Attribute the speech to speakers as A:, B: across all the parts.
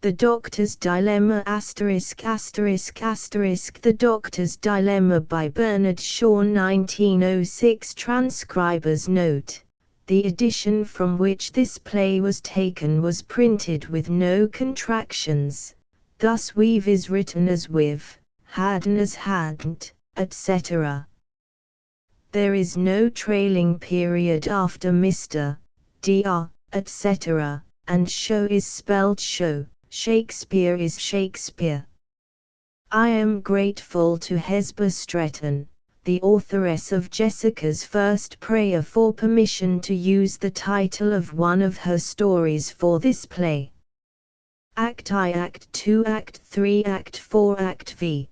A: The Doctor's Dilemma ******. The Doctor's Dilemma by Bernard Shaw 1906. Transcriber's note: the edition from which this play was taken was printed with no contractions, thus we've is written as with, hadn't as hadn't, etc. There is no trailing period after Mr. Dr. etc., and show is spelled show. Shakespeare is Shakespeare. I am grateful to Hesba Stretton, the authoress of Jessica's First Prayer, for permission to use the title of one of her stories for this play. Act I, Act 2, Act 3, Act 4, Act V.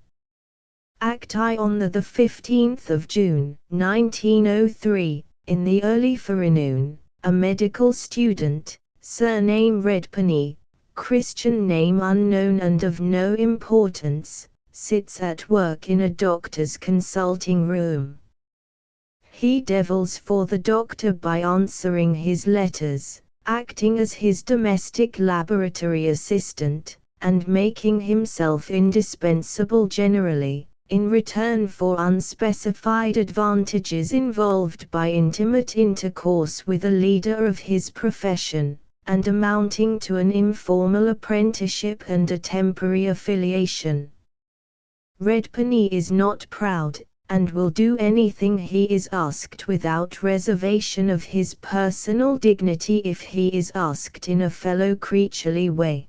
A: Act I. On the 15th of June, 1903, in the early forenoon, a medical student, surname Redpenny, Christian name unknown and of no importance, sits at work in a doctor's consulting room. He devils for the doctor by answering his letters, acting as his domestic laboratory assistant, and making himself indispensable generally, in return for unspecified advantages involved by intimate intercourse with a leader of his profession, and amounting to an informal apprenticeship and a temporary affiliation. Redpenny is not proud, and will do anything he is asked without reservation of his personal dignity if he is asked in a fellow creaturely way.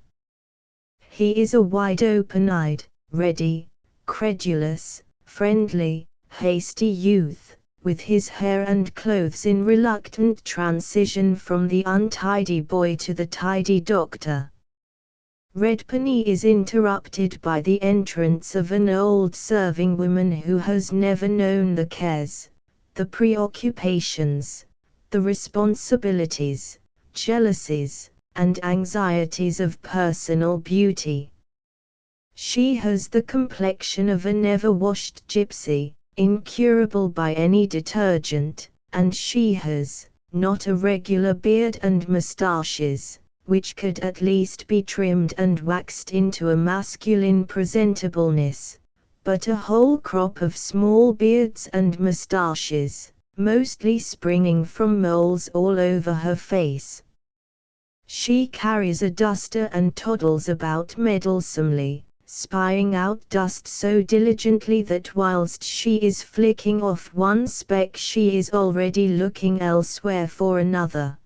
A: He is a wide open-eyed, ready, credulous, friendly, hasty youth, with his hair and clothes in reluctant transition from the untidy boy to the tidy doctor. Redpenny is interrupted by the entrance of an old serving woman who has never known the cares, the preoccupations, the responsibilities, jealousies, and anxieties of personal beauty. She has the complexion of a never-washed gypsy, incurable by any detergent, and she has, not a regular beard and moustaches, which could at least be trimmed and waxed into a masculine presentableness, but a whole crop of small beards and moustaches, mostly springing from moles all over her face. She carries a duster and toddles about meddlesomely, spying out dust so diligently that whilst she is flicking off one speck she is already looking elsewhere for another.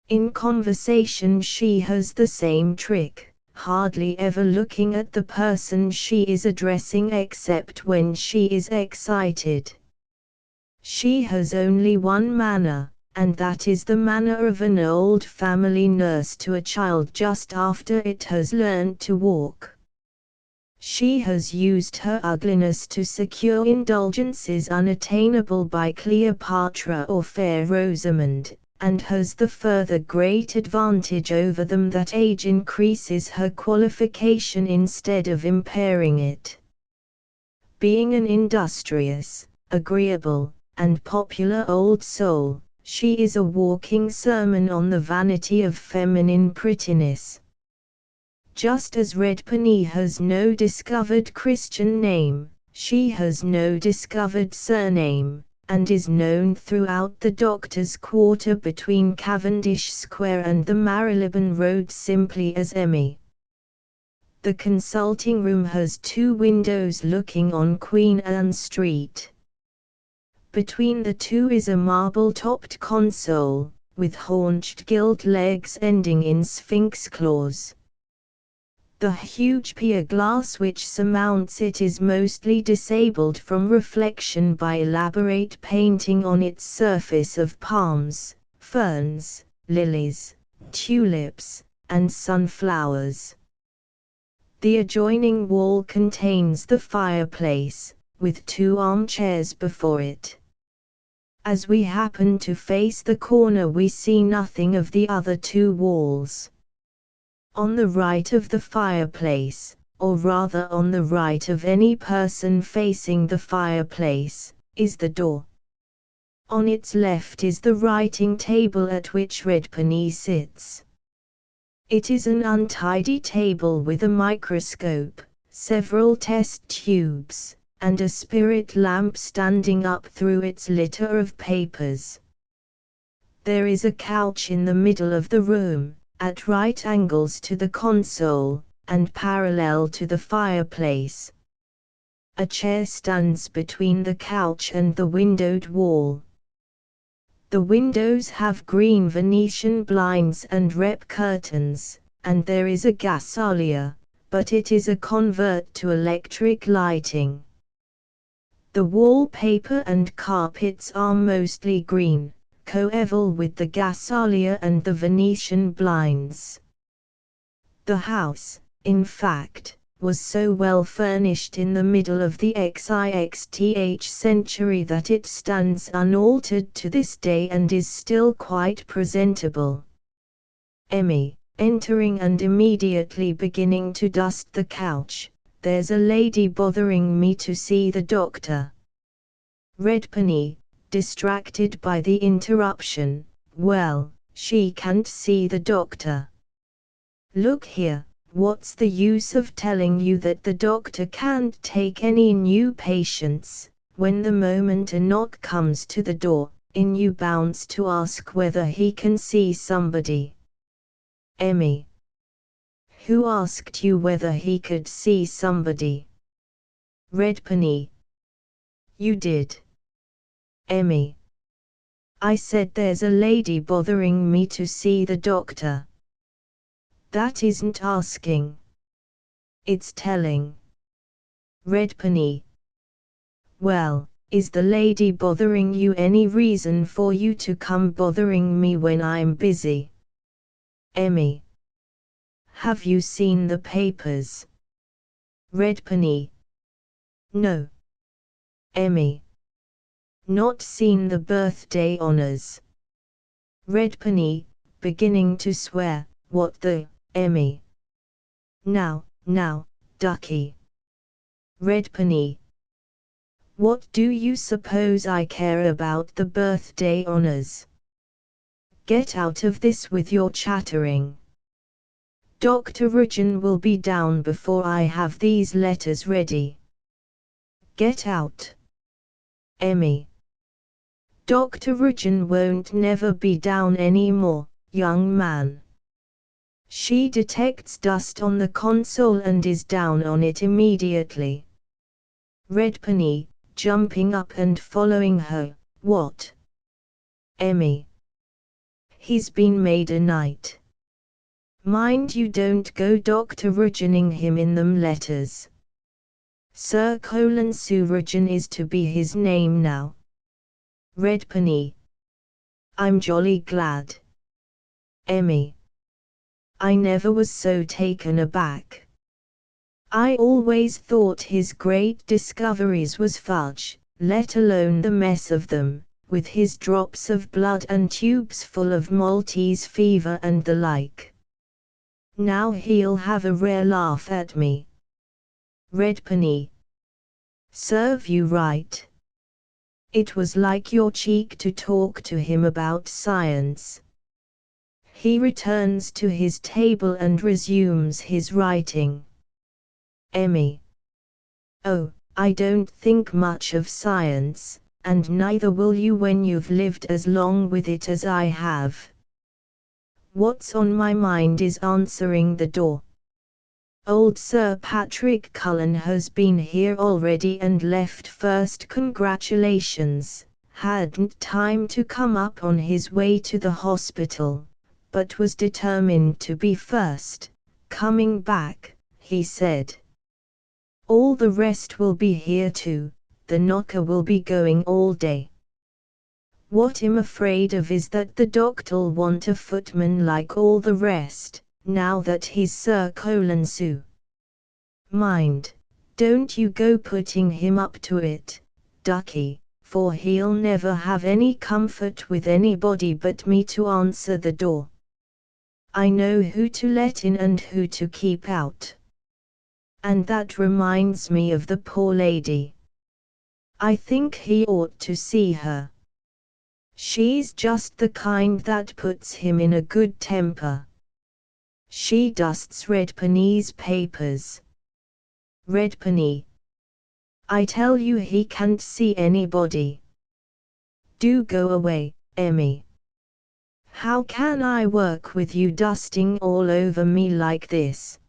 A: In conversation she has the same trick, hardly ever looking at the person she is addressing except when she is excited. She has only one manner, and that is the manner of an old family nurse to a child just after it has learned to walk. She has used her ugliness to secure indulgences unattainable by Cleopatra or fair Rosamond, and has the further great advantage over them that age increases her qualification instead of impairing it. Being an industrious, agreeable, and popular old soul, she is a walking sermon on the vanity of feminine prettiness. Just as Redpenny has no discovered Christian name, she has no discovered surname, and is known throughout the Doctor's Quarter between Cavendish Square and the Marylebone Road simply as Emmy. The consulting room has 2 windows looking on Queen Anne Street. Between the 2 is a marble-topped console, with haunched gilt legs ending in sphinx claws. The huge pier glass which surmounts it is mostly disabled from reflection by elaborate painting on its surface of palms, ferns, lilies, tulips, and sunflowers. The adjoining wall contains the fireplace, with 2 armchairs before it. As we happen to face the corner we see nothing of the other 2 walls. On the right of the fireplace, or rather on the right of any person facing the fireplace, is the door. On its left is the writing table at which Redpenny sits. It is an untidy table with a microscope, several test tubes, and a spirit lamp standing up through its litter of papers. There is a couch in the middle of the room, at right angles to the console, and parallel to the fireplace. A chair stands between the couch and the windowed wall. The windows have green Venetian blinds and rep curtains, and there is a gasolier, but it is a convert to electric lighting. The wallpaper and carpets are mostly green, coeval with the gasolier and the Venetian blinds. The house, in fact, was so well furnished in the middle of the XIXTH century that it stands unaltered to this day and is still quite presentable. Emmy, entering and immediately beginning to dust the couch. There's a lady bothering me to see the doctor. Redpenny, distracted by the interruption, well, she can't see the doctor. Look here, what's the use of telling you that the doctor can't take any new patients, when the moment a knock comes to the door, in you bounce to ask whether he can see somebody. Emmy. Who asked you whether he could see somebody? Redpenny. You did. Emmy. I said there's a lady bothering me to see the doctor. That isn't asking. It's telling. Redpenny. Well, is the lady bothering you any reason for you to come bothering me when I'm busy? Emmy. Have you seen the papers? Redpenny. No. Emmy. Not seen the birthday honors? Redpenny, beginning to swear, what the, Emmy? Now, ducky. Redpenny. What do you suppose I care about the birthday honors? Get out of this with your chattering. Dr. Rujan will be down before I have these letters ready. Get out. Emmy. Dr. Rujan won't never be down any more, young man. She detects dust on the console and is down on it immediately. Redpenny, jumping up and following her, what? Emmy. He's been made a knight. Mind you don't go Dr. Rujaning him in them letters. Sir Rujan is to be his name now. Redpenny. I'm jolly glad. Emmy. I never was so taken aback. I always thought his great discoveries was fudge, let alone the mess of them, with his drops of blood and tubes full of Maltese fever and the like. Now he'll have a rare laugh at me. Redpenny. Serve you right. It was like your cheek to talk to him about science. He returns to his table and resumes his writing. Emmy. Oh, I don't think much of science, and neither will you when you've lived as long with it as I have. What's on my mind is answering the door. Old Sir Patrick Cullen has been here already and left first. Congratulations, hadn't time to come up on his way to the hospital, but was determined to be first, coming back, he said. All the rest will be here too, the knocker will be going all day. What I'm afraid of is that the doctor'll want a footman like all the rest, now that he's Sir Colenso. Mind, don't you go putting him up to it, ducky, for he'll never have any comfort with anybody but me to answer the door. I know who to let in and who to keep out. And that reminds me of the poor lady. I think he ought to see her. She's just the kind that puts him in a good temper. She dusts Redpony's papers. Redpony. I tell you he can't see anybody. Do go away, Emmy. How can I work with you dusting all over me like this?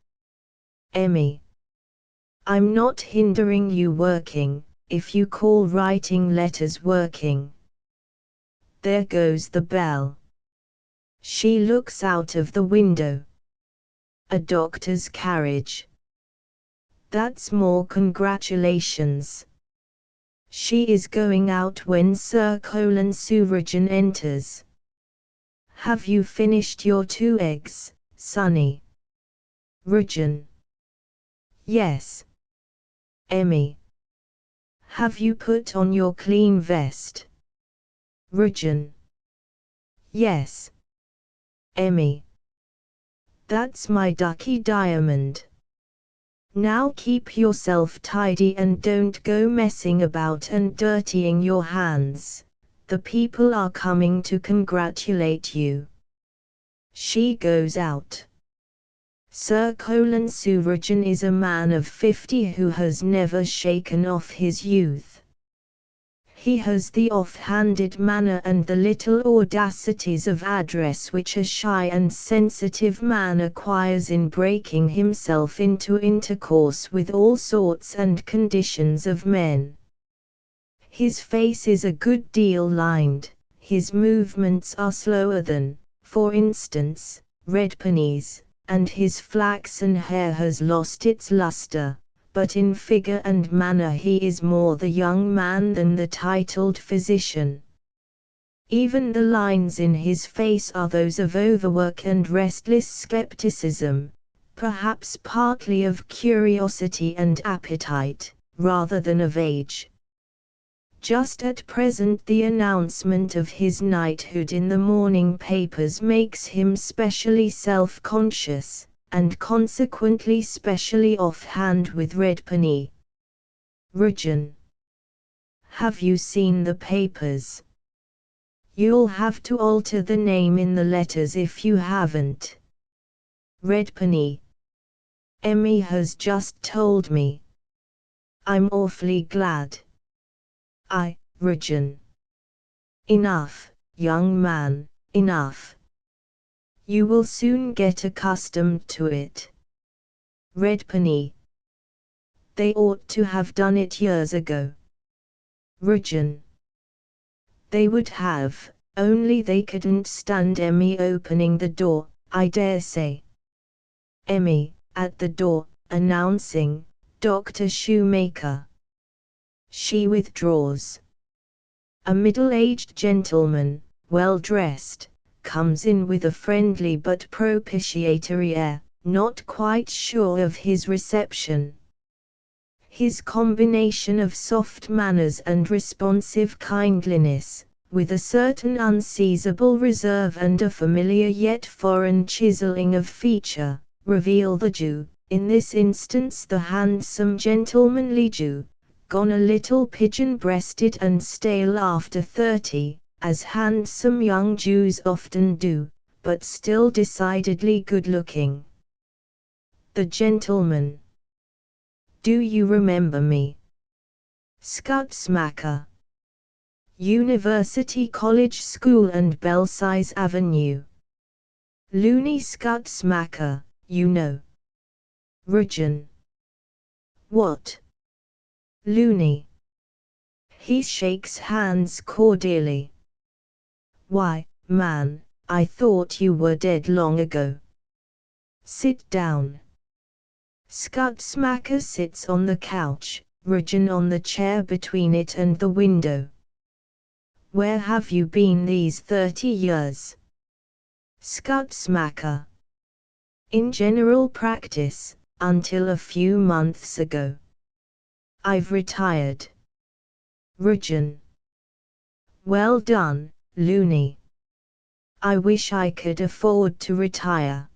A: Emmy. I'm not hindering you working, if you call writing letters working. There goes the bell. She looks out of the window. A doctor's carriage. That's more congratulations. She is going out when Sir Colin Suvergen enters. Have you finished your 2 eggs, Sonny? Regen. Yes. Emmy. Have you put on your clean vest? Regen. Yes. Emmy. That's my ducky diamond. Now keep yourself tidy and don't go messing about and dirtying your hands. The people are coming to congratulate you. She goes out. Sir Colin Suvergen is a man of 50 who has never shaken off his youth. He has the off-handed manner and the little audacities of address which a shy and sensitive man acquires in breaking himself into intercourse with all sorts and conditions of men. His face is a good deal lined, his movements are slower than, for instance, Redpony's, and his flaxen hair has lost its luster. But in figure and manner he is more the young man than the titled physician. Even the lines in his face are those of overwork and restless skepticism, perhaps partly of curiosity and appetite, rather than of age. Just at present the announcement of his knighthood in the morning papers makes him specially self-conscious, and consequently specially off-hand with Redpony. Regen. Have you seen the papers? You'll have to alter the name in the letters if you haven't. Redpony. Emmy has just told me. I'm awfully glad. Regen. Enough, young man, enough. You will soon get accustomed to it. Redpony. They ought to have done it years ago. Regen. They would have, only they couldn't stand Emmy opening the door, I dare say. Emmy, at the door, announcing, Dr. Shoemaker. She withdraws. A middle-aged gentleman, well-dressed, comes in with a friendly but propitiatory air, not quite sure of his reception. His combination of soft manners and responsive kindliness, with a certain unseizable reserve and a familiar yet foreign chiseling of feature, reveal the Jew, in this instance the handsome gentlemanly Jew, gone a little pigeon-breasted and stale after 30, as handsome young Jews often do, but still decidedly good-looking. The gentleman. Do you remember me? Scudsmacker. University College School and Belsize Avenue. Loony Scudsmacker, you know. Regen. What? Loony. He shakes hands cordially. Why, man, I thought you were dead long ago. Sit down. Scudsmacker sits on the couch, Regen on the chair between it and the window. Where have you been these 30 years? Scudsmacker. In general practice, until a few months ago. I've retired. Regen. Well done, Loony. I wish I could afford to retire.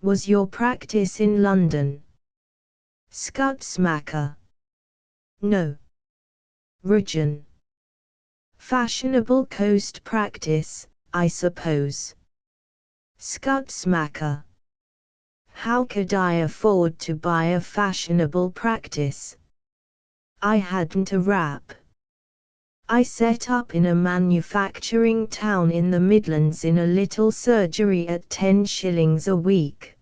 A: Was your practice in London? Scudsmacker. No. Regen. Fashionable coast practice, I suppose. Scudsmacker. How could I afford to buy a fashionable practice? I hadn't a rap. I set up in a manufacturing town in the Midlands in a little surgery at 10 shillings a week.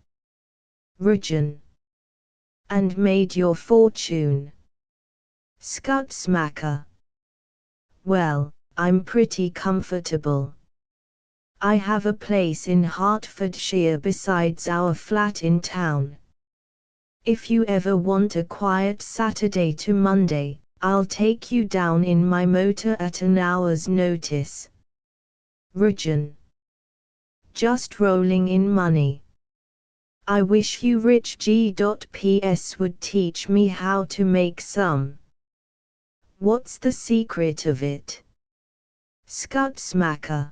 A: Rujan. And made your fortune. Skutsmacker. Well, I'm pretty comfortable. I have a place in Hertfordshire besides our flat in town. If you ever want a quiet Saturday to Monday, I'll take you down in my motor at an hour's notice. Rujan. Just rolling in money. I wish you rich G.Ps would teach me how to make some. What's the secret of it? Skutsmacker.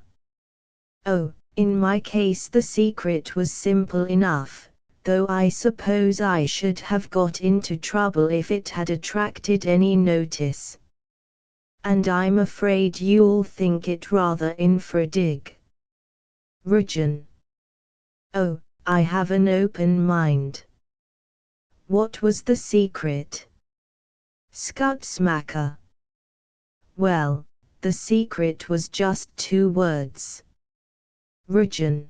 A: Oh, in my case the secret was simple enough, though I suppose I should have got into trouble if it had attracted any notice. And I'm afraid you'll think it rather infra-dig. Rujan. Oh, I have an open mind. What was the secret? Skutsmacker. Well, the secret was just 2 words. Rujan.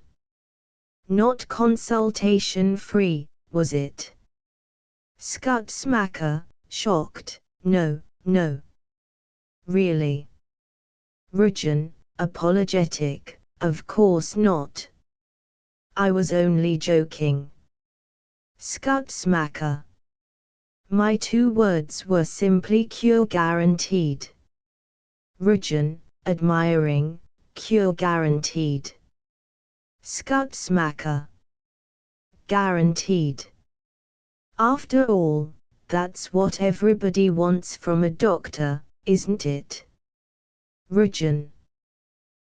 A: Not consultation free, was it? Skutsmacker, shocked. No, no. Really? Rujan, apologetic. Of course not. I was only joking. Skutsmacker. My 2 words were simply cure guaranteed. Rujan, admiring. Cure guaranteed. Skutsmacker. Guaranteed. After all, that's what everybody wants from a doctor, isn't it? Rujan.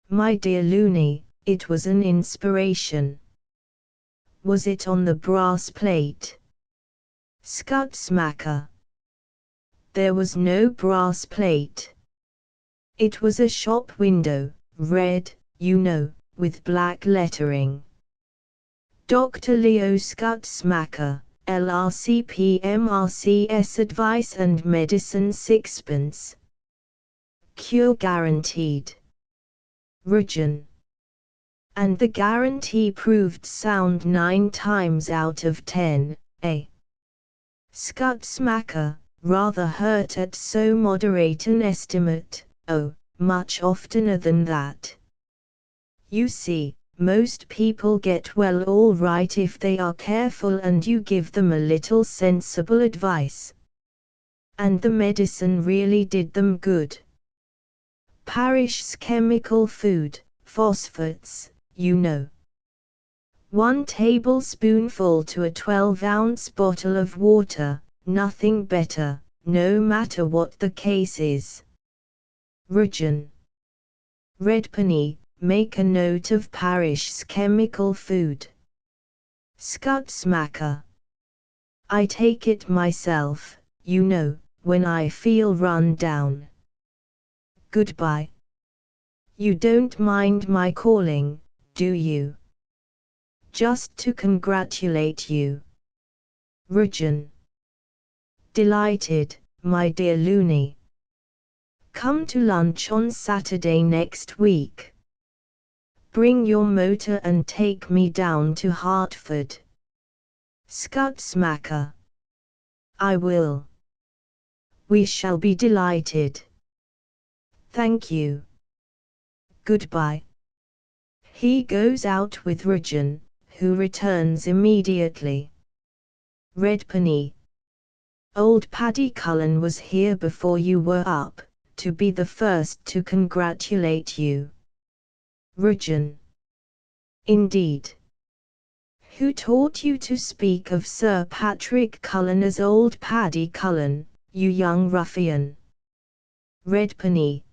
A: My dear Looney, it was an inspiration. Was it on the brass plate? Skutsmacker. There was no brass plate. It was a shop window, red, you know, with black lettering. Dr. Leo Skutsmacker, LRC PMRCS Advice and Medicine 6pence. Cure guaranteed. Rujan. And the guarantee proved sound 9 times out of 10, eh? Skutsmacker, rather hurt at so moderate an estimate. Oh, much oftener than that. You see, most people get well all right if they are careful and you give them a little sensible advice. And the medicine really did them good. Parish's chemical food, phosphates, you know. 1 tablespoonful to a 12-ounce bottle of water, nothing better, no matter what the case is. Rujan. Redpenny, make a note of Parish's chemical food. Skutsmacker. I take it myself, you know, when I feel run down. Goodbye. You don't mind my calling, do you? Just to congratulate you. Rujan. Delighted, my dear Looney. Come to lunch on Saturday next week. Bring your motor and take me down to Hertford. Skutsmacker. I will. We shall be delighted. Thank you. Goodbye. He goes out with Rujan, who returns immediately. Redpenny. Old Paddy Cullen was here before you were up, to be the first to congratulate you. Rujan. Indeed. Who taught you to speak of Sir Patrick Cullen as Old Paddy Cullen, you young ruffian? Redpenny.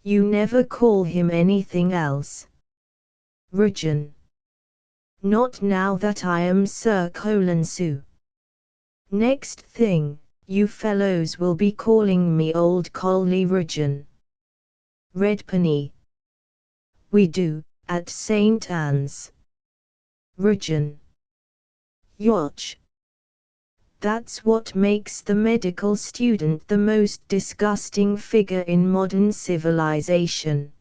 A: You never call him anything else. Rujan. Not now that I am Sir Colenso. Next thing, you fellows will be calling me Old Coley Rujan. Redpenny. We do, at St. Anne's. Rujan. Yacht. That's what makes the medical student the most disgusting figure in modern civilization.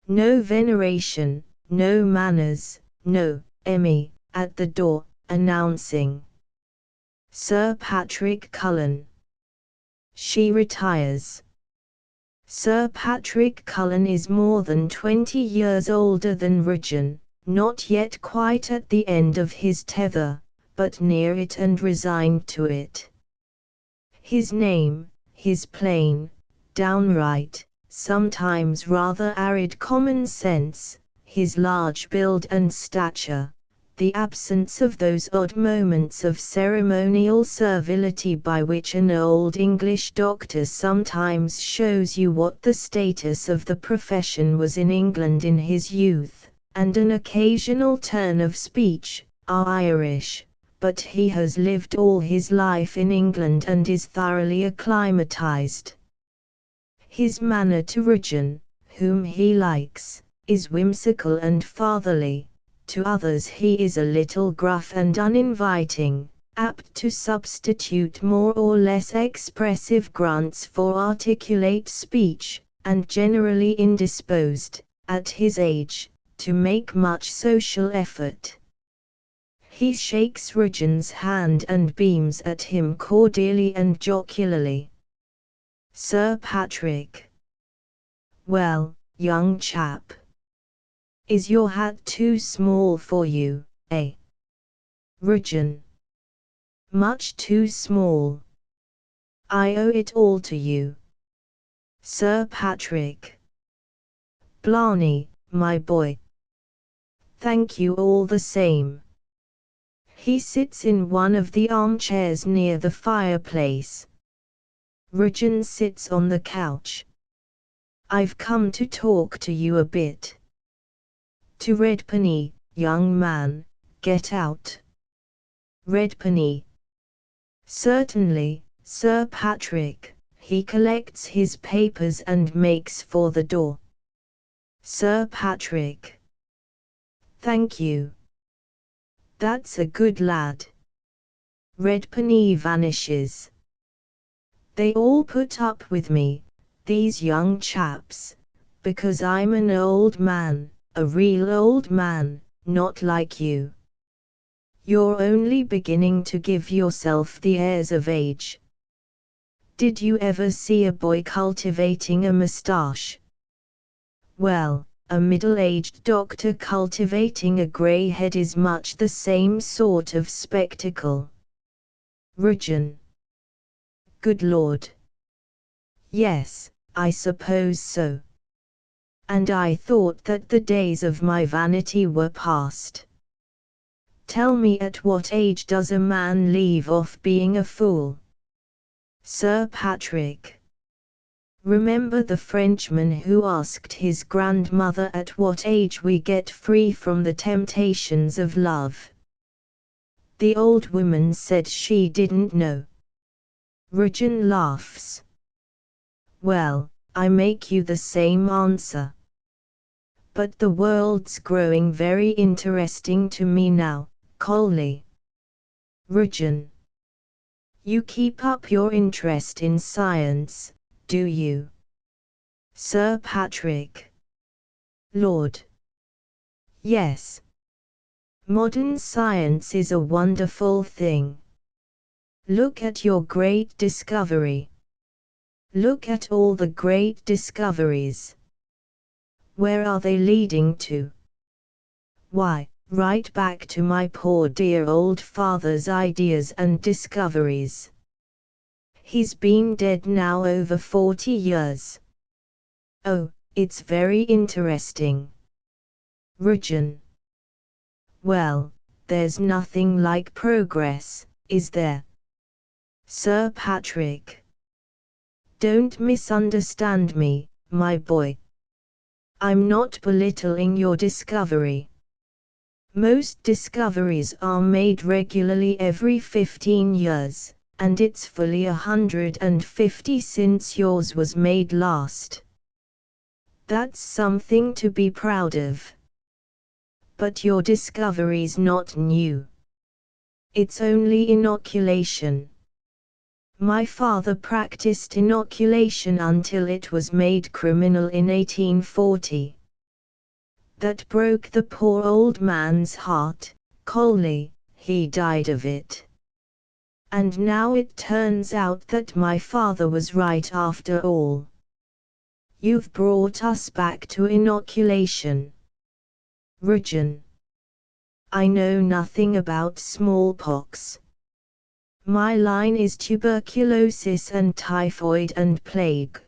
A: No veneration, no manners, no Emmy at the door, announcing Sir Patrick Cullen. She retires. Sir Patrick Cullen is more than 20 years older than Ridgeon, not yet quite at the end of his tether, but near it and resigned to it. His name, his plain, downright, sometimes rather arid common sense, his large build and stature, the absence of those odd moments of ceremonial servility by which an old English doctor sometimes shows you what the status of the profession was in England in his youth, and an occasional turn of speech, are Irish, but he has lived all his life in England and is thoroughly acclimatized. His manner to Ridgeon, whom he likes, is whimsical and fatherly. To others he is a little gruff and uninviting, apt to substitute more or less expressive grunts for articulate speech, and generally indisposed, at his age, to make much social effort. He shakes Ridgeon's hand and beams at him cordially and jocularly. Sir Patrick. Well, young chap. Is your hat too small for you, eh? Ridgeon. Much too small. I owe it all to you. Sir Patrick. Blarney, my boy. Thank you all the same. He sits in one of the armchairs near the fireplace. Ridgeon sits on the couch. I've come to talk to you a bit. To Redpenny, young man, get out. Redpenny. Certainly, Sir Patrick. He collects his papers and makes for the door. Sir Patrick. Thank you. That's a good lad. Redpenny vanishes. They all put up with me, these young chaps, because I'm an old man, a real old man, not like you. You're only beginning to give yourself the airs of age. Did you ever see a boy cultivating a moustache? Well, a middle-aged doctor cultivating a grey head is much the same sort of spectacle. Ridgeon. Good Lord. Yes, I suppose so. And I thought that the days of my vanity were past. Tell me, at what age does a man leave off being a fool? Sir Patrick. Remember the Frenchman who asked his grandmother at what age we get free from the temptations of love. The old woman said she didn't know. Ridgeon laughs. Well, I make you the same answer. But the world's growing very interesting to me now, Coley. Ridgeon. You keep up your interest in science, do you? Sir Patrick. Lord. Yes. Modern science is a wonderful thing. Look at your great discovery. Look at all the great discoveries. Where are they leading to? Why, right back to my poor dear old father's ideas and discoveries. He's been dead now over 40 years. Oh, it's very interesting. Ridgeon. Well, there's nothing like progress, is there? Sir Patrick. Don't misunderstand me, my boy. I'm not belittling your discovery. Most discoveries are made regularly every 15 years, and it's fully 150 since yours was made last. That's something to be proud of. But your discovery's not new. It's only inoculation. My father practiced inoculation until it was made criminal in 1840. That broke the poor old man's heart, Coley, he died of it. And now it turns out that my father was right after all. You've brought us back to inoculation. Rujan. I know nothing about smallpox. My line is tuberculosis and typhoid and plague.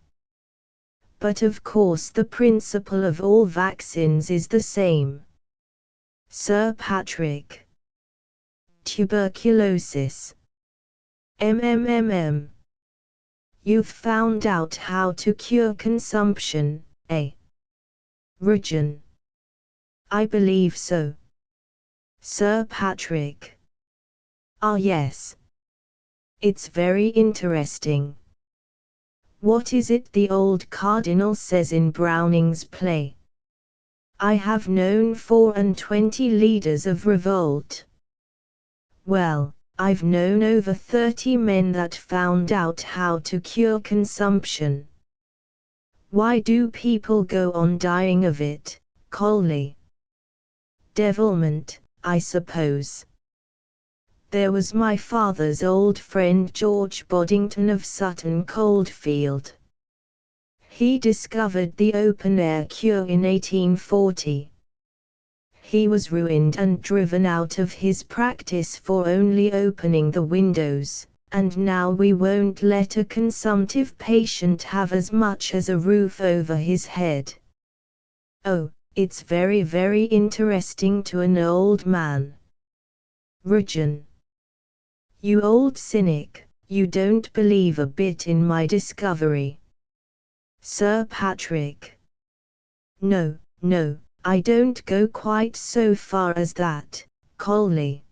A: But of course the principle of all vaccines is the same. Sir Patrick. Tuberculosis. MMMM. You've found out how to cure consumption, eh? Rujan. I believe so. Sir Patrick. Ah yes. It's very interesting. What is it the old cardinal says in Browning's play? I have known 24 leaders of revolt. Well, I've known over 30 men that found out how to cure consumption. Why do people go on dying of it, Coley? Devilment, I suppose. There was my father's old friend George Boddington of Sutton Coldfield. He discovered the open-air cure in 1840. He was ruined and driven out of his practice for only opening the windows, and now we won't let a consumptive patient have as much as a roof over his head. Oh, it's very, very interesting to an old man. Rujan. You old cynic, you don't believe a bit in my discovery. Sir Patrick. No, no, I don't go quite so far as that, Coley.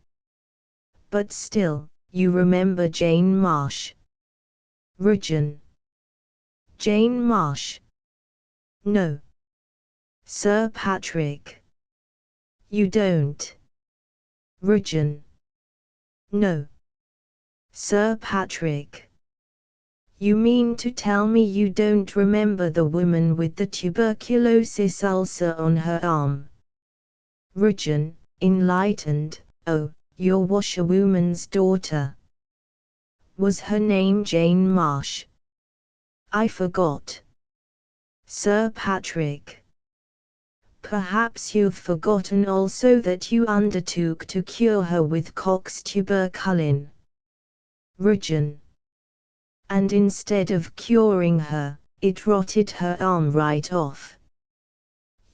A: But still, you remember Jane Marsh. Rujan. Jane Marsh. No. Sir Patrick. You don't. Rujan. No. Sir Patrick. You mean to tell me you don't remember the woman with the tuberculosis ulcer on her arm? Rujan, enlightened. Oh, your washerwoman's daughter. Was her name Jane Marsh? I forgot. Sir Patrick. Perhaps you've forgotten also that you undertook to cure her with Koch's tuberculin. Rujan. And instead of curing her, it rotted her arm right off.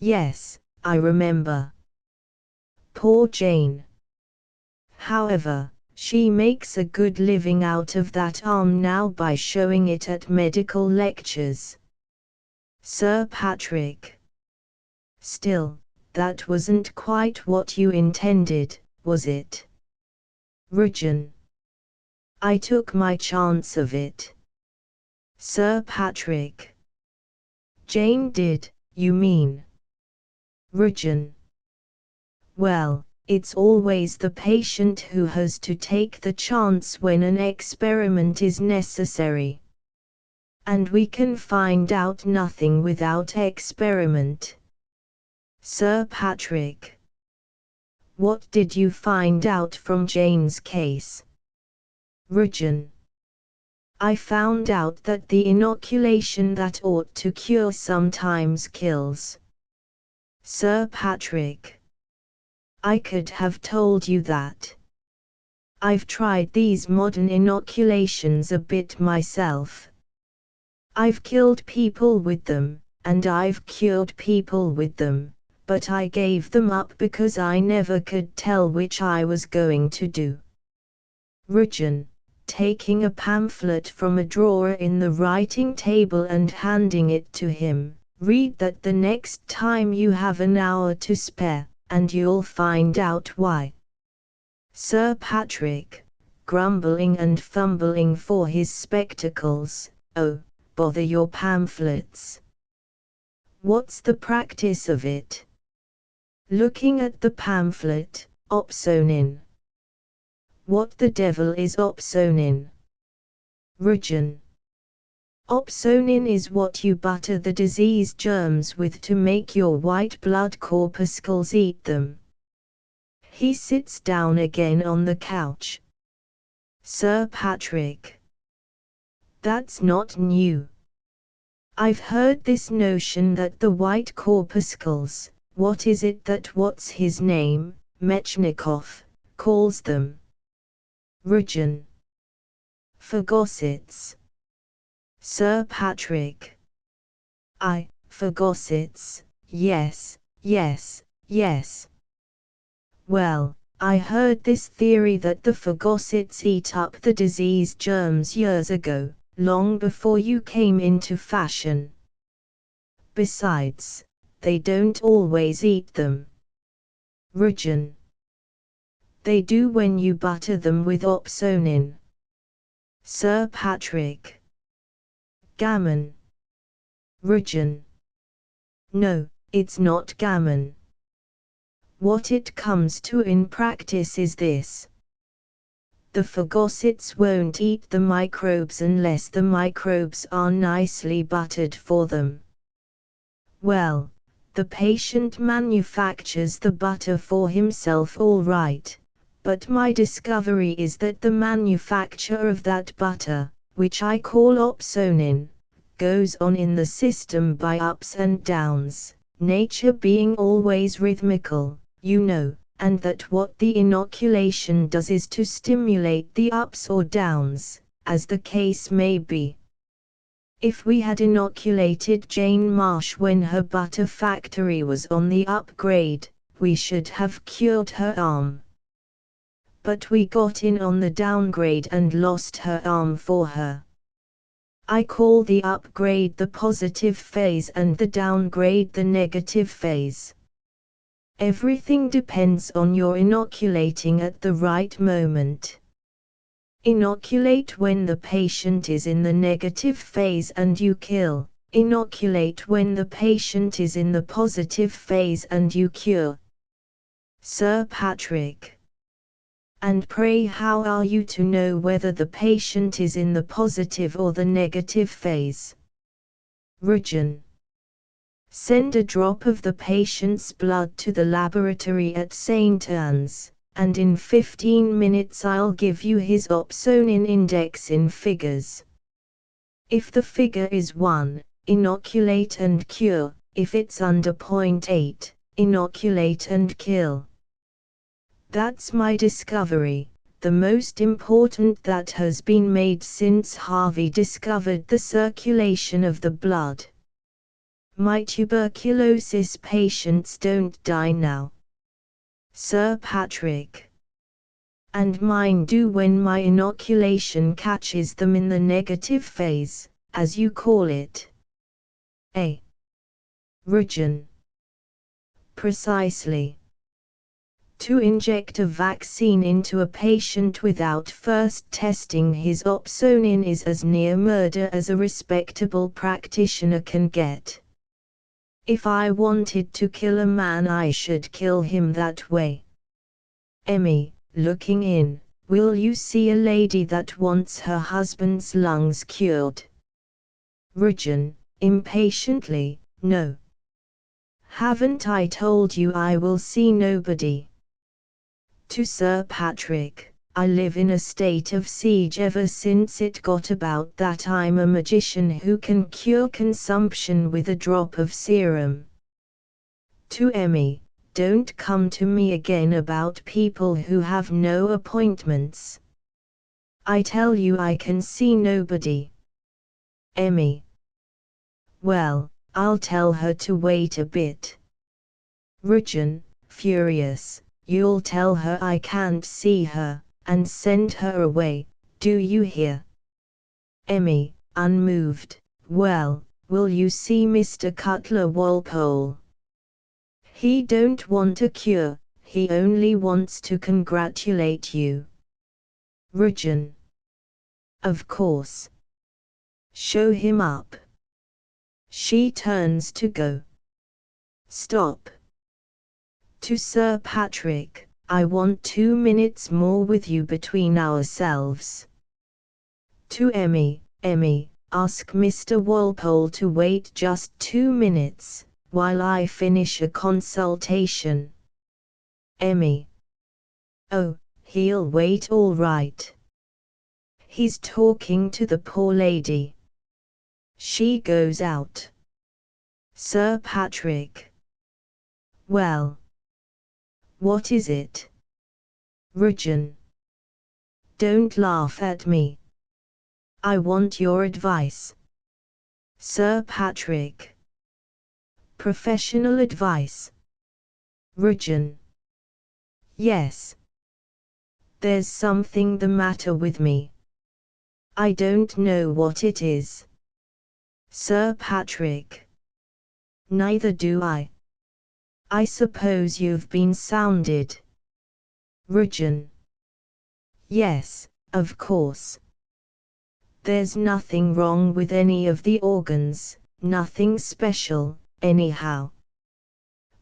A: Yes, I remember. Poor Jane. However, she makes a good living out of that arm now by showing it at medical lectures. Sir Patrick. Still, that wasn't quite what you intended, was it? Rujan. I took my chance of it. Sir Patrick. Jane did, you mean? Rujan. Well, it's always the patient who has to take the chance when an experiment is necessary. And we can find out nothing without experiment. Sir Patrick. What did you find out from Jane's case? Rujan. I found out that the inoculation that ought to cure sometimes kills. Sir Patrick. I could have told you that. I've tried these modern inoculations a bit myself. I've killed people with them, and I've cured people with them, but I gave them up because I never could tell which I was going to do. Rujan. Taking a pamphlet from a drawer in the writing table and handing it to him, read that the next time you have an hour to spare, and you'll find out why. Sir Patrick, grumbling and fumbling for his spectacles. Oh, bother your pamphlets. What's the practice of it? Looking at the pamphlet, Opsonin. What the devil is opsonin? Regen. Opsonin is what you butter the disease germs with to make your white blood corpuscles eat them. He sits down again on the couch. Sir Patrick. That's not new. I've heard this notion that the white corpuscles, what is it that what's his name, Mechnikov, calls them? Regen. Phagocytes. Sir Patrick. Phagocytes, yes, yes, yes. Well, I heard this theory that the phagocytes eat up the disease germs years ago, long before you came into fashion. Besides, they don't always eat them. Regen. They do when you butter them with opsonin. Sir Patrick. Gammon. Regen. No, it's not gammon. What it comes to in practice is this. The phagocytes won't eat the microbes unless the microbes are nicely buttered for them. Well, the patient manufactures the butter for himself all right, but my discovery is that the manufacture of that butter, which I call opsonin, goes on in the system by ups and downs, nature being always rhythmical, you know, and that what the inoculation does is to stimulate the ups or downs, as the case may be. If we had inoculated Jane Marsh when her butter factory was on the upgrade, we should have cured her arm. But we got in on the downgrade and lost her arm for her. I call the upgrade the positive phase and the downgrade the negative phase. Everything depends on your inoculating at the right moment. Inoculate when the patient is in the negative phase and you kill. Inoculate when the patient is in the positive phase and you cure. Sir Patrick. And pray how are you to know whether the patient is in the positive or the negative phase? Regen. Send a drop of the patient's blood to the laboratory at St. Anne's, and in 15 minutes I'll give you his opsonin index in figures. If the figure is 1, inoculate and cure. If it's under 0.8, inoculate and kill. That's my discovery, the most important that has been made since Harvey discovered the circulation of the blood. My tuberculosis patients don't die now. Sir Patrick. And mine do when my inoculation catches them in the negative phase, as you call it. Regen. Precisely. To inject a vaccine into a patient without first testing his opsonin is as near murder as a respectable practitioner can get. If I wanted to kill a man I should kill him that way. Emmy, looking in, will you see a lady that wants her husband's lungs cured? Regen, impatiently, no. Haven't I told you I will see nobody? To Sir Patrick, I live in a state of siege ever since it got about that I'm a magician who can cure consumption with a drop of serum. To Emmy, don't come to me again about people who have no appointments. I tell you I can see nobody. Emmy. Well, I'll tell her to wait a bit. Regen, furious, you'll tell her I can't see her, and send her away, do you hear? Emmy, unmoved, well, will you see Mr. Cutler Walpole? He don't want a cure, he only wants to congratulate you. Regen. Of course. Show him up. She turns to go. Stop. To Sir Patrick, I want 2 minutes more with you between ourselves. To Emmy, Emmy, ask Mr. Walpole to wait just 2 minutes, while I finish a consultation. Emmy. Oh, he'll wait all right. He's talking to the poor lady. She goes out. Sir Patrick. Well. What is it? Rujan. Don't laugh at me. I want your advice. Sir Patrick. Professional advice. Rujan. Yes. There's something the matter with me. I don't know what it is. Sir Patrick. Neither do I. I suppose you've been sounded. Rujan. Yes, of course. There's nothing wrong with any of the organs, nothing special, anyhow.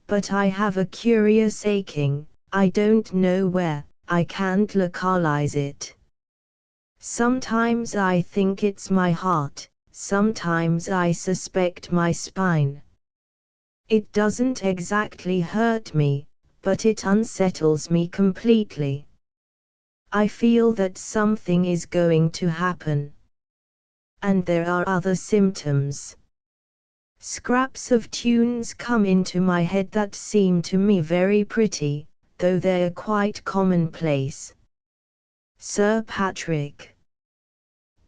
A: But I have a curious aching, I don't know where, I can't localize it. Sometimes I think it's my heart, sometimes I suspect my spine. It doesn't exactly hurt me, but it unsettles me completely. I feel that something is going to happen. And there are other symptoms. Scraps of tunes come into my head that seem to me very pretty, though they're quite commonplace. Sir Patrick.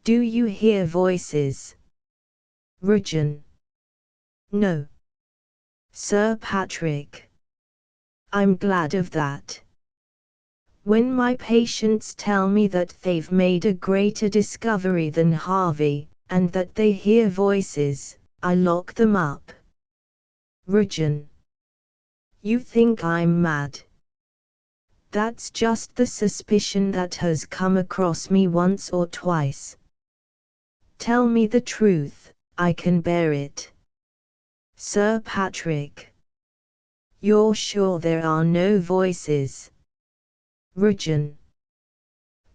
A: Do you hear voices? Rujan. No. Sir Patrick. I'm glad of that. When my patients tell me that they've made a greater discovery than Harvey, and that they hear voices, I lock them up. Rujan. You think I'm mad? That's just the suspicion that has come across me once or twice. Tell me the truth, I can bear it. Sir Patrick. You're sure there are no voices? Rujan.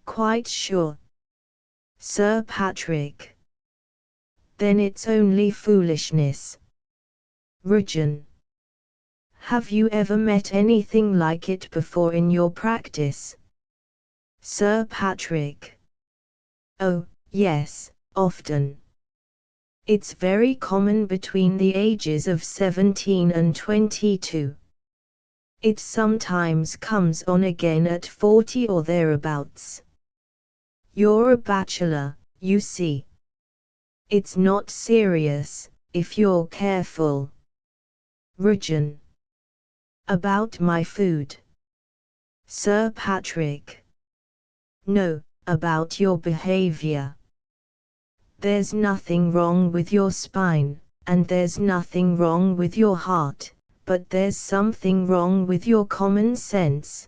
A: Quite sure. Sir Patrick. Then it's only foolishness. Rujan. Have you ever met anything like it before in your practice? Sir Patrick. Oh, yes, often. It's very common between the ages of 17 and 22. It sometimes comes on again at 40 or thereabouts. You're a bachelor, you see. It's not serious, if you're careful. Rujan. About my food. Sir Patrick. No, about your behavior. There's nothing wrong with your spine, and there's nothing wrong with your heart, but there's something wrong with your common sense.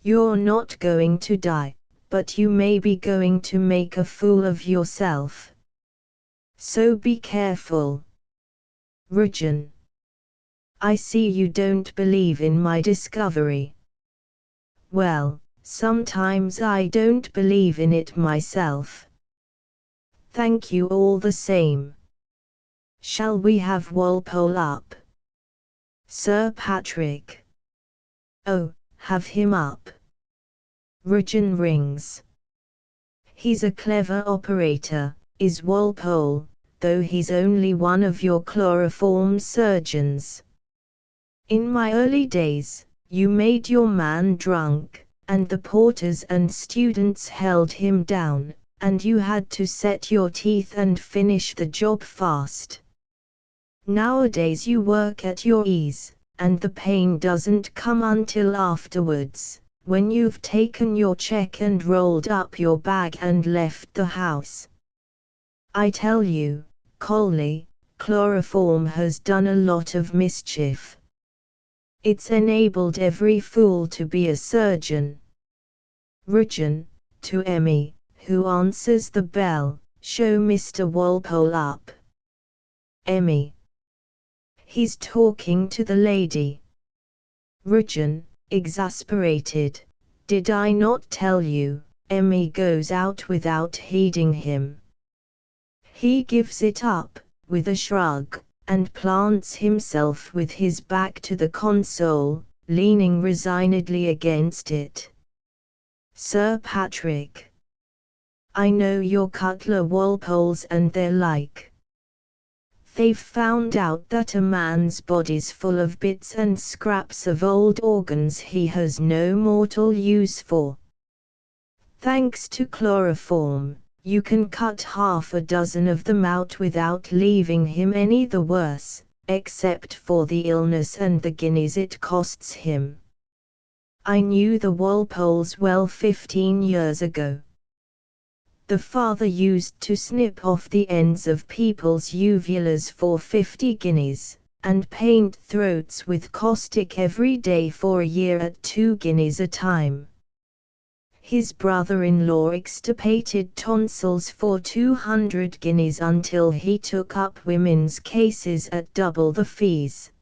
A: You're not going to die, but you may be going to make a fool of yourself. So be careful. Rujan. I see you don't believe in my discovery. Well, sometimes I don't believe in it myself. Thank you all the same. Shall we have Walpole up? Sir Patrick. Oh, have him up. Rujan rings. He's a clever operator, is Walpole, though he's only one of your chloroform surgeons. In my early days, you made your man drunk, and the porters and students held him down, and you had to set your teeth and finish the job fast. Nowadays you work at your ease, and the pain doesn't come until afterwards, when you've taken your check and rolled up your bag and left the house. I tell you, Coley, chloroform has done a lot of mischief. It's enabled every fool to be a surgeon. Rujan, to Emmy, who answers the bell, show Mr. Walpole up. Emmy. He's talking to the lady. Rujan, exasperated. "Did I not tell you?" Emmy goes out without heeding him. He gives it up, with a shrug, and plants himself with his back to the console, leaning resignedly against it. "Sir Patrick, I know your Cutler Walpoles and their like. They've found out that a man's body's full of bits and scraps of old organs he has no mortal use for. Thanks to chloroform, you can cut half a dozen of them out without leaving him any the worse, except for the illness and the guineas it costs him. I knew the Walpoles well 15 years ago. The father used to snip off the ends of people's uvulas for 50 guineas, and paint throats with caustic every day for a year at 2 guineas a time. His brother-in-law extirpated tonsils for 200 guineas until he took up women's cases at double the fees.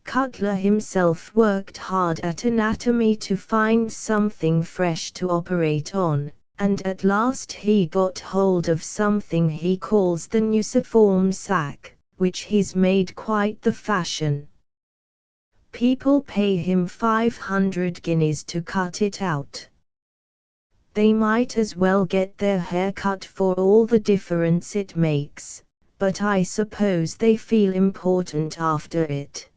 A: Cutler himself worked hard at anatomy to find something fresh to operate on, and at last he got hold of something he calls the nuciform sac, which he's made quite the fashion. People pay him 500 guineas to cut it out. They might as well get their hair cut for all the difference it makes, but I suppose they feel important after it.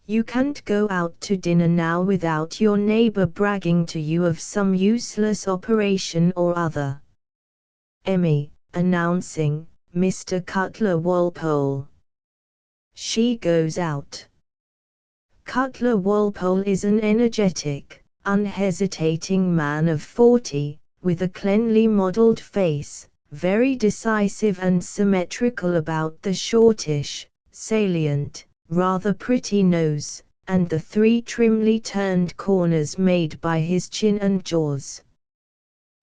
A: You can't go out to dinner now without your neighbor bragging to you of some useless operation or other. Emmy, announcing, "Mr. Cutler Walpole." She goes out. Cutler Walpole is an energetic, unhesitating man of 40, with a cleanly modelled face, very decisive and symmetrical about the shortish, salient, rather pretty nose, and the 3 trimly turned corners made by his chin and jaws.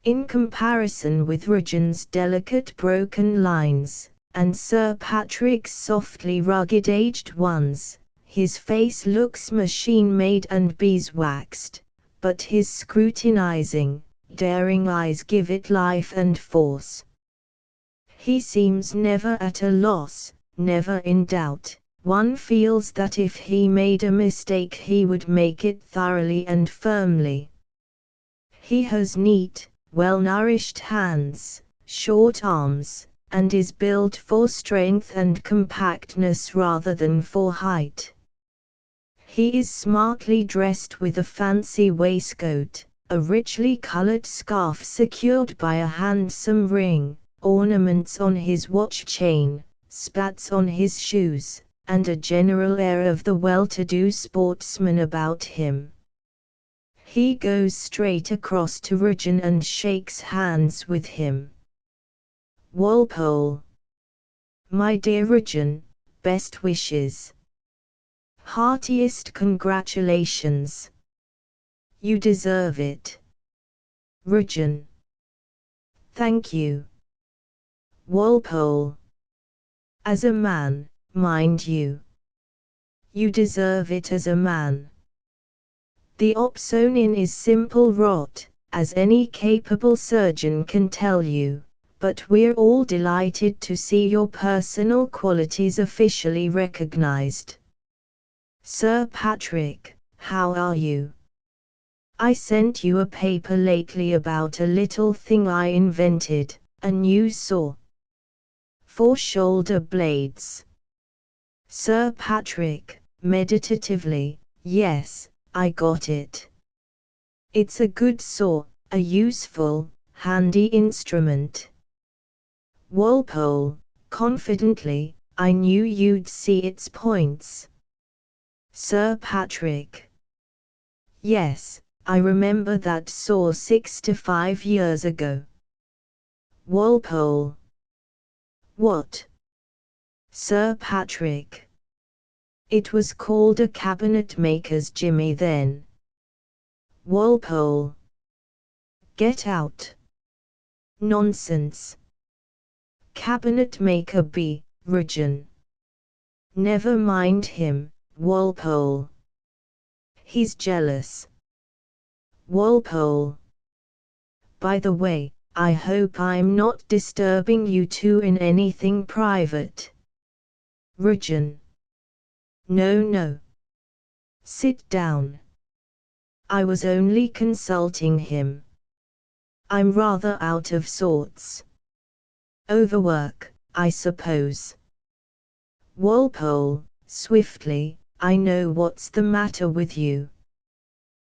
A: In comparison with Regin's delicate broken lines, and Sir Patrick's softly rugged aged ones, his face looks machine-made and beeswaxed, but his scrutinizing, daring eyes give it life and force. He seems never at a loss, never in doubt. One feels that if he made a mistake he would make it thoroughly and firmly. He has neat, well-nourished hands, short arms, and is built for strength and compactness rather than for height. He is smartly dressed with a fancy waistcoat, a richly colored scarf secured by a handsome ring, ornaments on his watch chain, spats on his shoes, and a general air of the well-to-do sportsman about him. He goes straight across to Regin and shakes hands with him. "Walpole. My dear Regin, best wishes. Heartiest congratulations. You deserve it." Regin. "Thank you." Walpole. "As a man, mind you. You deserve it as a man. The opsonin is simple rot, as any capable surgeon can tell you, but we're all delighted to see your personal qualities officially recognized. Sir Patrick, how are you? I sent you a paper lately about a little thing I invented, a new saw. For shoulder blades. Sir Patrick, meditatively, "Yes, I got it. It's a good saw, a useful, handy instrument." Walpole, confidently, "I knew you'd see its points." Sir Patrick. "Yes, I remember that saw 6 to 5 years ago." Walpole. "What?" Sir Patrick. "It was called a cabinet maker's jimmy then." Walpole. "Get out." "Nonsense. Cabinet maker B, Regin." "Never mind him, Walpole. He's jealous. Walpole. By the way, I hope I'm not disturbing you two in anything private. Rujan. No. Sit down. I was only consulting him. I'm rather out of sorts. Overwork, I suppose. Walpole, swiftly, I know what's the matter with you.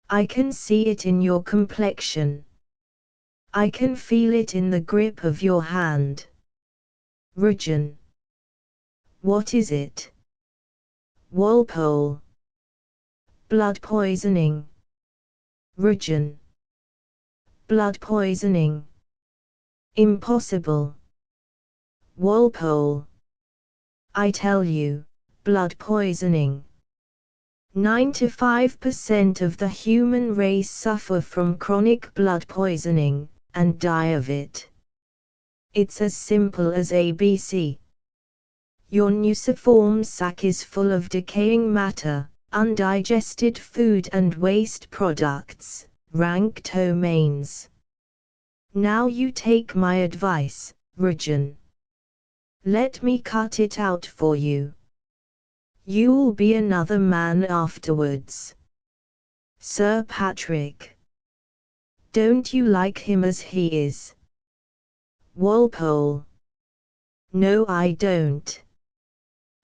A: I can see it in your complexion. I can feel it in the grip of your hand. Rujan. What is it? Walpole. Blood poisoning. Rujan. Blood poisoning. Impossible. Walpole. I tell you, blood poisoning. 95% of the human race suffer from chronic blood poisoning, and die of it. It's as simple as ABC. Your nuciform sac is full of decaying matter, undigested food and waste products, rank ptomaines. Now you take my advice, Rujan. Let me cut it out for you. You'll be another man afterwards. Sir Patrick. Don't you like him as he is? Walpole. No, I don't.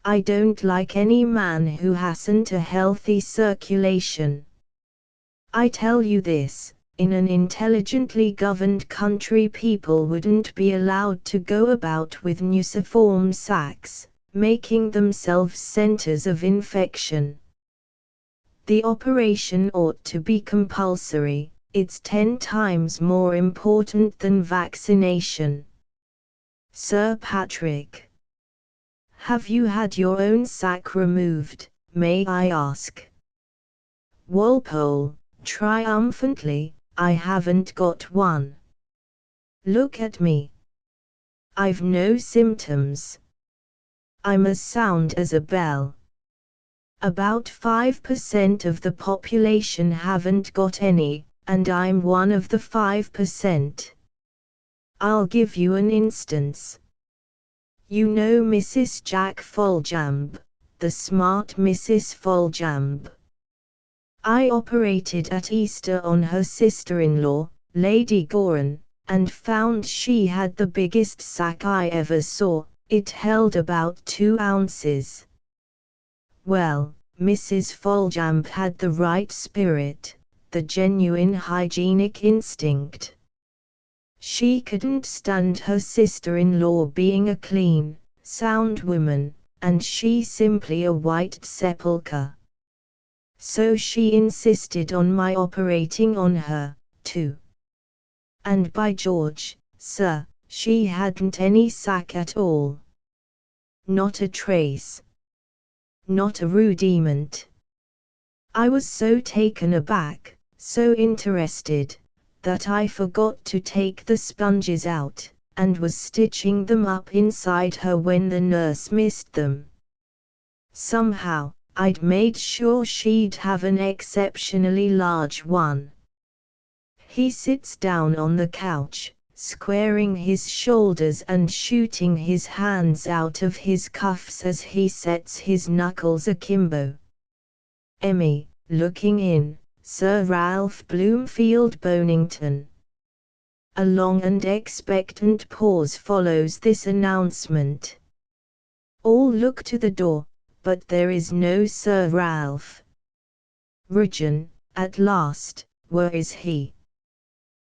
A: I don't like any man who hasn't a healthy circulation. I tell you this, in an intelligently governed country people wouldn't be allowed to go about with nuciform sacs, making themselves centers of infection. The operation ought to be compulsory, it's 10 times more important than vaccination. Sir Patrick. Have you had your own sac removed, may I ask? Walpole, triumphantly, I haven't got one. Look at me. I've no symptoms. I'm as sound as a bell. About 5% of the population haven't got any, and I'm one of the 5%. I'll give you an instance. You know Mrs. Jack Foljambe, the smart Mrs. Foljambe. I operated at Easter on her sister-in-law, Lady Goran, and found she had the biggest sac I ever saw. It held about 2 ounces. Well, Mrs. Foljambe had the right spirit, the genuine hygienic instinct. She couldn't stand her sister-in-law being a clean, sound woman, and she simply a white sepulchre. So she insisted on my operating on her, too. And by George, sir, she hadn't any sac at all. Not a trace. Not a rudiment. I was so taken aback, so interested, that I forgot to take the sponges out, and was stitching them up inside her when the nurse missed them. Somehow, I'd made sure she'd have an exceptionally large one. He sits down on the couch, squaring his shoulders and shooting his hands out of his cuffs as he sets his knuckles akimbo. Emmy, looking in, Sir Ralph Bloomfield Bonington. A long and expectant pause follows this announcement. All look to the door, but there is no Sir Ralph. Rujan, at last, where is he?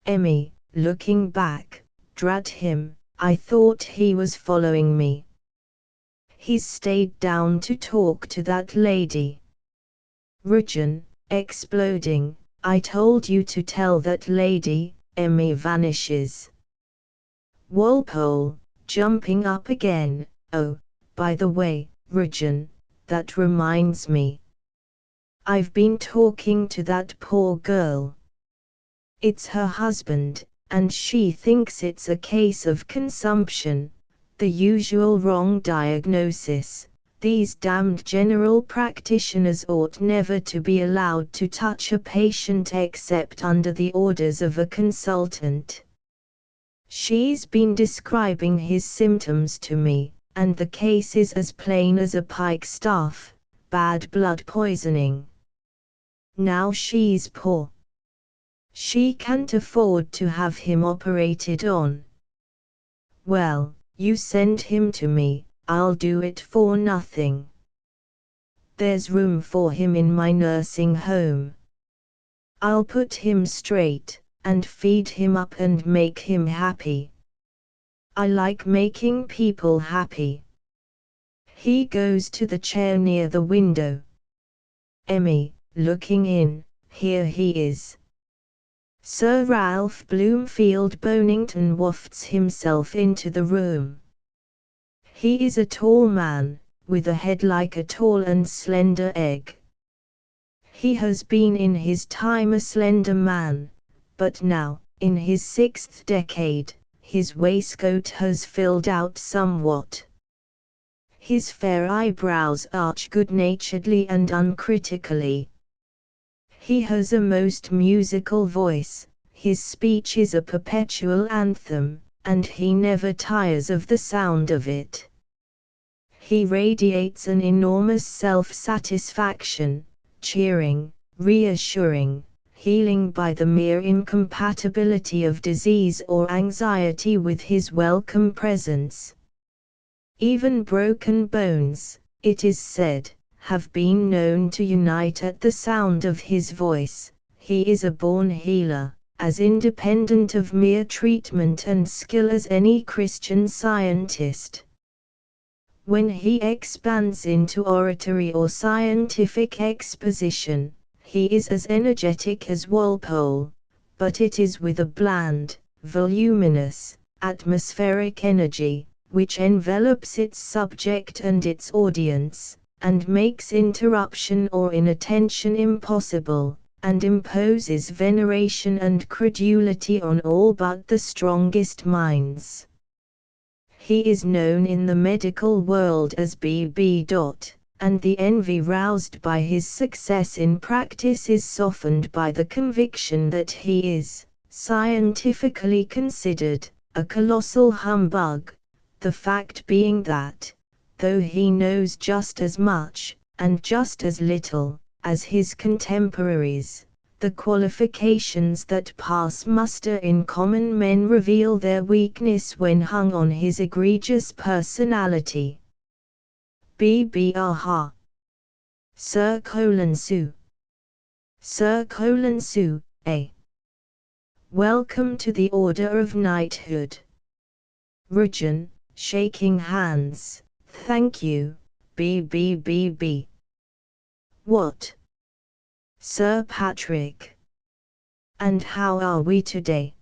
A: Emmy, looking back, drat him, I thought he was following me. He's stayed down to talk to that lady. Rujan, exploding, I told you to tell that lady. Emmy vanishes. Walpole, jumping up again, oh, by the way, Rujan, that reminds me. I've been talking to that poor girl. It's her husband, and she thinks it's a case of consumption, the usual wrong diagnosis, These damned general practitioners ought never to be allowed to touch a patient except under the orders of a consultant. She's been describing his symptoms to me, and the case is as plain as a pikestaff: bad blood poisoning. Now she's poor. She can't afford to have him operated on. Well, you send him to me, I'll do it for nothing. There's room for him in my nursing home. I'll put him straight, and feed him up and make him happy. I like making people happy. He goes to the chair near the window. Emmy, looking in, here he is. Sir Ralph Bloomfield Bonington wafts himself into the room. He is a tall man, with a head like a tall and slender egg. He has been in his time a slender man, but now, in his 6th decade, his waistcoat has filled out somewhat. His fair eyebrows arch good-naturedly and uncritically. He has a most musical voice, his speech is a perpetual anthem, and he never tires of the sound of it. He radiates an enormous self-satisfaction, cheering, reassuring, healing by the mere incompatibility of disease or anxiety with his welcome presence. Even broken bones, it is said, have been known to unite at the sound of his voice. He is a born healer, as independent of mere treatment and skill as any Christian Scientist. When he expands into oratory or scientific exposition, he is as energetic as Walpole, but it is with a bland, voluminous, atmospheric energy, which envelops its subject and its audience, and makes interruption or inattention impossible, and imposes veneration and credulity on all but the strongest minds. He is known in the medical world as B.B. And the envy roused by his success in practice is softened by the conviction that he is, scientifically considered, a colossal humbug, the fact being that, though he knows just as much, and just as little, as his contemporaries, the qualifications that pass muster in common men reveal their weakness when hung on his egregious personality. B.B. Aha. Sir Colenso. Sir Colenso, A. Welcome to the Order of Knighthood. Rujan, shaking hands, thank you, B.B.B.B. What? Sir Patrick. And how are we today?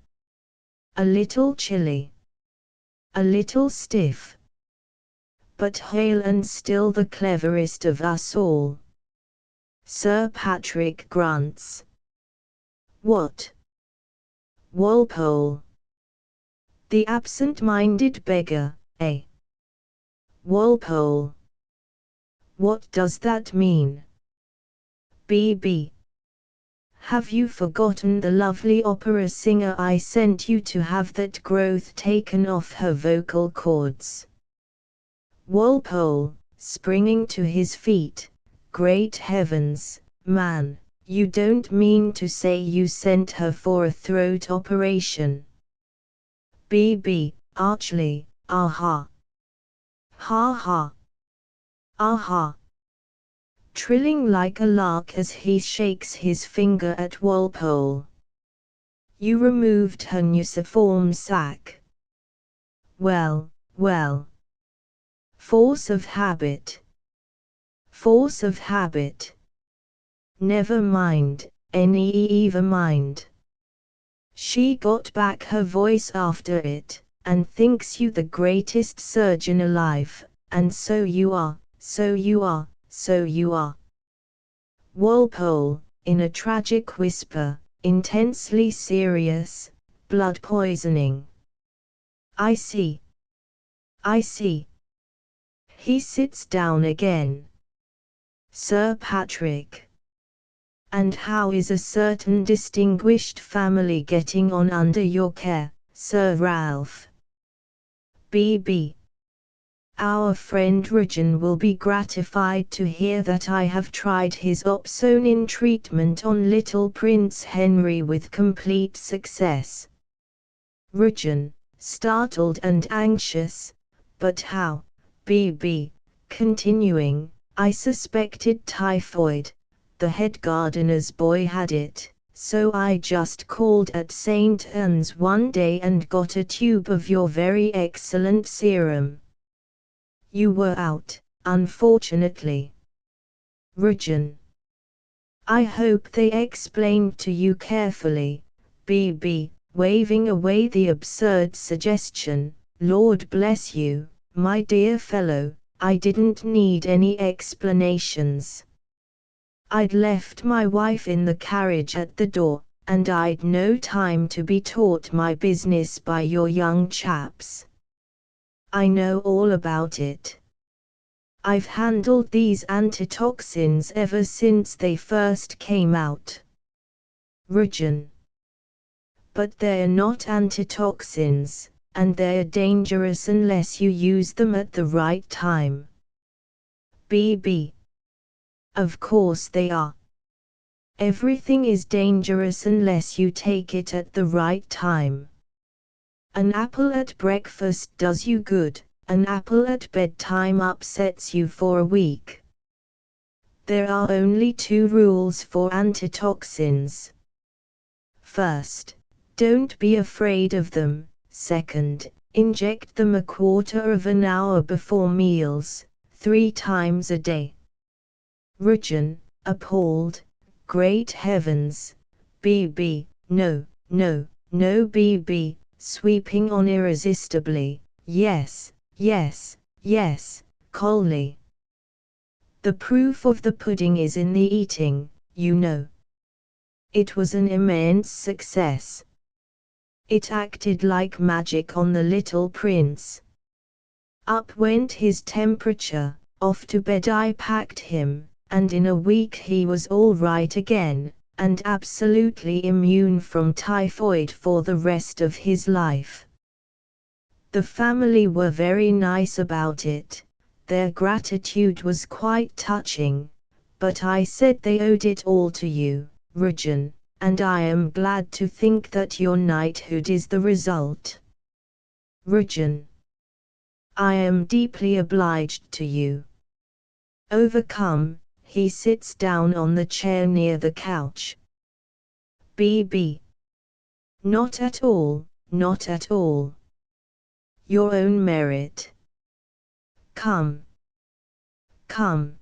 A: A little chilly. A little stiff. But hale and still the cleverest of us all. Sir Patrick grunts. What? Walpole. The absent-minded beggar, eh? Walpole. What does that mean? B.B. Have you forgotten the lovely opera singer I sent you to have that growth taken off her vocal cords? Walpole, springing to his feet. Great heavens, man, you don't mean to say you sent her for a throat operation? B.B. archly, aha. Ha ha. Aha. Trilling like a lark as he shakes his finger at Walpole. You removed her nuciform sac. Well, well. Force of habit. Force of habit. Never mind, never mind. She got back her voice after it, and thinks you the greatest surgeon alive, and so you are, so you are, so you are. Walpole, in a tragic whisper, intensely serious, blood poisoning. I see. I see. He sits down again. Sir Patrick. And how is a certain distinguished family getting on under your care, Sir Ralph? B.B. Our friend Regin will be gratified to hear that I have tried his opsonin treatment on little Prince Henry with complete success. Regin, startled and anxious, but how? B.B. Continuing, I suspected typhoid. The head gardener's boy had it, so I just called at St. Anne's one day and got a tube of your very excellent serum. You were out, unfortunately. Regin. I hope they explained to you carefully, B.B., waving away the absurd suggestion. Lord bless you, my dear fellow, I didn't need any explanations. I'd left my wife in the carriage at the door, and I'd no time to be taught my business by your young chaps. I know all about it. I've handled these antitoxins ever since they first came out. Regin. But they're not antitoxins, and they're dangerous unless you use them at the right time. B.B. Of course they are. Everything is dangerous unless you take it at the right time. An apple at breakfast does you good, an apple at bedtime upsets you for a week. There are only 2 rules for antitoxins. First, don't be afraid of them. Second, inject them a quarter of an hour before meals, 3 times a day. Regin, appalled, great heavens, B.B., no, no, no B.B., sweeping on irresistibly, yes, yes, yes, Coley. The proof of the pudding is in the eating, you know. It was an immense success. It acted like magic on the little prince. Up went his temperature, off to bed I packed him, and in a week he was all right again, and absolutely immune from typhoid for the rest of his life. The family were very nice about it, their gratitude was quite touching, but I said they owed it all to you, Regin, and I am glad to think that your knighthood is the result. Regin. I am deeply obliged to you. Overcome, he sits down on the chair near the couch. B.B. Not at all, not at all. Your own merit. Come. Come.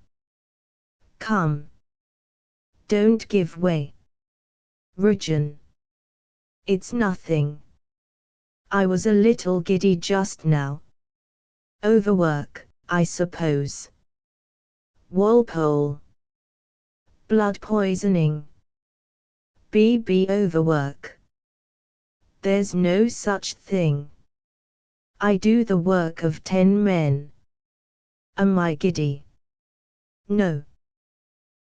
A: Come. Don't give way. Regin. It's nothing. I was a little giddy just now. Overwork, I suppose. Walpole. Blood poisoning. B.B. Overwork. There's no such thing. I do the work of 10 men. Am I giddy? No.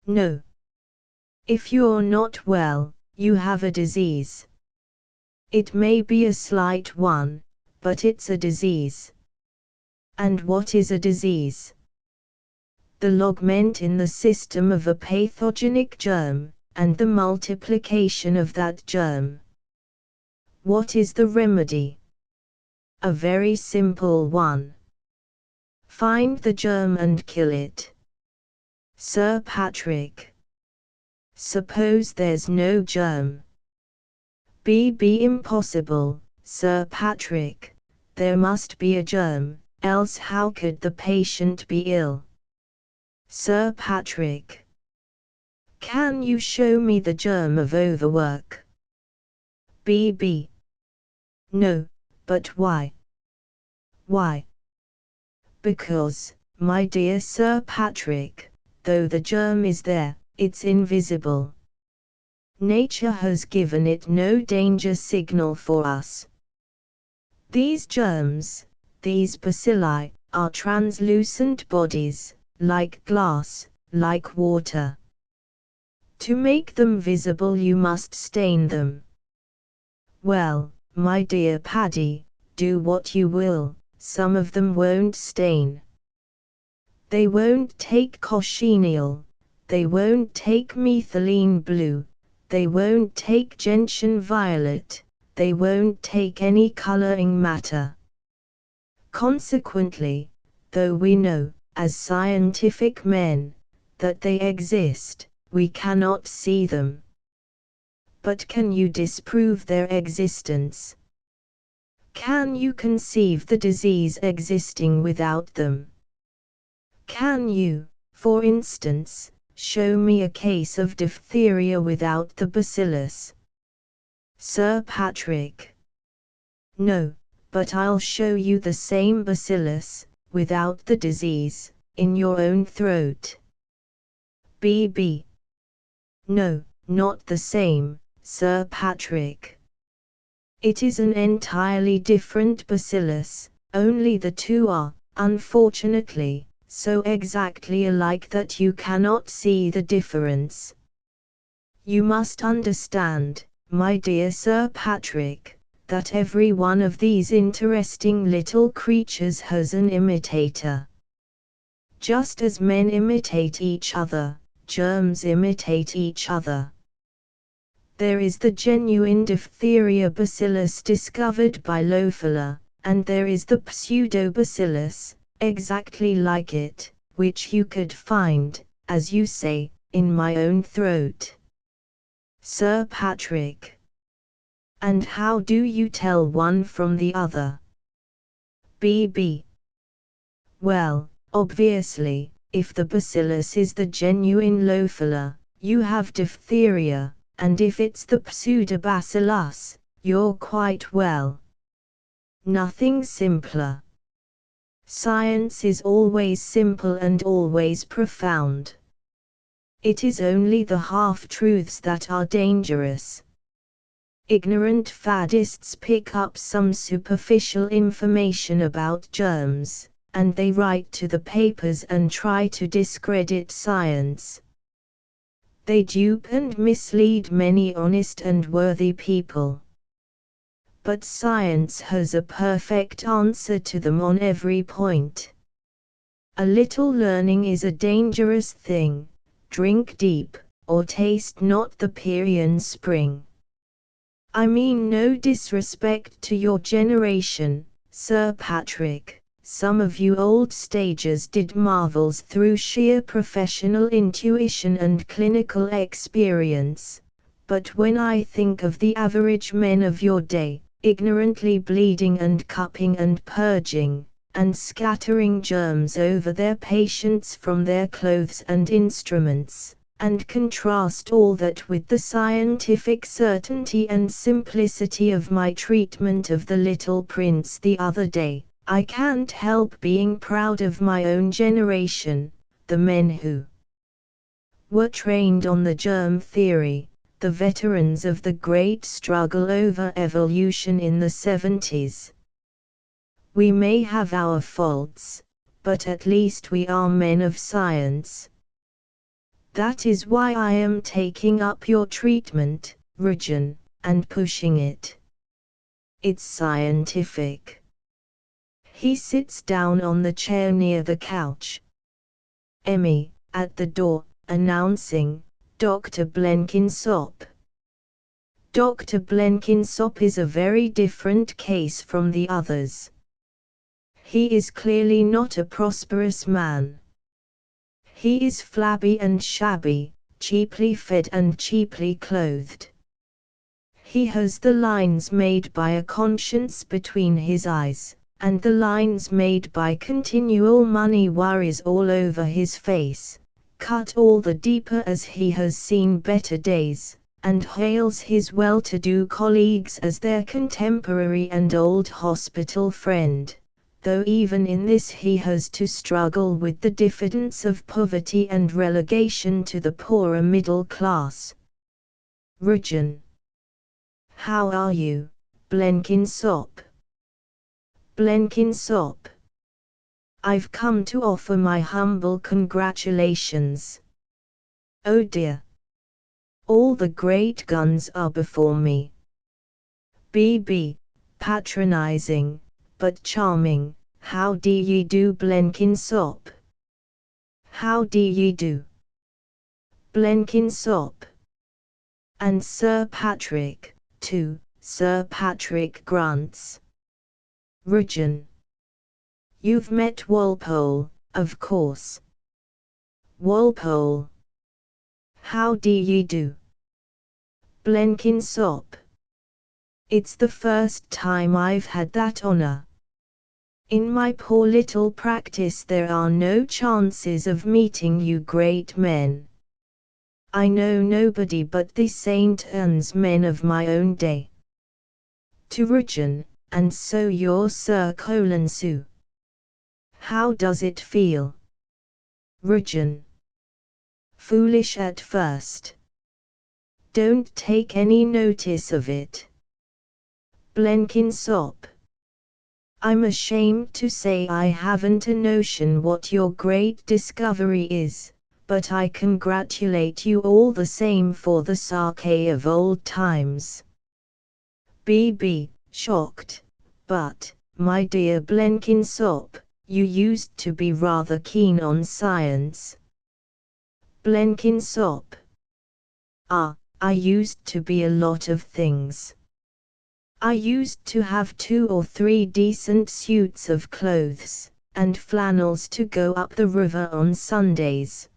A: No. If you're not well, you have a disease. It may be a slight one, but it's a disease. And what is a disease? The logment in the system of a pathogenic germ, and the multiplication of that germ. What is the remedy? A very simple one. Find the germ and kill it. Sir Patrick. Suppose there's no germ. B.B. Impossible, Sir Patrick. There must be a germ, else how could the patient be ill? Sir Patrick. Can you show me the germ of overwork? B.B. No, but why? Why? Because, my dear Sir Patrick, though the germ is there, it's invisible. Nature has given it no danger signal for us. These germs, these bacilli, are translucent bodies, like glass, like water. To make them visible you must stain them. Well, my dear Paddy, do what you will, some of them won't stain. They won't take cochineal, they won't take methylene blue, they won't take gentian violet, they won't take any coloring matter. Consequently, though we know, as scientific men, that they exist, we cannot see them. But can you disprove their existence? Can you conceive the disease existing without them? Can you, for instance, show me a case of diphtheria without the bacillus? Sir Patrick. No, but I'll show you the same bacillus, without the disease, in your own throat. B.B. No, not the same, Sir Patrick. It is an entirely different bacillus, only the two are, unfortunately, so exactly alike that you cannot see the difference. You must understand, my dear Sir Patrick, that every one of these interesting little creatures has an imitator. Just as men imitate each other, germs imitate each other. There is the genuine diphtheria bacillus discovered by Loeffler, and there is the pseudobacillus, exactly like it, which you could find, as you say, in my own throat. Sir Patrick. And how do you tell one from the other? B.B. Well, obviously, if the bacillus is the genuine Loeffler, you have diphtheria, and if it's the pseudobacillus, you're quite well. Nothing simpler. Science is always simple and always profound. It is only the half-truths that are dangerous. Ignorant faddists pick up some superficial information about germs, and they write to the papers and try to discredit science. They dupe and mislead many honest and worthy people. But science has a perfect answer to them on every point. A little learning is a dangerous thing. Drink deep, or taste not the Pierian spring. I mean no disrespect to your generation, Sir Patrick. Some of you old stagers did marvels through sheer professional intuition and clinical experience, but when I think of the average men of your day, ignorantly bleeding and cupping and purging, and scattering germs over their patients from their clothes and instruments, and contrast all that with the scientific certainty and simplicity of my treatment of the little prince the other day, I can't help being proud of my own generation, the men who were trained on the germ theory, the veterans of the great struggle over evolution in the 70s. We may have our faults, but at least we are men of science. That is why I am taking up your treatment, Rugen, and pushing it. It's scientific. He sits down on the chair near the couch. Emmy, at the door, announcing, Dr. Blenkinsop. Dr. Blenkinsop is a very different case from the others. He is clearly not a prosperous man. He is flabby and shabby, cheaply fed and cheaply clothed. He has the lines made by a conscience between his eyes, and the lines made by continual money worries all over his face, cut all the deeper as he has seen better days, and hails his well-to-do colleagues as their contemporary and old hospital friend, though even in this he has to struggle with the diffidence of poverty and relegation to the poorer middle class. Rugen. How are you, Blenkinsop? Blenkinsop. I've come to offer my humble congratulations. Oh dear. All the great guns are before me. BB, patronizing, but charming. How do ye do, Blenkinsop? How do ye do, Blenkinsop? And Sir Patrick, too, Sir Patrick grunts. Rujan. You've met Walpole, of course. Walpole. How do ye do, Blenkinsop? It's the first time I've had that honor. In my poor little practice there are no chances of meeting you great men. I know nobody but the St. Anne's men of my own day. To Rujan, and so you're Sir Colenso. How does it feel? Rujan. Foolish at first. Don't take any notice of it. Blenkinsop. I'm ashamed to say I haven't a notion what your great discovery is, but I congratulate you all the same for the sake of old times. BB, shocked, but, my dear Blenkinsop, you used to be rather keen on science. Blenkinsop. Ah, I used to be a lot of things. I used to have 2 or 3 decent suits of clothes, and flannels to go up the river on Sundays.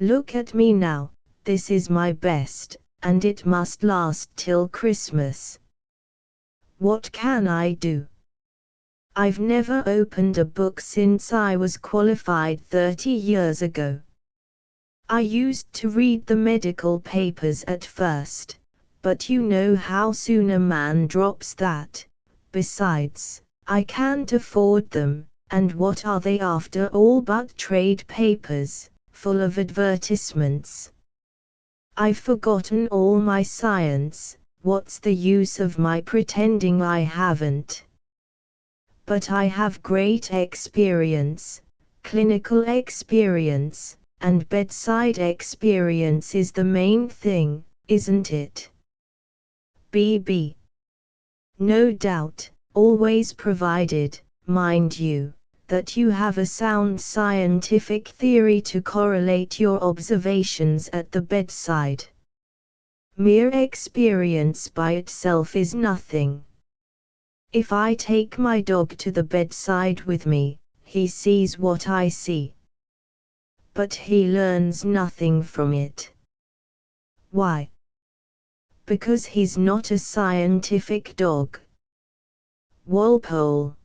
A: Look at me now, this is my best, and it must last till Christmas. What can I do? I've never opened a book since I was qualified 30 years ago. I used to read the medical papers at first, but you know how soon a man drops that. Besides, I can't afford them, and what are they after all but trade papers, full of advertisements? I've forgotten all my science, what's the use of my pretending I haven't? But I have great experience, clinical experience, and bedside experience is the main thing, isn't it? BB. No doubt, always provided, mind you, that you have a sound scientific theory to correlate your observations at the bedside. Mere experience by itself is nothing. If I take my dog to the bedside with me, he sees what I see. But he learns nothing from it. Why? Because he's not a scientific dog. Walpole.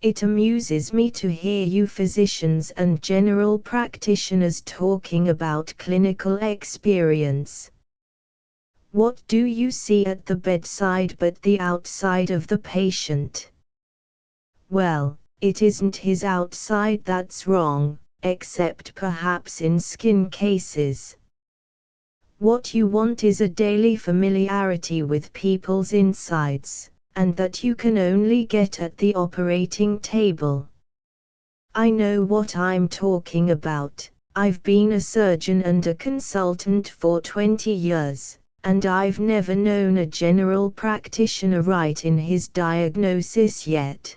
A: It amuses me to hear you physicians and general practitioners talking about clinical experience. What do you see at the bedside but the outside of the patient? Well, it isn't his outside that's wrong, except perhaps in skin cases. What you want is a daily familiarity with people's insides, and that you can only get at the operating table. I know what I'm talking about. I've been a surgeon and a consultant for 20 years, and I've never known a general practitioner right in his diagnosis yet.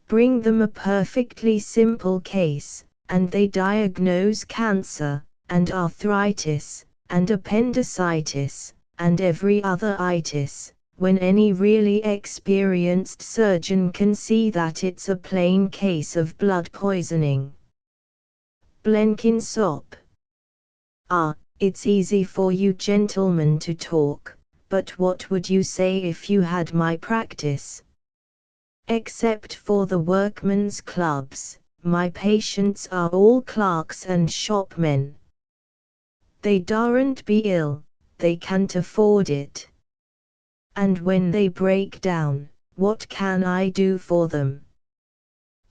A: Bring them a perfectly simple case, and they diagnose cancer, and arthritis, and appendicitis, and every other itis, when any really experienced surgeon can see that it's a plain case of blood poisoning. Blenkinsop. Ah, it's easy for you gentlemen to talk, but what would you say if you had my practice? Except for the workmen's clubs, my patients are all clerks and shopmen. They daren't be ill, they can't afford it. And when they break down, what can I do for them?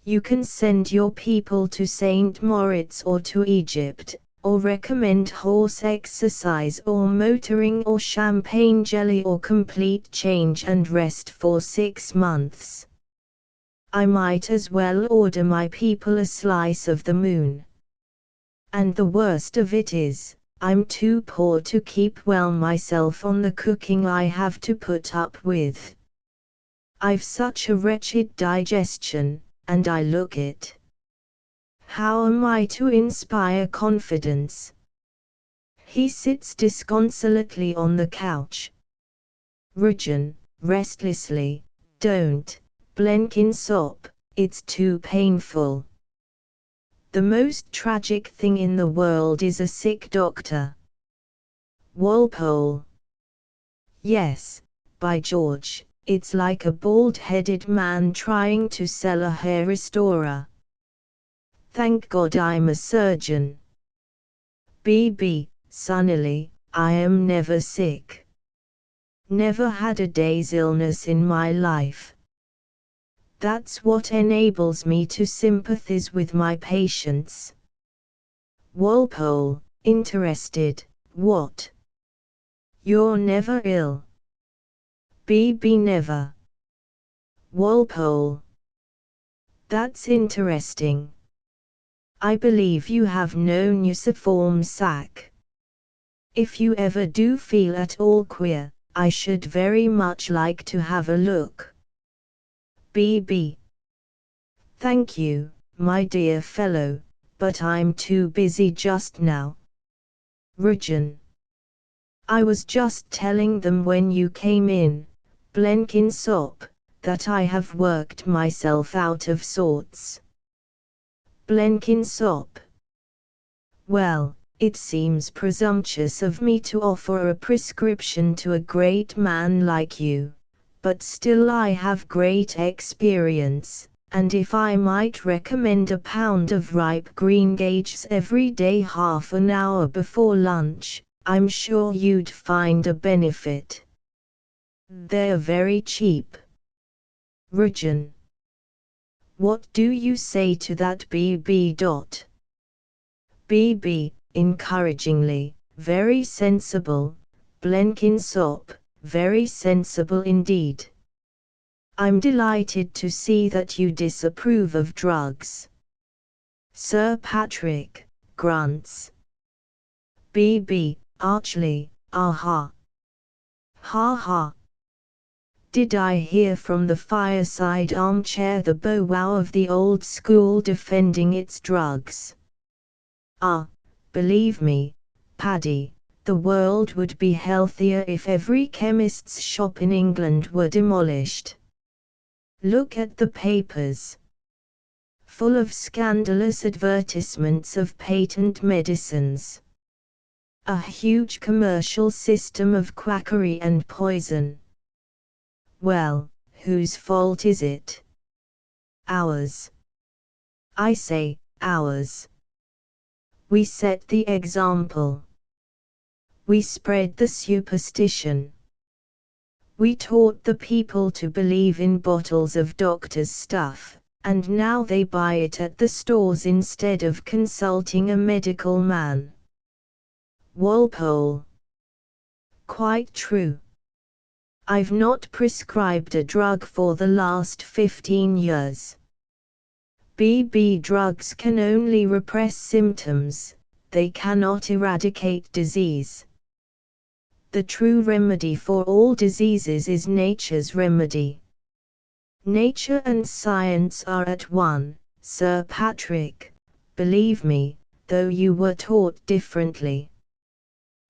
A: You can send your people to St. Moritz or to Egypt, or recommend horse exercise or motoring or champagne jelly or complete change and rest for 6 months. I might as well order my people a slice of the moon. And the worst of it is, I'm too poor to keep well myself on the cooking I have to put up with. I've such a wretched digestion, and I look it. How am I to inspire confidence? He sits disconsolately on the couch. Rujan, restlessly, don't, Blenkinsop, it's too painful. The most tragic thing in the world is a sick doctor. Walpole. Yes, by George, it's like a bald-headed man trying to sell a hair restorer. Thank God I'm a surgeon. BB, sunnily, I am never sick. Never had a day's illness in my life. That's what enables me to sympathize with my patients. Walpole, interested, what? You're never ill. BB never. Walpole. That's interesting. I believe you have no nuciform sac. If you ever do feel at all queer, I should very much like to have a look. BB. Thank you, my dear fellow, but I'm too busy just now. Rujan. I was just telling them when you came in, Blenkinsop, that I have worked myself out of sorts. Blenkinsop. Well, it seems presumptuous of me to offer a prescription to a great man like you, but still I have great experience, and if I might recommend a pound of ripe greengages every day half an hour before lunch, I'm sure you'd find a benefit. They're very cheap. Rujan. What do you say to that, BB. BB, encouragingly, very sensible, Blenkinsop, very sensible indeed. I'm delighted to see that you disapprove of drugs. Sir Patrick grunts. BB, archly, aha. Ha ha. Did I hear from the fireside armchair the bow-wow of the old school defending its drugs? Ah, believe me, Paddy, the world would be healthier if every chemist's shop in England were demolished. Look at the papers. Full of scandalous advertisements of patent medicines. A huge commercial system of quackery and poison. Well, whose fault is it? Ours. I say, ours. We set the example. We spread the superstition. We taught the people to believe in bottles of doctors' stuff, and now they buy it at the stores instead of consulting a medical man. Walpole. Quite true. I've not prescribed a drug for the last 15 years. BB drugs can only repress symptoms, they cannot eradicate disease. The true remedy for all diseases is nature's remedy. Nature and science are at one, Sir Patrick, believe me, though you were taught differently.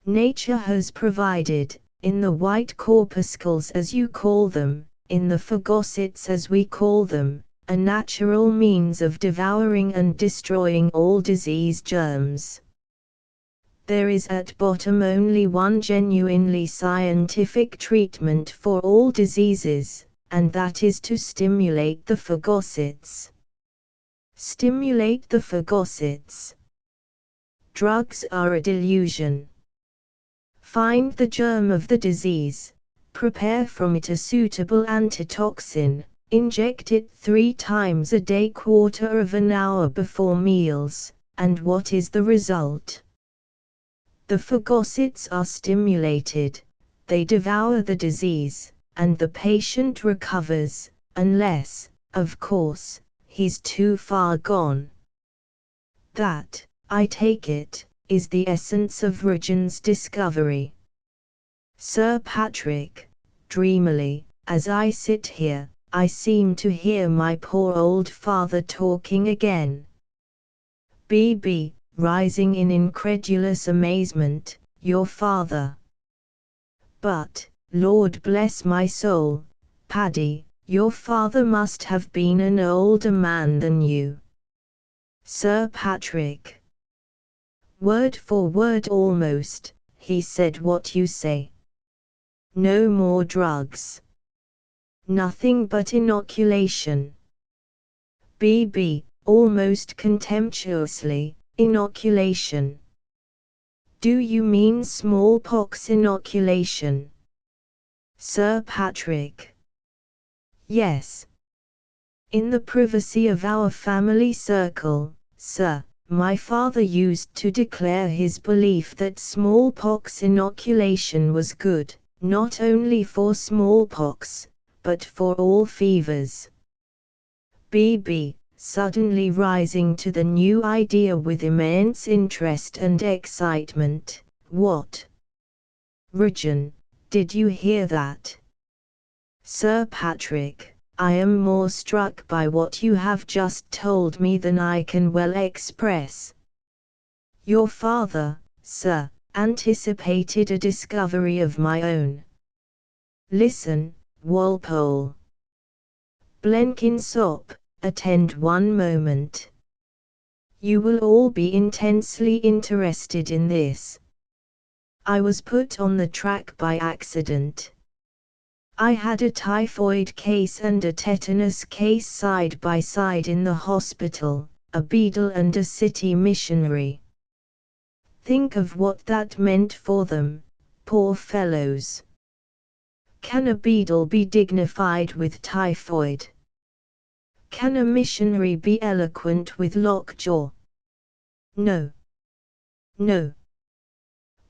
A: Nature has provided, in the white corpuscles as you call them, in the phagocytes as we call them, a natural means of devouring and destroying all disease germs. There is at bottom only one genuinely scientific treatment for all diseases, and that is to stimulate the phagocytes. Stimulate the phagocytes. Drugs are a delusion. Find the germ of the disease, prepare from it a suitable antitoxin, inject it 3 times a day, quarter of an hour before meals, and what is the result? The phagocytes are stimulated, they devour the disease, and the patient recovers, unless, of course, he's too far gone. That, I take it, is the essence of Rugen's discovery. Sir Patrick, dreamily, as I sit here, I seem to hear my poor old father talking again. B.B., rising in incredulous amazement, your father. But, Lord bless my soul, Paddy, your father must have been an older man than you. Sir Patrick. Word for word almost, he said what you say. No more drugs. Nothing but inoculation. B.B., almost contemptuously, inoculation. Do you mean smallpox inoculation? Sir Patrick. Yes. In the privacy of our family circle, sir, my father used to declare his belief that smallpox inoculation was good, not only for smallpox, but for all fevers. B.B., suddenly rising to the new idea with immense interest and excitement, what? Rugen, did you hear that? Sir Patrick, I am more struck by what you have just told me than I can well express. Your father, sir, anticipated a discovery of my own. Listen, Walpole. Blenkinsop, attend one moment. You will all be intensely interested in this. I was put on the track by accident. I had a typhoid case and a tetanus case side by side in the hospital, a beadle and a city missionary. Think of what that meant for them, poor fellows. Can a beadle be dignified with typhoid? Can a missionary be eloquent with lockjaw? No. No.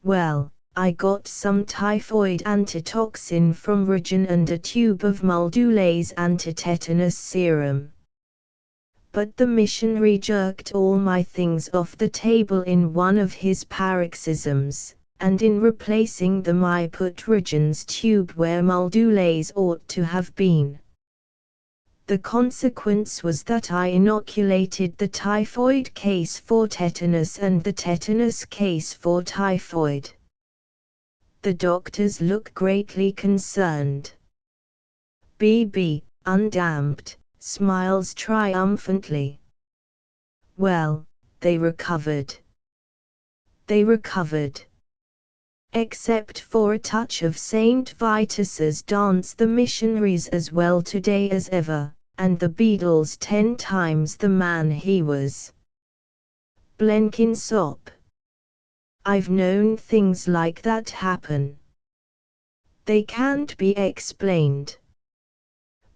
A: Well, I got some typhoid antitoxin from Rugen and a tube of Muldooley's antitetanus serum. But the missionary jerked all my things off the table in one of his paroxysms, and in replacing them I put Rugen's tube where Muldooley's ought to have been. The consequence was that I inoculated the typhoid case for tetanus and the tetanus case for typhoid. The doctors look greatly concerned. B.B., undamped, smiles triumphantly. Well, they recovered. They recovered. Except for a touch of St. Vitus's dance, the missionaries as well today as ever, and the beadle's 10 times the man he was. Blenkinsop. I've known things like that happen. They can't be explained.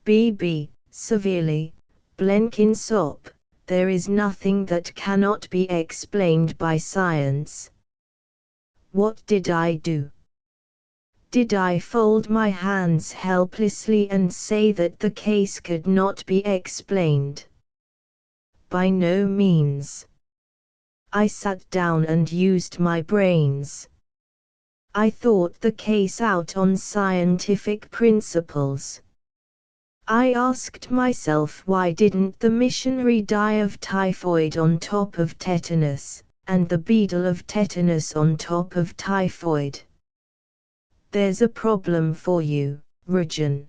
A: B.B., severely, Blenkinsop, there is nothing that cannot be explained by science. What did I do? Did I fold my hands helplessly and say that the case could not be explained? By no means. I sat down and used my brains. I thought the case out on scientific principles. I asked myself, why didn't the missionary die of typhoid on top of tetanus, and the beadle of tetanus on top of typhoid? There's a problem for you, Rugen.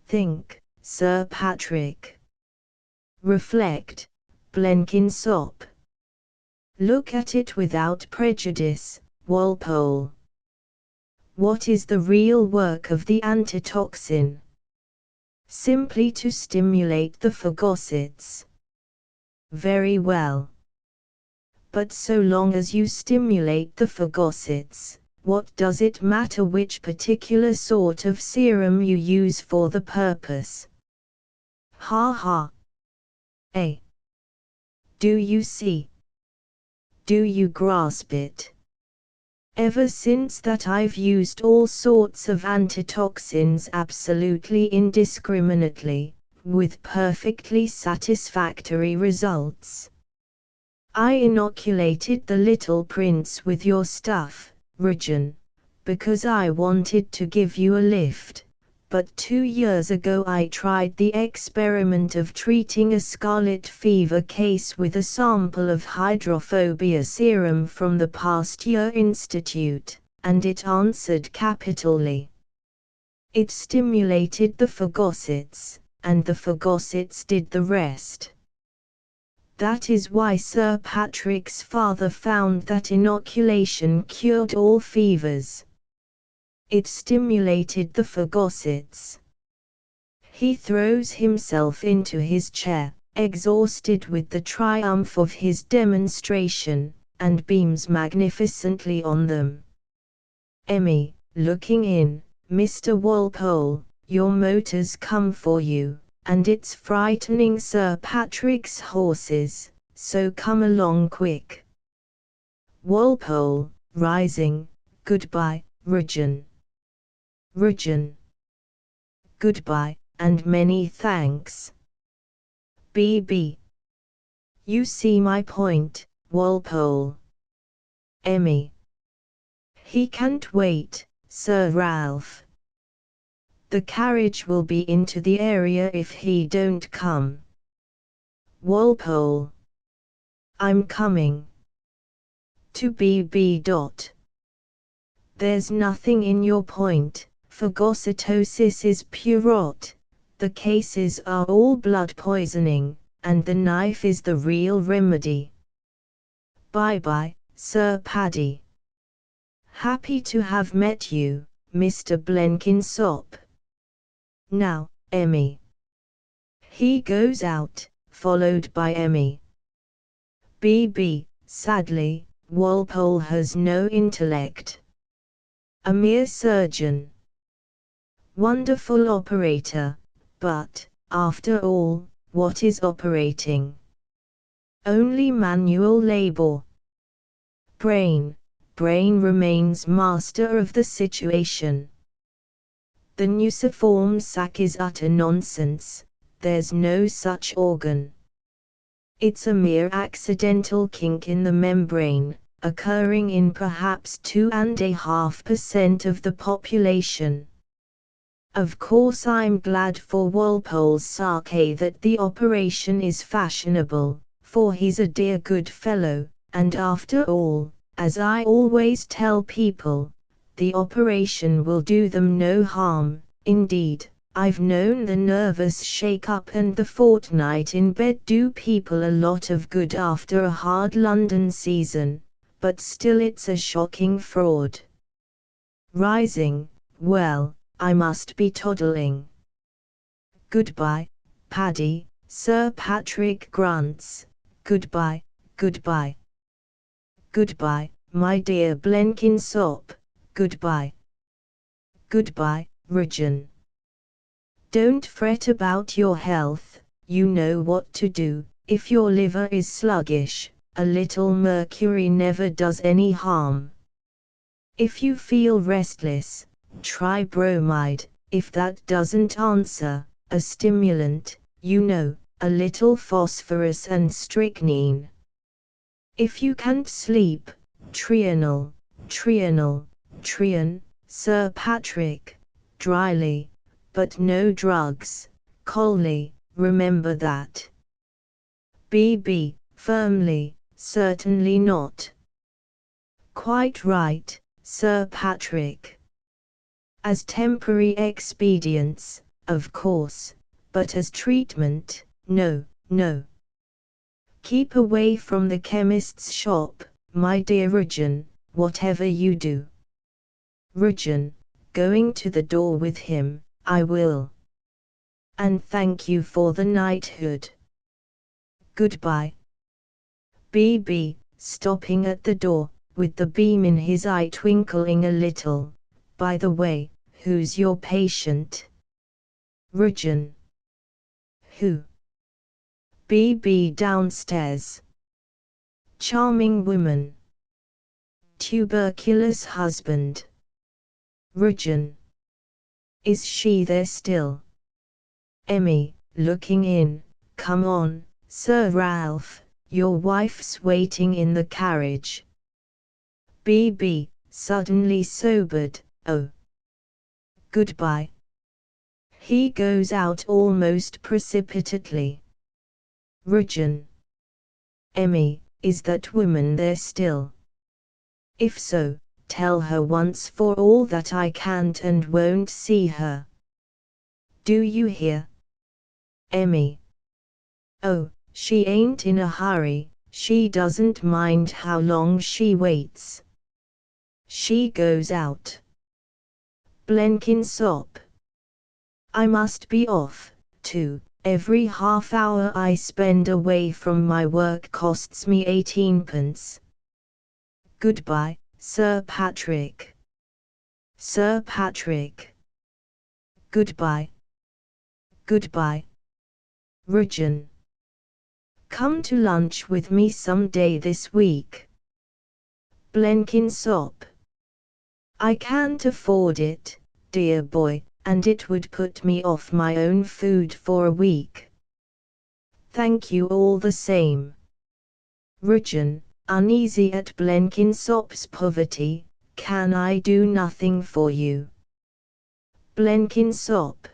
A: Think, Sir Patrick. Reflect, Blenkinsop. Look at it without prejudice, Walpole. What is the real work of the antitoxin? Simply to stimulate the phagocytes. Very well. But so long as you stimulate the phagocytes, what does it matter which particular sort of serum you use for the purpose? Ha ha. Eh? Do you see? Do you grasp it? Ever since that I've used all sorts of antitoxins absolutely indiscriminately, with perfectly satisfactory results. I inoculated the little prince with your stuff, Rajan, because I wanted to give you a lift. But 2 years ago I tried the experiment of treating a scarlet fever case with a sample of hydrophobia serum from the Pasteur Institute, and it answered capitally. It stimulated the phagocytes, and the phagocytes did the rest. That is why Sir Patrick's father found that inoculation cured all fevers. It stimulated the phagocytes. He throws himself into his chair, exhausted with the triumph of his demonstration, and beams magnificently on them. Emmy, looking in, Mr. Walpole, your motor's come for you, and it's frightening Sir Patrick's horses, so come along quick. Walpole, rising, goodbye, Rajan. Rajan. Goodbye, and many thanks. B.B. You see my point, Walpole. Emmy. He can't wait, Sir Ralph. The carriage will be into the area if he don't come. Walpole. I'm coming. To B.B. There's nothing in your point. Phagocytosis is pure rot, the cases are all blood poisoning, and the knife is the real remedy. Bye-bye, Sir Paddy. Happy to have met you, Mr. Blenkinsop. Now, Emmy. He goes out, followed by Emmy. B.B., sadly, Walpole has no intellect. A mere surgeon. Wonderful operator, but, after all, what is operating? Only manual labor. Brain remains master of the situation. The nuciform sac is utter nonsense, there's no such organ. It's a mere accidental kink in the membrane, occurring in perhaps 2.5% of the population. Of course I'm glad for Walpole's sake that the operation is fashionable, for he's a dear good fellow, and after all, as I always tell people, the operation will do them no harm. Indeed, I've known the nervous shake-up and the fortnight in bed do people a lot of good after a hard London season, but still it's a shocking fraud. Rising, well, I must be toddling. Goodbye, Paddy, Sir Patrick grunts. Goodbye, goodbye. Goodbye, my dear Blenkinsop, goodbye. Goodbye, Rajan. Don't fret about your health, you know what to do. If your liver is sluggish, a little mercury never does any harm. If you feel restless, try bromide. If that doesn't answer, a stimulant, you know, a little phosphorus and strychnine. If you can't sleep, Trianol, Trian, Sir Patrick, dryly, but no drugs, coldly, remember that. B.B., firmly, certainly not. Quite right, Sir Patrick. As temporary expedients, of course, but as treatment, no, no. Keep away from the chemist's shop, my dear Rajan, whatever you do. Rajan, going to the door with him, I will. And thank you for the knighthood. Goodbye. B.B., stopping at the door, with the beam in his eye twinkling a little. By the way, who's your patient? Rajan. Who? B.B. downstairs. Charming woman. Tuberculous husband. Rajan. Is she there still? Emmy, looking in. Come on, Sir Ralph, your wife's waiting in the carriage. B.B., suddenly sobered, oh. Goodbye. He goes out almost precipitately. Rujan. Emmy, is that woman there still? If so, tell her once for all that I can't and won't see her. Do you hear? Emmy. Oh, she ain't in a hurry, she doesn't mind how long she waits. She goes out. Blenkinsop. I must be off, too. Every half hour I spend away from my work costs me 18p. Goodbye, Sir Patrick. Sir Patrick. Goodbye. Goodbye. Rujan. Come to lunch with me some day this week. Blenkinsop. I can't afford it, dear boy, and it would put me off my own food for a week. Thank you all the same. Rujan, uneasy at Blenkinsop's poverty, can I do nothing for you? Blenkinsop.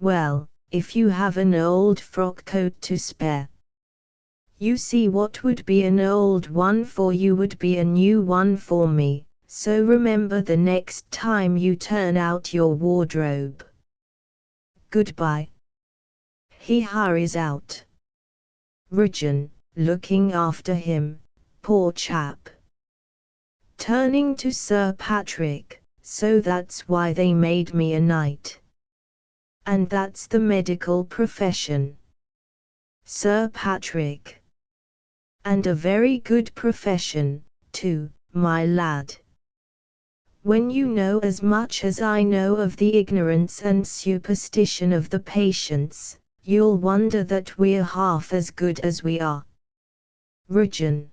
A: Well, if you have an old frock coat to spare. You see, what would be an old one for you would be a new one for me. So remember the next time you turn out your wardrobe. Goodbye. He hurries out. Rujan, looking after him, poor chap. Turning to Sir Patrick, so that's why they made me a knight. And that's the medical profession. Sir Patrick. And a very good profession, too, my lad. When you know as much as I know of the ignorance and superstition of the patients, you'll wonder that we're half as good as we are. Rujan.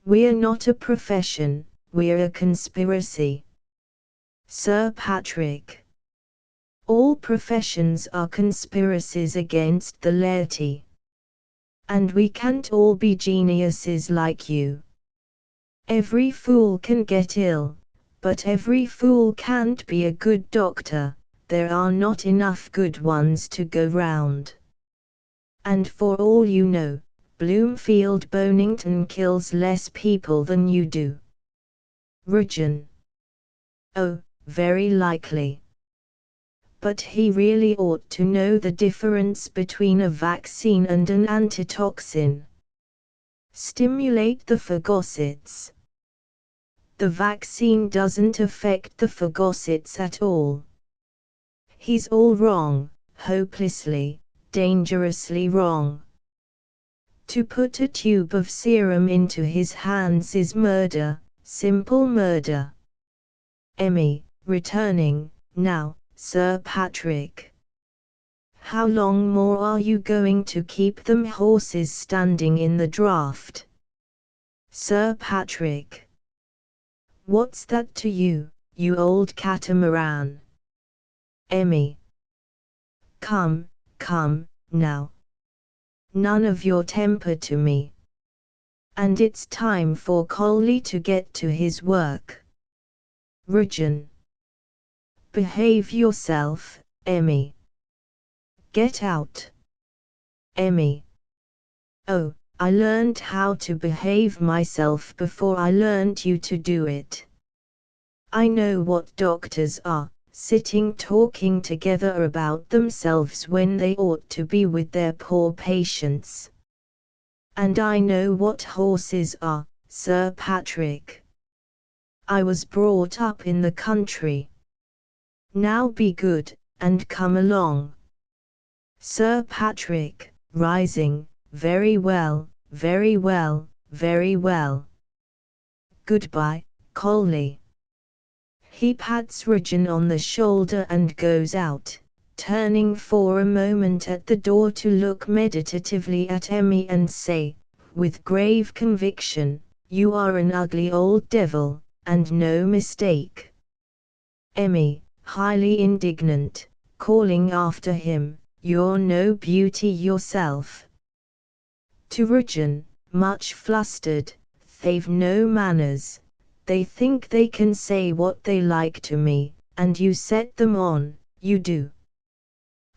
A: We're not a profession, we're a conspiracy. Sir Patrick. All professions are conspiracies against the laity. And we can't all be geniuses like you. Every fool can get ill. But every fool can't be a good doctor, there are not enough good ones to go round. And for all you know, Bloomfield Bonington kills less people than you do. Rujan. Oh, very likely. But he really ought to know the difference between a vaccine and an antitoxin. Stimulate the phagocytes. The vaccine doesn't affect the phagocytes at all. He's all wrong, hopelessly, dangerously wrong. To put a tube of serum into his hands is murder, simple murder. Emmy, returning, now, Sir Patrick. How long more are you going to keep them horses standing in the draft? Sir Patrick. What's that to you, you old catamaran? Emmy. Come, come, now. None of your temper to me. And it's time for Coley to get to his work. Rujan. Behave yourself, Emmy. Get out. Emmy. Oh, I learned how to behave myself before I learned you to do it. I know what doctors are, sitting talking together about themselves when they ought to be with their poor patients. And I know what horses are, Sir Patrick. I was brought up in the country. Now be good, and come along. Sir Patrick, rising. Very well, very well, very well. Goodbye, Coley. He pats Rujan on the shoulder and goes out, turning for a moment at the door to look meditatively at Emmy and say, with grave conviction, you are an ugly old devil, and no mistake. Emmy, highly indignant, calling after him, you're no beauty yourself. To Rujan, much flustered, they've no manners, they think they can say what they like to me, and you set them on, you do.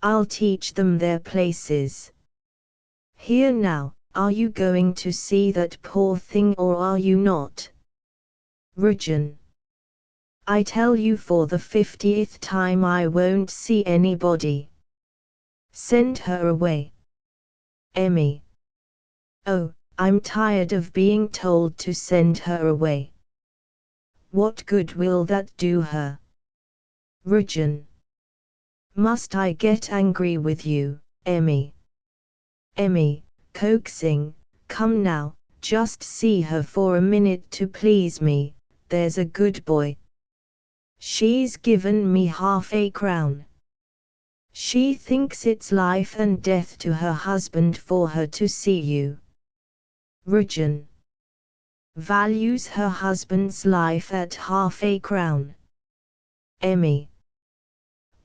A: I'll teach them their places. Here now, are you going to see that poor thing or are you not? Rujan. I tell you for the 50th time I won't see anybody. Send her away. Emmy. Oh, I'm tired of being told to send her away. What good will that do her? Rujan. Must I get angry with you, Emmy? Emmy, coaxing, come now, just see her for a minute to please me, there's a good boy. She's given me £50. She thinks it's life and death to her husband for her to see you. Rujan. Values her husband's life at £50. Emmy.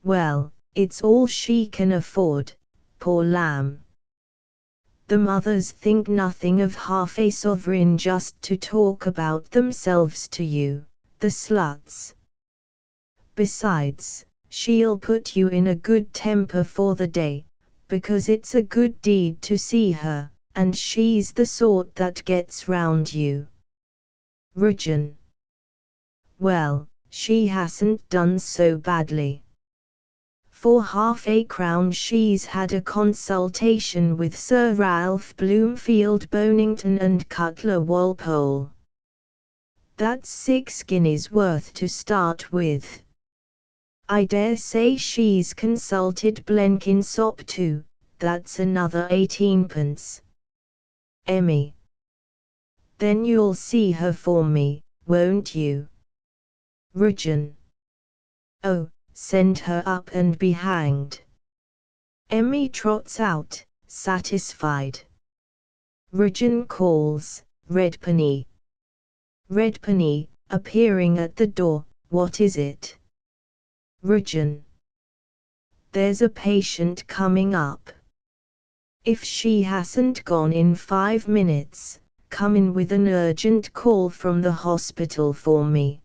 A: Well, it's all she can afford, poor lamb. The mothers think nothing of half a sovereign just to talk about themselves to you, the sluts. Besides, she'll put you in a good temper for the day, because it's a good deed to see her, and she's the sort that gets round you. Rujan. Well, she hasn't done so badly. For £50 she's had a consultation with Sir Ralph Bloomfield Bonington and Cutler Walpole. That's 6 guineas worth to start with. I dare say she's consulted Blenkinsop too, that's another 18p. Emmy. Then you'll see her for me, won't you? Rujan. Oh, send her up and be hanged. Emmy trots out, satisfied. Rujan calls, Redpenny. Redpenny, appearing at the door, what is it? Rujan. There's a patient coming up. If she hasn't gone in 5 minutes, come in with an urgent call from the hospital for me.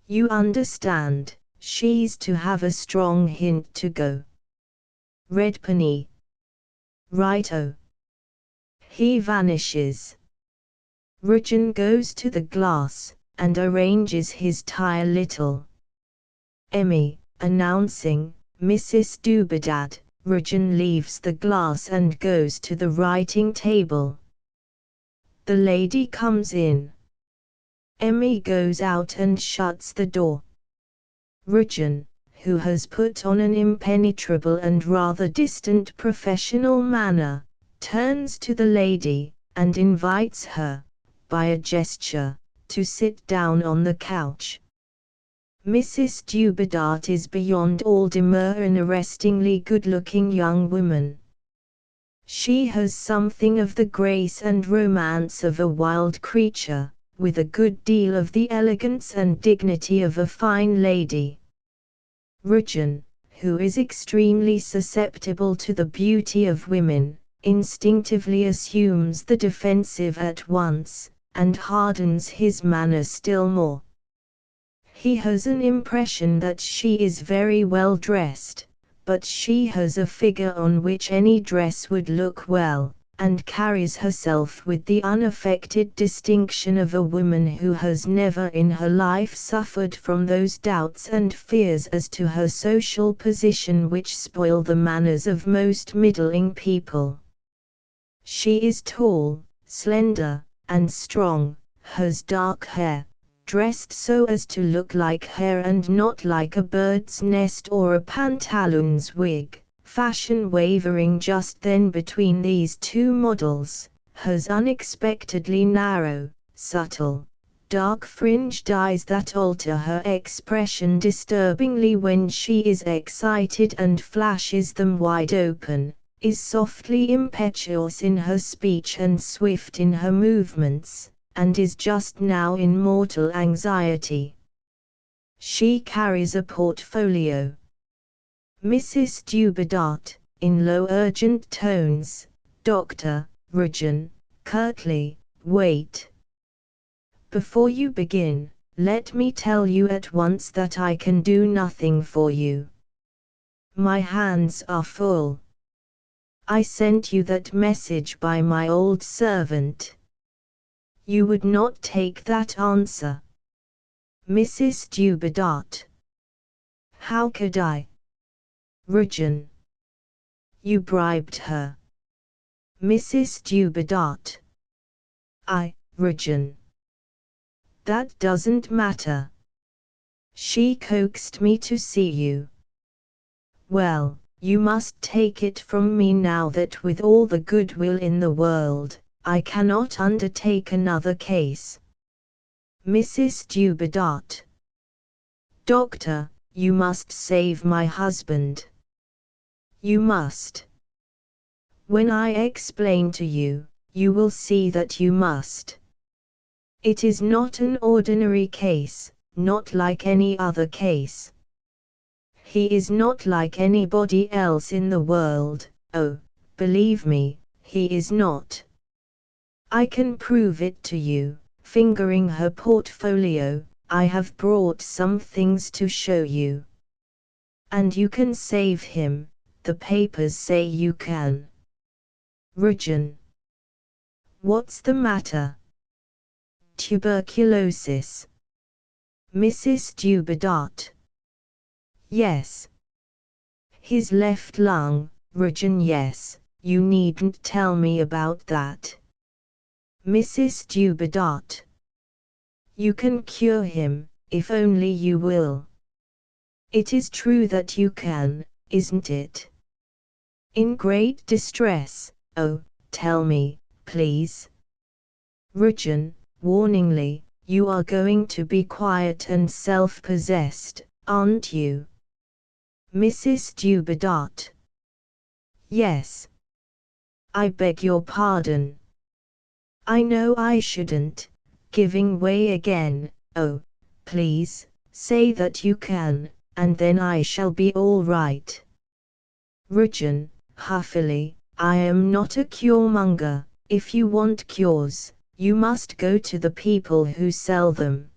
A: You understand, she's to have a strong hint to go. Redpenny. Righto. He vanishes. Rujan goes to the glass, and arranges his tie a little. Emmy, announcing, Mrs. Dubedat, Rujan leaves the glass and goes to the writing table. The lady comes in. Emmy goes out and shuts the door. Rujan, who has put on an impenetrable and rather distant professional manner, turns to the lady, and invites her, by a gesture, to sit down on the couch. Mrs. Dubedat is beyond all demur an arrestingly good-looking young woman. She has something of the grace and romance of a wild creature, with a good deal of the elegance and dignity of a fine lady. Rujan, who is extremely susceptible to the beauty of women, instinctively assumes the defensive at once, and hardens his manner still more. He has an impression that she is very well dressed, but she has a figure on which any dress would look well, and carries herself with the unaffected distinction of a woman who has never in her life suffered from those doubts and fears as to her social position which spoil the manners of most middling people. She is tall, slender, and strong, has dark hair, dressed so as to look like hair and not like a bird's nest or a pantaloon's wig, fashion wavering just then between these two models, has unexpectedly narrow, subtle, dark fringed eyes that alter her expression disturbingly when she is excited and flashes them wide open, is softly impetuous in her speech and swift in her movements, and is just now in mortal anxiety. She carries a portfolio. Mrs. Dubedat, in low urgent tones, "Dr. Rajan, curtly, wait. Before you begin, let me tell you at once that I can do nothing for you. My hands are full. I sent you that message by my old servant. You would not take that answer. Mrs. Dubedat. How could I? Rajan. You bribed her. Mrs. Dubedat. Rajan. That doesn't matter. She coaxed me to see you. Well, you must take it from me now that with all the goodwill in the world, I cannot undertake another case. Mrs. Dubedat. Doctor, you must save my husband. You must. When I explain to you, you will see that you must. It is not an ordinary case, not like any other case. He is not like anybody else in the world, oh, believe me, he is not. I can prove it to you. Fingering her portfolio, I have brought some things to show you. And you can save him, the papers say you can. Rajan. What's the matter? Tuberculosis. Mrs. Dubedat. Yes. His left lung, Rajan. Yes, you needn't tell me about that. Mrs. Dubedat. You can cure him, if only you will. It is true that you can, isn't it? In great distress, oh, tell me, please. Rajan, warningly, you are going to be quiet and self-possessed, aren't you? Mrs. Dubedat. Yes. I beg your pardon. I know I shouldn't, giving way again, oh, please, say that you can, and then I shall be all right. Rajan, huffily, I am not a curemonger. If you want cures, you must go to the people who sell them.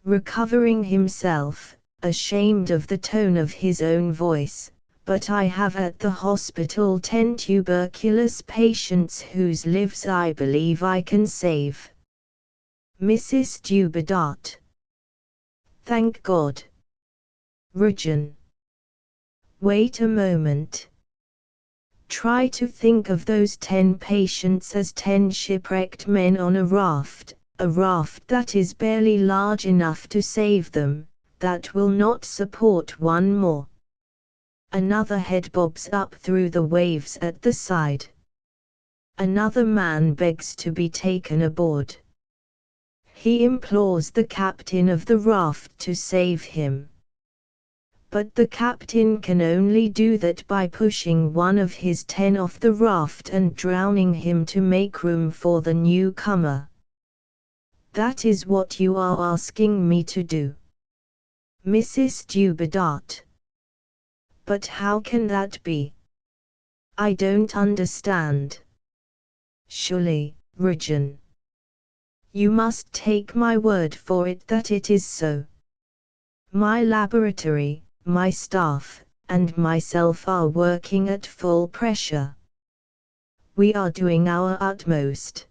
A: Recovering himself, ashamed of the tone of his own voice, but I have at the hospital 10 tuberculous patients whose lives I believe I can save. Mrs. Dubedat. Thank God. Rajan. Wait a moment. Try to think of those 10 patients as 10 shipwrecked men on a raft that is barely large enough to save them, that will not support one more. Another head bobs up through the waves at the side. Another man begs to be taken aboard. He implores the captain of the raft to save him. But the captain can only do that by pushing one of his 10 off the raft and drowning him to make room for the newcomer. That is what you are asking me to do. Mrs. Dubedat. But how can that be? I don't understand. Surely, Rajan. You must take my word for it that it is so. My laboratory, my staff, and myself are working at full pressure. We are doing our utmost.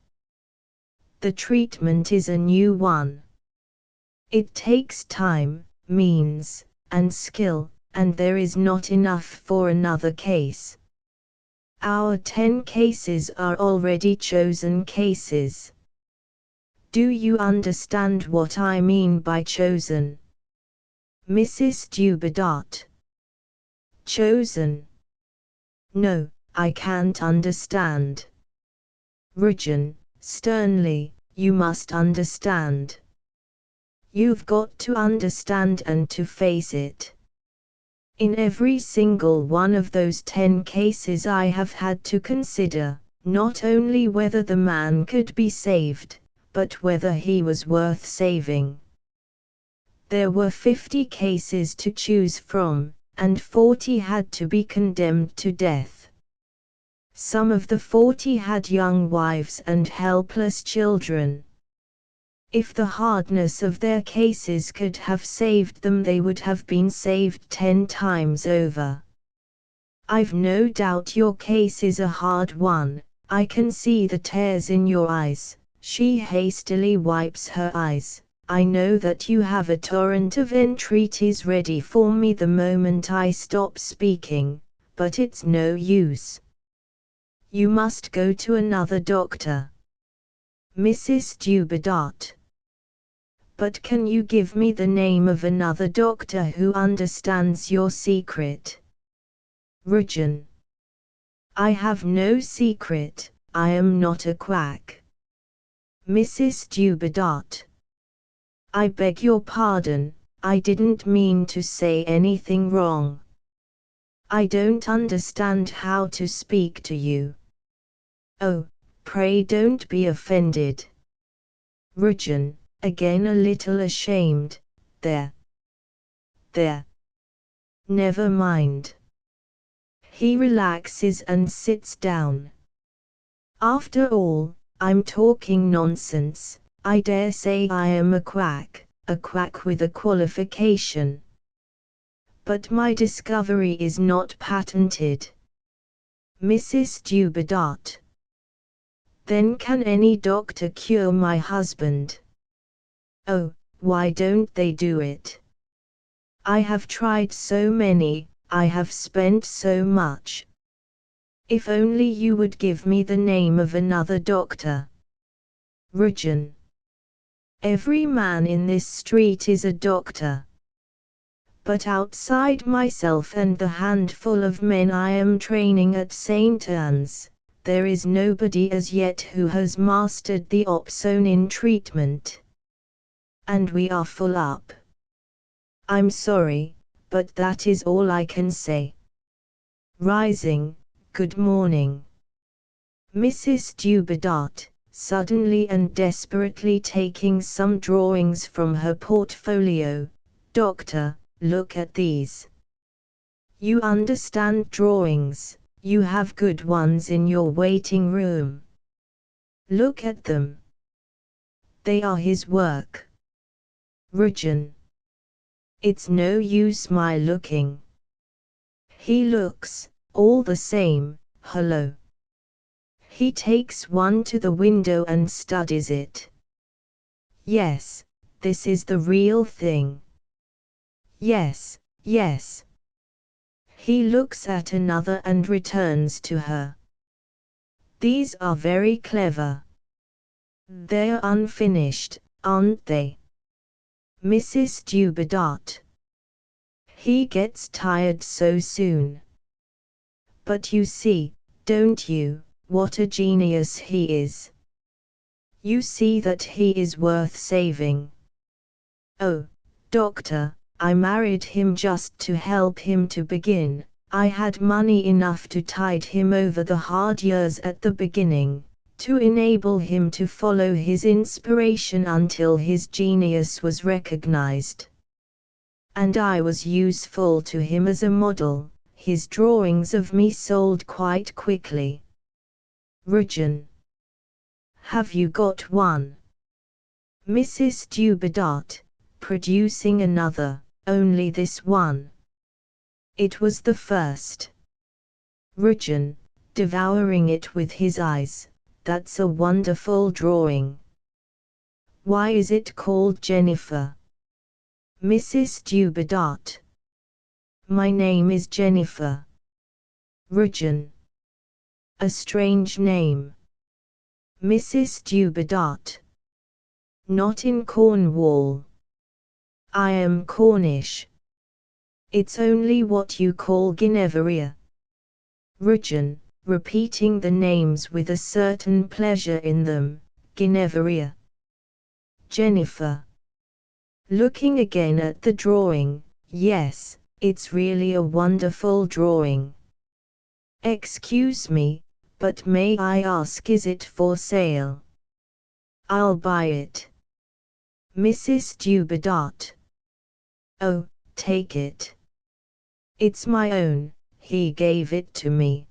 A: The treatment is a new one. It takes time, means, and skill, and there is not enough for another case. Our 10 cases are already chosen cases. Do you understand what I mean by chosen? Mrs. Dubedat. Chosen? No, I can't understand. Rajan, sternly, you must understand. You've got to understand and to face it. In every single one of those 10 cases I have had to consider, not only whether the man could be saved, but whether he was worth saving. There were 50 cases to choose from, and 40 had to be condemned to death. Some of the 40 had young wives and helpless children. If the hardness of their cases could have saved them, they would have been saved 10 times over. I've no doubt your case is a hard one. I can see the tears in your eyes. She hastily wipes her eyes. I know that you have a torrent of entreaties ready for me the moment I stop speaking, but it's no use. You must go to another doctor. Mrs. Dubedat. But can you give me the name of another doctor who understands your secret? Rujan. I have no secret, I am not a quack. Mrs. Dubedat. I beg your pardon, I didn't mean to say anything wrong. I don't understand how to speak to you. Oh, pray don't be offended. Rujan, again a little ashamed. There. Never mind. He relaxes and sits down. After all, I'm talking nonsense. I dare say I am a quack with a qualification. But my discovery is not patented. Mrs. Dubedat. Then can any doctor cure my husband? Oh, why don't they do it? I have tried so many, I have spent so much. If only you would give me the name of another doctor. Rujan. Every man in this street is a doctor. But outside myself and the handful of men I am training at St. Anne's, there is nobody as yet who has mastered the opsonin treatment. And we are full up. I'm sorry, but that is all I can say. Rising, good morning. Mrs. Dubedat, suddenly and desperately taking some drawings from her portfolio. Doctor, look at these. You understand drawings, you have good ones in your waiting room. Look at them. They are his work. Rujan. It's no use my looking. He looks, all the same. Hello. He takes one to the window and studies it. Yes, this is the real thing. Yes. He looks at another and returns to her. These are very clever. They're unfinished, aren't they? Mrs. Dubedat. He gets tired so soon. But you see, don't you, what a genius he is? You see that he is worth saving. Oh, doctor, I married him just to help him to begin. I had money enough to tide him over the hard years at the beginning, to enable him to follow his inspiration until his genius was recognized. And I was useful to him as a model. His drawings of me sold quite quickly. Rujan. Have you got one? Mrs. Dubedat, producing another. Only this one. It was the first. Rujan, devouring it with his eyes. That's a wonderful drawing. Why is it called Jennifer? Mrs. Dubedat. My name is Jennifer. Rujan. A strange name. Mrs. Dubedat. Not in Cornwall. I am Cornish. It's only what you call Guinevere. Rujan, repeating the names with a certain pleasure in them. Guinevere. Jennifer. Looking again at the drawing. Yes, it's really a wonderful drawing. Excuse me, but may I ask, is it for sale? I'll buy it. Mrs. Dubedat. Oh, take it. It's my own, he gave it to me.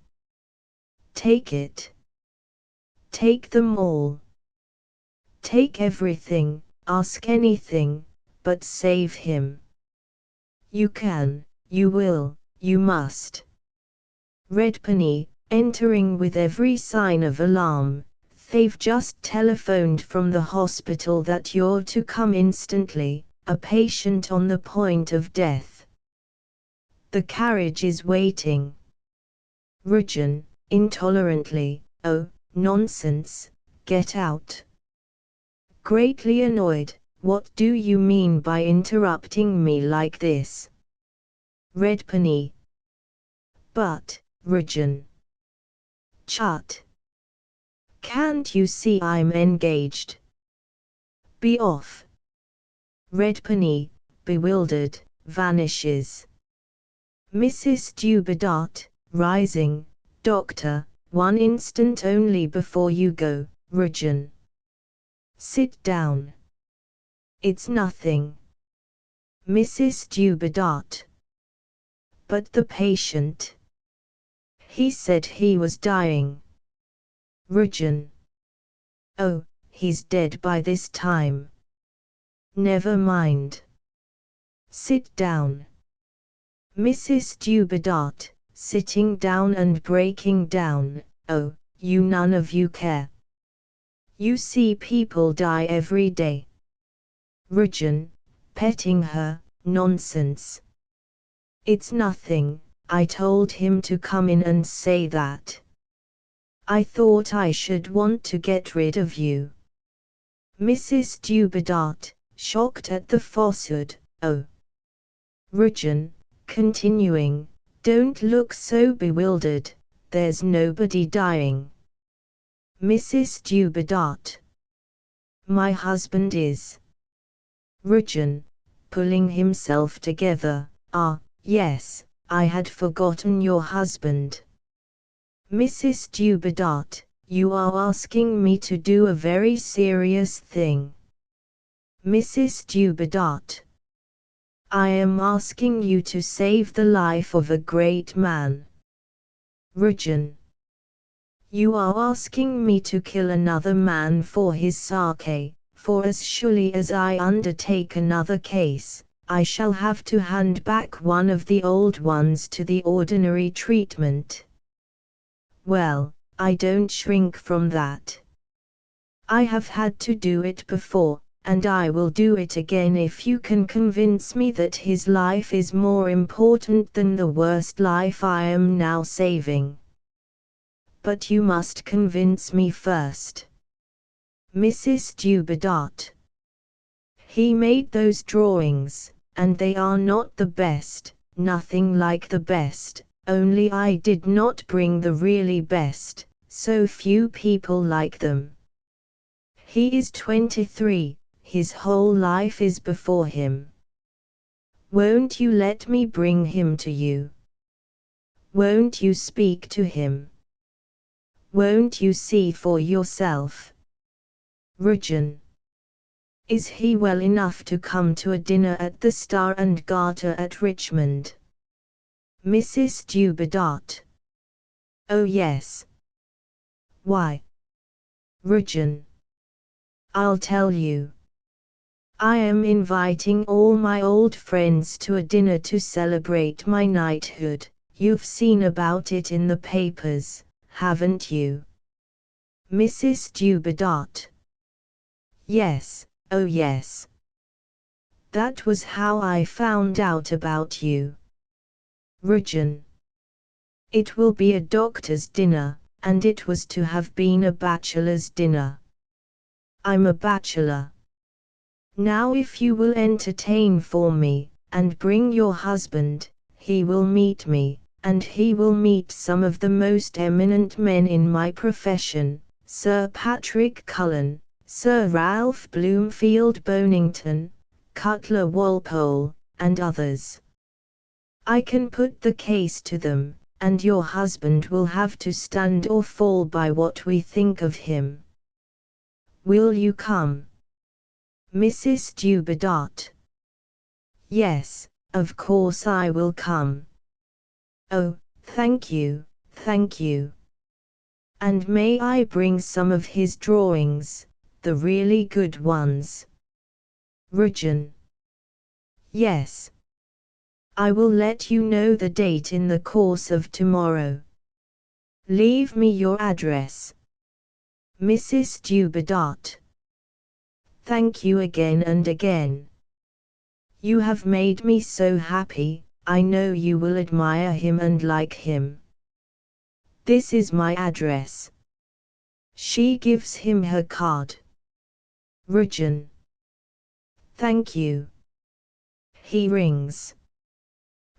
A: Take it. Take them all. Take everything, ask anything, but save him. You can, you will, you must. Redpenny, entering with every sign of alarm. They've just telephoned from the hospital that you're to come instantly, a patient on the point of death. The carriage is waiting. Rujan, intolerantly, oh, nonsense, get out. Greatly annoyed, what do you mean by interrupting me like this? Redpenny. But, Rujan. Chut. Can't you see I'm engaged? Be off. Redpenny, bewildered, vanishes. Mrs. Dubedat, rising, Doctor, 1 instant only before you go, Rujan. Sit down. It's nothing. Mrs. Dubedat. But the patient. He said he was dying. Rujan. Oh, he's dead by this time. Never mind. Sit down. Mrs. Dubedat, sitting down and breaking down. Oh, you none of you care. You see people die every day. Rujan, petting her, nonsense. It's nothing, I told him to come in and say that. I thought I should want to get rid of you. Mrs. Dubedat, shocked at the falsehood, oh. Rujan, continuing, don't look so bewildered, there's nobody dying. Mrs. Dubedat. My husband is. Rujan, pulling himself together, ah, yes, I had forgotten your husband. Mrs. Dubedat, you are asking me to do a very serious thing. Mrs. Dubedat. I am asking you to save the life of a great man. Rujan. You are asking me to kill another man for his sake, for as surely as I undertake another case, I shall have to hand back one of the old ones to the ordinary treatment. Well, I don't shrink from that. I have had to do it before, and I will do it again if you can convince me that his life is more important than the worst life I am now saving. But you must convince me first. Mrs. Dubedat. He made those drawings, and they are not the best, nothing like the best, only I did not bring the really best, so few people like them. He is 23, his whole life is before him. Won't you let me bring him to you? Won't you speak to him? Won't you see for yourself? Rujan. Is he well enough to come to a dinner at the Star and Garter at Richmond? Mrs. Dubedat. Oh yes. Why? Rujan. I'll tell you. I am inviting all my old friends to a dinner to celebrate my knighthood. You've seen about it in the papers, haven't you? Mrs. Dubedat. Yes, oh yes. That was how I found out about you. Rujan. It will be a doctor's dinner, and it was to have been a bachelor's dinner. I'm a bachelor. Now if you will entertain for me, and bring your husband, he will meet me, and he will meet some of the most eminent men in my profession, Sir Patrick Cullen, Sir Ralph Bloomfield Bonington, Cutler Walpole, and others. I can put the case to them, and your husband will have to stand or fall by what we think of him. Will you come? Mrs. Dubedat. Yes, of course I will come. Oh, thank you, thank you. And may I bring some of his drawings, the really good ones? Rujan. Yes. I will let you know the date in the course of tomorrow. Leave me your address. Mrs. Dubedat. Thank you again and again. You have made me so happy. I know you will admire him and like him. This is my address. She gives him her card. Rujan. Thank you. He rings.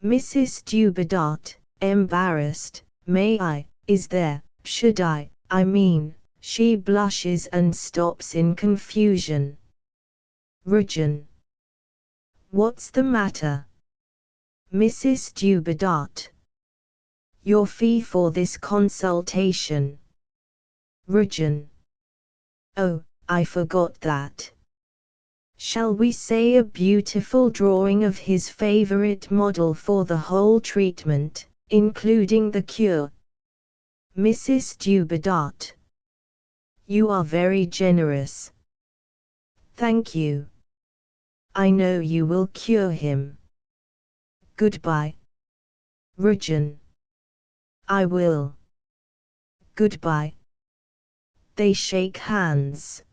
A: Mrs. Dubedat, embarrassed, may I, is there, should I mean, she blushes and stops in confusion. Rujan. What's the matter? Mrs. Dubedat. Your fee for this consultation. Rujan. Oh, I forgot that. Shall we say a beautiful drawing of his favorite model for the whole treatment, including the cure? Mrs. Dubedat. You are very generous. Thank you. I know you will cure him. Goodbye. Rujan. I will. Goodbye. They shake hands.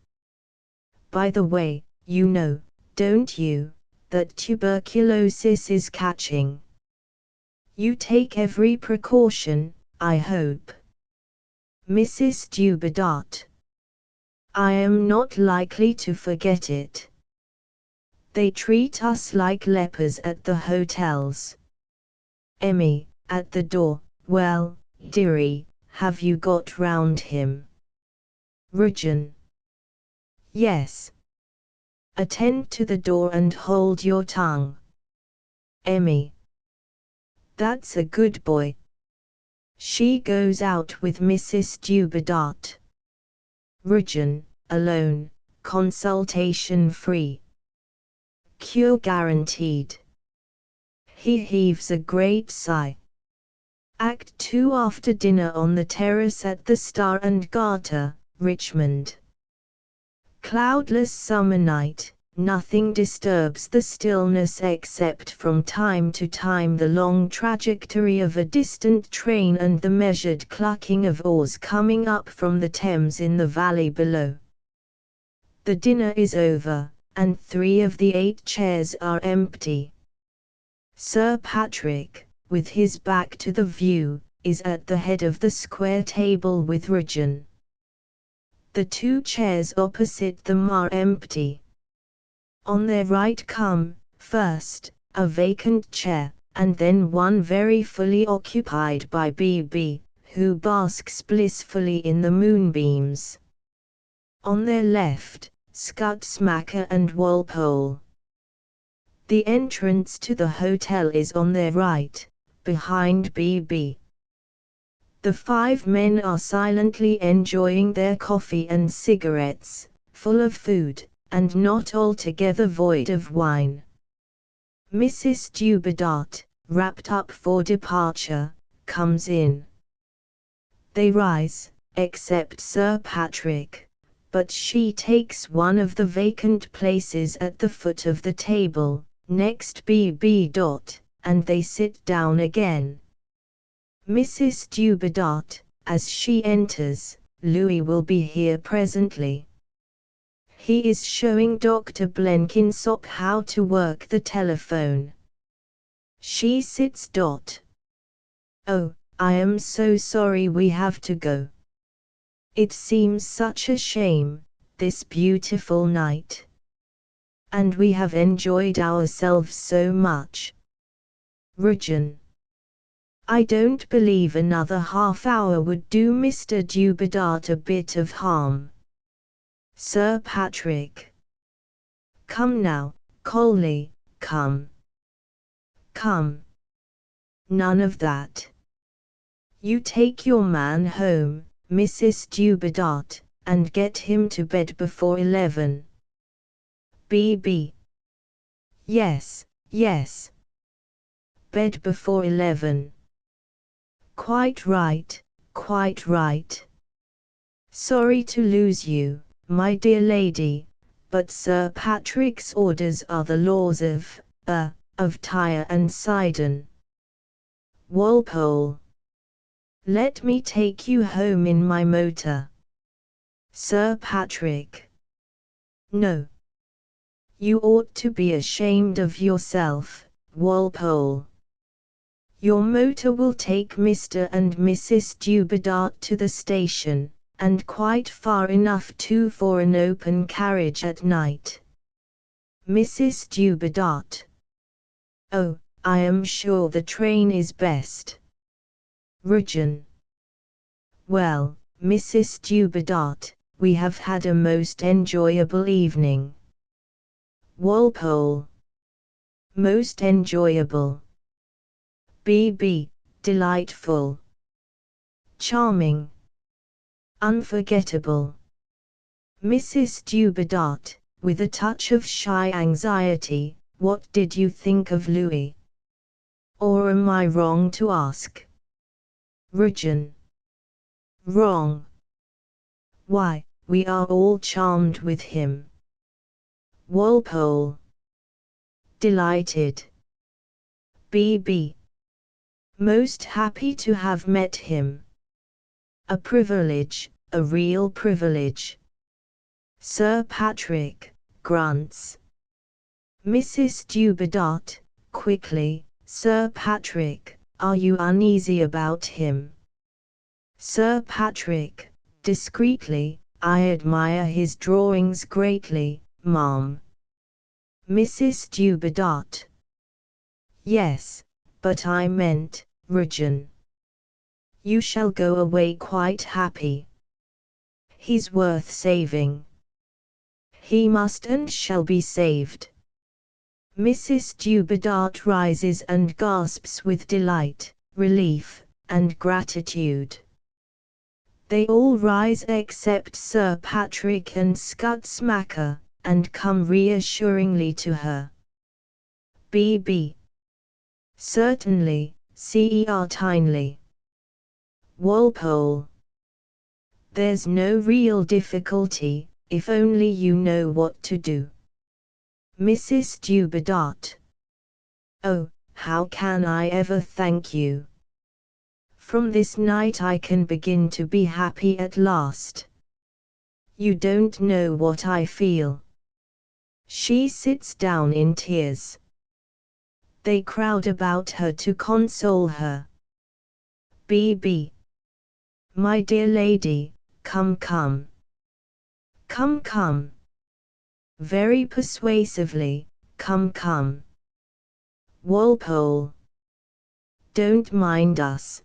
A: By the way, you know, don't you, that tuberculosis is catching? You take every precaution, I hope. Mrs. Dubedat. I am not likely to forget it. They treat us like lepers at the hotels. Emmy, at the door, well, dearie, have you got round him? Rujan. Yes. Attend to the door and hold your tongue. Emmy. That's a good boy. She goes out with Mrs. Dubedat. Rujan, alone, consultation free. Cure guaranteed. He heaves a great sigh. Act 2 after dinner on the terrace at the Star and Garter, Richmond. Cloudless summer night, nothing disturbs the stillness except from time to time the long trajectory of a distant train and the measured clucking of oars coming up from the Thames in the valley below. The dinner is over, and 3 of the 8 chairs are empty. Sir Patrick, with his back to the view, is at the head of the square table with Rujan. The 2 chairs opposite them are empty. On their right come, first, a vacant chair, and then one very fully occupied by BB, who basks blissfully in the moonbeams. On their left, Scudsmacker and Walpole. The entrance to the hotel is on their right, behind BB. The 5 men are silently enjoying their coffee and cigarettes, full of food, and not altogether void of wine. Mrs. Dubedat, wrapped up for departure, comes in. They rise, except Sir Patrick, but she takes one of the vacant places at the foot of the table, next BB. And they sit down again. Mrs. Dubedat, as she enters, Louis will be here presently. He is showing Dr. Blenkinsop how to work the telephone. She sits. Oh, I am so sorry we have to go. It seems such a shame, this beautiful night. And we have enjoyed ourselves so much. Rujan. I don't believe another half-hour would do Mr. Dubedat a bit of harm. Sir Patrick. Come now, Coley, come. Come. None of that. You take your man home, Mrs. Dubedat, and get him to bed before 11. BB. Yes, yes. Bed before 11. Quite right, quite right. Sorry to lose you, my dear lady, but Sir Patrick's orders are the laws of Tyre and Sidon. Walpole. Let me take you home in my motor. Sir Patrick. No. You ought to be ashamed of yourself, Walpole. Your motor will take Mr. and Mrs. Dubedat to the station, and quite far enough too for an open carriage at night. Mrs. Dubedat. Oh, I am sure the train is best. Rujan. Well, Mrs. Dubedat, we have had a most enjoyable evening. Walpole. Most enjoyable. B.B. Delightful. Charming. Unforgettable. Mrs. Dubedat, with a touch of shy anxiety, what did you think of Louis? Or am I wrong to ask? Rujan. Wrong. Why, we are all charmed with him. Walpole. Delighted. B.B. Most happy to have met him. A privilege, a real privilege. Sir Patrick grunts. Mrs. Dubedat, quickly, Sir Patrick, are you uneasy about him? Sir Patrick, discreetly, I admire his drawings greatly, ma'am. Mrs. Dubedat. Yes, but I meant, Rujan. You shall go away quite happy. He's worth saving. He must and shall be saved. Mrs. Dubedat rises and gasps with delight, relief, and gratitude. They all rise except Sir Patrick and Scudsmacker, and come reassuringly to her. B.B. Certainly, Ser Tinley. Walpole. There's no real difficulty, if only you know what to do. Mrs. Dubedat. Oh, how can I ever thank you? From this night I can begin to be happy at last. You don't know what I feel. She sits down in tears. They crowd about her to console her. B.B. My dear lady, come come. Come come. Very persuasively, come come. Walpole. Don't mind us.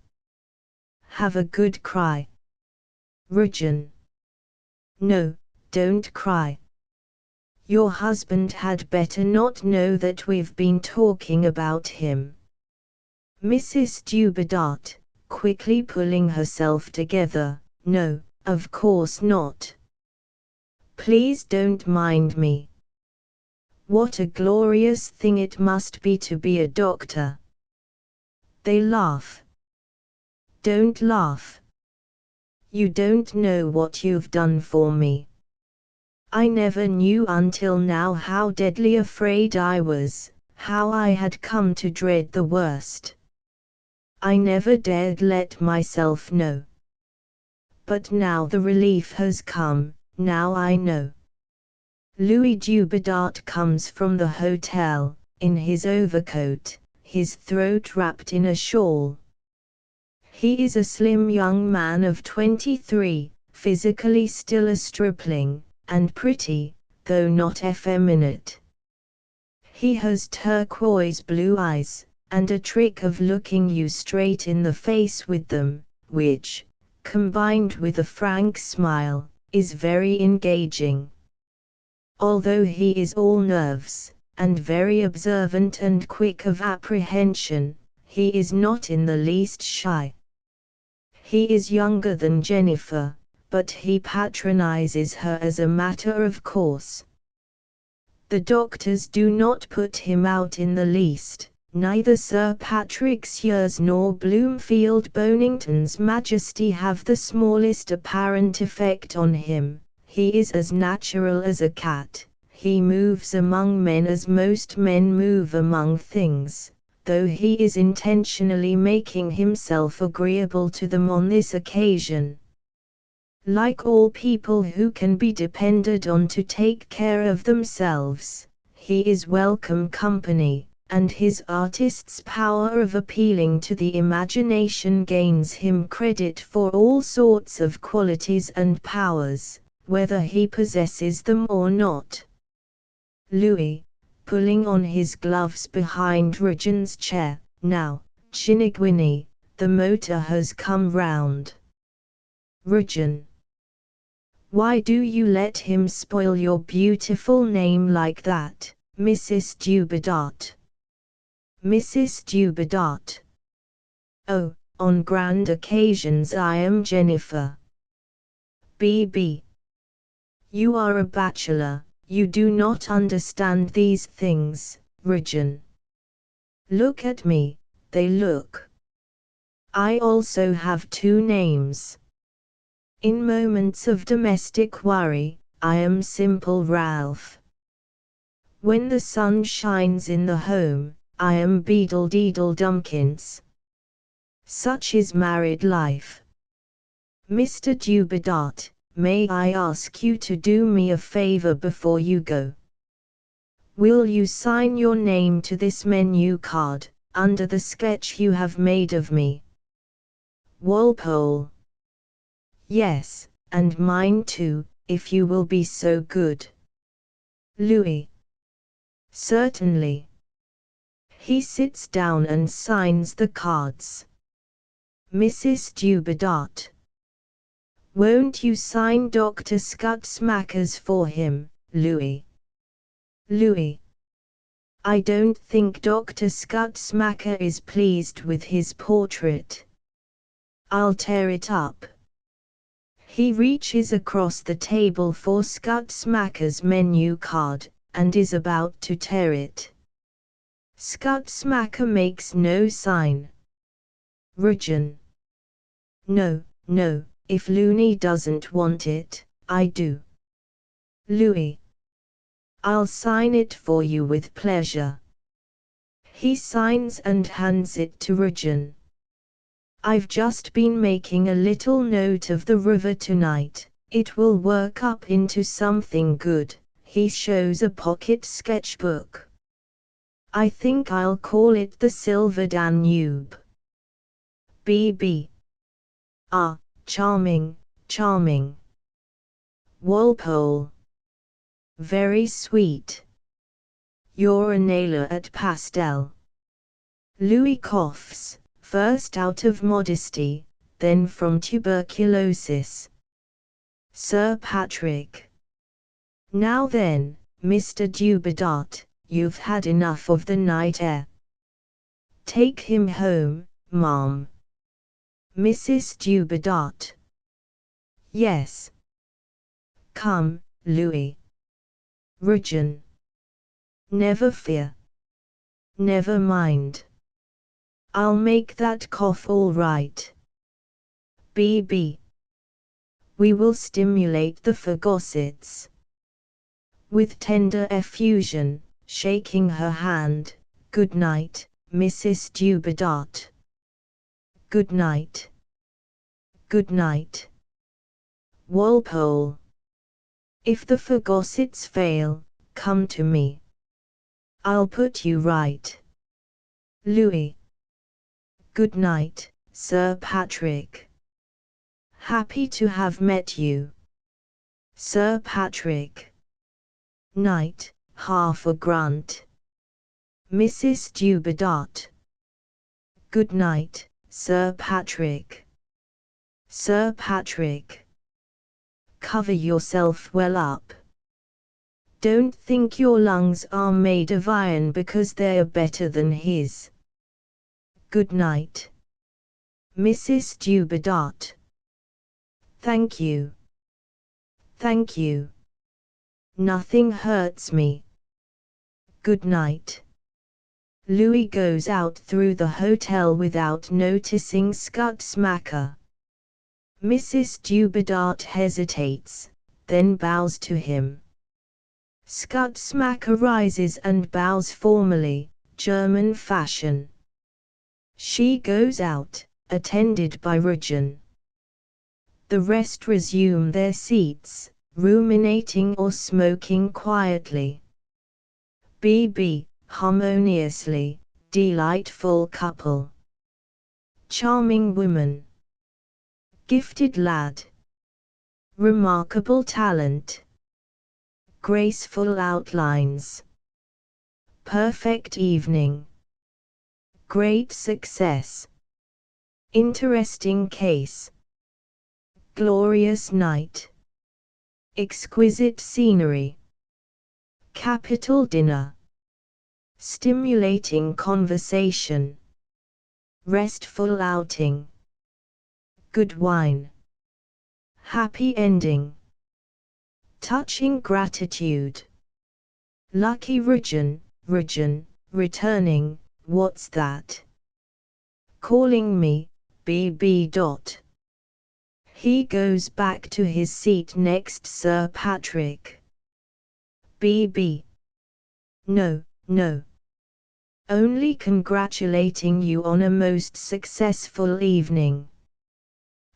A: Have a good cry. Rujan. No, don't cry. Your husband had better not know that we've been talking about him. Mrs. Dubedat, quickly pulling herself together, no, of course not. Please don't mind me. What a glorious thing it must be to be a doctor. They laugh. Don't laugh. You don't know what you've done for me. I never knew until now how deadly afraid I was, how I had come to dread the worst. I never dared let myself know. But now the relief has come, now I know. Louis Dubedat comes from the hotel, in his overcoat, his throat wrapped in a shawl. He is a slim young man of 23, physically still a stripling, and pretty, though not effeminate. He has turquoise blue eyes, and a trick of looking you straight in the face with them, which, combined with a frank smile, is very engaging. Although he is all nerves, and very observant and quick of apprehension, he is not in the least shy. He is younger than Jennifer, but he patronizes her as a matter of course. The doctors do not put him out in the least, Neither Sir Patrick Sears nor Bloomfield Bonington's Majesty have the smallest apparent effect on him. He is as natural as a cat. He moves among men as most men move among things, though he is intentionally making himself agreeable to them on this occasion. Like all people who can be depended on to take care of themselves, he is welcome company, and his artist's power of appealing to the imagination gains him credit for all sorts of qualities and powers, whether he possesses them or not. Louis, pulling on his gloves behind Regan's chair, now, Chinigwini, the motor has come round. Regan. Why do you let him spoil your beautiful name like that, Mrs. Dubedat? Mrs. Dubedat. Oh, on grand occasions I am Jennifer. B.B. You are a bachelor, you do not understand these things, Regan. Look at me, they look. I also have two names. In moments of domestic worry, I am Simple Ralph. When the sun shines in the home, I am Beedle Deedle Dumpkins. Such is married life. Mr. Dubedat, may I ask you to do me a favor before you go? Will you sign your name to this menu card, under the sketch you have made of me? Walpole. Yes, and mine too, if you will be so good. Louis. Certainly. He sits down and signs the cards. Mrs. Dubedat. Won't you sign Dr. Skutsmackers for him, Louis? Louis. I don't think Dr. Skutsmacker is pleased with his portrait. I'll tear it up. He reaches across the table for Skutsmacker's menu card, and is about to tear it. Skutsmacker makes no sign. Regan. No, no, if Looney doesn't want it, I do. Louis. I'll sign it for you with pleasure. He signs and hands it to Regan. I've just been making a little note of the river tonight, it will work up into something good. He shows a pocket sketchbook. I think I'll call it the Silver Danube. B.B. Ah, charming, charming. Walpole. Very sweet. You're a nailer at pastel. Louis coughs, first out of modesty, then from tuberculosis. Sir Patrick. Now then, Mr. Dubedat, you've had enough of the night air. Take him home, ma'am. Mrs. Dubedat. Yes. Come, Louis. Regan. Never fear. Never mind. I'll make that cough all right. B.B. We will stimulate the fagossets. With tender effusion, shaking her hand, good night, Mrs. Dubedat. Good night. Good night. Walpole. If the fagossets fail, come to me. I'll put you right. Louis. Good night, Sir Patrick. Happy to have met you. Sir Patrick. Night, half a grunt. Mrs. Dubedat. Good night, Sir Patrick. Sir Patrick. Cover yourself well up. Don't think your lungs are made of iron because they're better than his. Good night. Mrs. Dubedat. Thank you. Thank you. Nothing hurts me. Good night. Louis goes out through the hotel without noticing Scutsmacker. Mrs. Dubedat hesitates, then bows to him. Scutsmacker rises and bows formally, German fashion. She goes out, attended by Rugen. The rest resume their seats, ruminating or smoking quietly. BB, harmoniously, delightful couple. Charming woman. Gifted lad. Remarkable talent. Graceful outlines. Perfect evening. Great success. Interesting case. Glorious night. Exquisite scenery. Capital dinner. Stimulating conversation. Restful outing. Good wine. Happy ending. Touching gratitude. Lucky Rugen, returning, what's that? Calling me, BB. He goes back to his seat next Sir Patrick. BB. No, no. Only congratulating you on a most successful evening.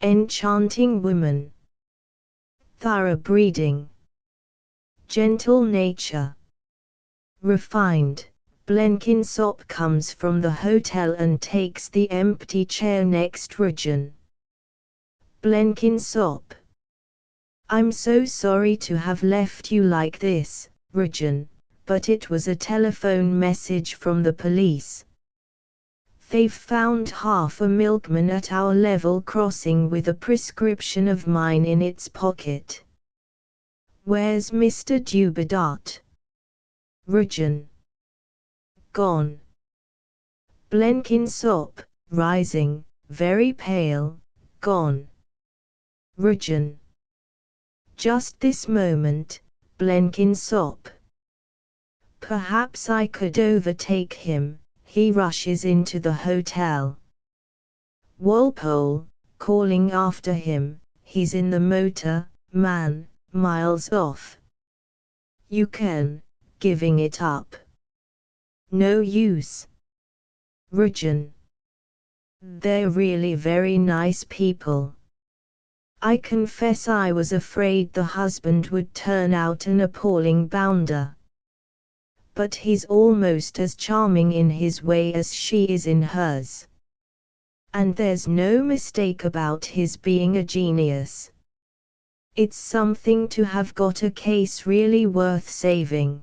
A: Enchanting woman. Thorough breeding. Gentle nature. Refined. Blenkinsop comes from the hotel and takes the empty chair next Rugen. Blenkinsop. I'm so sorry to have left you like this, Rugen, but it was a telephone message from the police. They've found half a milkman at our level crossing with a prescription of mine in its pocket. Where's Mr. Dubedat? Rugen. Gone. Blenkinsop, rising, very pale, gone. Rugen. Just this moment, Blenkinsop. Perhaps I could overtake him. He rushes into the hotel. Walpole, calling after him, he's in the motor, man, miles off. You can, giving it up. No use. Rugen. They're really very nice people. I confess I was afraid the husband would turn out an appalling bounder. But he's almost as charming in his way as she is in hers. And there's no mistake about his being a genius. It's something to have got a case really worth saving.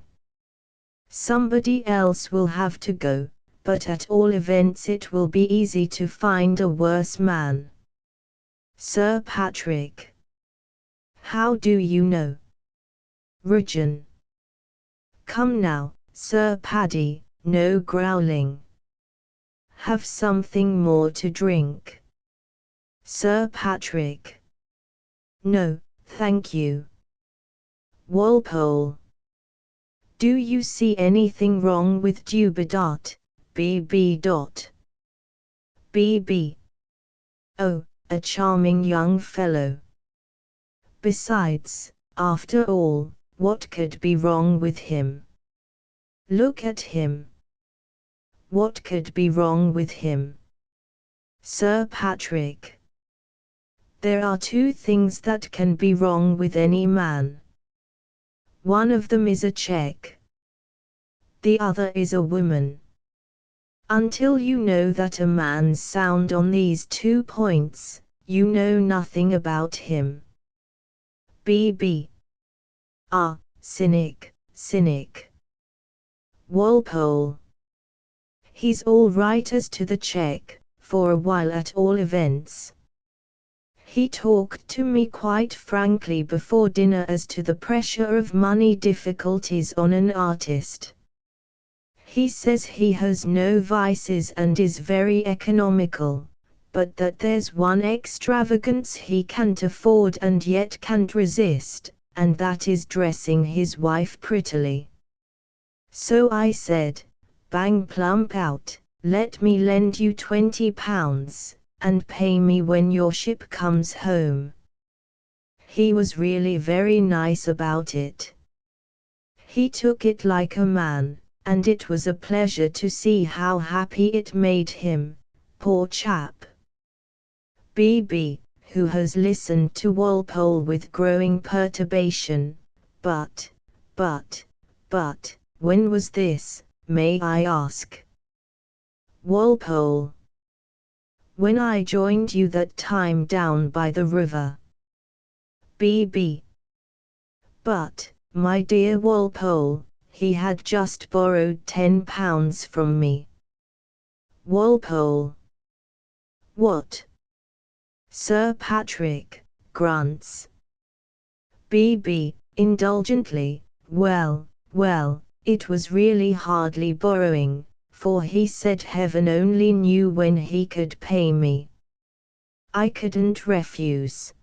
A: Somebody else will have to go, but at all events it will be easy to find a worse man. Sir Patrick. How do you know? Rugen. Come now, Sir Paddy, no growling. Have something more to drink. Sir Patrick. No, thank you. Walpole. Do you see anything wrong with Dubedat, BB. BB. Oh, a charming young fellow. Besides, after all, what could be wrong with him? Look at him. What could be wrong with him? Sir Patrick. There are two things that can be wrong with any man. One of them is a check. The other is a woman. Until you know that a man's sound on these 2 points, you know nothing about him. BB. Ah, cynic, cynic. Walpole. He's all right as to the check, for a while at all events. He talked to me quite frankly before dinner as to the pressure of money difficulties on an artist. He says he has no vices and is very economical, but that there's one extravagance he can't afford and yet can't resist, and that is dressing his wife prettily. So I said, bang plump out, let me lend you £20, and pay me when your ship comes home. He was really very nice about it. He took it like a man, and it was a pleasure to see how happy it made him, poor chap. BB, who has listened to Walpole with growing perturbation, but, when was this, may I ask? Walpole. When I joined you that time down by the river. BB. But, my dear Walpole, he had just borrowed £10 from me. Walpole. What? Sir Patrick grunts. BB, indulgently, well, it was really hardly borrowing, for he said heaven only knew when he could pay me. I couldn't refuse.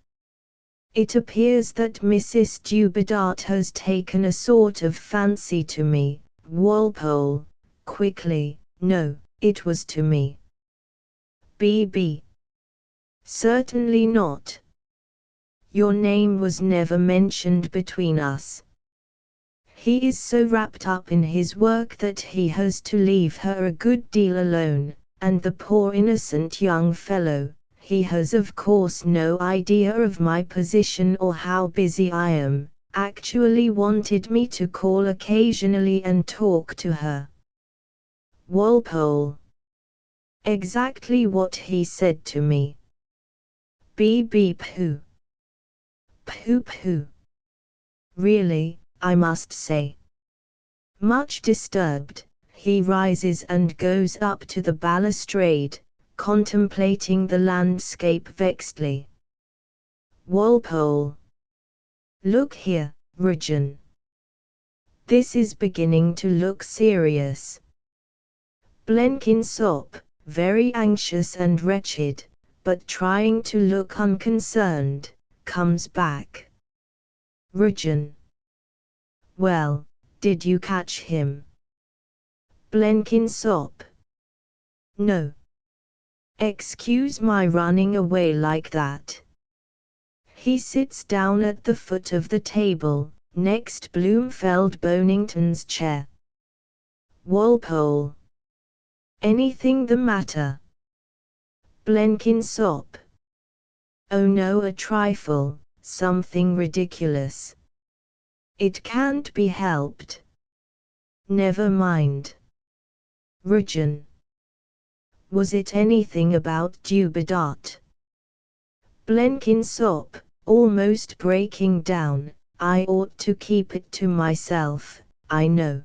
A: It appears that Mrs. Dubedat has taken a sort of fancy to me. Walpole, quickly, no, it was to me. BB. Certainly not. Your name was never mentioned between us. He is so wrapped up in his work that he has to leave her a good deal alone, and the poor innocent young fellow, he has of course no idea of my position or how busy I am, actually wanted me to call occasionally and talk to her. Walpole. Exactly what he said to me. BB pooh. Pooh. Really, I must say. Much disturbed, he rises and goes up to the balustrade, contemplating the landscape vexedly. Walpole. Look here, Rugen. This is beginning to look serious. Blenkinsop, very anxious and wretched, but trying to look unconcerned, comes back. Rugen. Well, did you catch him? Blenkinsop. No. Excuse my running away like that. He sits down at the foot of the table, next Bloomfeld Bonington's chair. Walpole. Anything the matter? Blenkinsop. Oh no, a trifle, something ridiculous. It can't be helped. Never mind. Rugen. Was it anything about Dubedat? Blenkinsop, almost breaking down. I ought to keep it to myself, I know.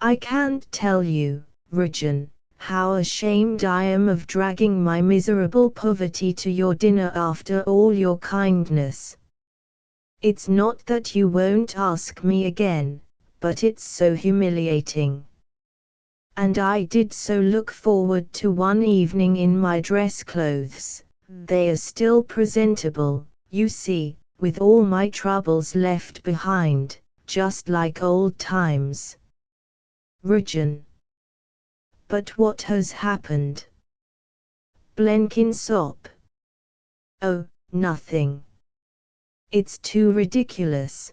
A: I can't tell you, Rugen, how ashamed I am of dragging my miserable poverty to your dinner after all your kindness. It's not that you won't ask me again, but it's so humiliating. And I did so look forward to one evening in my dress clothes. They are still presentable, you see, with all my troubles left behind, just like old times. Rugen. But what has happened? Blenkinsop. Oh, nothing. It's too ridiculous.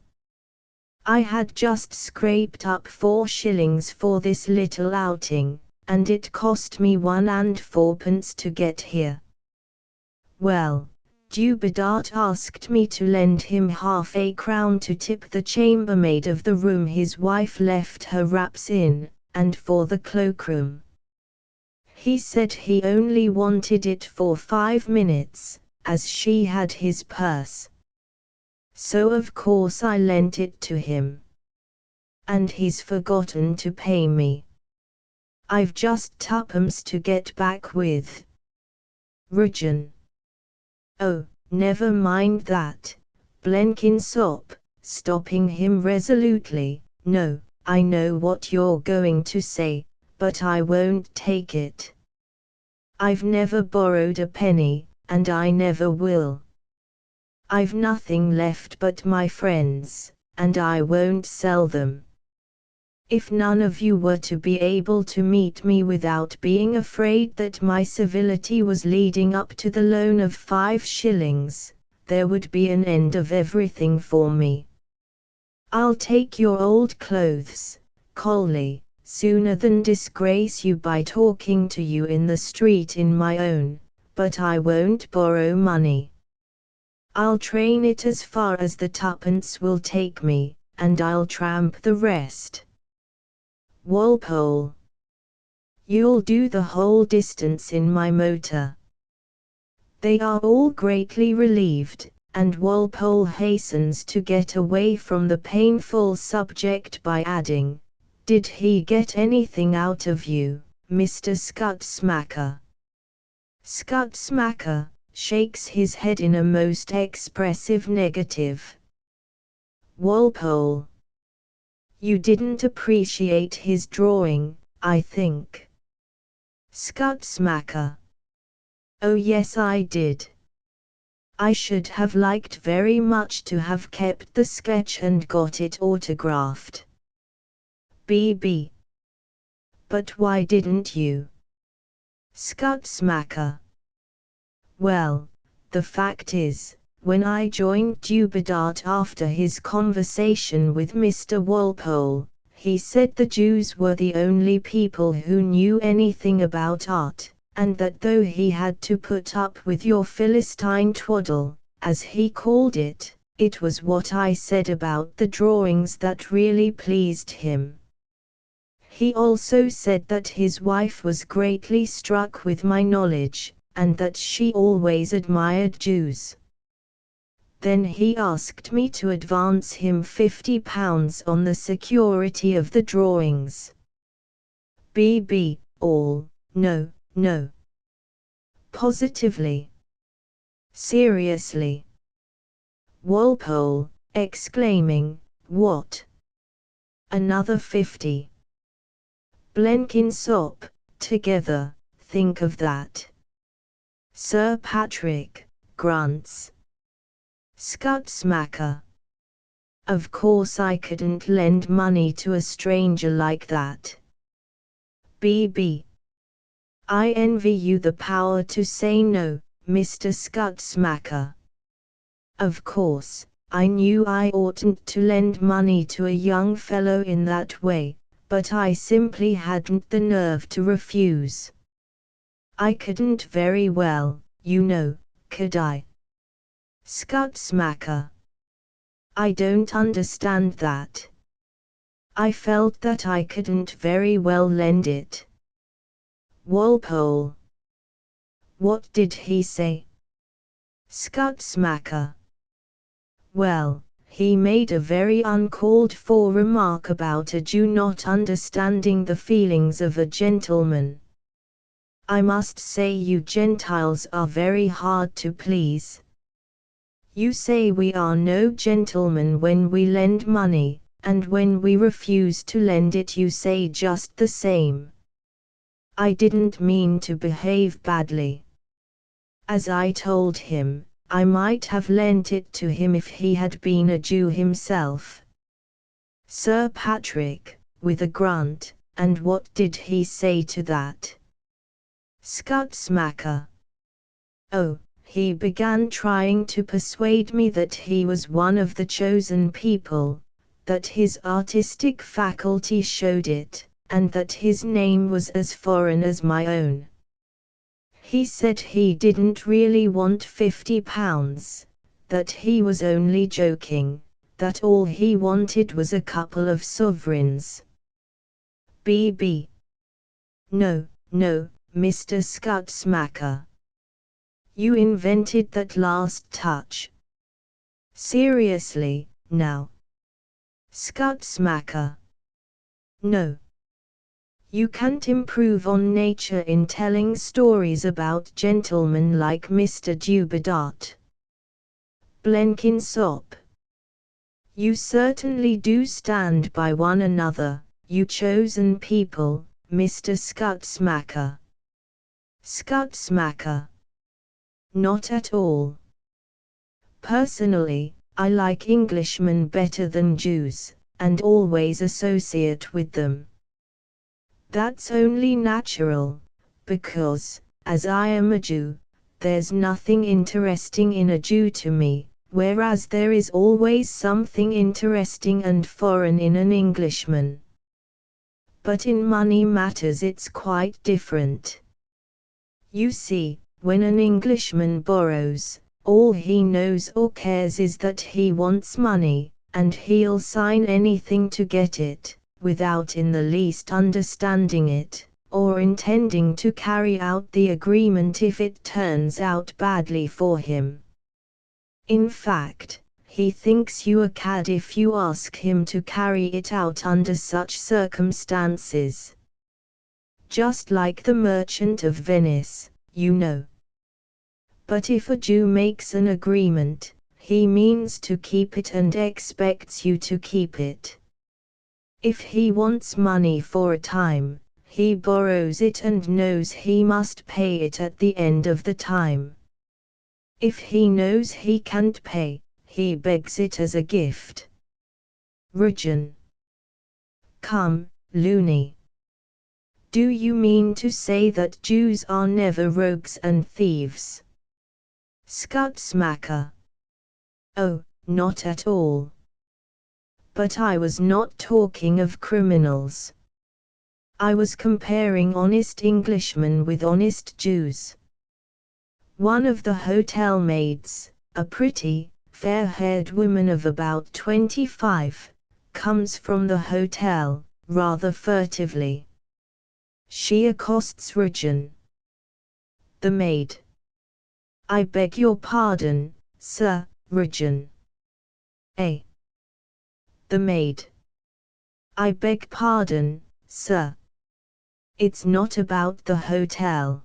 A: I had just scraped up 4 shillings for this little outing, and it cost me 1 and 4pence to get here. Well, Dubedat asked me to lend him half a crown to tip the chambermaid of the room his wife left her wraps in, and for the cloakroom. He said he only wanted it for 5 minutes, as she had his purse. So of course I lent it to him. And he's forgotten to pay me. I've just 2pence to get back with. Rugen. Oh, never mind that, Blenkinsop, stopping him resolutely. No, I know what you're going to say, but I won't take it. I've never borrowed a penny, and I never will. I've nothing left but my friends, and I won't sell them. If none of you were to be able to meet me without being afraid that my civility was leading up to the loan of 5 shillings, there would be an end of everything for me. I'll take your old clothes, Coley, sooner than disgrace you by talking to you in the street in my own, but I won't borrow money. I'll train it as far as the tuppence will take me, and I'll tramp the rest. Walpole. You'll do the whole distance in my motor. They are all greatly relieved, and Walpole hastens to get away from the painful subject by adding, "Did he get anything out of you, Mr. Scutsmacker?" Scutsmacker shakes his head in a most expressive negative. Walpole. You didn't appreciate his drawing, I think. Scutsmacker. Oh yes, I did. I should have liked very much to have kept the sketch and got it autographed. BB. But why didn't you? Scutsmacker. Well, the fact is, when I joined Dubedat after his conversation with Mr. Walpole, he said the Jews were the only people who knew anything about art, and that though he had to put up with your Philistine twaddle, as he called it, it was what I said about the drawings that really pleased him. He also said that his wife was greatly struck with my knowledge, and that she always admired Jews. Then he asked me to advance him £50 on the security of the drawings. BB, all, no, no. Positively. Seriously. Walpole, exclaiming, what? Another 50. Blenkinsop, together, think of that. Sir Patrick, grunts. Scutsmacker. Of course I couldn't lend money to a stranger like that. BB. I envy you the power to say no, Mr. Scutsmacker. Of course, I knew I oughtn't to lend money to a young fellow in that way, but I simply hadn't the nerve to refuse. I couldn't very well, you know, could I? Scutsmacker. I don't understand that. I felt that I couldn't very well lend it. Walpole. What did he say? Scutsmacker. Well, he made a very uncalled for remark about a Jew not understanding the feelings of a gentleman. I must say you Gentiles are very hard to please. You say we are no gentlemen when we lend money, and when we refuse to lend it you say just the same. I didn't mean to behave badly. As I told him, I might have lent it to him if he had been a Jew himself. Sir Patrick, with a grunt, and what did he say to that? Scutsmacker. Oh, he began trying to persuade me that he was one of the chosen people, that his artistic faculty showed it, and that his name was as foreign as my own. He said he didn't really want £50, that he was only joking, that all he wanted was a couple of sovereigns. BB. No, no, Mr. Scutsmacker. You invented that last touch. Seriously, now. Scutsmacker. No. You can't improve on nature in telling stories about gentlemen like Mr. Dubedat. Blenkinsop. You certainly do stand by one another, you chosen people, Mr. Scutsmacker. Scutsmacker. Not at all. Personally, I like Englishmen better than Jews, and always associate with them. That's only natural, because, as I am a Jew, there's nothing interesting in a Jew to me, whereas there is always something interesting and foreign in an Englishman. But in money matters it's quite different. You see, when an Englishman borrows, all he knows or cares is that he wants money, and he'll sign anything to get it, without in the least understanding it, or intending to carry out the agreement if it turns out badly for him. In fact, he thinks you a cad if you ask him to carry it out under such circumstances. Just like the merchant of Venice, you know. But if a Jew makes an agreement, he means to keep it and expects you to keep it. If he wants money for a time, he borrows it and knows he must pay it at the end of the time. If he knows he can't pay, he begs it as a gift. Region. Come, loony. Do you mean to say that Jews are never rogues and thieves? Skutsmacker. Oh, not at all. But I was not talking of criminals. I was comparing honest Englishmen with honest Jews. One of the hotel maids, a pretty, fair-haired woman of about 25, comes from the hotel, rather furtively. She accosts Region. The maid. I beg your pardon, sir, Region. A. The maid. I beg pardon, sir. It's not about the hotel.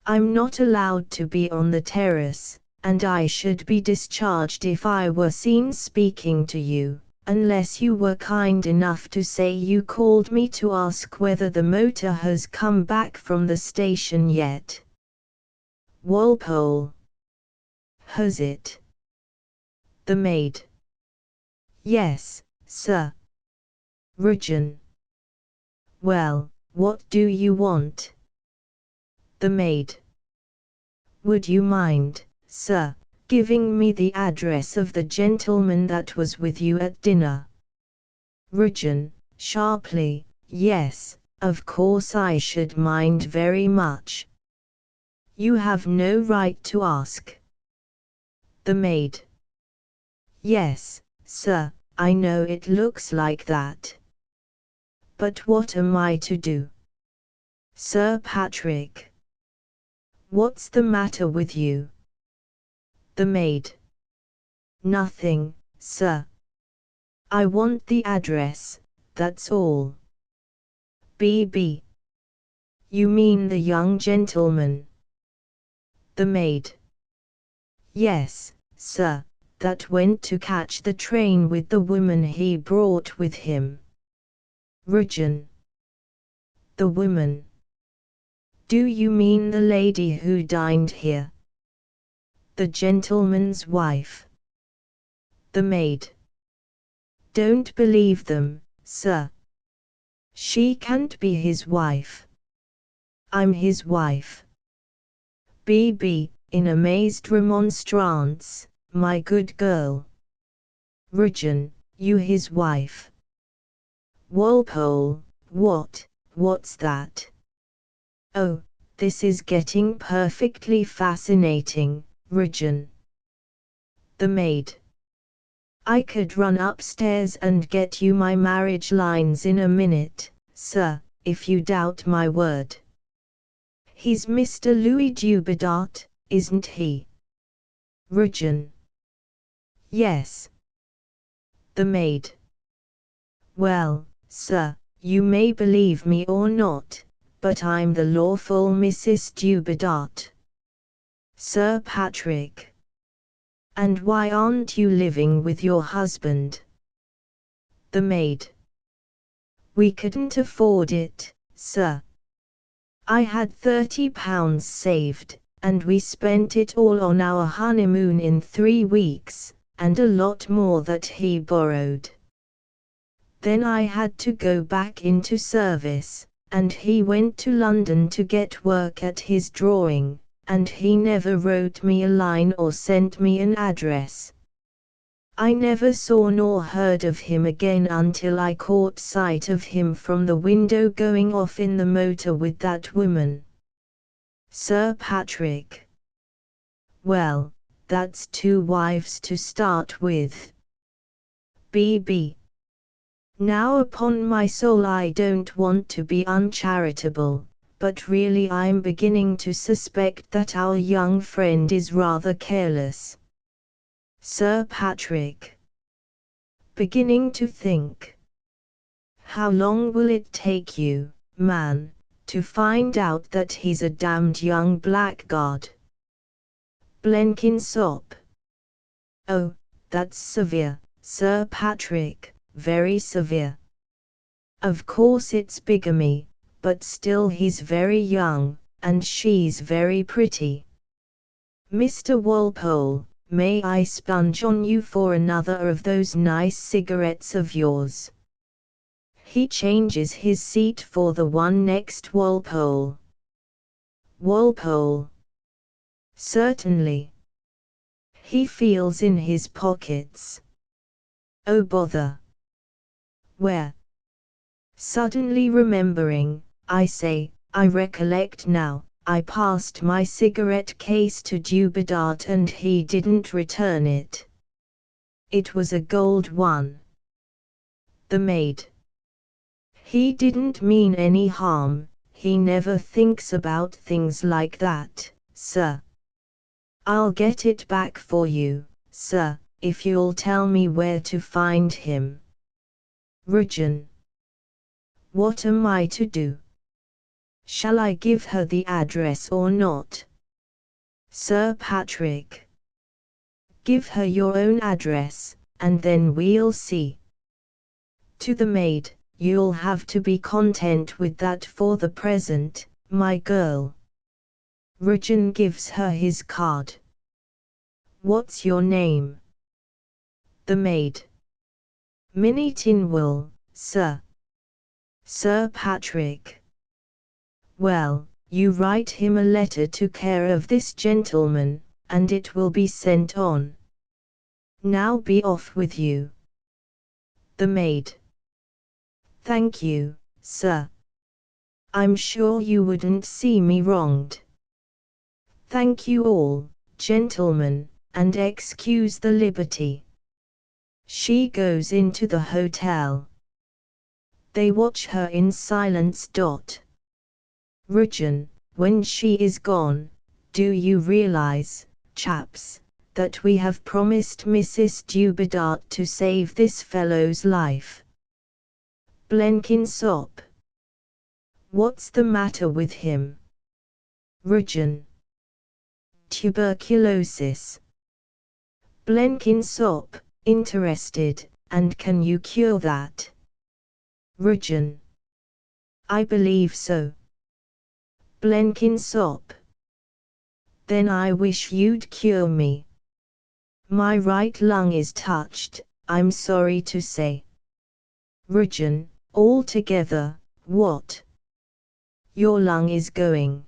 A: I'm not allowed to be on the terrace, and I should be discharged if I were seen speaking to you, unless you were kind enough to say you called me to ask whether the motor has come back from the station yet. Walpole. Has it? The maid. Yes, sir. Region. Well, what do you want? The maid. Would you mind, sir, giving me the address of the gentleman that was with you at dinner? Region, sharply. Yes, of course I should mind very much. You have no right to ask. The maid. Yes, sir, I know it looks like that. But what am I to do? Sir Patrick. What's the matter with you? The maid. Nothing, sir. I want the address, that's all. B.B. You mean the young gentleman? The maid. Yes, sir, that went to catch the train with the woman he brought with him. Region. The woman. Do you mean the lady who dined here? The gentleman's wife. The maid. Don't believe them, sir. She can't be his wife. I'm his wife. B.B. in amazed remonstrance, my good girl. Region, you his wife. Walpole, what's that? Oh, this is getting perfectly fascinating, Region. The maid. I could run upstairs and get you my marriage lines in a minute, sir, if you doubt my word. He's Mr. Louis Dubedat, isn't he? Region. Yes. The maid. Well, sir, you may believe me or not, but I'm the lawful Mrs. Dubedat. Sir Patrick. And why aren't you living with your husband? The maid. We couldn't afford it, sir. I had £30 saved, and we spent it all on our honeymoon in 3 weeks, and a lot more that he borrowed. Then I had to go back into service, and he went to London to get work at his drawing, and he never wrote me a line or sent me an address. I never saw nor heard of him again until I caught sight of him from the window going off in the motor with that woman. Sir Patrick. Well, that's 2 wives to start with. B.B. Now upon my soul I don't want to be uncharitable, but really I'm beginning to suspect that our young friend is rather careless. Sir Patrick. Beginning to think. How long will it take you, man, to find out that he's a damned young blackguard? Blenkinsop. Oh, that's severe, Sir Patrick, very severe. Of course it's bigamy, but still he's very young, and she's very pretty. Mr. Walpole, may I sponge on you for another of those nice cigarettes of yours? He changes his seat for the one next Walpole. Walpole. Certainly. He feels in his pockets. Oh bother. Where? Suddenly remembering, I say, I recollect now, I passed my cigarette case to Dubedat and he didn't return it. It was a gold one. The maid. He didn't mean any harm, he never thinks about things like that, sir. I'll get it back for you, sir, if you'll tell me where to find him. Rujan. What am I to do? Shall I give her the address or not? Sir Patrick. Give her your own address, and then we'll see. To the maid, you'll have to be content with that for the present, my girl. Rujan gives her his card. What's your name? The maid. Minnie Tinwell, sir. Sir Patrick. Well, you write him a letter to care of this gentleman, and it will be sent on. Now be off with you. The maid. Thank you, sir. I'm sure you wouldn't see me wronged. Thank you all, gentlemen, and excuse the liberty. She goes into the hotel. They watch her in silence. Rujan, when she is gone, do you realize, chaps, that we have promised Mrs. Dubedat to save this fellow's life? Blenkinsop. What's the matter with him? Rujan. Tuberculosis. Blenkinsop, interested, and can you cure that? Rujan. I believe so. Blenkinsop. Then I wish you'd cure me. My right lung is touched, I'm sorry to say. Rujan, altogether, what? Your lung is going.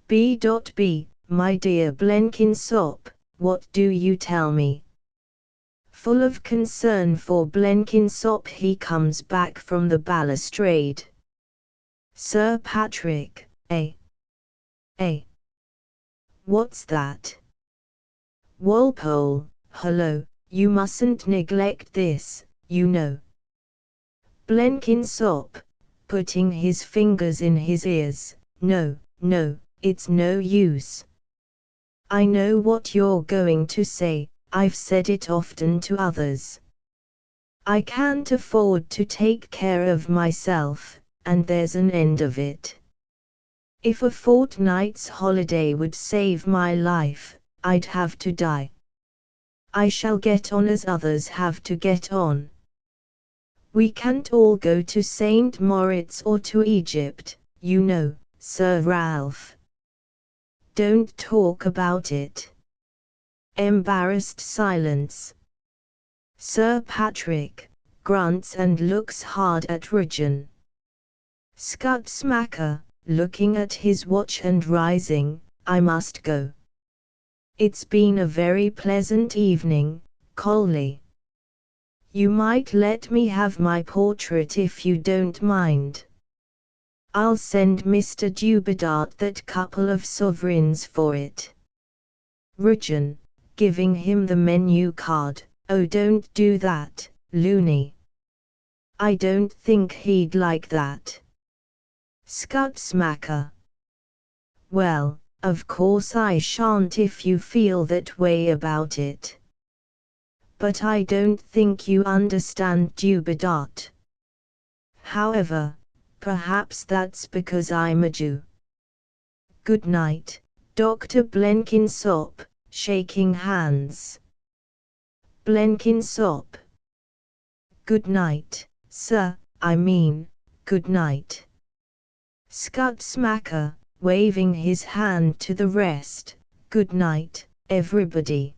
A: B.B. My dear Blenkinsop, what do you tell me? Full of concern for Blenkinsop, he comes back from the balustrade. Sir Patrick, what's that? Walpole, hello, you mustn't neglect this, you know. Blenkinsop, putting his fingers in his ears, no, it's no use. I know what you're going to say, I've said it often to others. I can't afford to take care of myself, and there's an end of it. If a fortnight's holiday would save my life, I'd have to die. I shall get on as others have to get on. We can't all go to St. Moritz or to Egypt, you know, Sir Ralph. Don't talk about it. Embarrassed silence. Sir Patrick, grunts and looks hard at Rujan. Scutsmacker, looking at his watch and rising, I must go. It's been a very pleasant evening, Coley. You might let me have my portrait if you don't mind. I'll send Mr. Dubedart that couple of sovereigns for it. Rujan, giving him the menu card, oh don't do that, loony. I don't think he'd like that. Scutsmacker. Well, of course I shan't if you feel that way about it. But I don't think you understand Dubedart. However, perhaps that's because I'm a Jew. Good night, Dr. Blenkinsop, shaking hands. Blenkinsop. Good night, sir, I mean, good night. Scutsmacker, waving his hand to the rest, good night, everybody.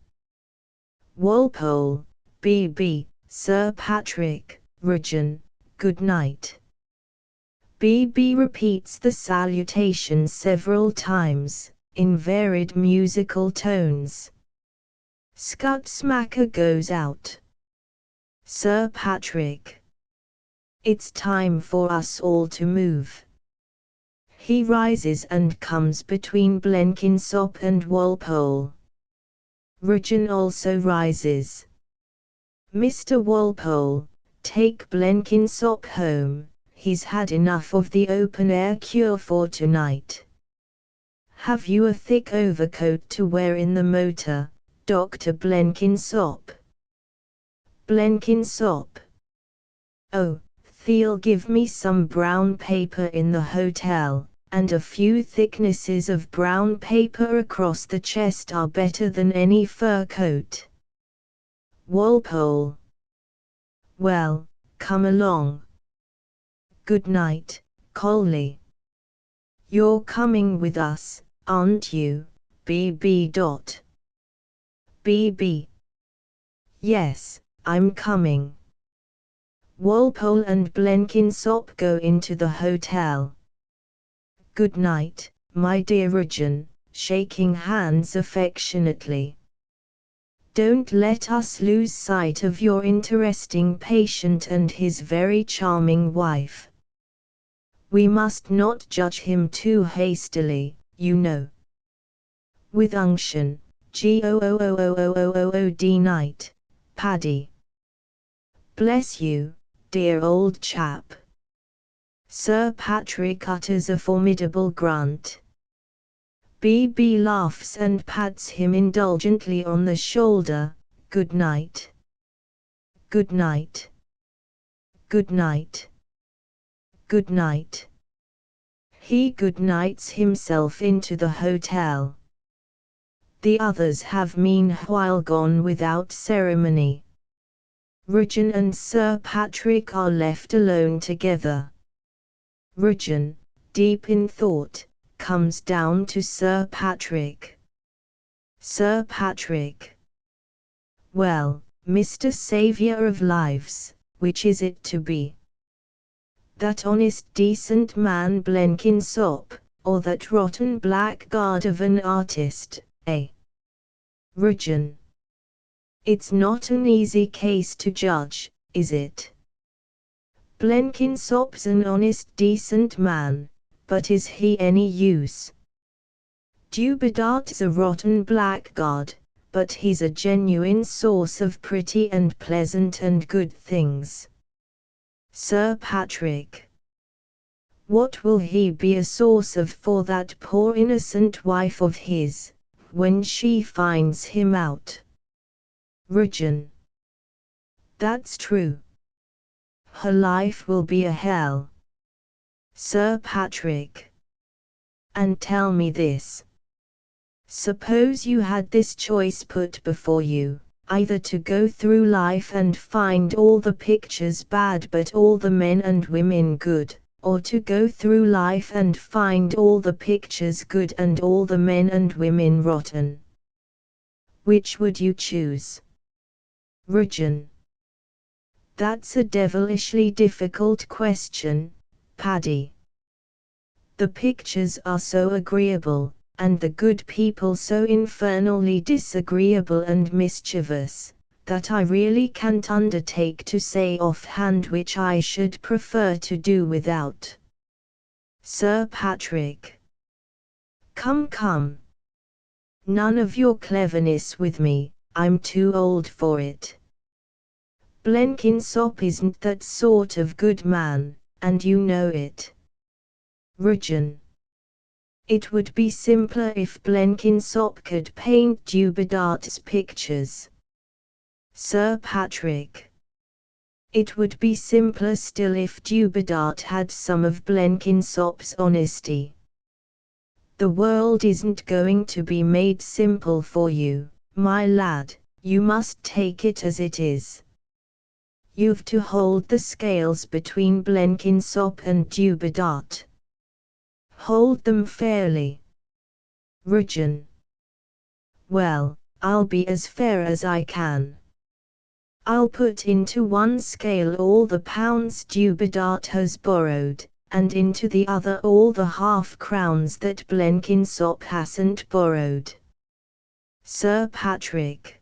A: Walpole, B.B., Sir Patrick, Rujan, good night. B.B. repeats the salutation several times, in varied musical tones. Scutsmacker goes out. Sir Patrick. It's time for us all to move. He rises and comes between Blenkinsop and Walpole. Rujan also rises. Mr. Walpole, take Blenkinsop home, he's had enough of the open-air cure for tonight. Have you a thick overcoat to wear in the motor, Dr. Blenkinsop? Blenkinsop. Oh, Thea'll give me some brown paper in the hotel, and a few thicknesses of brown paper across the chest are better than any fur coat. Walpole. Well, come along. Good night, Coley. You're coming with us, aren't you, B.B. B.B. Yes, I'm coming. Walpole and Blenkinsop go into the hotel. Good night, my dear Rujan, shaking hands affectionately. Don't let us lose sight of your interesting patient and his very charming wife. We must not judge him too hastily, you know. With unction, G-O-O-O-O-O-O-O-D night, Paddy. Bless you, dear old chap. Sir Patrick utters a formidable grunt. B.B. laughs and pats him indulgently on the shoulder. Good night. Good night. Good night. Good night. He good nights himself into the hotel. The others have meanwhile gone without ceremony. Rujan and Sir Patrick are left alone together. Rujan, deep in thought, comes down to Sir Patrick. Sir Patrick. Well, Mr. Saviour of Lives, which is it to be? That honest decent man Blenkinsop, or that rotten blackguard of an artist, eh? Rujan. It's not an easy case to judge, is it? Blenkinsop's an honest decent man, but is he any use? Dubedart's a rotten blackguard, but he's a genuine source of pretty and pleasant and good things. Sir Patrick. What will he be a source of for that poor innocent wife of his, when she finds him out? Rujan. That's true. Her life will be a hell. Sir Patrick. And tell me this. Suppose you had this choice put before you, either to go through life and find all the pictures bad but all the men and women good, or to go through life and find all the pictures good and all the men and women rotten. Which would you choose? Rujan. That's a devilishly difficult question, Paddy. The pictures are so agreeable, and the good people so infernally disagreeable and mischievous, that I really can't undertake to say offhand which I should prefer to do without. Sir Patrick. Come. None of your cleverness with me, I'm too old for it. Blenkinsop isn't that sort of good man, and you know it. Rujan. It would be simpler if Blenkinsop could paint Dubedart's pictures. Sir Patrick. It would be simpler still if Dubedart had some of Blenkinsop's honesty. The world isn't going to be made simple for you, my lad, you must take it as it is. You've to hold the scales between Blenkinsop and Dubedart. Hold them fairly. Rujan. Well, I'll be as fair as I can. I'll put into one scale all the pounds Dubedart has borrowed, and into the other all the half-crowns that Blenkinsop hasn't borrowed. Sir Patrick.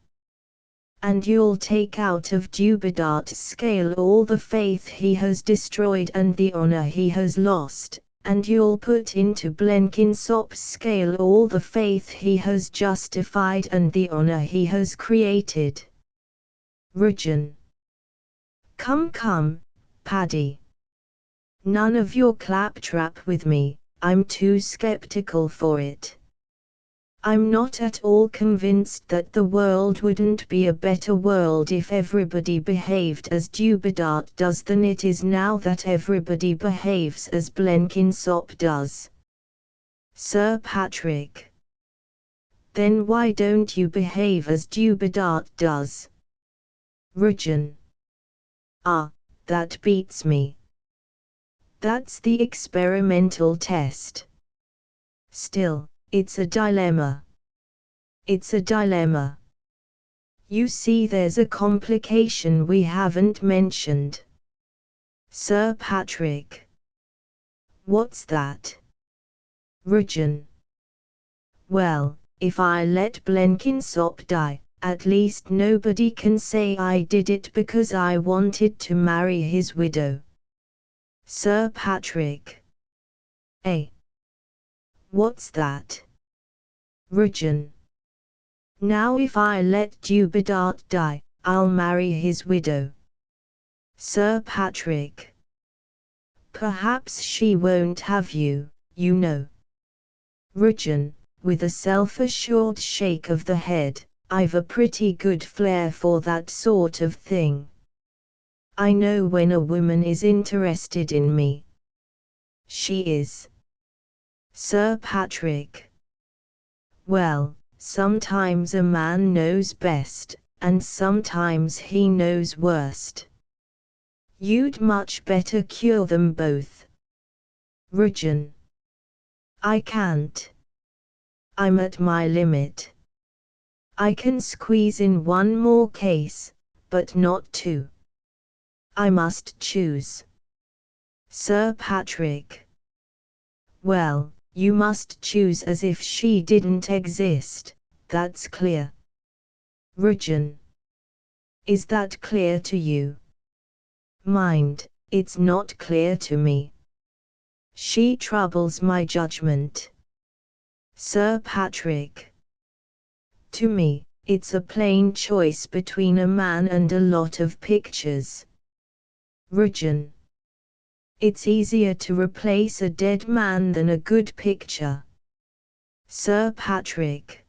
A: And you'll take out of Dubedart's scale all the faith he has destroyed and the honor he has lost, and you'll put into Blenkinsop's scale all the faith he has justified and the honor he has created. Rujan. Come, Paddy. None of your claptrap with me, I'm too skeptical for it. I'm not at all convinced that the world wouldn't be a better world if everybody behaved as Dubedart does than it is now that everybody behaves as Blenkinsop does. Sir Patrick. Then why don't you behave as Dubedart does? Rujan. Ah, that beats me. That's the experimental test. Still, it's a dilemma. It's a dilemma. You see, there's a complication we haven't mentioned. Sir Patrick. What's that? Rujan. Well, if I let Blenkinsop die, at least nobody can say I did it because I wanted to marry his widow. Sir Patrick. Eh? What's that? Rujan. Now if I let Dubedart die, I'll marry his widow. Sir Patrick. Perhaps she won't have you, you know. Rujan, with a self-assured shake of the head, I've a pretty good flair for that sort of thing. I know when a woman is interested in me. She is. Sir Patrick. Well, sometimes a man knows best, and sometimes he knows worst. You'd much better cure them both. Rujan. I can't. I'm at my limit. I can squeeze in one more case, but not two. I must choose. Sir Patrick. Well, you must choose as if she didn't exist, that's clear. Rujan. Is that clear to you? Mind, it's not clear to me. She troubles my judgment. Sir Patrick. To me, it's a plain choice between a man and a lot of pictures. Rujan. It's easier to replace a dead man than a good picture. Sir Patrick.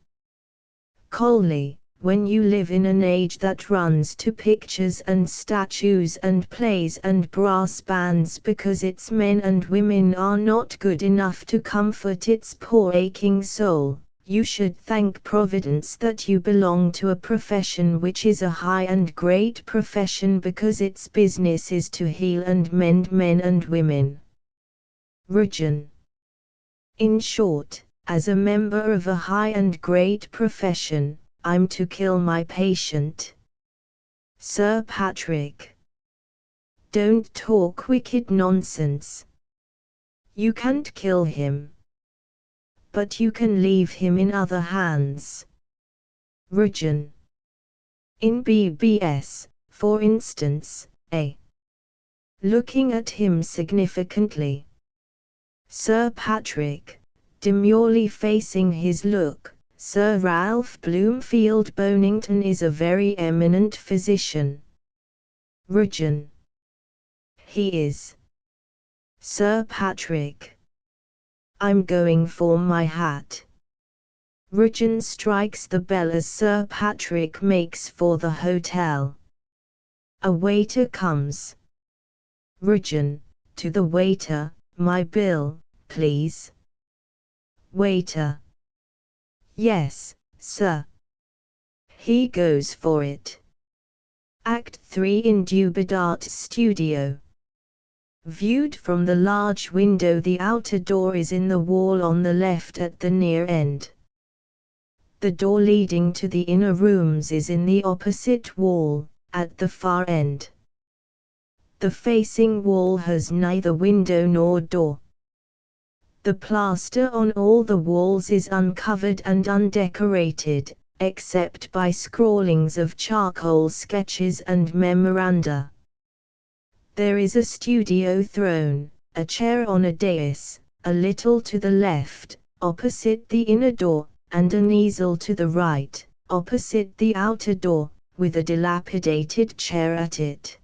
A: Coley, when you live in an age that runs to pictures and statues and plays and brass bands because its men and women are not good enough to comfort its poor aching soul, you should thank Providence that you belong to a profession which is a high and great profession because its business is to heal and mend men and women. Rujan. In short, as a member of a high and great profession, I'm to kill my patient. Sir Patrick. Don't talk wicked nonsense. You can't kill him. But you can leave him in other hands. Rajan. In BBS, for instance, A. Looking at him significantly. Sir Patrick, demurely facing his look. Sir Ralph Bloomfield Bonington is a very eminent physician. Rajan. He is. Sir Patrick. I'm going for my hat. Rajan strikes the bell as Sir Patrick makes for the hotel. A waiter comes. Rajan, to the waiter, my bill, please. Waiter. Yes, sir. He goes for it. Act 3 in Dubidart Studio. Viewed from the large window, the outer door is in the wall on the left at the near end. The door leading to the inner rooms is in the opposite wall, at the far end. The facing wall has neither window nor door. The plaster on all the walls is uncovered and undecorated, except by scrawlings of charcoal sketches and memoranda. There is a studio throne, a chair on a dais, a little to the left, opposite the inner door, and an easel to the right, opposite the outer door, with a dilapidated chair at it.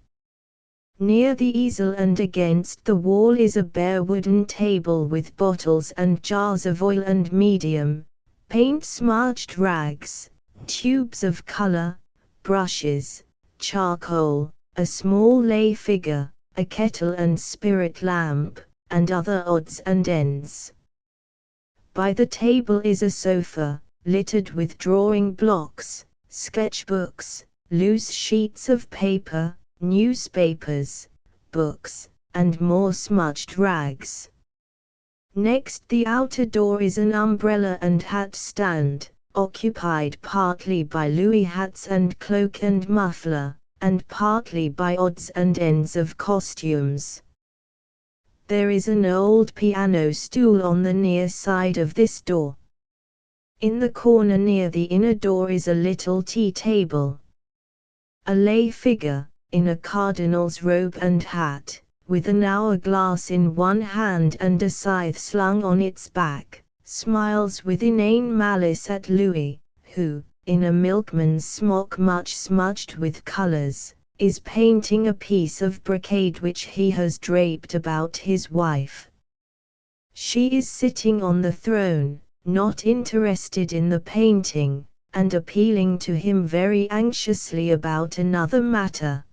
A: Near the easel and against the wall is a bare wooden table with bottles and jars of oil and medium, paint-smudged rags, tubes of color, brushes, charcoal, a small lay figure, a kettle and spirit lamp, and other odds and ends. By the table is a sofa, littered with drawing blocks, sketchbooks, loose sheets of paper, newspapers, books, and more smudged rags. Next the outer door is an umbrella and hat stand, occupied partly by Louis hats and cloak and muffler, and partly by odds and ends of costumes. There is an old piano stool on the near side of this door. In the corner near the inner door is a little tea table. A lay figure, in a cardinal's robe and hat, with an hourglass in one hand and a scythe slung on its back, smiles with inane malice at Louis, who, in a milkman's smock much smudged with colors, is painting a piece of brocade which he has draped about his wife. She is sitting on the throne, not interested in the painting, and appealing to him very anxiously about another matter.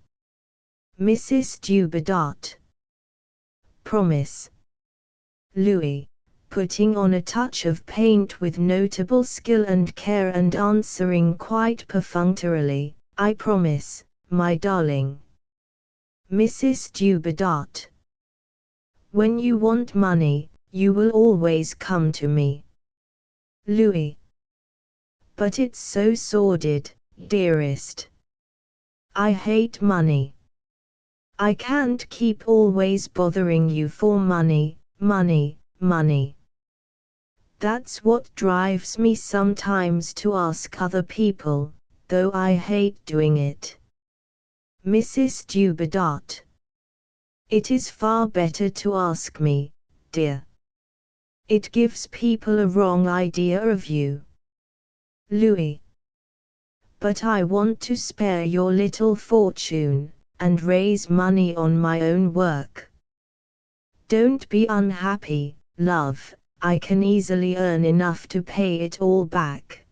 A: Mrs. Dubidart. Promise. Louis, putting on a touch of paint with notable skill and care and answering quite perfunctorily, I promise, my darling. Mrs. Dubidart. When you want money, you will always come to me. Louis. But it's so sordid, dearest. I hate money. I can't keep always bothering you for money, money, money. That's what drives me sometimes to ask other people, though I hate doing it. Mrs. Dubidart. It is far better to ask me, dear. It gives people a wrong idea of you. Louis. But I want to spare your little fortune, and raise money on my own work. Don't be unhappy, love, I can easily earn enough to pay it all back.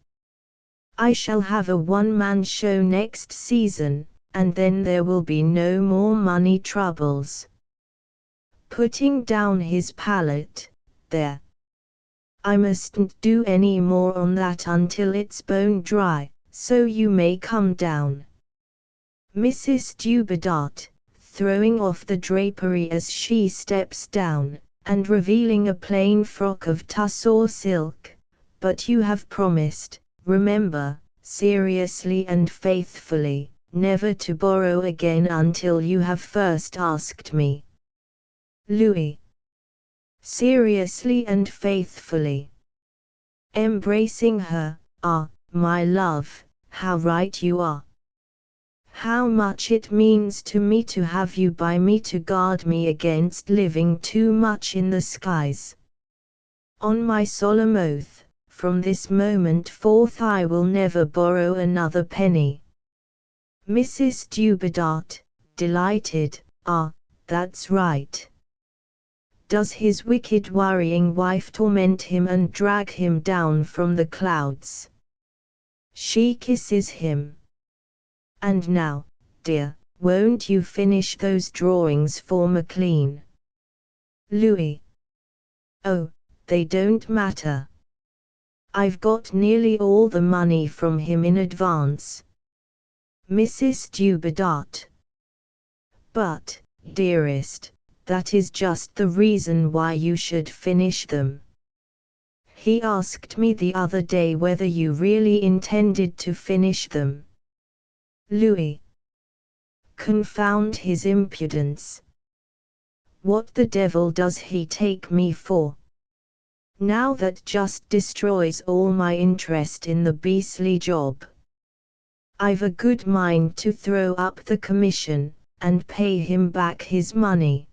A: I shall have a one-man show next season, and then there will be no more money troubles. Putting down his palette, there. I mustn't do any more on that until it's bone dry, so you may come down. Mrs. Dubidart, throwing off the drapery as she steps down, and revealing a plain frock of tussore silk. But you have promised, remember, seriously and faithfully, never to borrow again until you have first asked me. Louis. Seriously and faithfully. Embracing her, ah, my love, how right you are. How much it means to me to have you by me to guard me against living too much in the skies. On my solemn oath, from this moment forth I will never borrow another penny. Mrs. Dubedat, delighted, ah, that's right. Does his wicked worrying wife torment him and drag him down from the clouds? She kisses him. And now, dear, won't you finish those drawings for Maclean? Louis. Oh, they don't matter. I've got nearly all the money from him in advance. Mrs. Dubedat. But, dearest, that is just the reason why you should finish them. He asked me the other day whether you really intended to finish them. Louis. Confound his impudence. What the devil does he take me for? Now that just destroys all my interest in the beastly job. I've a good mind to throw up the commission, and pay him back his money.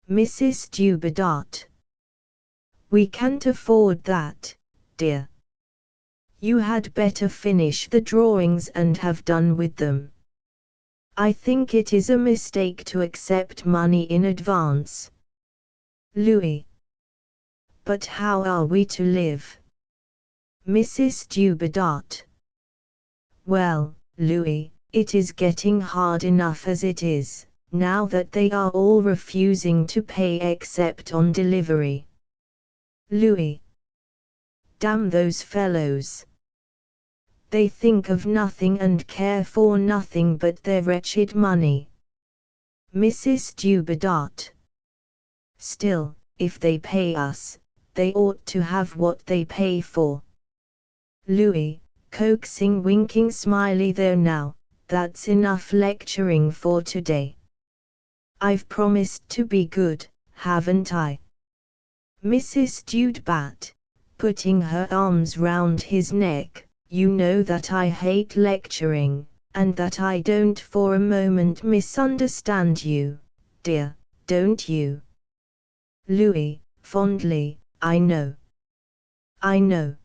A: Mrs. Dubedat. We can't afford that, dear. You had better finish the drawings and have done with them. I think it is a mistake to accept money in advance. Louis. But how are we to live? Mrs. Dubedat. Well, Louis, it is getting hard enough as it is, now that they are all refusing to pay except on delivery. Louis. Damn those fellows. They think of nothing and care for nothing but their wretched money. Mrs. Dubedat. Still, if they pay us, they ought to have what they pay for. Louis, coaxing, winking smiley. There now, that's enough lecturing for today. I've promised to be good, haven't I? Mrs. Dubedat, putting her arms round his neck, you know that I hate lecturing, and that I don't for a moment misunderstand you, dear, don't you? Louis, fondly, I know. I know.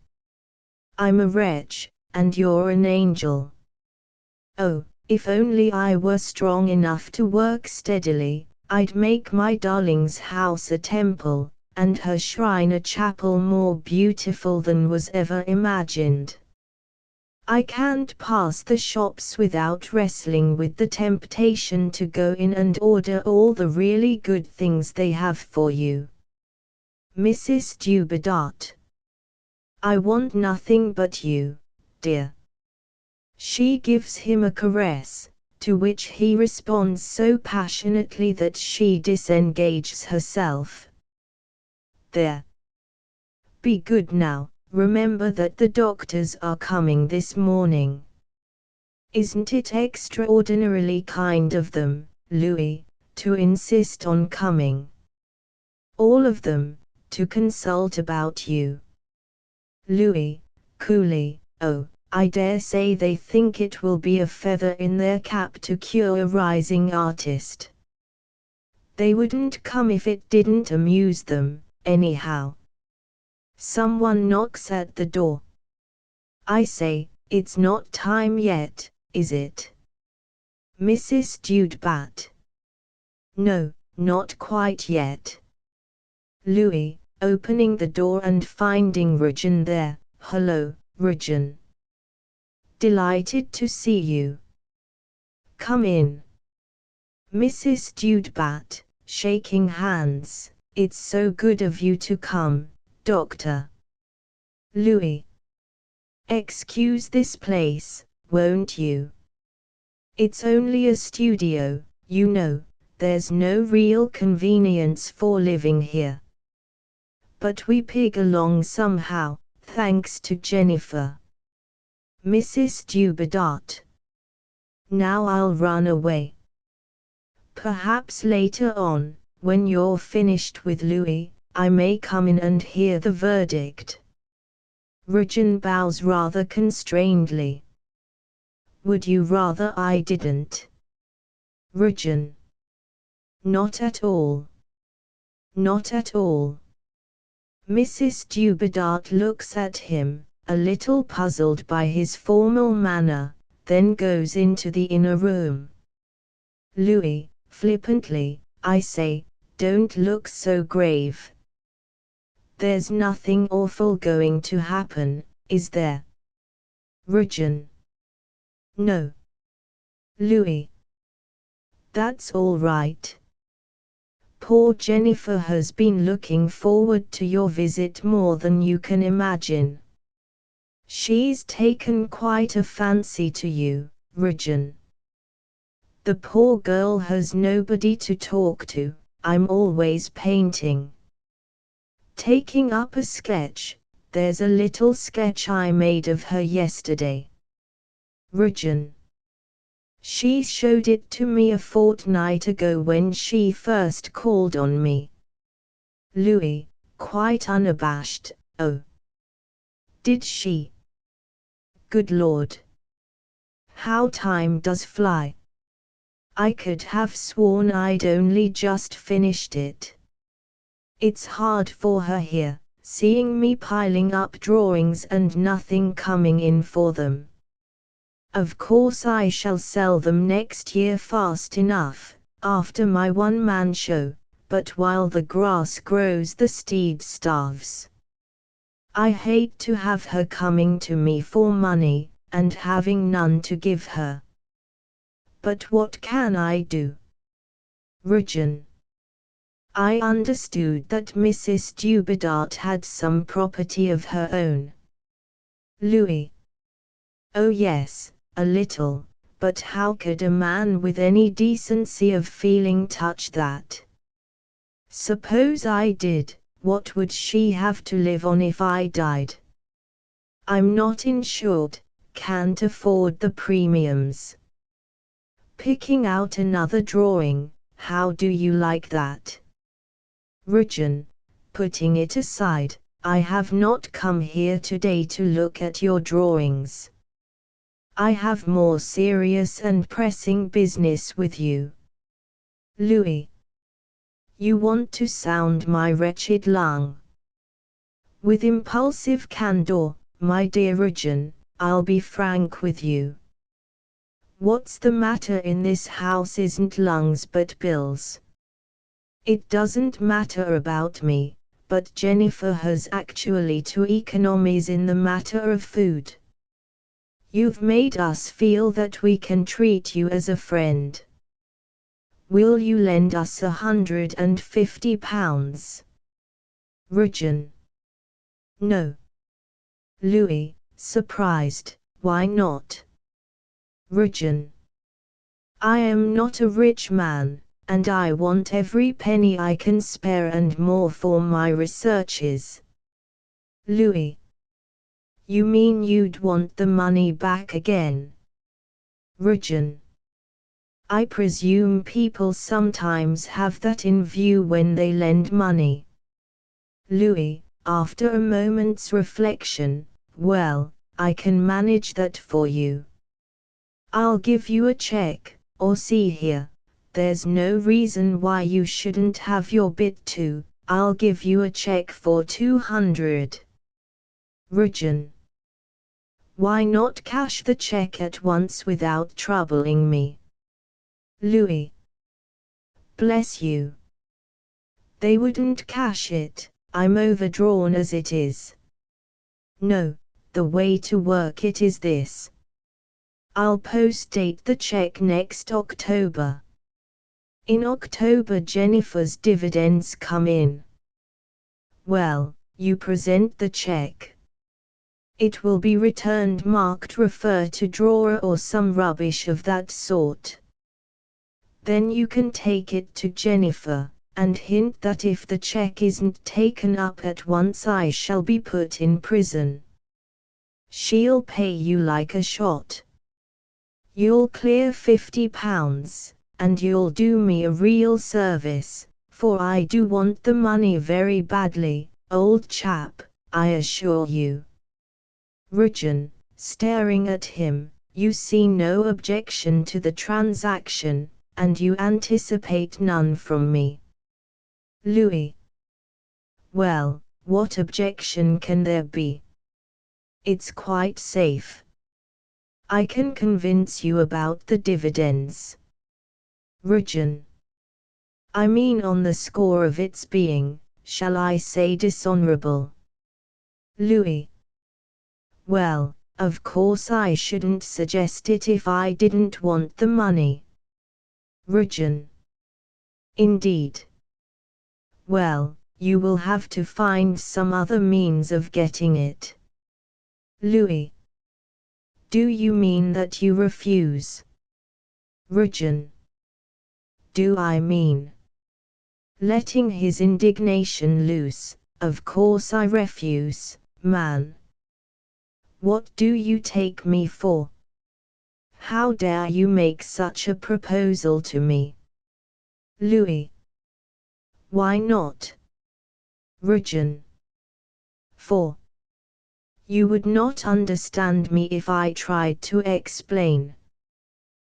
A: I'm a wretch, and you're an angel. Oh, if only I were strong enough to work steadily, I'd make my darling's house a temple, and her shrine a chapel more beautiful than was ever imagined. I can't pass the shops without wrestling with the temptation to go in and order all the really good things they have for you. Mrs. Dubedat. I want nothing but you, dear. She gives him a caress, to which he responds so passionately that she disengages herself. There. Be good now, remember that the doctors are coming this morning. Isn't it extraordinarily kind of them, Louis, to insist on coming? All of them, to consult about you. Louis, coolly, oh, I dare say they think it will be a feather in their cap to cure a rising artist. They wouldn't come if it didn't amuse them, anyhow. Someone knocks at the door. I say, it's not time yet, is it? Mrs. Dubedat. No, not quite yet. Louis, opening the door and finding Regin there. Hello, Regin. Delighted to see you. Come in. Mrs. Dubedat, shaking hands. It's so good of you to come, Doctor. Louis. Excuse this place, won't you? It's only a studio, you know, there's no real convenience for living here. But we pig along somehow, thanks to Jennifer. Mrs. Dubedat. Now I'll run away. Perhaps later on, when you're finished with Louis, I may come in and hear the verdict. Rajan bows rather constrainedly. Would you rather I didn't? Rajan. Not at all. Not at all. Mrs. Dubedat looks at him, a little puzzled by his formal manner, then goes into the inner room. Louis, flippantly, I say, don't look so grave. There's nothing awful going to happen, is there? Rajan. No. Louis. That's all right. Poor Jennifer has been looking forward to your visit more than you can imagine. She's taken quite a fancy to you, Rajan. The poor girl has nobody to talk to. I'm always painting. Taking up a sketch. There's a little sketch I made of her yesterday. Rajan. She showed it to me a fortnight ago when she first called on me. Louis, quite unabashed. Oh. Did she? Good Lord. How time does fly. I could have sworn I'd only just finished it. It's hard for her here, seeing me piling up drawings and nothing coming in for them. Of course I shall sell them next year fast enough, after my one-man show, but while the grass grows the steed starves. I hate to have her coming to me for money, and having none to give her. But what can I do? Rajan. I understood that Mrs. Dubedat had some property of her own. Louis. Oh yes. A little, but how could a man with any decency of feeling touch that? Suppose I did, what would she have to live on if I died? I'm not insured, can't afford the premiums. Picking out another drawing, how do you like that? Rajan, putting it aside, I have not come here today to look at your drawings. I have more serious and pressing business with you. Louis. You want to sound my wretched lung. With impulsive candor, my dear Rajan, I'll be frank with you. What's the matter in this house isn't lungs but bills. It doesn't matter about me, but Jennifer has actually two economies in the matter of food. You've made us feel that we can treat you as a friend. Will you lend us £150? Rajan. No. Louis, surprised, why not? Rajan. I am not a rich man, and I want every penny I can spare and more for my researches. Louis. You mean you'd want the money back again? Rajan. I presume people sometimes have that in view when they lend money. Louis, after a moment's reflection, well, I can manage that for you. I'll give you a check, or see here, there's no reason why you shouldn't have your bit too. I'll give you a check for 200. Rajan. Why not cash the check at once without troubling me? Louis. Bless you. They wouldn't cash it, I'm overdrawn as it is. No, the way to work it is this. I'll post-date the check next October. In October Jennifer's dividends come in. Well, you present the check. It will be returned marked refer to drawer or some rubbish of that sort. Then you can take it to Jennifer, and hint that if the check isn't taken up at once I shall be put in prison. She'll pay you like a shot. You'll clear £50, and you'll do me a real service, for I do want the money very badly, old chap, I assure you. Rujan, staring at him, you see no objection to the transaction, and you anticipate none from me. Louis. Well, what objection can there be? It's quite safe. I can convince you about the dividends. Rujan. I mean on the score of its being, shall I say, dishonorable. Louis. Well, of course I shouldn't suggest it if I didn't want the money. Rujan. Indeed. Well, you will have to find some other means of getting it. Louis. Do you mean that you refuse? Rujan. Do I mean? Letting his indignation loose, of course I refuse, man. What do you take me for? How dare you make such a proposal to me? Louis. Why not? Rujan. For you would not understand me if I tried to explain.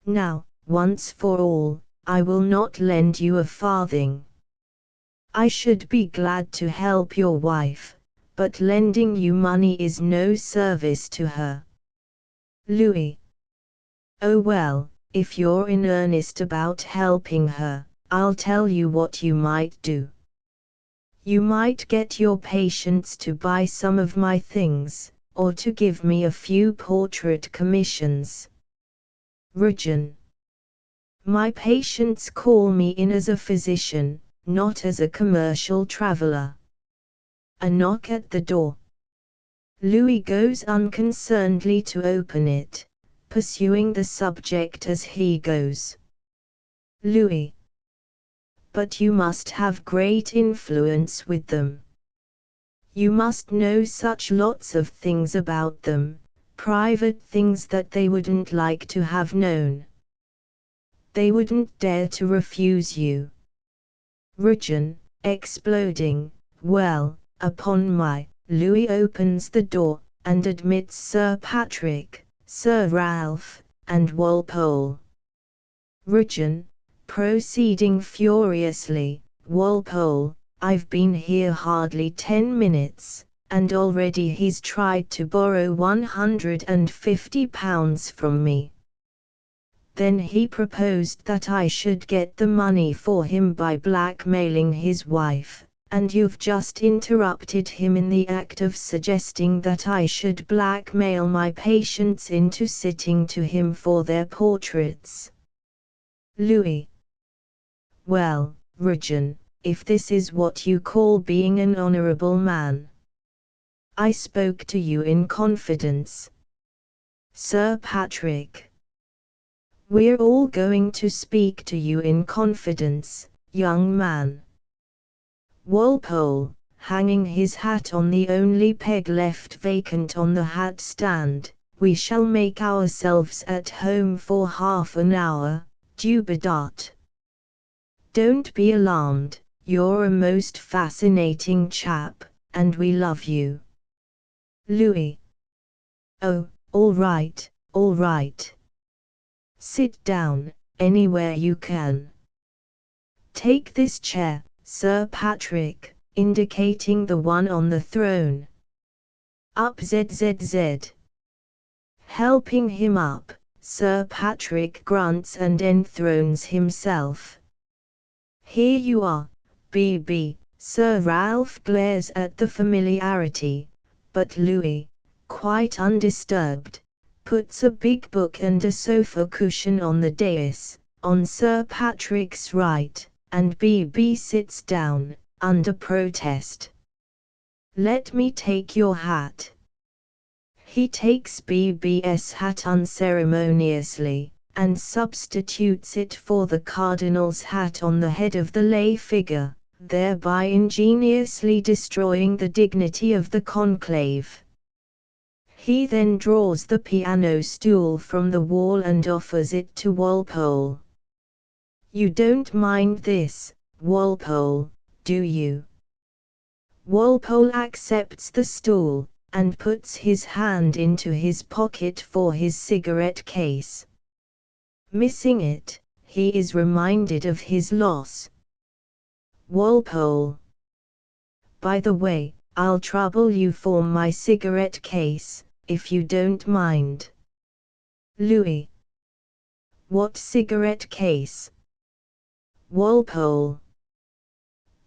A: Now, once for all, I will not lend you a farthing. I should be glad to help your wife, but lending you money is no service to her. Louis. Oh well, if you're in earnest about helping her, I'll tell you what you might do. You might get your patients to buy some of my things, or to give me a few portrait commissions. Rujan. My patients call me in as a physician, not as a commercial traveler. A knock at the door. Louis goes unconcernedly to open it, pursuing the subject as he goes. Louis. But you must have great influence with them. You must know such lots of things about them, private things that they wouldn't like to have known. They wouldn't dare to refuse you. Rujan, exploding, well, upon my. Louis opens the door, and admits Sir Patrick, Sir Ralph, and Walpole. Rujan, proceeding furiously, Walpole, I've been here hardly 10 minutes, and already he's tried to borrow £150 from me. Then he proposed that I should get the money for him by blackmailing his wife, and you've just interrupted him in the act of suggesting that I should blackmail my patients into sitting to him for their portraits. Louis. Well, Rujan, if this is what you call being an honorable man. I spoke to you in confidence. Sir Patrick. We're all going to speak to you in confidence, young man. Walpole, hanging his hat on the only peg left vacant on the hat stand, we shall make ourselves at home for half an hour, Dubedat. Don't be alarmed, you're a most fascinating chap, and we love you. Louis. Oh, all right, all right. Sit down, anywhere you can. Take this chair, Sir Patrick, indicating the one on the throne. Up ZZZ. Helping him up, Sir Patrick grunts and enthrones himself. Here you are, BB, Sir Ralph glares at the familiarity, but Louis, quite undisturbed, puts a big book and a sofa cushion on the dais, on Sir Patrick's right, and BB sits down, under protest. Let me take your hat. He takes BB's hat unceremoniously, and substitutes it for the cardinal's hat on the head of the lay figure, thereby ingeniously destroying the dignity of the conclave. He then draws the piano stool from the wall and offers it to Walpole. You don't mind this, Walpole, do you? Walpole accepts the stool, and puts his hand into his pocket for his cigarette case. Missing it, he is reminded of his loss. Walpole. By the way, I'll trouble you for my cigarette case, if you don't mind. Louis. What cigarette case? Walpole.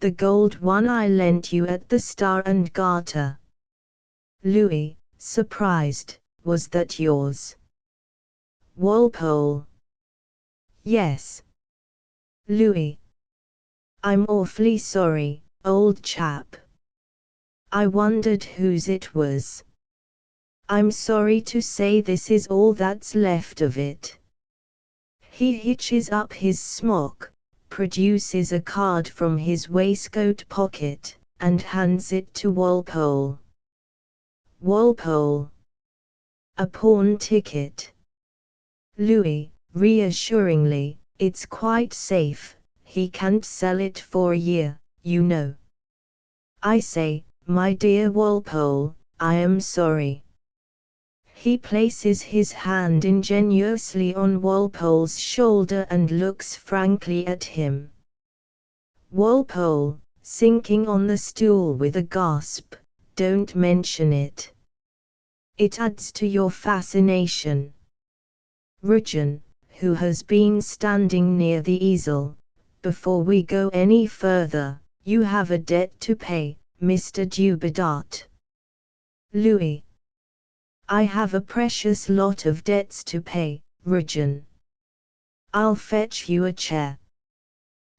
A: The gold one I lent you at the Star and Garter. Louis, surprised, was that yours? Walpole. Yes. Louis. I'm awfully sorry, old chap. I wondered whose it was. I'm sorry to say this is all that's left of it. He hitches up his smock, produces a card from his waistcoat pocket, and hands it to Walpole. Walpole. A pawn ticket. Louis, reassuringly, it's quite safe, he can't sell it for a year, you know. I say, my dear Walpole, I am sorry. He places his hand ingenuously on Walpole's shoulder and looks frankly at him. Walpole, sinking on the stool with a gasp, don't mention it. It adds to your fascination. Ridgeon, who has been standing near the easel, before we go any further, you have a debt to pay, Mr. Dubedat. Louis. I have a precious lot of debts to pay, Ridgeon. I'll fetch you a chair.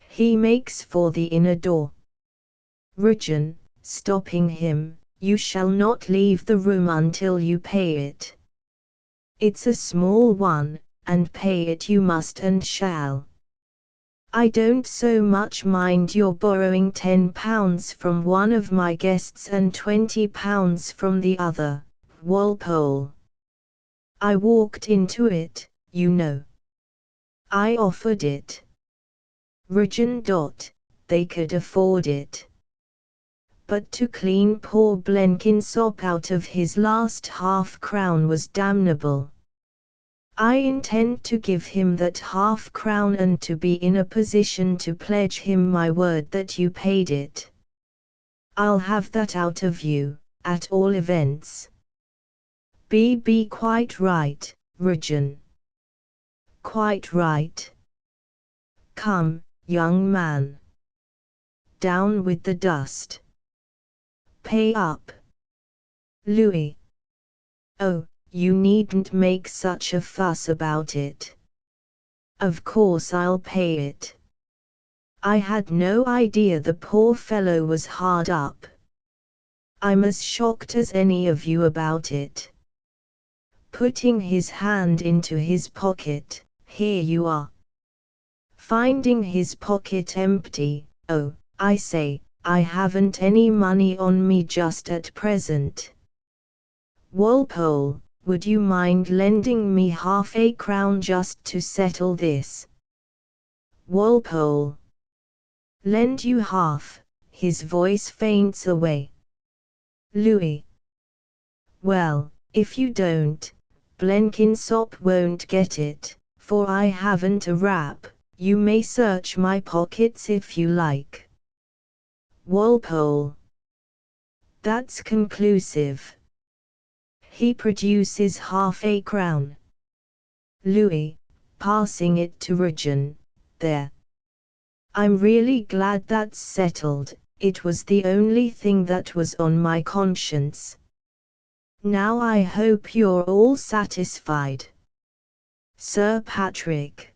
A: He makes for the inner door. Ridgeon, stopping him, you shall not leave the room until you pay it. It's a small one, and pay it you must and shall. I don't so much mind your borrowing £10 from one of my guests and £20 from the other, Walpole. I walked into it, you know. I offered it. Ridgeon. They could afford it. But to clean poor Blenkinsop out of his last half-crown was damnable. I intend to give him that half-crown and to be in a position to pledge him my word that you paid it. I'll have that out of you, at all events. Be quite right, Ridgeon. Quite right. Come, young man. Down with the dust. Pay up. Louis. Oh, you needn't make such a fuss about it. Of course I'll pay it. I had no idea the poor fellow was hard up. I'm as shocked as any of you about it. Putting his hand into his pocket, here you are. Finding his pocket empty, oh, I say, I haven't any money on me just at present. Walpole, would you mind lending me £0.50 just to settle this? Walpole. Lend you half, his voice faints away. Louis. Well, if you don't, Blenkinsop won't get it, for I haven't a rap. You may search my pockets if you like. Walpole. That's conclusive. He produces £0.50. Louis, passing it to Ridgeon, there. I'm really glad that's settled, it was the only thing that was on my conscience. Now I hope you're all satisfied. Sir Patrick.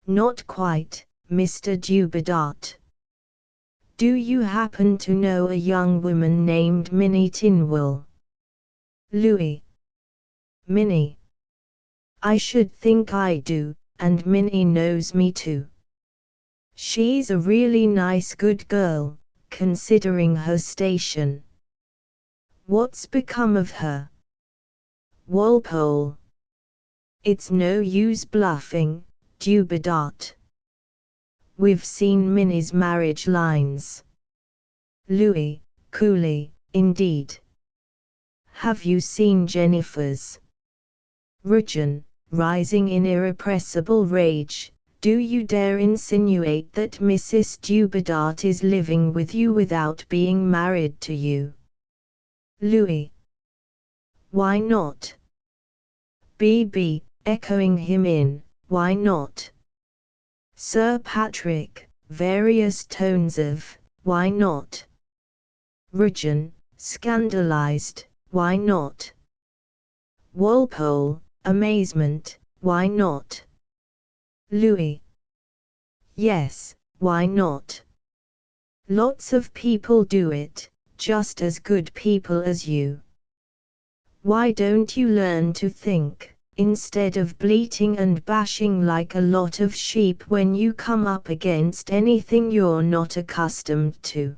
A: Not quite, Mr. Dubedat. Do you happen to know a young woman named Minnie Tinwell? Louis. Minnie. I should think I do, and Minnie knows me too. She's a really nice good girl, considering her station. What's become of her? Walpole. It's no use bluffing, Dubedat. We've seen Minnie's marriage lines. Louis, coolly, indeed. Have you seen Jennifer's? Rujan, rising in irrepressible rage, do you dare insinuate that Mrs. Dubedat is living with you without being married to you? Louis. Why not? B.B., echoing him in, why not? Sir Patrick, various tones of, why not? Rujan, scandalized, why not? Walpole, amazement, why not? Louis. Yes, why not? Lots of people do it, just as good people as you. Why don't you learn to think, instead of bleating and bashing like a lot of sheep when you come up against anything you're not accustomed to?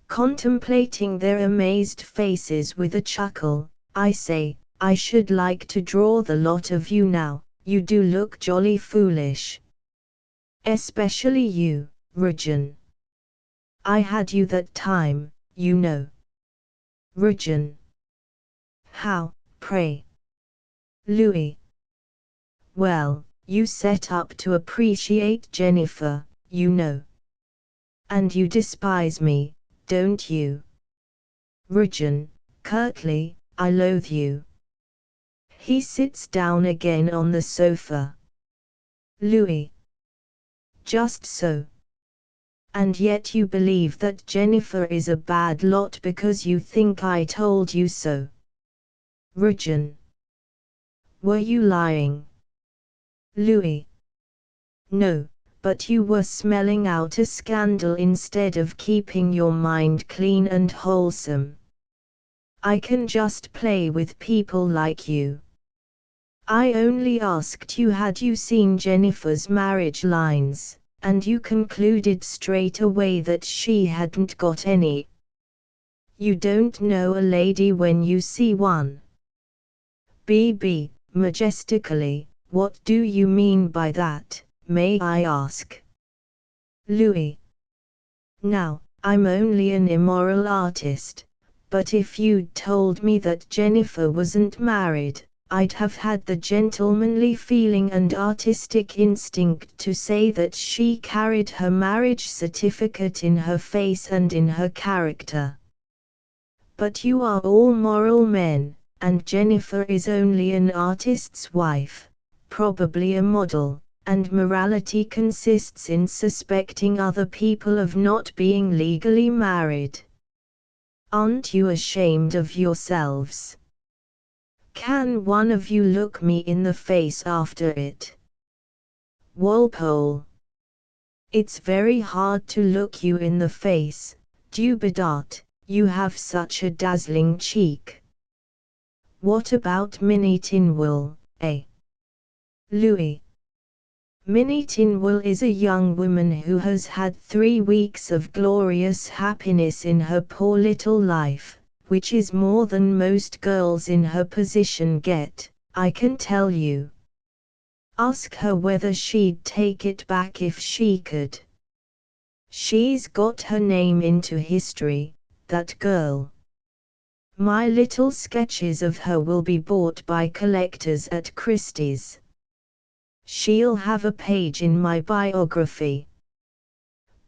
A: Contemplating their amazed faces with a chuckle, I say, I should like to draw the lot of you now, you do look jolly foolish. Especially you, Rujan. I had you that time, you know. Rujan. How, pray? Louis. Well, you set up to appreciate Jennifer, you know. And you despise me, don't you? Rujan, curtly, I loathe you. He sits down again on the sofa. Louis. Just so. And yet you believe that Jennifer is a bad lot because you think I told you so. Rujan. Were you lying? Louis. No, but you were smelling out a scandal instead of keeping your mind clean and wholesome. I can just play with people like you. I only asked you had you seen Jennifer's marriage lines, and you concluded straight away that she hadn't got any. You don't know a lady when you see one. B.B., majestically, what do you mean by that, may I ask? Louis. Now, I'm only an immoral artist, but if you'd told me that Jennifer wasn't married, I'd have had the gentlemanly feeling and artistic instinct to say that she carried her marriage certificate in her face and in her character. But you are all moral men, and Jennifer is only an artist's wife, probably a model, and morality consists in suspecting other people of not being legally married. Aren't you ashamed of yourselves? Can one of you look me in the face after it? Walpole. It's very hard to look you in the face, Dubedat, you have such a dazzling cheek. What about Minnie Tinwell, eh? Louis. Minnie Tinwell is a young woman who has had 3 weeks of glorious happiness in her poor little life, which is more than most girls in her position get, I can tell you. Ask her whether she'd take it back if she could. She's got her name into history, that girl. My little sketches of her will be bought by collectors at Christie's. She'll have a page in my biography.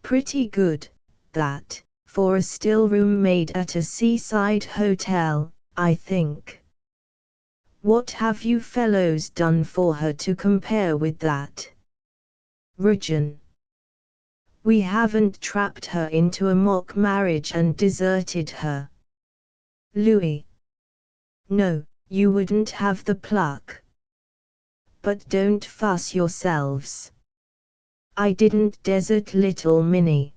A: Pretty good, that, for a still room made at a seaside hotel, I think. What have you fellows done for her to compare with that? Rujan. We haven't trapped her into a mock marriage and deserted her. Louis. No, you wouldn't have the pluck. But don't fuss yourselves. I didn't desert little Minnie.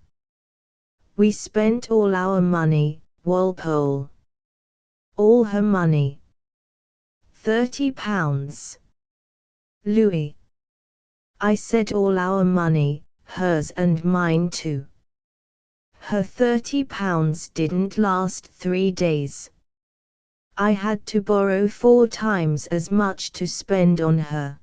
A: We spent all our money, Walpole. All her money. £30. Louis. I said all our money, hers and mine too. Her £30 didn't last 3 days. I had to borrow 4 times as much to spend on her.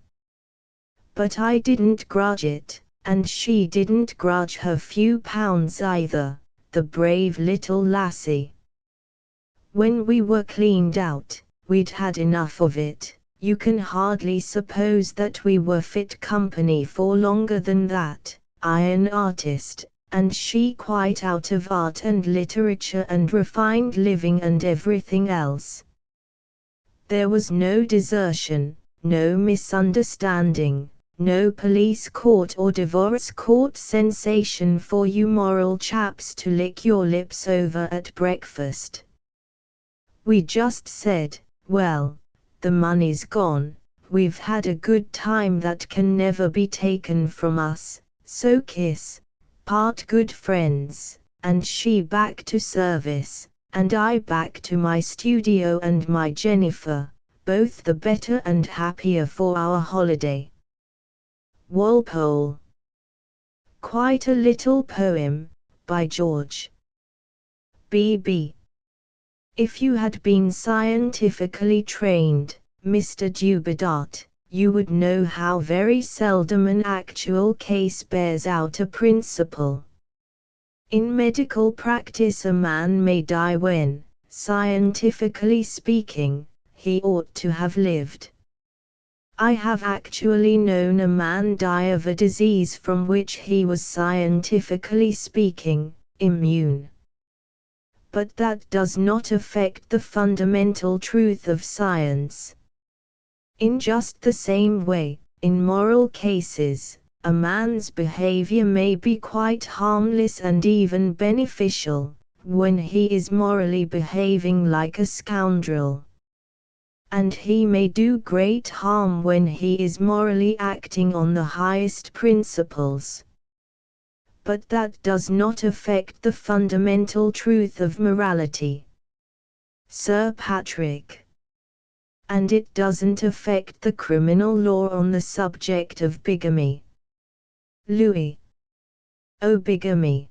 A: But I didn't grudge it, and she didn't grudge her few pounds either, the brave little lassie. When we were cleaned out, we'd had enough of it. You can hardly suppose that we were fit company for longer than that, I an artist, and she quite out of art and literature and refined living and everything else. There was no desertion, no misunderstanding, no police court or divorce court sensation for you moral chaps to lick your lips over at breakfast. We just said, well, the money's gone, we've had a good time that can never be taken from us, so kiss, part good friends, and she back to service, and I back to my studio and my Jennifer, both the better and happier for our holiday. Walpole. Quite a little poem, by George B.B. If you had been scientifically trained, Mr. Dubedat, you would know how very seldom an actual case bears out a principle. In medical practice a man may die when, scientifically speaking, he ought to have lived. I have actually known a man die of a disease from which he was scientifically speaking, immune. But that does not affect the fundamental truth of science. In just the same way, in moral cases, a man's behavior may be quite harmless and even beneficial, when he is morally behaving like a scoundrel. And he may do great harm when he is morally acting on the highest principles. But that does not affect the fundamental truth of morality. Sir Patrick. And it doesn't affect the criminal law on the subject of bigamy. Louis. Oh, bigamy.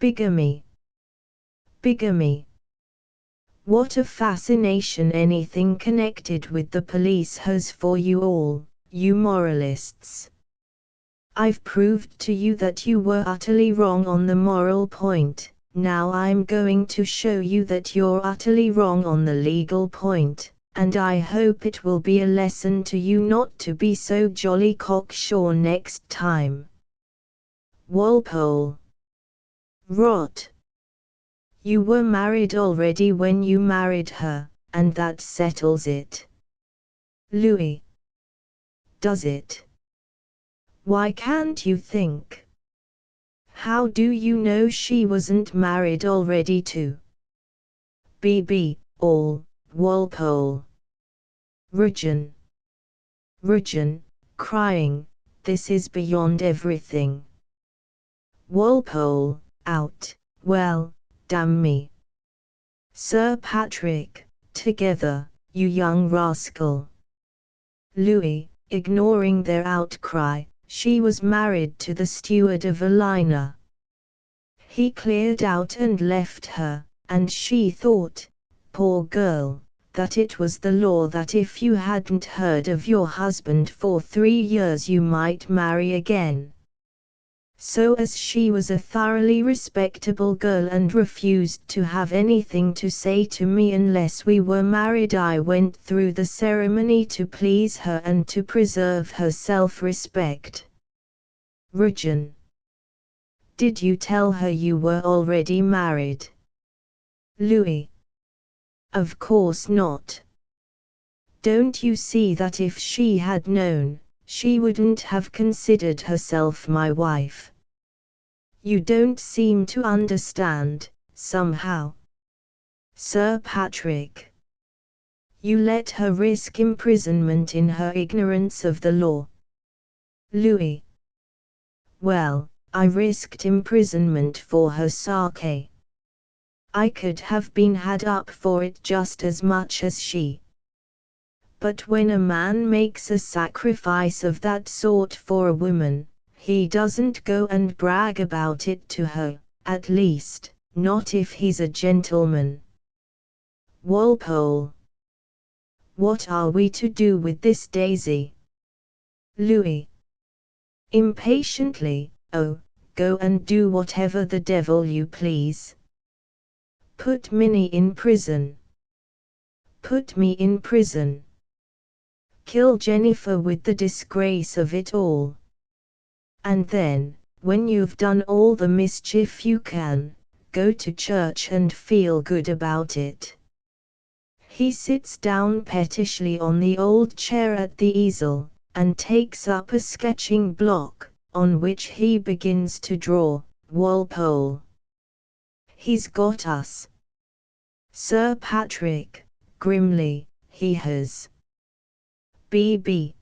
A: Bigamy. Bigamy. What a fascination anything connected with the police has for you all, you moralists. I've proved to you that you were utterly wrong on the moral point, now I'm going to show you that you're utterly wrong on the legal point, and I hope it will be a lesson to you not to be so jolly cocksure next time. Walpole. Rot. You were married already when you married her, and that settles it. Louis. Does it? Why can't you think? How do you know she wasn't married already too? B.B. All, Walpole. Rugen. Rugen, crying, this is beyond everything. Walpole, out, well, damn me. Sir Patrick, together, you young rascal. Louis, ignoring their outcry. She was married to the steward of a liner. He cleared out and left her, and she thought, poor girl, that it was the law that if you hadn't heard of your husband for 3 years you might marry again. So as she was a thoroughly respectable girl and refused to have anything to say to me unless we were married, I went through the ceremony to please her and to preserve her self-respect. Rugen. Did you tell her you were already married? Louis. Of course not. Don't you see that if she had known, she wouldn't have considered herself my wife? You don't seem to understand, somehow. Sir Patrick. You let her risk imprisonment in her ignorance of the law. Louis. Well, I risked imprisonment for her sake. I could have been had up for it just as much as she. But when a man makes a sacrifice of that sort for a woman, he doesn't go and brag about it to her, at least, not if he's a gentleman. Walpole. What are we to do with this daisy? Louis. Impatiently, oh, go and do whatever the devil you please. Put Minnie in prison. Put me in prison. Kill Jennifer with the disgrace of it all. And then, when you've done all the mischief you can, go to church and feel good about it. He sits down pettishly on the old chair at the easel, and takes up a sketching block, on which he begins to draw. Walpole. He's got us. Sir Patrick, grimly, he has. B.B.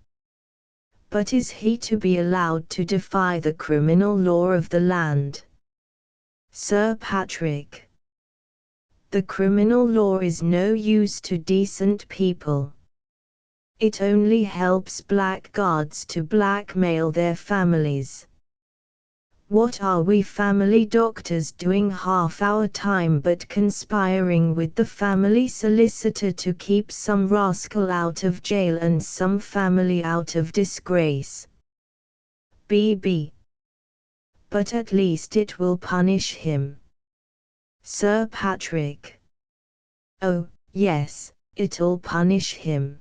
A: But is he to be allowed to defy the criminal law of the land? Sir Patrick. The criminal law is no use to decent people. It only helps blackguards to blackmail their families. What are we family doctors doing half our time but conspiring with the family solicitor to keep some rascal out of jail and some family out of disgrace? B.B. But at least it will punish him. Sir Patrick. Oh, yes, it'll punish him.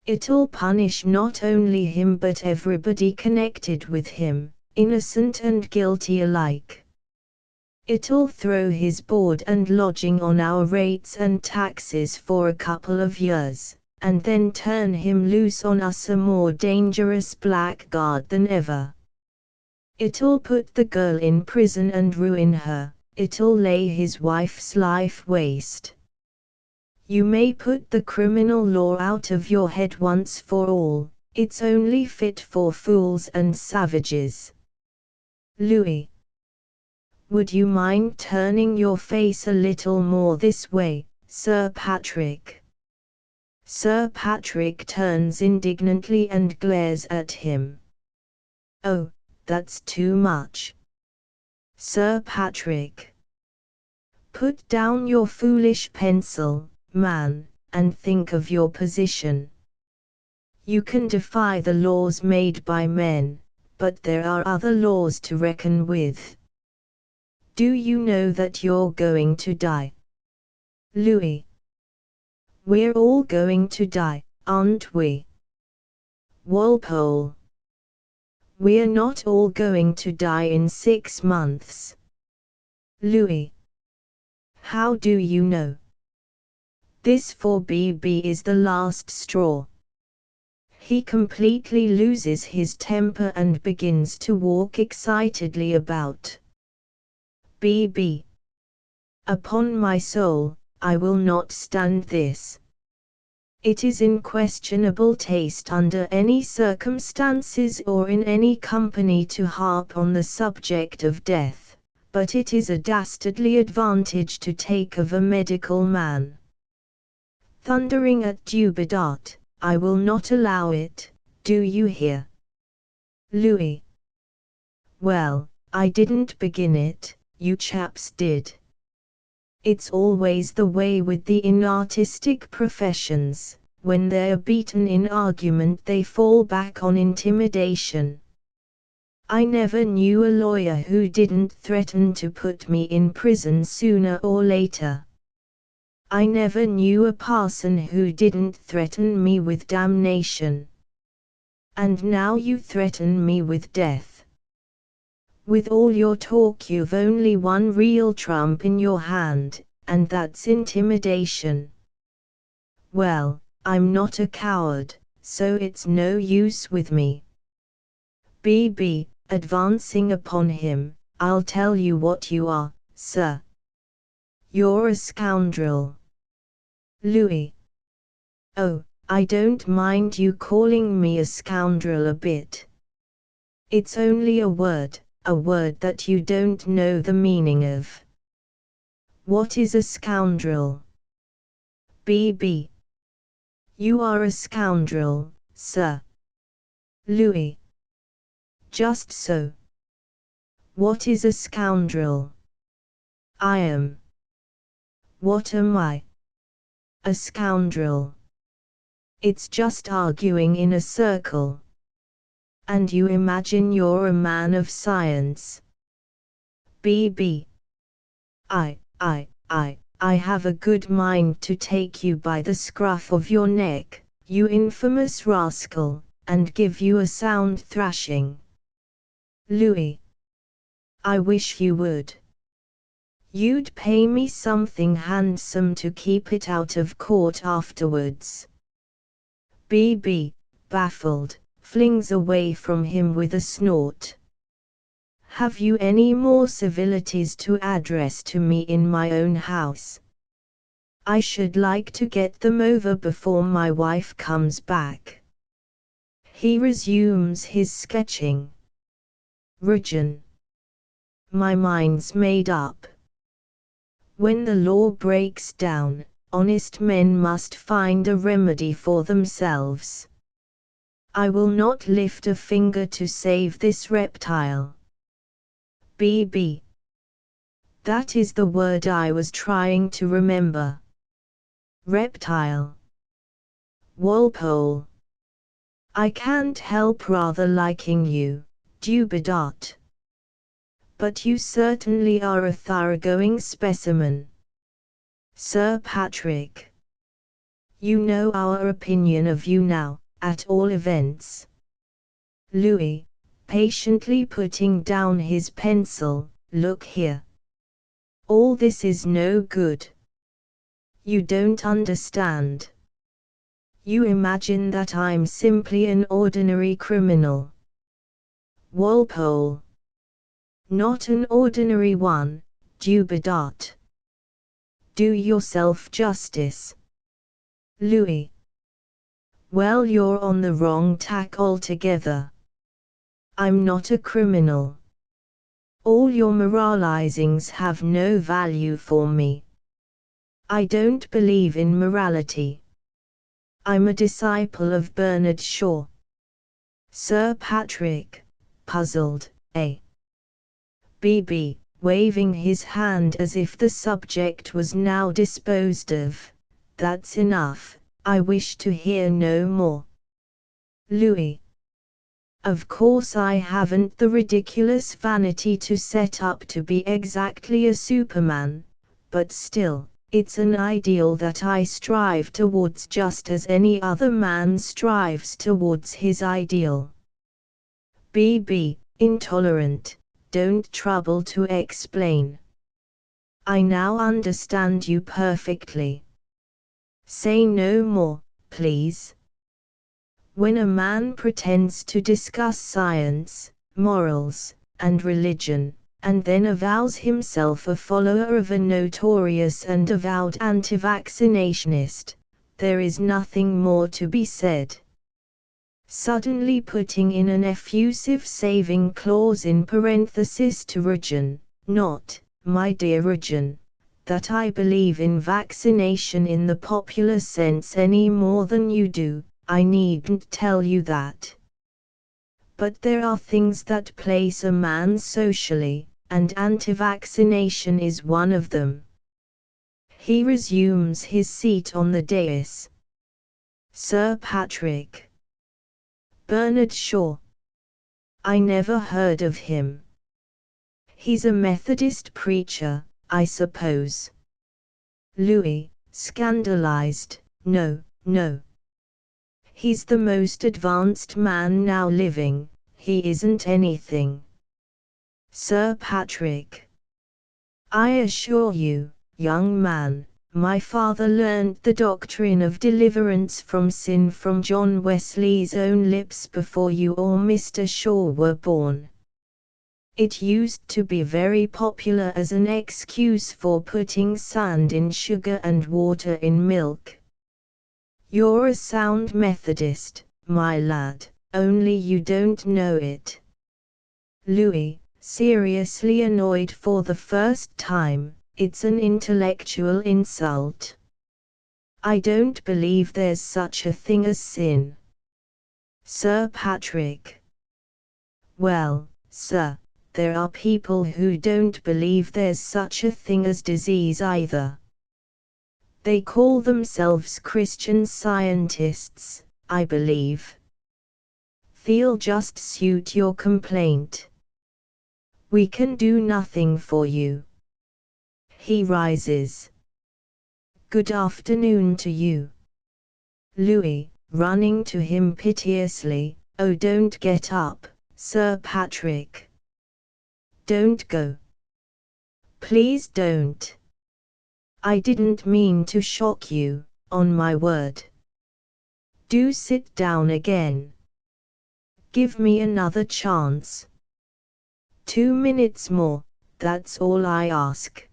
A: It'll punish not only him but everybody connected with him, innocent and guilty alike. It'll throw his board and lodging on our rates and taxes for a couple of years, and then turn him loose on us a more dangerous blackguard than ever. It'll put the girl in prison and ruin her, it'll lay his wife's life waste. You may put the criminal law out of your head once for all, it's only fit for fools and savages. Louis. Would you mind turning your face a little more this way, Sir Patrick? Sir Patrick turns indignantly and glares at him. Oh, that's too much. Sir Patrick. Put down your foolish pencil, man, and think of your position. You can defy the laws made by men, but there are other laws to reckon with. Do you know that you're going to die? Louis. We're all going to die, aren't we? Walpole. We're not all going to die in 6 months. Louis. How do you know? This for B.B. is the last straw. He completely loses his temper and begins to walk excitedly about. B.B. Upon my soul, I will not stand this. It is in questionable taste under any circumstances or in any company to harp on the subject of death, but it is a dastardly advantage to take of a medical man. Thundering at Dubedat, I will not allow it, do you hear? Louis. Well, I didn't begin it, you chaps did. It's always the way with the inartistic professions, when they're beaten in argument they fall back on intimidation. I never knew a lawyer who didn't threaten to put me in prison sooner or later. I never knew a parson who didn't threaten me with damnation. And now you threaten me with death. With all your talk you've only one real trump in your hand, and that's intimidation. Well, I'm not a coward, so it's no use with me. B.B. advancing upon him, I'll tell you what you are, sir. You're a scoundrel. Louis. Oh, I don't mind you calling me a scoundrel a bit. It's only a word that you don't know the meaning of. What is a scoundrel? B.B. You are a scoundrel, sir. Louis. Just so. What is a scoundrel? I am. What am I? A scoundrel. It's just arguing in a circle. And you imagine you're a man of science. BB. I have a good mind to take you by the scruff of your neck, you infamous rascal, and give you a sound thrashing. Louis. I wish you would. You'd pay me something handsome to keep it out of court afterwards. BB, baffled, flings away from him with a snort. Have you any more civilities to address to me in my own house? I should like to get them over before my wife comes back. He resumes his sketching. Rujan. My mind's made up. When the law breaks down, honest men must find a remedy for themselves. I will not lift a finger to save this reptile. BB. That is the word I was trying to remember. Reptile. Walpole. I can't help rather liking you, Dubidot. But you certainly are a thoroughgoing specimen. Sir Patrick. You know our opinion of you now, at all events. Louis, patiently putting down his pencil, look here. All this is no good. You don't understand. You imagine that I'm simply an ordinary criminal. Walpole. Not an ordinary one, Dubidot. Do yourself justice. Louis. Well, you're on the wrong tack altogether. I'm not a criminal. All your moralizings have no value for me. I don't believe in morality. I'm a disciple of Bernard Shaw. Sir Patrick, puzzled, BB, waving his hand as if the subject was now disposed of. That's enough, I wish to hear no more. Louis. Of course I haven't the ridiculous vanity to set up to be exactly a Superman, but still, it's an ideal that I strive towards just as any other man strives towards his ideal. BB, intolerant, don't trouble to explain. I now understand you perfectly. Say no more, please. When a man pretends to discuss science, morals, and religion, and then avows himself a follower of a notorious and avowed anti-vaccinationist, there is nothing more to be said. Suddenly putting in an effusive saving clause in parenthesis to Rujan, not, my dear Rujan, that I believe in vaccination in the popular sense any more than you do, I needn't tell you that. But there are things that place a man socially, and anti-vaccination is one of them. He resumes his seat on the dais. Sir Patrick. Bernard Shaw. I never heard of him. He's a Methodist preacher, I suppose. Louis, scandalized, no. He's the most advanced man now living, he isn't anything. Sir Patrick. I assure you, young man, my father learned the doctrine of deliverance from sin from John Wesley's own lips before you or Mr. Shaw were born. It used to be very popular as an excuse for putting sand in sugar and water in milk. You're a sound Methodist, my lad, only you don't know it. Louis, seriously annoyed for the first time, it's an intellectual insult. I don't believe there's such a thing as sin. Sir Patrick. Well, sir, there are people who don't believe there's such a thing as disease either. They call themselves Christian Scientists, I believe. They'll just suit your complaint. We can do nothing for you. He rises. Good afternoon to you. Louis, running to him piteously, oh, don't get up, Sir Patrick. Don't go. Please don't. I didn't mean to shock you, on my word. Do sit down again. Give me another chance. 2 minutes more, that's all I ask.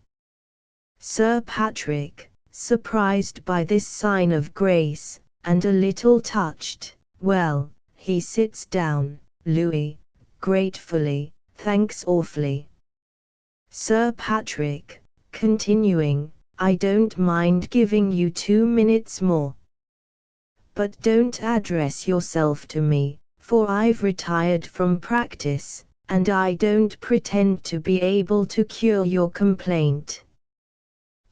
A: Sir Patrick, surprised by this sign of grace, and a little touched, well, he sits down. Louis, gratefully, thanks awfully. Sir Patrick, continuing, I don't mind giving you 2 minutes more. But don't address yourself to me, for I've retired from practice, and I don't pretend to be able to cure your complaint.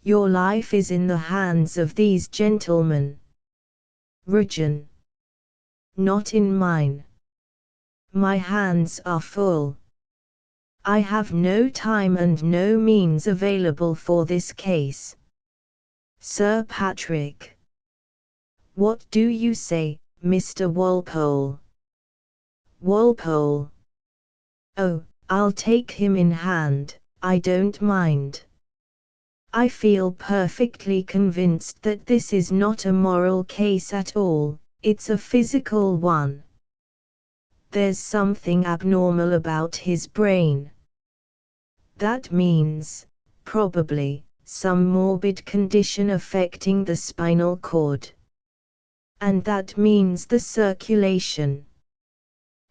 A: Your life is in the hands of these gentlemen. Regin. Not in mine. My hands are full. I have no time and no means available for this case. Sir Patrick. What do you say, Mr. Walpole? Walpole. Oh, I'll take him in hand, I don't mind. I feel perfectly convinced that this is not a moral case at all, it's a physical one. There's something abnormal about his brain. That means, probably, some morbid condition affecting the spinal cord. And that means the circulation.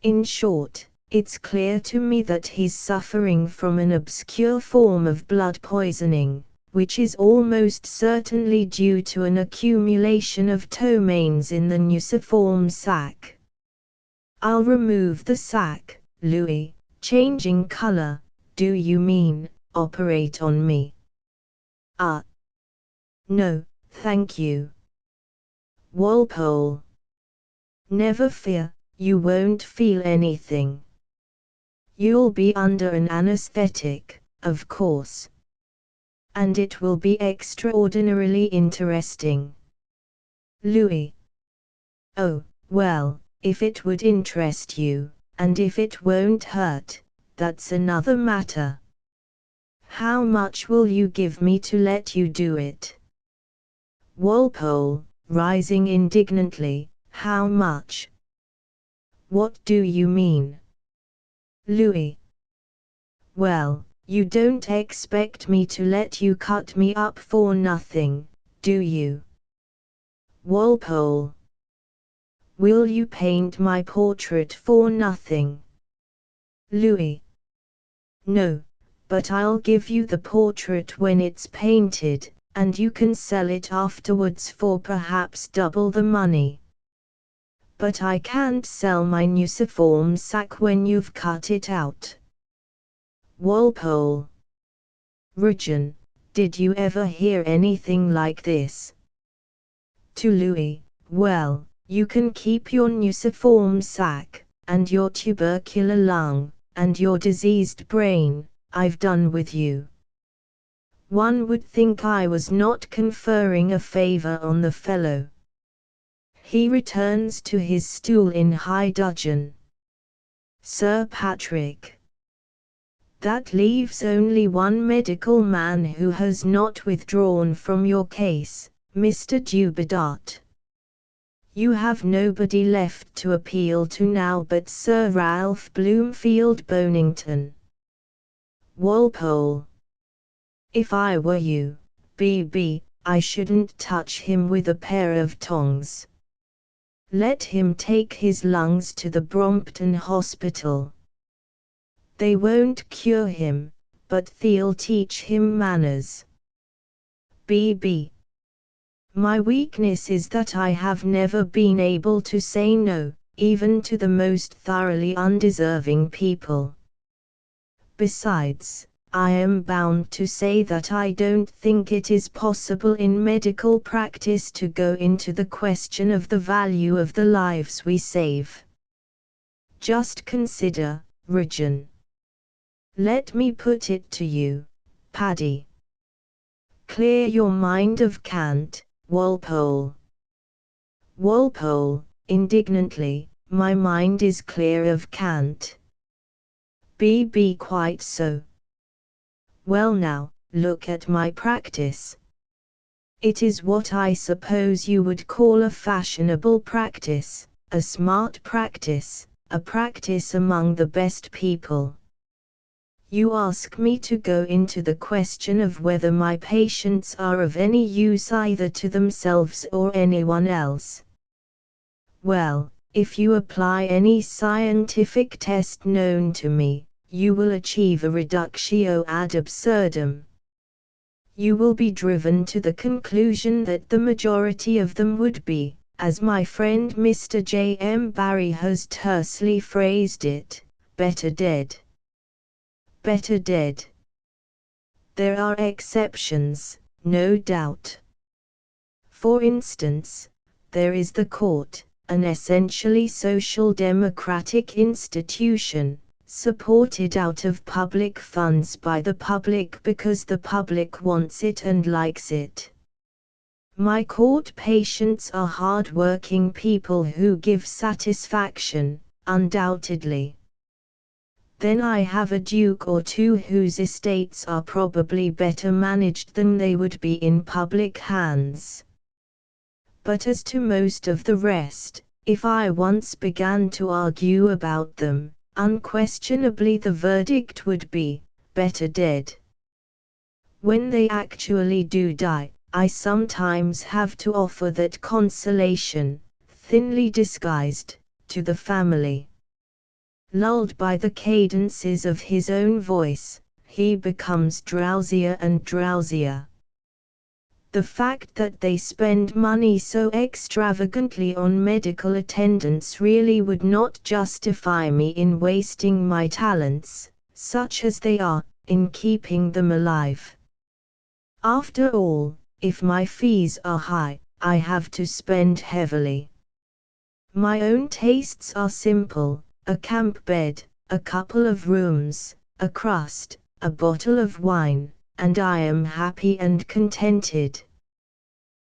A: In short, it's clear to me that he's suffering from an obscure form of blood poisoning, which is almost certainly due to an accumulation of ptomaines in the nuciform sac. I'll remove the sac, Louis, changing color. Do you mean, operate on me? No, thank you. Walpole. Never fear, you won't feel anything. You'll be under an anesthetic, of course. And it will be extraordinarily interesting. Louis. Oh, well, if it would interest you, and if it won't hurt, that's another matter. How much will you give me to let you do it? Walpole, rising indignantly, how much? What do you mean? Louis. Well, you don't expect me to let you cut me up for nothing, do you? Walpole. Will you paint my portrait for nothing? Louis. No, but I'll give you the portrait when it's painted, and you can sell it afterwards for perhaps double the money. But I can't sell my nuciform sac when you've cut it out. Walpole. Regin, did you ever hear anything like this? To Louis, well, you can keep your nuciform sac, and your tubercular lung, and your diseased brain, I've done with you. One would think I was not conferring a favor on the fellow. He returns to his stool in high dudgeon. Sir Patrick. That leaves only one medical man who has not withdrawn from your case, Mr. Dubedat. You have nobody left to appeal to now but Sir Ralph Bloomfield Bonington. Walpole. If I were you, B.B., I shouldn't touch him with a pair of tongs. Let him take his lungs to the Brompton Hospital. They won't cure him, but they'll teach him manners. B.B. My weakness is that I have never been able to say no, even to the most thoroughly undeserving people. Besides, I am bound to say that I don't think it is possible in medical practice to go into the question of the value of the lives we save. Just consider, Regin. Let me put it to you, Paddy. Clear your mind of Kant, Walpole. Walpole, indignantly, my mind is clear of Kant. Be quite so. Well now, look at my practice. It is what I suppose you would call a fashionable practice, a smart practice, a practice among the best people. You ask me to go into the question of whether my patients are of any use either to themselves or anyone else. Well, if you apply any scientific test known to me, you will achieve a reductio ad absurdum. You will be driven to the conclusion that the majority of them would be, as my friend Mr. J. M. Barrie has tersely phrased it, better dead. Better dead. There are exceptions, no doubt. For instance, there is the court, an essentially social democratic institution, supported out of public funds by the public because the public wants it and likes it. My court patients are hard-working people who give satisfaction, undoubtedly. Then I have a duke or two whose estates are probably better managed than they would be in public hands. But as to most of the rest, if I once began to argue about them, unquestionably the verdict would be, better dead. When they actually do die, I sometimes have to offer that consolation, thinly disguised, to the family. Lulled by the cadences of his own voice, he becomes drowsier and drowsier. The fact that they spend money so extravagantly on medical attendance really would not justify me in wasting my talents, such as they are, in keeping them alive. After all, if my fees are high, I have to spend heavily. My own tastes are simple. A camp bed, a couple of rooms, a crust, a bottle of wine, and I am happy and contented.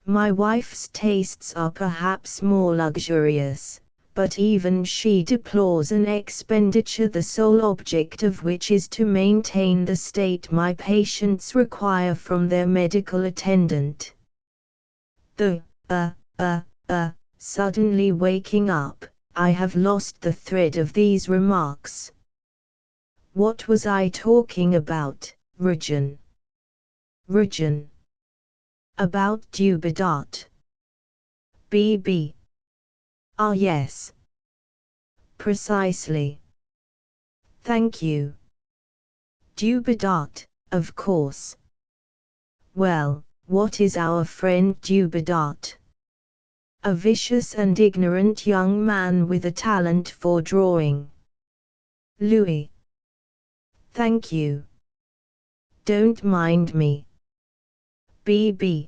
A: My wife's tastes are perhaps more luxurious, but even she deplores an expenditure the sole object of which is to maintain the state my patients require from their medical attendant. Suddenly waking up, I have lost the thread of these remarks. What was I talking about, Regin? Regin. About Dubedat. B. Ah yes. Precisely. Thank you. Dubedat, of course. Well, what is our friend Dubedat? A vicious and ignorant young man with a talent for drawing. Louis. Thank you. Don't mind me. B.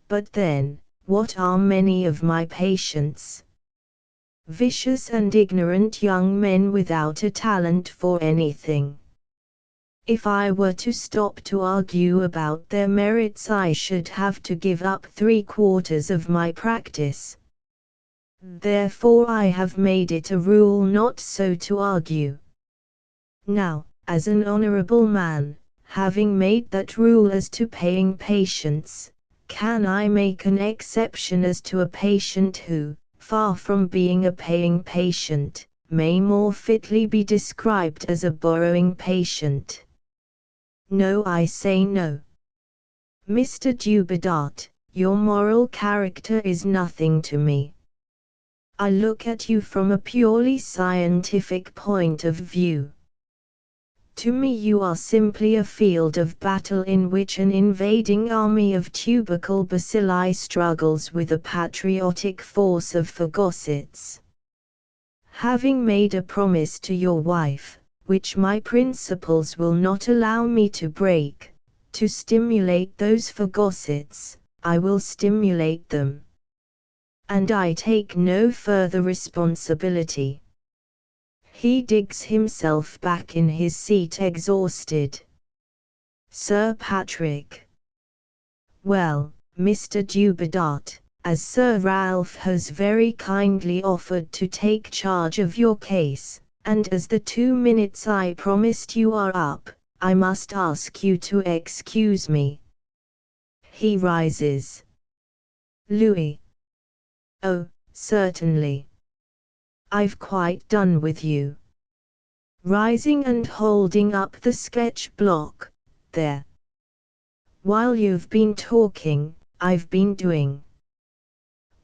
A: But then, what are many of my patients? Vicious and ignorant young men without a talent for anything. If I were to stop to argue about their merits, I should have to give up 3/4 of my practice. Therefore I have made it a rule not so to argue. Now, as an honorable man, having made that rule as to paying patients, can I make an exception as to a patient who, far from being a paying patient, may more fitly be described as a borrowing patient? No, I say no. Mr. Dubedat, your moral character is nothing to me. I look at you from a purely scientific point of view. To me you are simply a field of battle in which an invading army of tubercle bacilli struggles with a patriotic force of phagosits. Having made a promise to your wife, which my principles will not allow me to break, to stimulate those for gossips, I will stimulate them. And I take no further responsibility. He digs himself back in his seat exhausted. Sir Patrick. Well, Mr. Dubedat, as Sir Ralph has very kindly offered to take charge of your case, and as the 2 minutes I promised you are up, I must ask you to excuse me. He rises. Louis. Oh, certainly. I've quite done with you. Rising and holding up the sketch block, there. While you've been talking, I've been doing.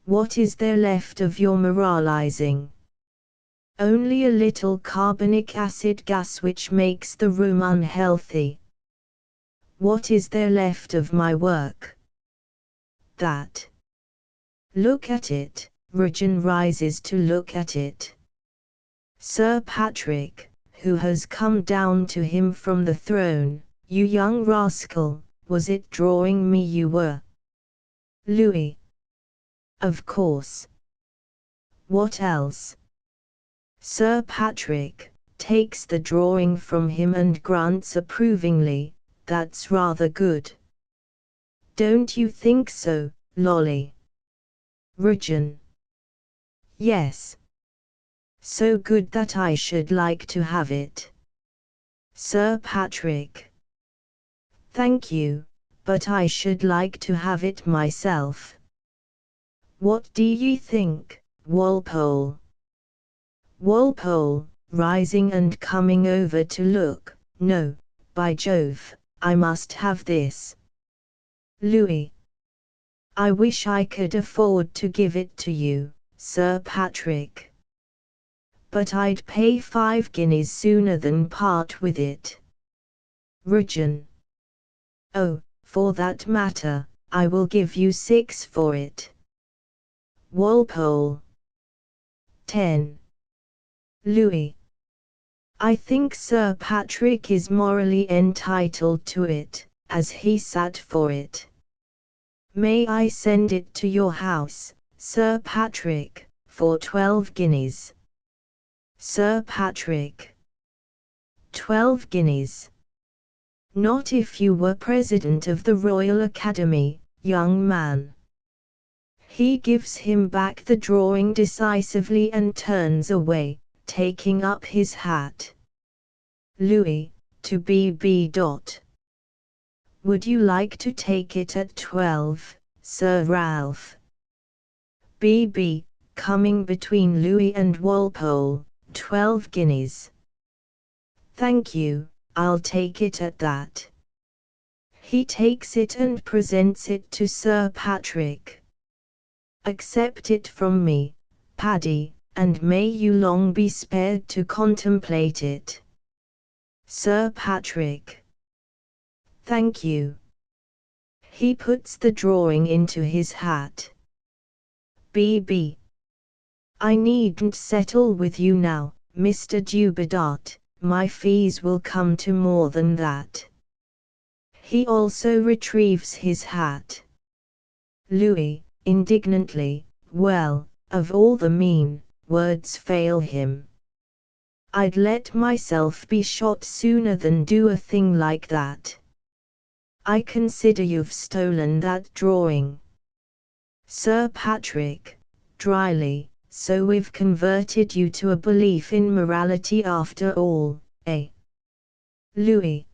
A: What is there left of your moralizing? Only a little carbonic acid gas which makes the room unhealthy. What is there left of my work? That. Look at it. Regin rises to look at it. Sir Patrick, who has come down to him from the throne, you young rascal, was it drawing me you were? Louis. Of course. What else? Sir Patrick takes the drawing from him and grunts approvingly, that's rather good. Don't you think so, Lolly? Regin. Yes. So good that I should like to have it. Sir Patrick. Thank you, but I should like to have it myself. What do ye think, Walpole? Walpole, rising and coming over to look, no, by Jove, I must have this. Louis. I wish I could afford to give it to you, Sir Patrick. But I'd pay 5 guineas sooner than part with it. Regin. Oh, for that matter, I will give you 6 for it. Walpole. 10. Louis. I think Sir Patrick is morally entitled to it, as he sat for it. May I send it to your house, Sir Patrick, for 12 guineas? Sir Patrick. 12 guineas. Not if you were President of the Royal Academy, young man. He gives him back the drawing decisively and turns away, taking up his hat. Louis, to B.B. Would you like to take it at 12, Sir Ralph? B.B., coming between Louis and Walpole, 12 guineas. Thank you, I'll take it at that. He takes it and presents it to Sir Patrick. Accept it from me, Paddy, and may you long be spared to contemplate it. Sir Patrick. Thank you. He puts the drawing into his hat. B.B. I needn't settle with you now, Mr. Dubedat, my fees will come to more than that. He also retrieves his hat. Louis, indignantly, well, of all the mean, words fail him. I'd let myself be shot sooner than do a thing like that. I consider you've stolen that drawing. Sir Patrick, dryly, so we've converted you to a belief in morality after all, eh? Louis.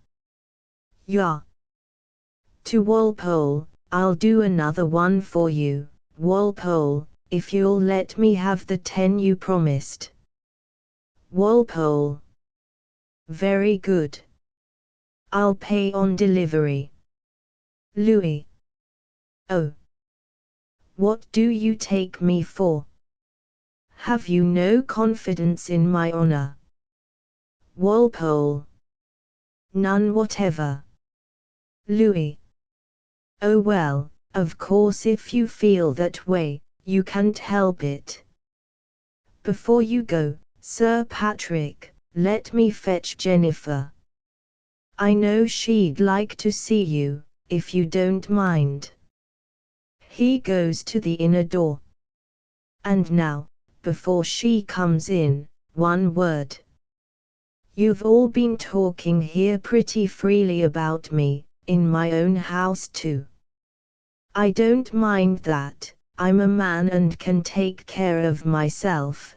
A: Yeah. To Walpole, I'll do another one for you, Walpole, if you'll let me have the 10 you promised. Walpole. Very good. I'll pay on delivery. Louis. Oh. What do you take me for? Have you no confidence in my honor? Walpole. None whatever. Louis. Oh well, of course if you feel that way, you can't help it. Before you go, Sir Patrick, let me fetch Jennifer. I know she'd like to see you, if you don't mind. He goes to the inner door. And now, before she comes in, one word. You've all been talking here pretty freely about me, in my own house too. I don't mind that, I'm a man and can take care of myself.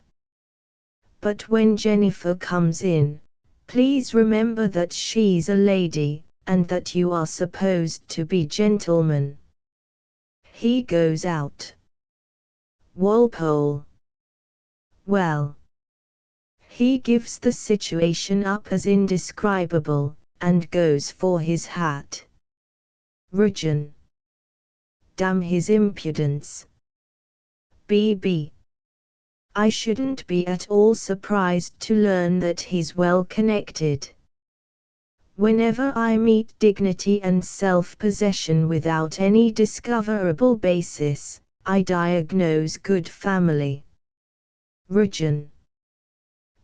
A: But when Jennifer comes in, please remember that she's a lady, and that you are supposed to be gentlemen. He goes out. Walpole. Well. He gives the situation up as indescribable, and goes for his hat. Ridgeon. Damn his impudence. BB. I shouldn't be at all surprised to learn that he's well connected. Whenever I meet dignity and self-possession without any discoverable basis, I diagnose good family. Ridgeon.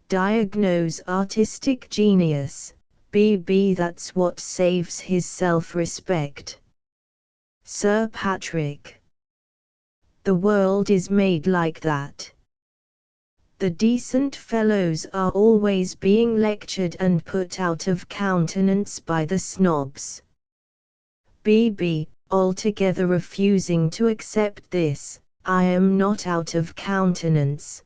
A: Diagnose artistic genius, BB, that's what saves his self-respect. Sir Patrick. The world is made like that. The decent fellows are always being lectured and put out of countenance by the snobs. BB, altogether refusing to accept this, I am not out of countenance.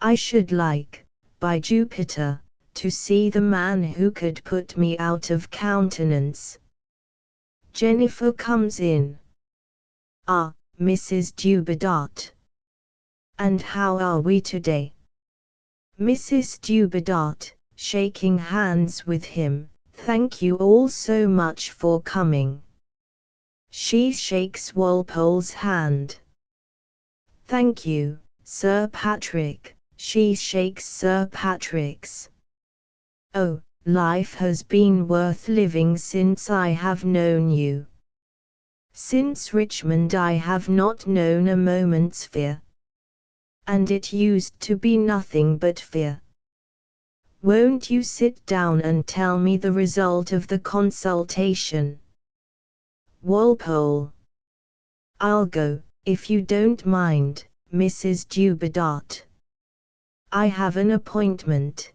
A: I should like, by Jupiter, to see the man who could put me out of countenance. Jennifer comes in. Ah, Mrs. Dubedat. And how are we today? Mrs. Dubedat, shaking hands with him, thank you all so much for coming. She shakes Walpole's hand. Thank you, Sir Patrick. She shakes Sir Patrick's. Oh, life has been worth living since I have known you. Since Richmond I have not known a moment's fear. And it used to be nothing but fear. Won't you sit down and tell me the result of the consultation? Walpole. I'll go, if you don't mind, Mrs. Dubedat. I have an appointment.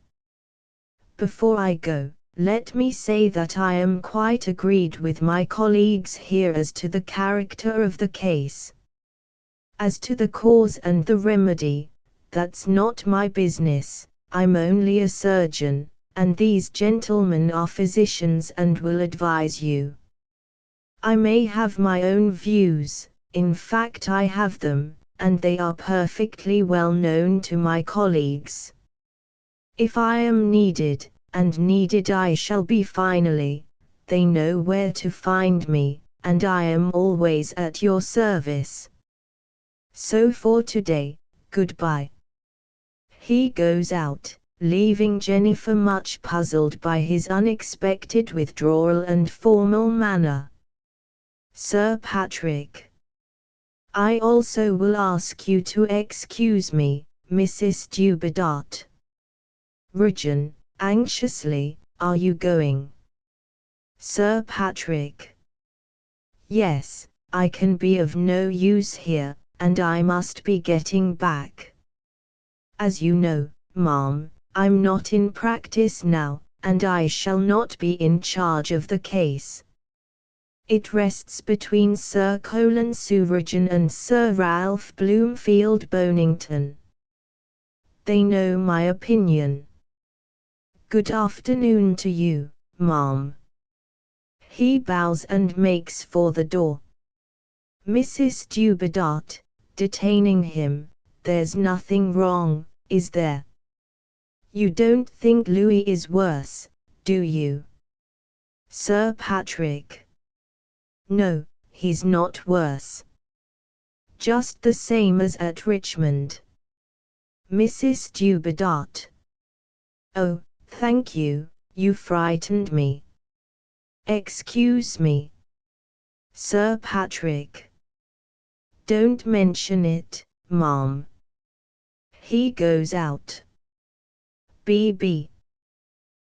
A: Before I go, let me say that I am quite agreed with my colleagues here as to the character of the case. As to the cause and the remedy, that's not my business, I'm only a surgeon, and these gentlemen are physicians and will advise you. I may have my own views, in fact I have them, and they are perfectly well known to my colleagues. If I am needed, and needed I shall be finally, they know where to find me, and I am always at your service. So for today, goodbye. He goes out, leaving Jennifer much puzzled by his unexpected withdrawal and formal manner. Sir Patrick. I also will ask you to excuse me, Mrs. Dubedat. Ridgeon, anxiously, are you going? Sir Patrick. Yes, I can be of no use here, and I must be getting back. As you know, ma'am, I'm not in practice now, and I shall not be in charge of the case. It rests between Sir Colin Surgeon and Sir Ralph Bloomfield Bonington. They know my opinion. Good afternoon to you, ma'am. He bows and makes for the door. Mrs. Dubedat, detaining him, there's nothing wrong, is there? You don't think Louis is worse, do you? Sir Patrick. No, he's not worse. Just the same as at Richmond. Mrs. Dubedat. Oh, thank you, you frightened me. Excuse me. Sir Patrick. Don't mention it, ma'am. He goes out. BB.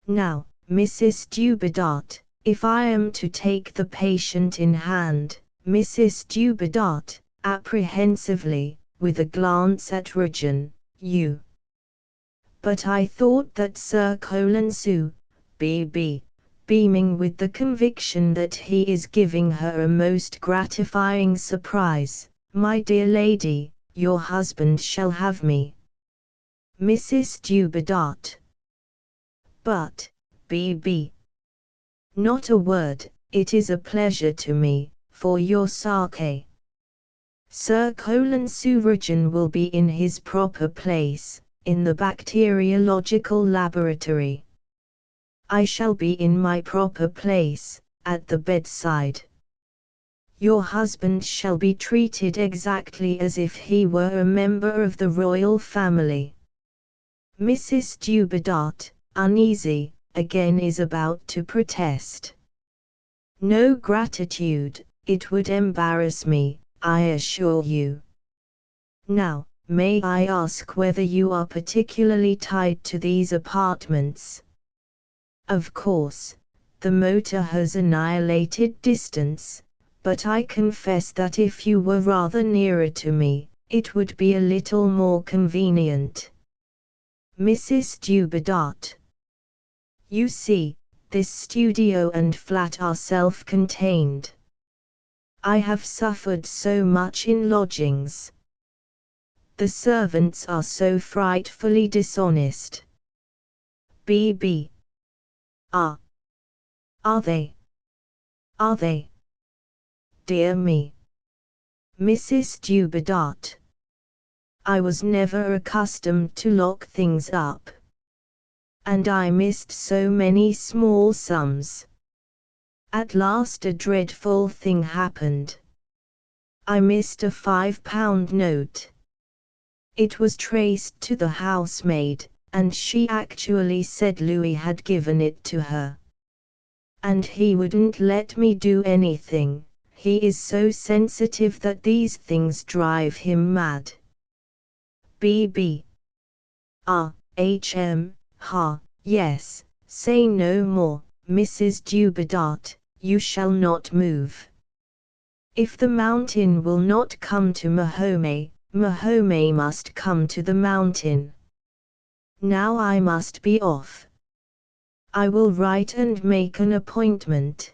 A: Now, Mrs. Dubedat, if I am to take the patient in hand, Mrs. Dubedat, apprehensively, with a glance at Rujan, you. But I thought that Sir Colenso, BB, beaming with the conviction that he is giving her a most gratifying surprise, my dear lady, your husband shall have me. Mrs. Dubedat. But, BB. Not a word, it is a pleasure to me, for your sake. Sir Colenso Rujan will be in his proper place, in the bacteriological laboratory. I shall be in my proper place, at the bedside. Your husband shall be treated exactly as if he were a member of the royal family. Mrs. Dubedat, uneasy, again is about to protest. No gratitude, it would embarrass me, I assure you. Now, may I ask whether you are particularly tied to these apartments? Of course, the motor has annihilated distance, but I confess that if you were rather nearer to me, it would be a little more convenient. Mrs. Dubedat. You see, this studio and flat are self-contained. I have suffered so much in lodgings. The servants are so frightfully dishonest. BB. Are they? Are they? Dear me. Mrs. Dubedat. I was never accustomed to lock things up. And I missed so many small sums. At last a dreadful thing happened. I missed a £5 note. It was traced to the housemaid, and she actually said Louis had given it to her. And he wouldn't let me do anything, he is so sensitive that these things drive him mad. BB. Ha, yes, say no more, Mrs. Dubedat, you shall not move. If the mountain will not come to Mahome, Mahome must come to the mountain. Now I must be off. I will write and make an appointment.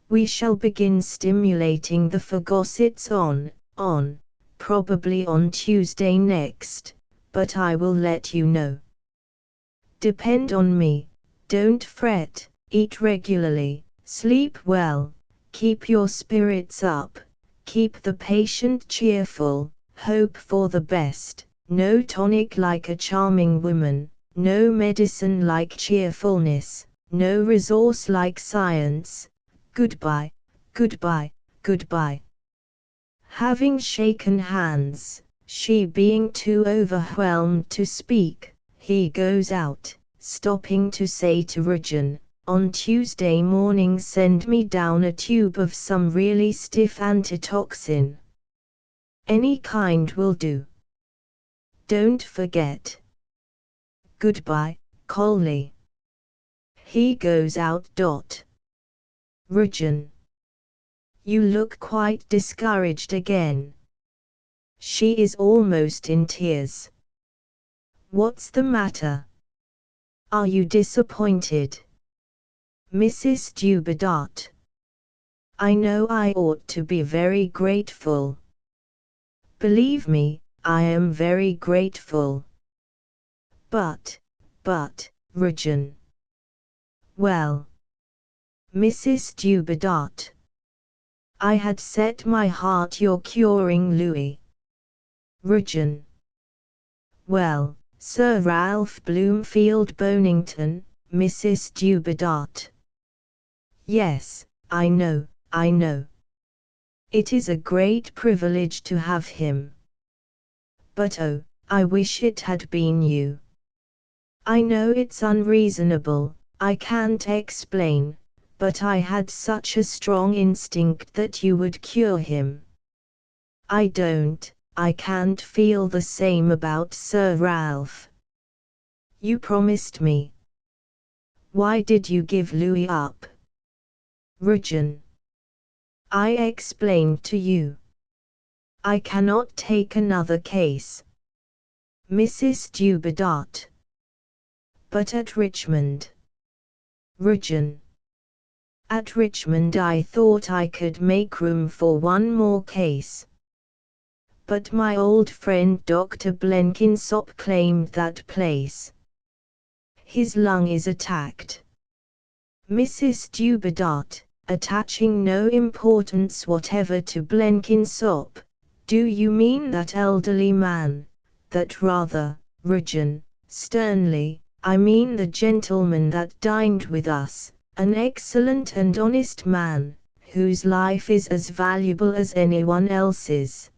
A: We shall begin stimulating the phagocytes probably on Tuesday next, but I will let you know. Depend on me, don't fret, eat regularly, sleep well, keep your spirits up, keep the patient cheerful, hope for the best, no tonic like a charming woman, no medicine like cheerfulness, no resource like science. Goodbye, goodbye, goodbye. Having shaken hands, she being too overwhelmed to speak, he goes out, stopping to say to Rujan, on Tuesday morning send me down a tube of some really stiff antitoxin. Any kind will do. Don't forget. Goodbye, Coley. He goes out. Rujan. You look quite discouraged again. She is almost in tears. What's the matter? Are you disappointed? Mrs. Dubedat. I know I ought to be very grateful. Believe me, I am very grateful. But, Rujan. Well. Mrs. Dubedat. I had set my heart you're curing Louis. Rujan. Well, Sir Ralph Bloomfield Bonington, Mrs. Dubedat. Yes, I know. It is a great privilege to have him. But oh, I wish it had been you. I know it's unreasonable, I can't explain, but I had such a strong instinct that you would cure him. I can't feel the same about Sir Ralph. You promised me. Why did you give Louis up? Rujan. I explained to you. I cannot take another case. Mrs. Dubedat. But at Richmond. Rujan. At Richmond I thought I could make room for one more case. But my old friend Dr. Blenkinsop claimed that place. His lung is attacked. Mrs. Dubedat, attaching no importance whatever to Blenkinsop, do you mean that elderly man, that rather, Rujan, sternly, I mean the gentleman that dined with us, an excellent and honest man, whose life is as valuable as anyone else's.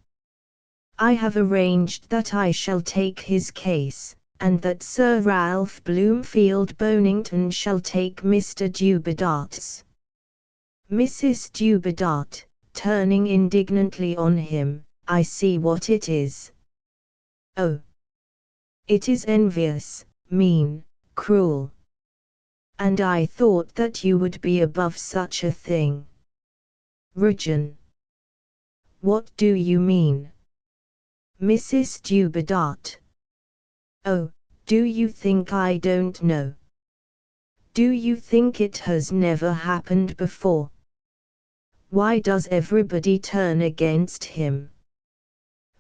A: I have arranged that I shall take his case, and that Sir Ralph Bloomfield Bonington shall take Mr. Dubedat's. Mrs. Dubedat, turning indignantly on him, I see what it is. Oh! It is envious, mean, cruel. And I thought that you would be above such a thing. Rujan. What do you mean? Mrs. Dubedat. Oh, do you think I don't know? Do you think it has never happened before? Why does everybody turn against him?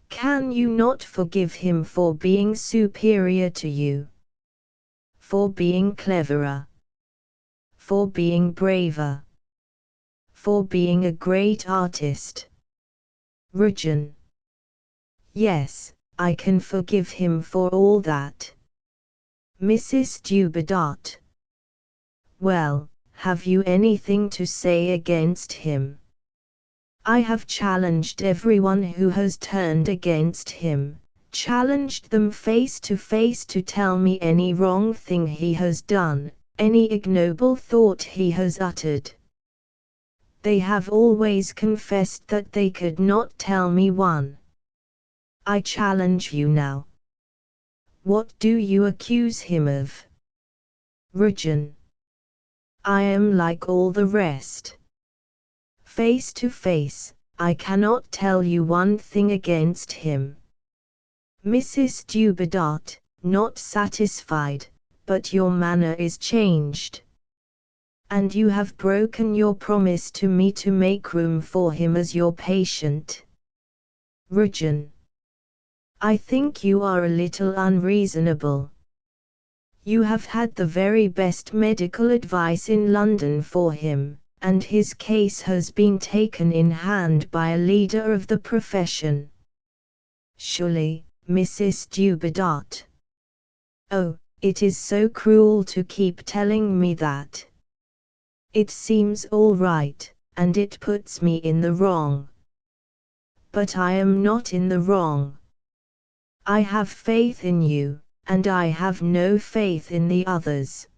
A: Can you not forgive him for being superior to you? For being cleverer? For being braver? For being a great artist? Rujan. Yes, I can forgive him for all that. Mrs. Dubedat. Well, have you anything to say against him? I have challenged everyone who has turned against him, challenged them face to face to tell me any wrong thing he has done, any ignoble thought he has uttered. They have always confessed that they could not tell me one. I challenge you now. What do you accuse him of? Rujan. I am like all the rest. Face to face, I cannot tell you one thing against him. Mrs. Dubedat, not satisfied, but your manner is changed. And you have broken your promise to me to make room for him as your patient. Rujan. I think you are a little unreasonable. You have had the very best medical advice in London for him, and his case has been taken in hand by a leader of the profession. Surely, Mrs. Dubedat. Oh, it is so cruel to keep telling me that. It seems all right, and it puts me in the wrong. But I am not in the wrong. I have faith in you, and I have no faith in the others.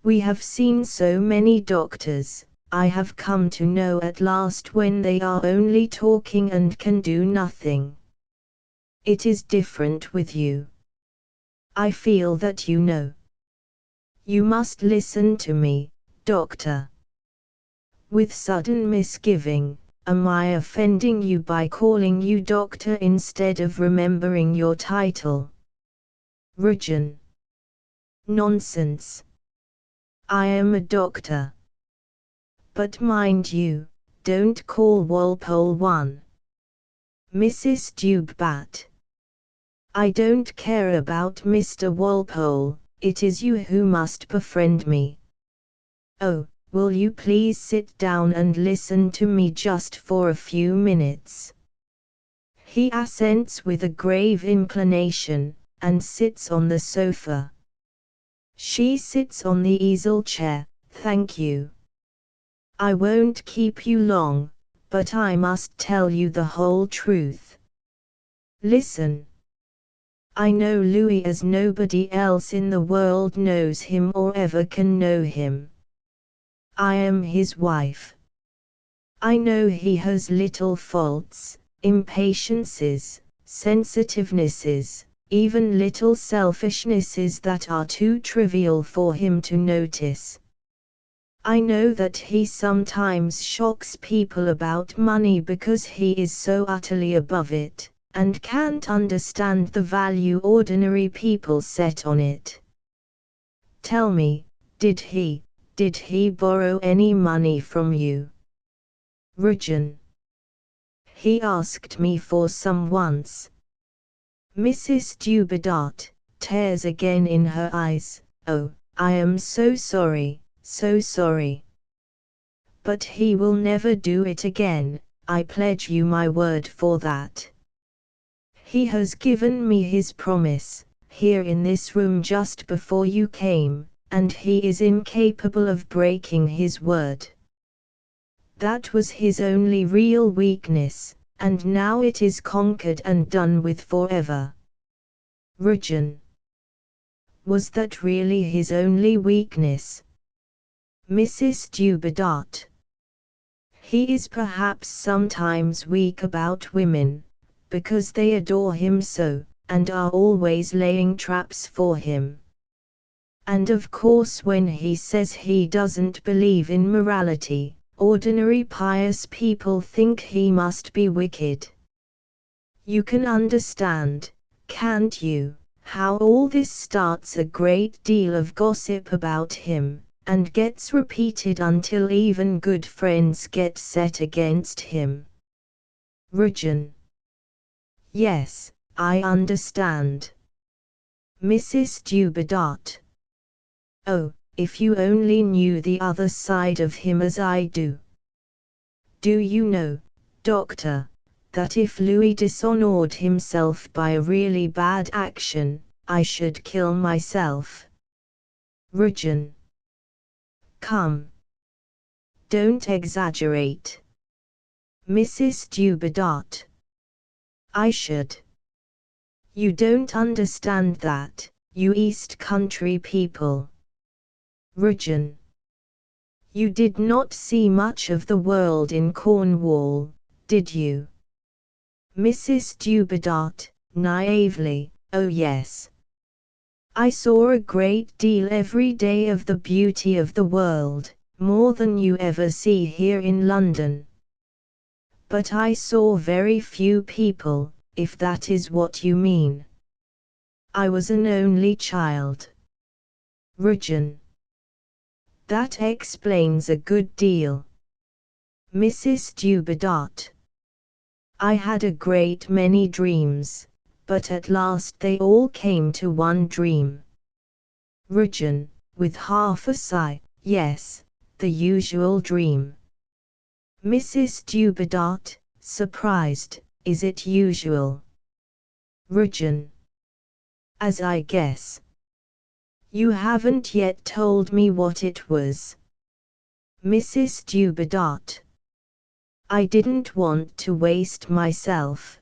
A: We have seen so many doctors, I have come to know at last when they are only talking and can do nothing. It is different with you. I feel that you know. You must listen to me, doctor. With sudden misgiving, am I offending you by calling you doctor instead of remembering your title? Rujan. Nonsense. I am a doctor. But mind you, don't call Walpole one. Mrs. Dubedat. I don't care about Mr. Walpole, it is you who must befriend me. Oh, will you please sit down and listen to me just for a few minutes? He assents with a grave inclination, and sits on the sofa. She sits on the easel chair, thank you. I won't keep you long, but I must tell you the whole truth. Listen. I know Louis as nobody else in the world knows him or ever can know him. I am his wife. I know he has little faults, impatiences, sensitivenesses, even little selfishnesses that are too trivial for him to notice. I know that he sometimes shocks people about money because he is so utterly above it, and can't understand the value ordinary people set on it. Tell me, did he borrow any money from you? Rujan. He asked me for some once. Mrs. Dubedat, tears again in her eyes. Oh, I am so sorry, so sorry. But he will never do it again, I pledge you my word for that. He has given me his promise, here in this room just before you came, and he is incapable of breaking his word. That was his only real weakness, and now it is conquered and done with forever. Rujan. Was that really his only weakness? Mrs. Dubedat. He is perhaps sometimes weak about women, because they adore him so, and are always laying traps for him. And of course when he says he doesn't believe in morality, ordinary pious people think he must be wicked. You can understand, can't you, how all this starts a great deal of gossip about him, and gets repeated until even good friends get set against him. Rujan. Yes, I understand. Mrs. Dubedat. Oh, if you only knew the other side of him as I do. Do you know, Doctor, that if Louis dishonored himself by a really bad action, I should kill myself? Rujan. Come. Don't exaggerate. Mrs. Dubedat. I should. You don't understand that, you East Country people. Rujan. You did not see much of the world in Cornwall, did you? Mrs. Dubedat, naively, oh yes. I saw a great deal every day of the beauty of the world, more than you ever see here in London. But I saw very few people, if that is what you mean. I was an only child. Rujan. That explains a good deal. Mrs. Dubedat. I had a great many dreams, but at last they all came to one dream. Rujan, with half a sigh, yes, the usual dream. Mrs. Dubedat, surprised, is it usual? Rujan. As I guess. You haven't yet told me what it was. Mrs. Dubedat. I didn't want to waste myself.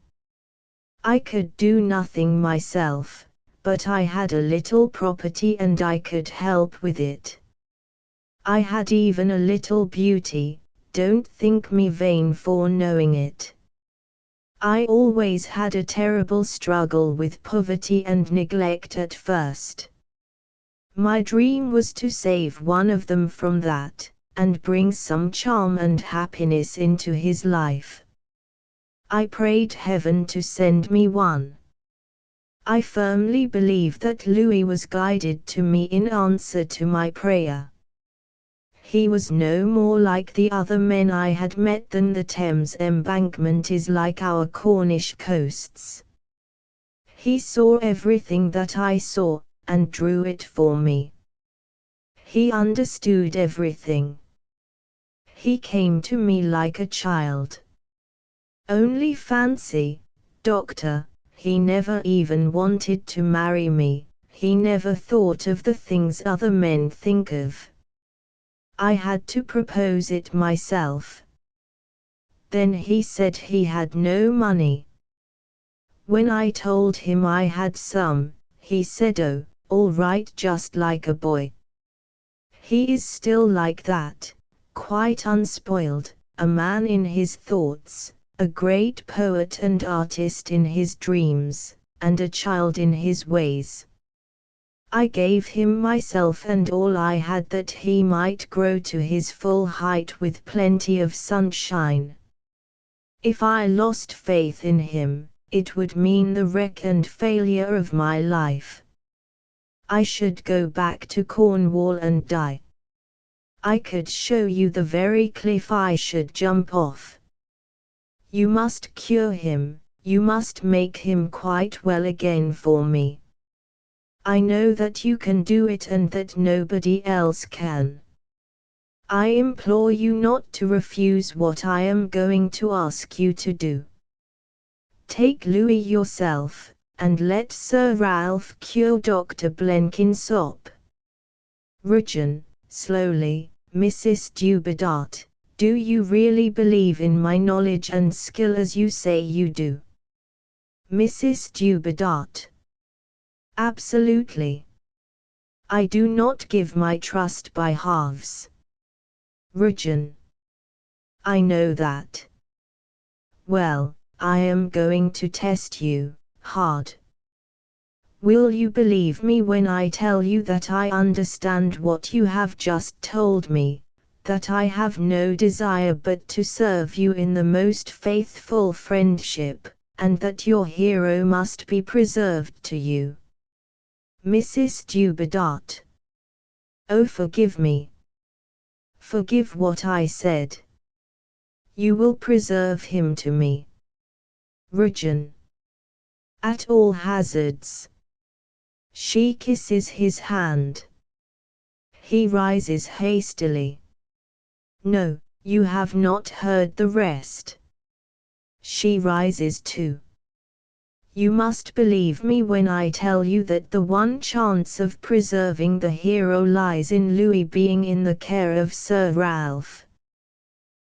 A: I could do nothing myself, but I had a little property and I could help with it. I had even a little beauty, don't think me vain for knowing it. I always had a terrible struggle with poverty and neglect at first. My dream was to save one of them from that, and bring some charm and happiness into his life. I prayed heaven to send me one. I firmly believe that Louis was guided to me in answer to my prayer. He was no more like the other men I had met than the Thames embankment is like our Cornish coasts. He saw everything that I saw, and drew it for me. He understood everything. He came to me like a child. Only fancy, Doctor, he never even wanted to marry me, he never thought of the things other men think of. I had to propose it myself. Then he said he had no money. When I told him I had some, he said, oh, all right, just like a boy. He is still like that, quite unspoiled, a man in his thoughts, a great poet and artist in his dreams, and a child in his ways. I gave him myself and all I had that he might grow to his full height with plenty of sunshine. If I lost faith in him, it would mean the wreck and failure of my life. I should go back to Cornwall and die. I could show you the very cliff I should jump off. You must cure him, you must make him quite well again for me. I know that you can do it and that nobody else can. I implore you not to refuse what I am going to ask you to do. Take Louis yourself, and let Sir Ralph cure Dr. Blenkinsop. Rudyard, slowly, Mrs. Dubedat, do you really believe in my knowledge and skill as you say you do? Mrs. Dubedat. Absolutely. I do not give my trust by halves. Rudyard. I know that. Well, I am going to test you, hard. Will you believe me when I tell you that I understand what you have just told me, that I have no desire but to serve you in the most faithful friendship, and that your hero must be preserved to you? Mrs. Dubedat. Oh, forgive me. Forgive what I said. You will preserve him to me. Rudyard. At all hazards. She kisses his hand. He rises hastily. No, you have not heard the rest. She rises too. You must believe me when I tell you that the one chance of preserving the hero lies in Louis being in the care of Sir Ralph.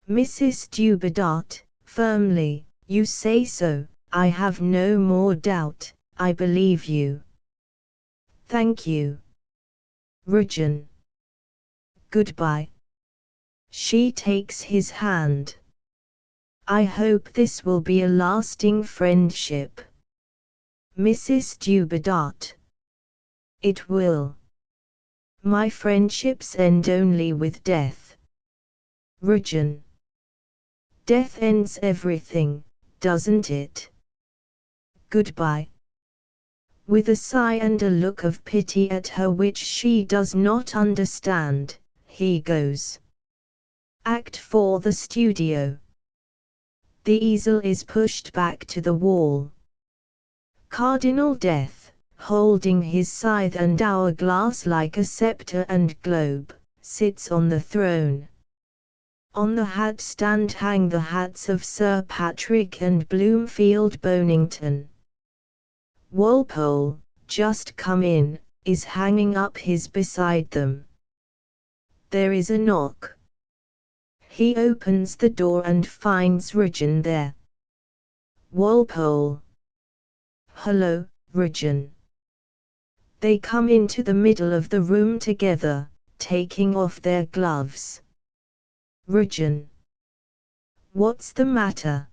A: Mrs. Dubedat, firmly, you say so, I have no more doubt, I believe you. Thank you. Rudyard. Goodbye. She takes his hand. I hope this will be a lasting friendship. Mrs. Dubedat. It will. My friendships end only with death. Rudyard. Death ends everything, doesn't it? Goodbye. With a sigh and a look of pity at her which she does not understand, he goes. Act 4. The studio. The easel is pushed back to the wall. Cardinal Death, holding his scythe and hourglass like a scepter and globe, sits on the throne. On the hat stand hang the hats of Sir Patrick and Bloomfield Bonington. Walpole, just come in, is hanging up his beside them. There is a knock. He opens the door and finds Rudyard there. Walpole. Hello, Rudyard. They come into the middle of the room together, taking off their gloves. Rudyard. What's the matter?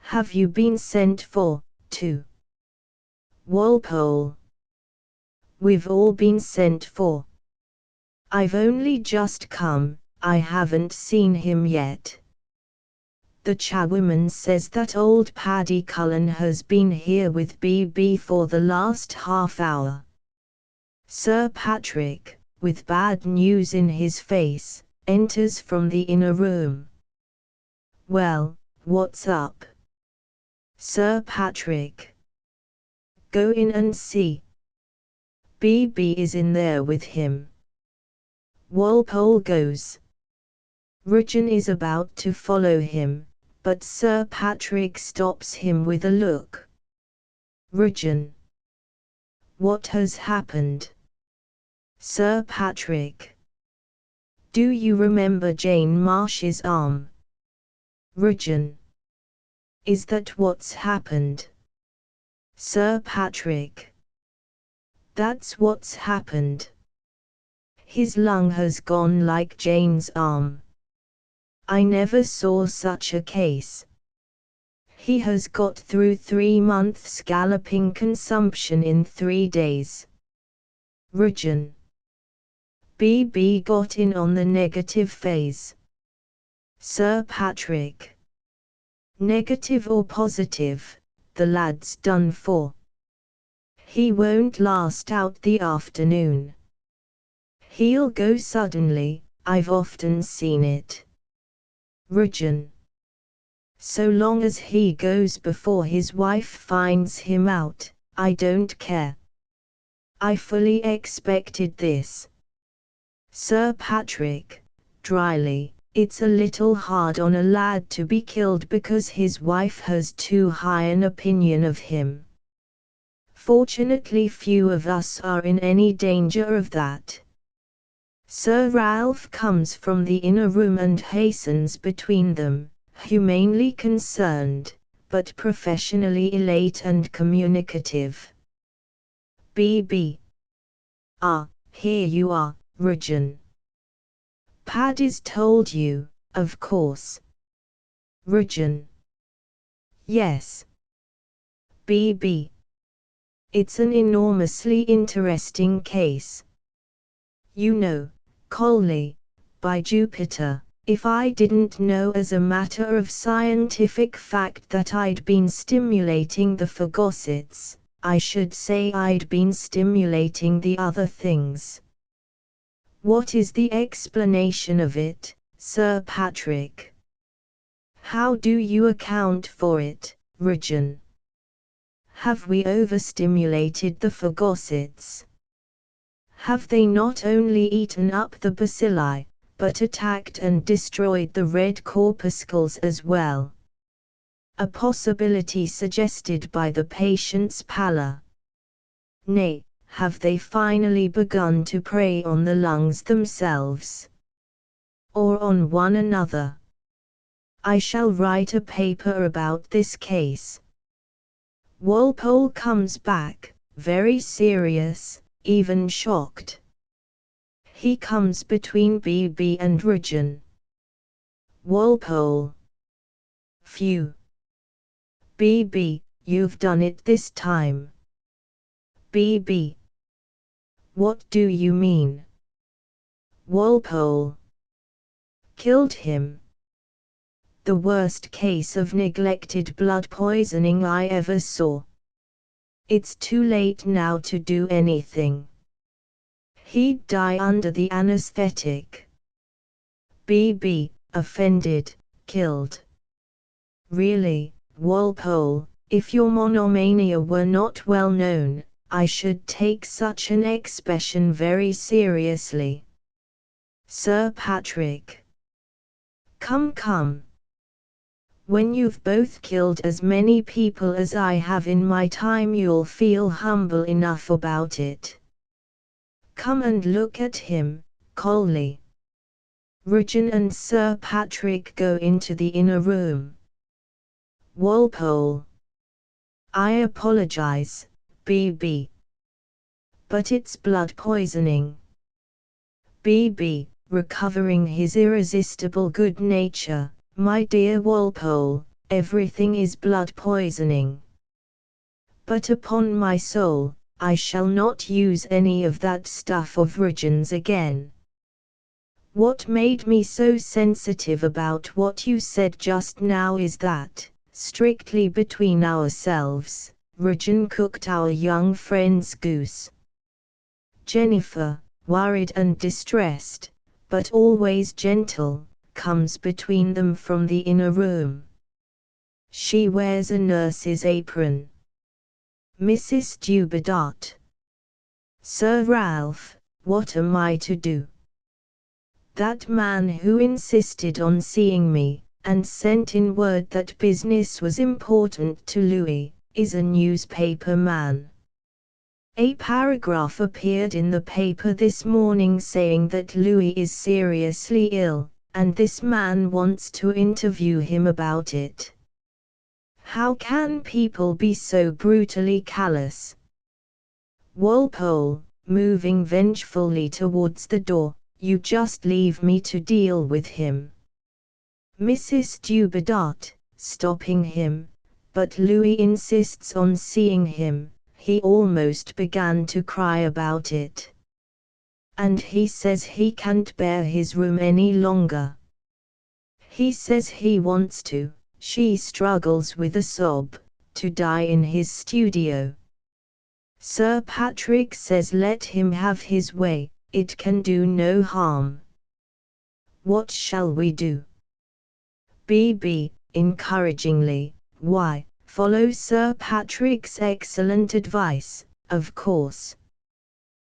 A: Have you been sent for, too? Walpole. We've all been sent for. I've only just come, I haven't seen him yet. The chairwoman says that old Paddy Cullen has been here with BB for the last half hour. Sir Patrick, with bad news in his face, enters from the inner room. Well, what's up? Sir Patrick. Go in and see. BB is in there with him. Walpole goes. Rudyard is about to follow him, but Sir Patrick stops him with a look. Rudyard. What has happened? Sir Patrick. Do you remember Jane Marsh's arm? Rudyard. Is that what's happened? Sir Patrick. That's what's happened. His lung has gone like Jane's arm. I never saw such a case. He has got through 3 months galloping consumption in 3 days. Region. BB got in on the negative phase. Sir Patrick. Negative or positive, the lad's done for. He won't last out the afternoon. He'll go suddenly, I've often seen it. Region. So long as he goes before his wife finds him out, I don't care. I fully expected this. Sir Patrick, dryly, it's a little hard on a lad to be killed because his wife has too high an opinion of him. Fortunately few of us are in any danger of that. Sir Ralph comes from the inner room and hastens between them, humanely concerned, but professionally elate and communicative. BB. Ah, here you are, Region. Paddy's told you, of course. Region. Yes. BB. It's an enormously interesting case. You know, Coley, by Jupiter, if I didn't know as a matter of scientific fact that I'd been stimulating the phagocytes, I should say I'd been stimulating the other things. What is the explanation of it, Sir Patrick? How do you account for it, Region? Have we overstimulated the phagocytes? Have they not only eaten up the bacilli, but attacked and destroyed the red corpuscles as well? A possibility suggested by the patient's pallor. Nay, have they finally begun to prey on the lungs themselves? Or on one another? I shall write a paper about this case. Walpole comes back, very serious, even shocked. He comes between BB and Region. Walpole. Phew. BB, you've done it this time. BB. What do you mean? Walpole. Killed him. The worst case of neglected blood poisoning I ever saw. It's too late now to do anything. He'd die under the anesthetic. BB, offended, killed. Really, Walpole, if your monomania were not well known, I should take such an expression very seriously. Sir Patrick. Come. When you've both killed as many people as I have in my time, you'll feel humble enough about it. Come and look at him, Coley. Region and Sir Patrick go into the inner room. Walpole. I apologize, BB. But it's blood poisoning. BB, recovering his irresistible good nature. My dear Walpole, everything is blood poisoning. But upon my soul, I shall not use any of that stuff of Region's again. What made me so sensitive about what you said just now is that, strictly between ourselves, Region cooked our young friend's goose. Jennifer, worried and distressed, but always gentle, comes between them from the inner room. She wears a nurse's apron. Mrs. Dubedat. Sir Ralph, what am I to do? That man who insisted on seeing me, and sent in word that business was important to Louis, is a newspaper man. A paragraph appeared in the paper this morning saying that Louis is seriously ill, and this man wants to interview him about it. How can people be so brutally callous? Walpole, moving vengefully towards the door, you just leave me to deal with him. Mrs. Dubedat, stopping him, but Louis insists on seeing him. He almost began to cry about it. And he says he can't bear his room any longer. He says he wants to, she struggles with a sob, to die in his studio. Sir Patrick says let him have his way, it can do no harm. What shall we do? BB, encouragingly, why, follow Sir Patrick's excellent advice, of course.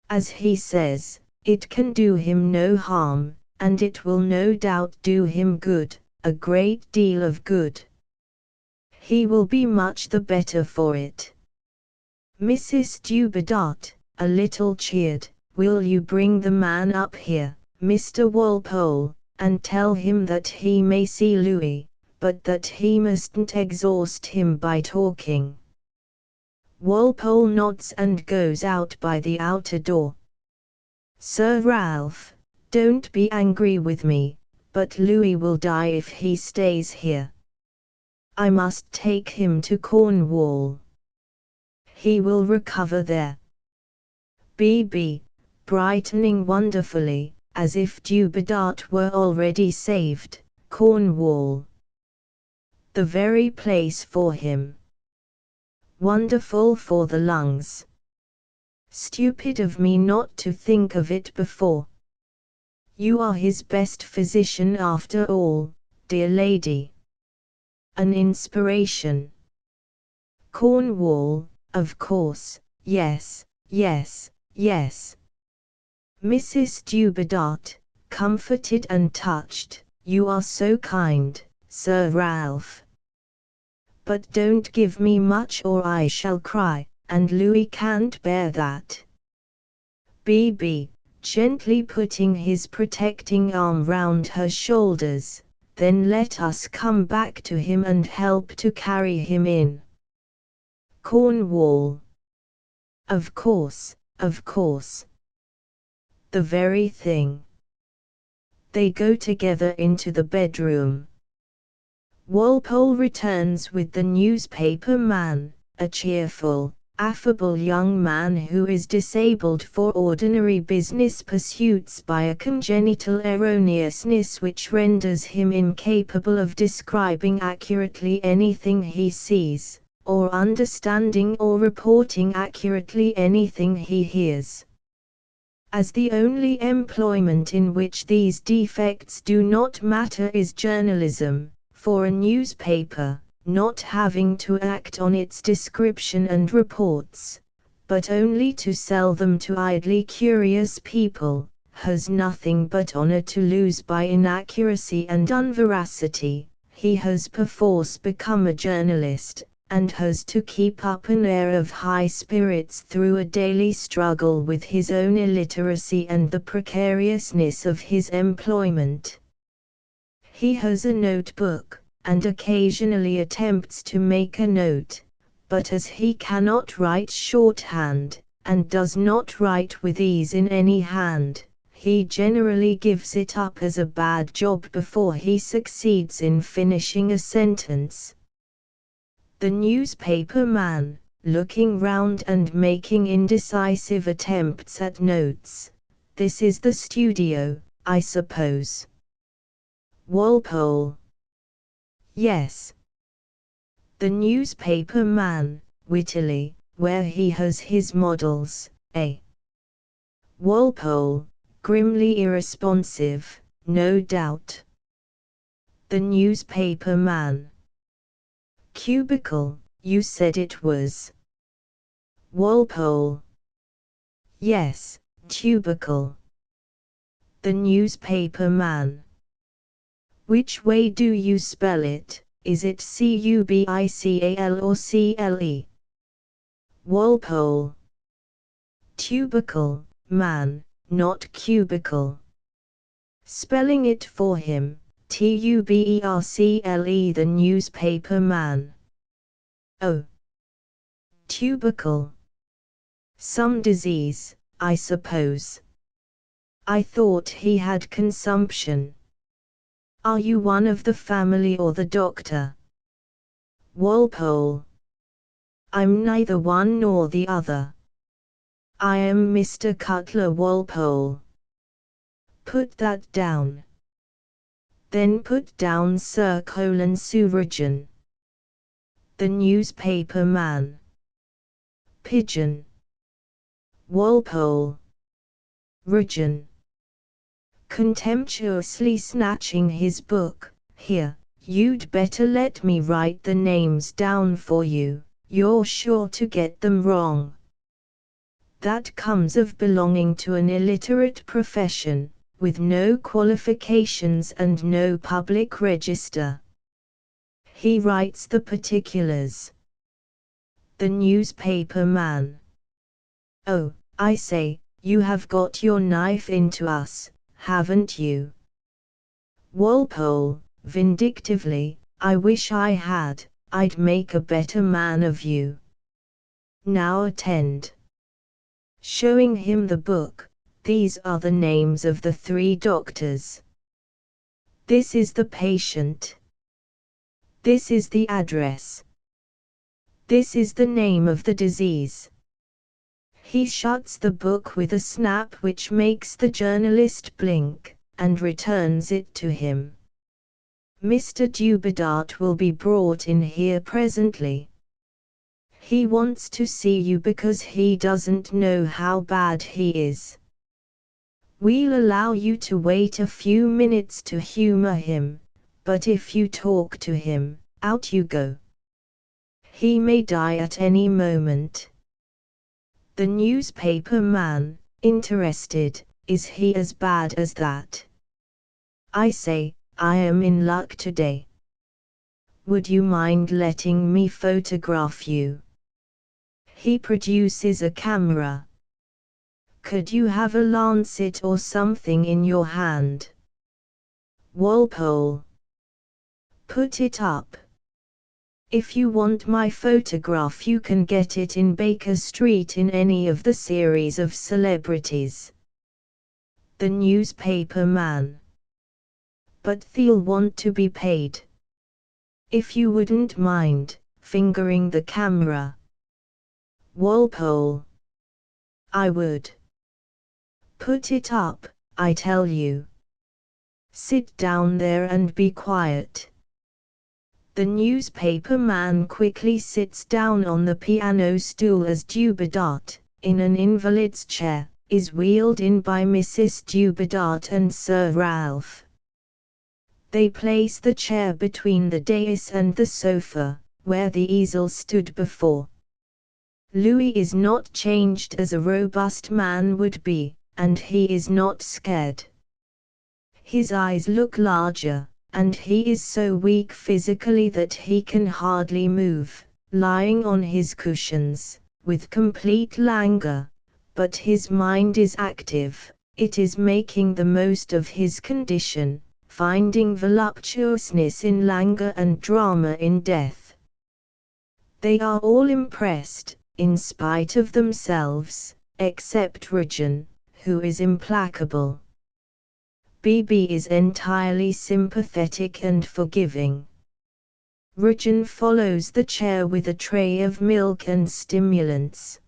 A: As he says, it can do him no harm, and it will no doubt do him good, a great deal of good. He will be much the better for it. Mrs. Dubedat, a little cheered, will you bring the man up here, Mr. Walpole, and tell him that he may see Louis, but that he mustn't exhaust him by talking. Walpole nods and goes out by the outer door. Sir Ralph, don't be angry with me, but Louis will die if he stays here. I must take him to Cornwall. He will recover there. BB, brightening wonderfully, as if Dubedat were already saved, Cornwall. The very place for him. Wonderful for the lungs. Stupid of me not to think of it before. You are his best physician after all, dear lady. An inspiration. Cornwall, of course, yes, yes, yes. Mrs. Dubedat, comforted and touched, you are so kind, Sir Ralph. But don't give me much or I shall cry, and Louis can't bear that. BB, gently putting his protecting arm round her shoulders, then let us come back to him and help to carry him in. Cornwall. Of course, of course. The very thing. They go together into the bedroom. Walpole returns with the newspaper man, a cheerful, affable young man who is disabled for ordinary business pursuits by a congenital erroneousness which renders him incapable of describing accurately anything he sees, or understanding or reporting accurately anything he hears. As the only employment in which these defects do not matter is journalism, for a newspaper, not having to act on its description and reports, but only to sell them to idly curious people, has nothing but honor to lose by inaccuracy and unveracity. He has perforce become a journalist, and has to keep up an air of high spirits through a daily struggle with his own illiteracy and the precariousness of his employment. He has a notebook, and occasionally attempts to make a note, but as he cannot write shorthand, and does not write with ease in any hand, he generally gives it up as a bad job before he succeeds in finishing a sentence. The newspaper man, looking round and making indecisive attempts at notes. This is the studio, I suppose. Walpole. Yes. The newspaper man, wittily, where he has his models, Walpole, grimly irresponsive, no doubt. The newspaper man. Cubicle, you said it was. Walpole. Yes, tubercle. The newspaper man. Which way do you spell it, is it Cubical or Cle? Walpole. Tubercle, man, not cubicle. Spelling it for him, Tubercle, the newspaper man. Oh. Tubercle. Some disease, I suppose. I thought he had consumption. Are you one of the family or the doctor? Walpole. I'm neither one nor the other. I am Mr. Cutler Walpole. Put that down. Then put down Sir Suvragin. The newspaper man. Pigeon. Walpole. Rugen. Contemptuously snatching his book. Here, you'd better let me write the names down for you, you're sure to get them wrong. That comes of belonging to an illiterate profession, with no qualifications and no public register. He writes the particulars. The newspaper man. Oh, I say, you have got your knife into us, haven't you? Walpole, vindictively, I wish I had, I'd make a better man of you. Now attend. Showing him the book, these are the names of the 3 doctors. This is the patient. This is the address. This is the name of the disease. He shuts the book with a snap which makes the journalist blink, and returns it to him. Mr. Dubedat will be brought in here presently. He wants to see you because he doesn't know how bad he is. We'll allow you to wait a few minutes to humor him, but if you talk to him, out you go. He may die at any moment. The newspaper man, interested, is he as bad as that? I say, I am in luck today. Would you mind letting me photograph you? He produces a camera. Could you have a lancet or something in your hand? Walpole. Put it up. If you want my photograph you can get it in Baker Street in any of the series of celebrities. The newspaper man. But they'll want to be paid. If you wouldn't mind, fingering the camera. Walpole. I would. Put it up, I tell you. Sit down there and be quiet. The newspaper man quickly sits down on the piano stool as Dubedat, in an invalid's chair, is wheeled in by Mrs. Dubedat and Sir Ralph. They place the chair between the dais and the sofa, where the easel stood before. Louis is not changed as a robust man would be, and he is not scared. His eyes look larger, and he is so weak physically that he can hardly move, lying on his cushions, with complete languor, but his mind is active, it is making the most of his condition, finding voluptuousness in languor and drama in death. They are all impressed, in spite of themselves, except Rugen, who is implacable. BB is entirely sympathetic and forgiving. Rugen follows the chair with a tray of milk and stimulants.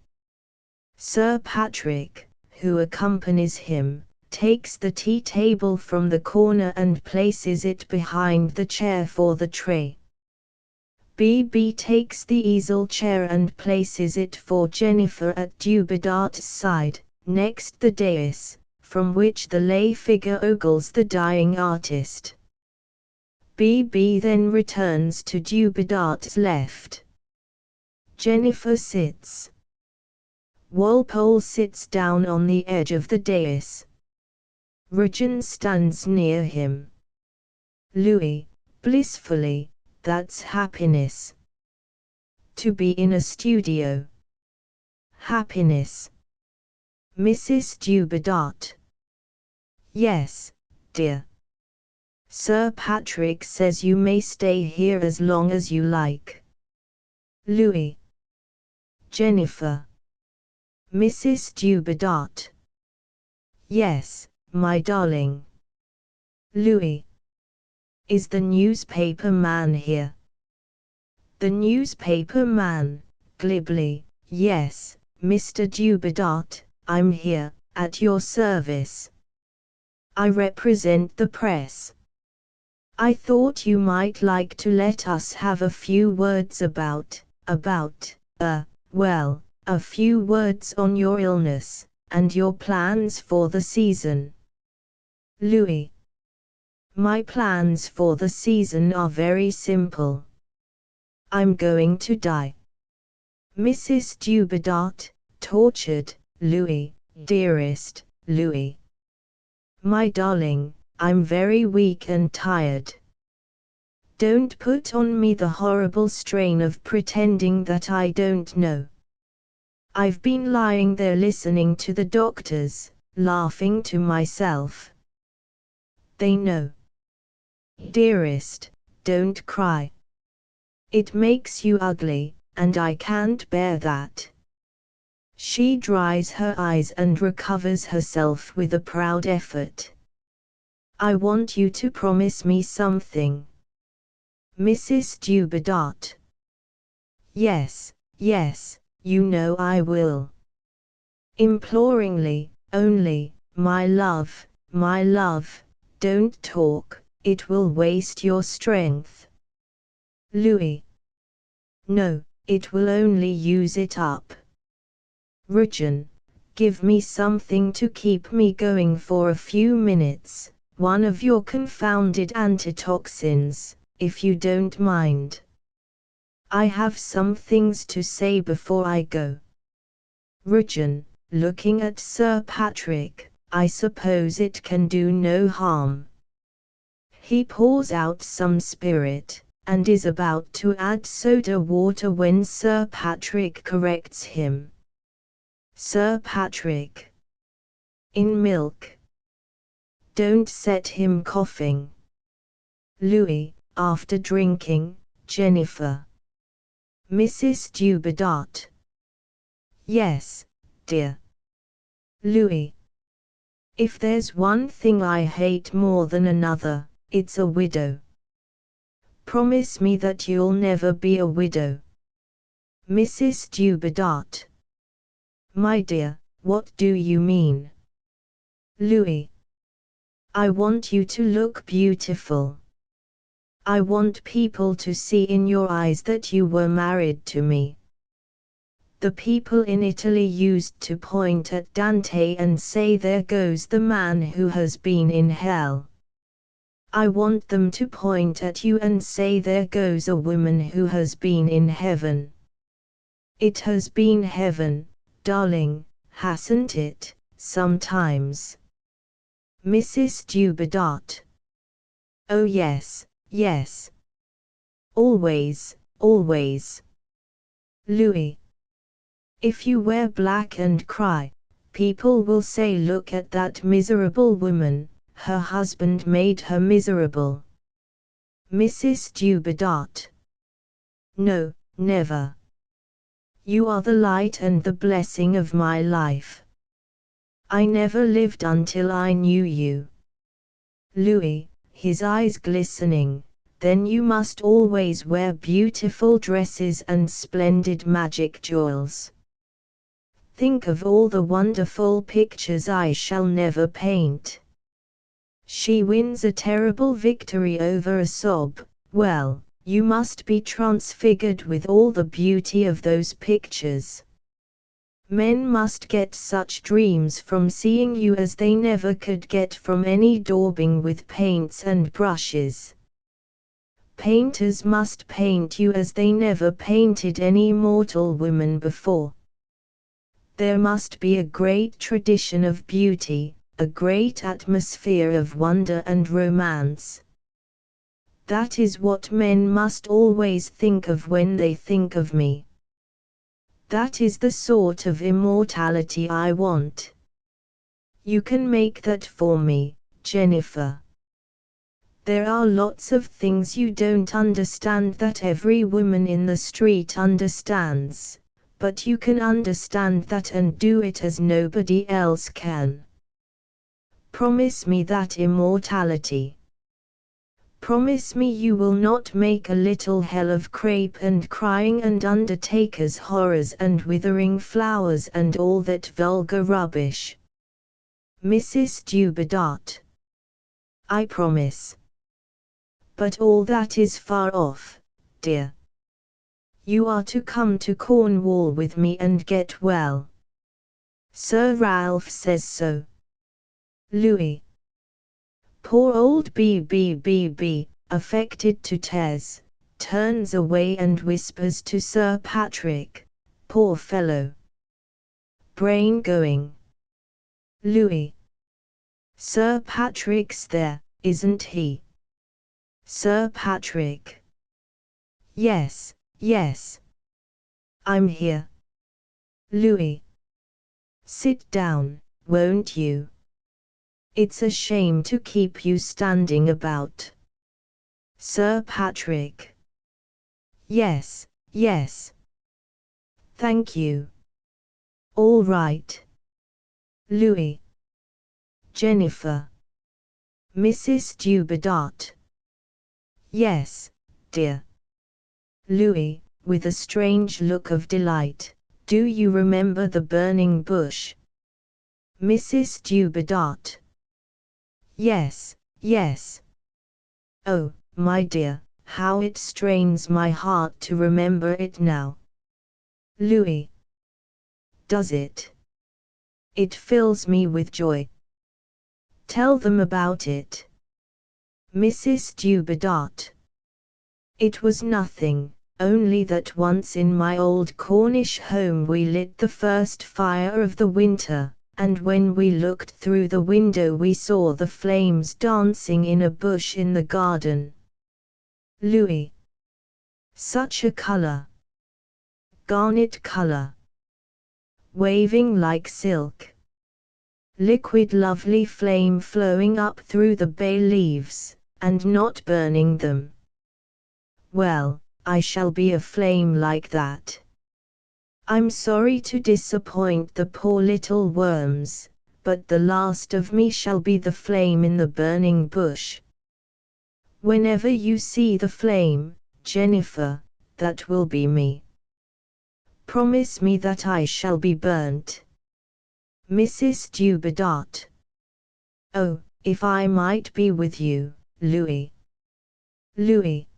A: Sir Patrick, who accompanies him, takes the tea table from the corner and places it behind the chair for the tray. BB takes the easel chair and places it for Jennifer at Dubedat's side, next the dais, from which the lay figure ogles the dying artist. BB then returns to Dubedat's left. Jennifer sits. Walpole sits down on the edge of the dais. Rugen stands near him. Louis, blissfully, that's happiness. To be in a studio. Happiness. Mrs. Dubedat. Yes, dear. Sir Patrick says you may stay here as long as you like. Louis. Jennifer. Mrs. Dubedat. Yes, my darling. Louis. Is the newspaper man here? The newspaper man, glibly, yes, Mr. Dubedat, I'm here, at your service. I represent the press. I thought you might like to let us have a few words about, well, a few words on your illness, and your plans for the season. Louis. My plans for the season are very simple. I'm going to die. Mrs. Dubedat, tortured, Louis, dearest, Louis. My darling, I'm very weak and tired. Don't put on me the horrible strain of pretending that I don't know. I've been lying there listening to the doctors, laughing to myself. They know. Dearest, don't cry. It makes you ugly, and I can't bear that. She dries her eyes and recovers herself with a proud effort. I want you to promise me something. Mrs. Dubedat. Yes, yes, you know I will. Imploringly, only, my love, don't talk, it will waste your strength. Louis. No, it will only use it up. Rujan, give me something to keep me going for a few minutes, one of your confounded antitoxins, if you don't mind. I have some things to say before I go. Rujan, looking at Sir Patrick, I suppose it can do no harm. He pours out some spirit, and is about to add soda water when Sir Patrick corrects him. Sir Patrick. In milk. Don't set him coughing. Louis, after drinking, Jennifer. Mrs. Dubedat. Yes, dear. Louis. If there's one thing I hate more than another, it's a widow. Promise me that you'll never be a widow. Mrs. Dubedat. My dear, what do you mean? Louis. I want you to look beautiful. I want people to see in your eyes that you were married to me. The people in Italy used to point at Dante and say, there goes the man who has been in hell. I want them to point at you and say, there goes a woman who has been in heaven. It has been heaven, darling, hasn't it, sometimes? Mrs. Dubedat. Oh yes, yes. Always, always. Louis. If you wear black and cry, people will say, look at that miserable woman, her husband made her miserable. Mrs. Dubedat. No, never. You are the light and the blessing of my life. I never lived until I knew you. Louis, his eyes glistening, then you must always wear beautiful dresses and splendid magic jewels. Think of all the wonderful pictures I shall never paint. She wins a terrible victory over a sob. Well, you must be transfigured with all the beauty of those pictures. Men must get such dreams from seeing you as they never could get from any daubing with paints and brushes. Painters must paint you as they never painted any mortal woman before. There must be a great tradition of beauty, a great atmosphere of wonder and romance. That is what men must always think of when they think of me. That is the sort of immortality I want. You can make that for me, Jennifer. There are lots of things you don't understand that every woman in the street understands, but you can understand that and do it as nobody else can. Promise me that immortality. Promise me you will not make a little hell of crape and crying and undertaker's horrors and withering flowers and all that vulgar rubbish. Mrs. Dubedat. I promise. But all that is far off, dear. You are to come to Cornwall with me and get well. Sir Ralph says so. Louis. Poor old B, affected to tears, turns away and whispers to Sir Patrick, poor fellow. Brain going. Louis. Sir Patrick's there, isn't he? Sir Patrick. Yes, yes. I'm here. Louis. Sit down, won't you? It's a shame to keep you standing about. Sir Patrick. Yes, yes. Thank you. All right. Louis. Jennifer. Mrs. Dubedat. Yes, dear. Louis, with a strange look of delight, do you remember the burning bush? Mrs. Dubedat. Yes, yes. Oh, my dear, how it strains my heart to remember it now. Louis. Does it? It fills me with joy. Tell them about it. Mrs. Dubedat. It was nothing, only that once in my old Cornish home we lit the first fire of the winter, and when we looked through the window we saw the flames dancing in a bush in the garden. Louis. Such a color. Garnet color. Waving like silk. Liquid lovely flame flowing up through the bay leaves, and not burning them. Well, I shall be a flame like that. I'm sorry to disappoint the poor little worms, but the last of me shall be the flame in the burning bush. Whenever you see the flame, Jennifer, that will be me. Promise me that I shall be burnt. Mrs. Dubedat. Oh, if I might be with you, Louis. Louis.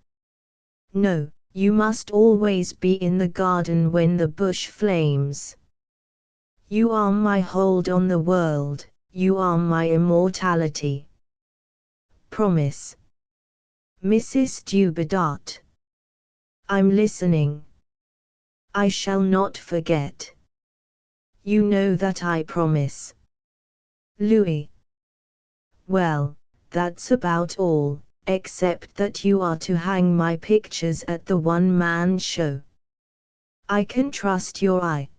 A: No, you must always be in the garden when the bush flames. You are my hold on the world, you are my immortality. Promise. Mrs. Dubedat. I'm listening. I shall not forget. You know that I promise. Louis. Well, that's about all, except that you are to hang my pictures at the one-man show. I can trust your eye.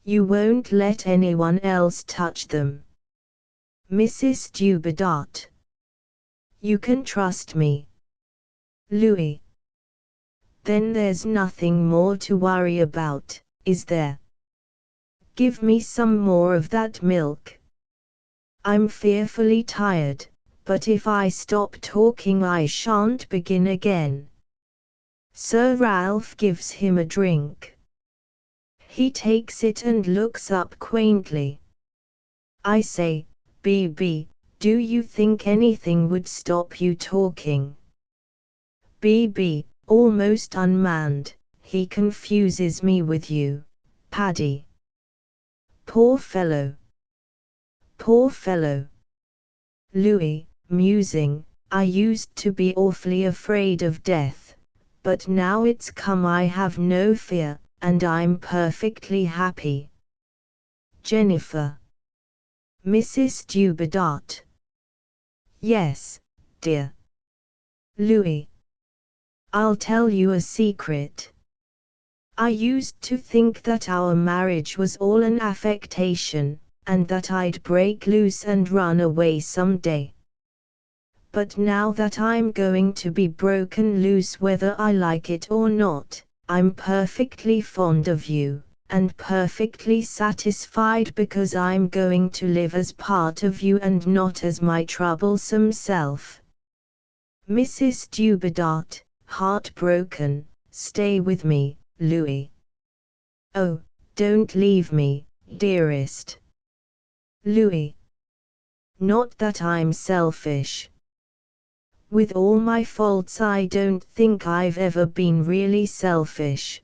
A: You won't let anyone else touch them. Mrs. Dubedat. You can trust me. Louis. Then there's nothing more to worry about, is there? Give me some more of that milk. I'm fearfully tired, but if I stop talking I shan't begin again. Sir Ralph gives him a drink. He takes it and looks up quaintly. I say, B, do you think anything would stop you talking? B, almost unmanned, he confuses me with you, Paddy. Poor fellow. Poor fellow. Louis, musing, I used to be awfully afraid of death, but now it's come I have no fear, and I'm perfectly happy. Jennifer. Mrs. Dubedat. Yes, dear. Louis. I'll tell you a secret. I used to think that our marriage was all an affectation, and that I'd break loose and run away someday. But now that I'm going to be broken loose whether I like it or not, I'm perfectly fond of you, and perfectly satisfied because I'm going to live as part of you and not as my troublesome self. Mrs. Dubadart, heartbroken, stay with me, Louis. Oh, don't leave me, dearest. Louis. Not that I'm selfish. With all my faults, I don't think I've ever been really selfish.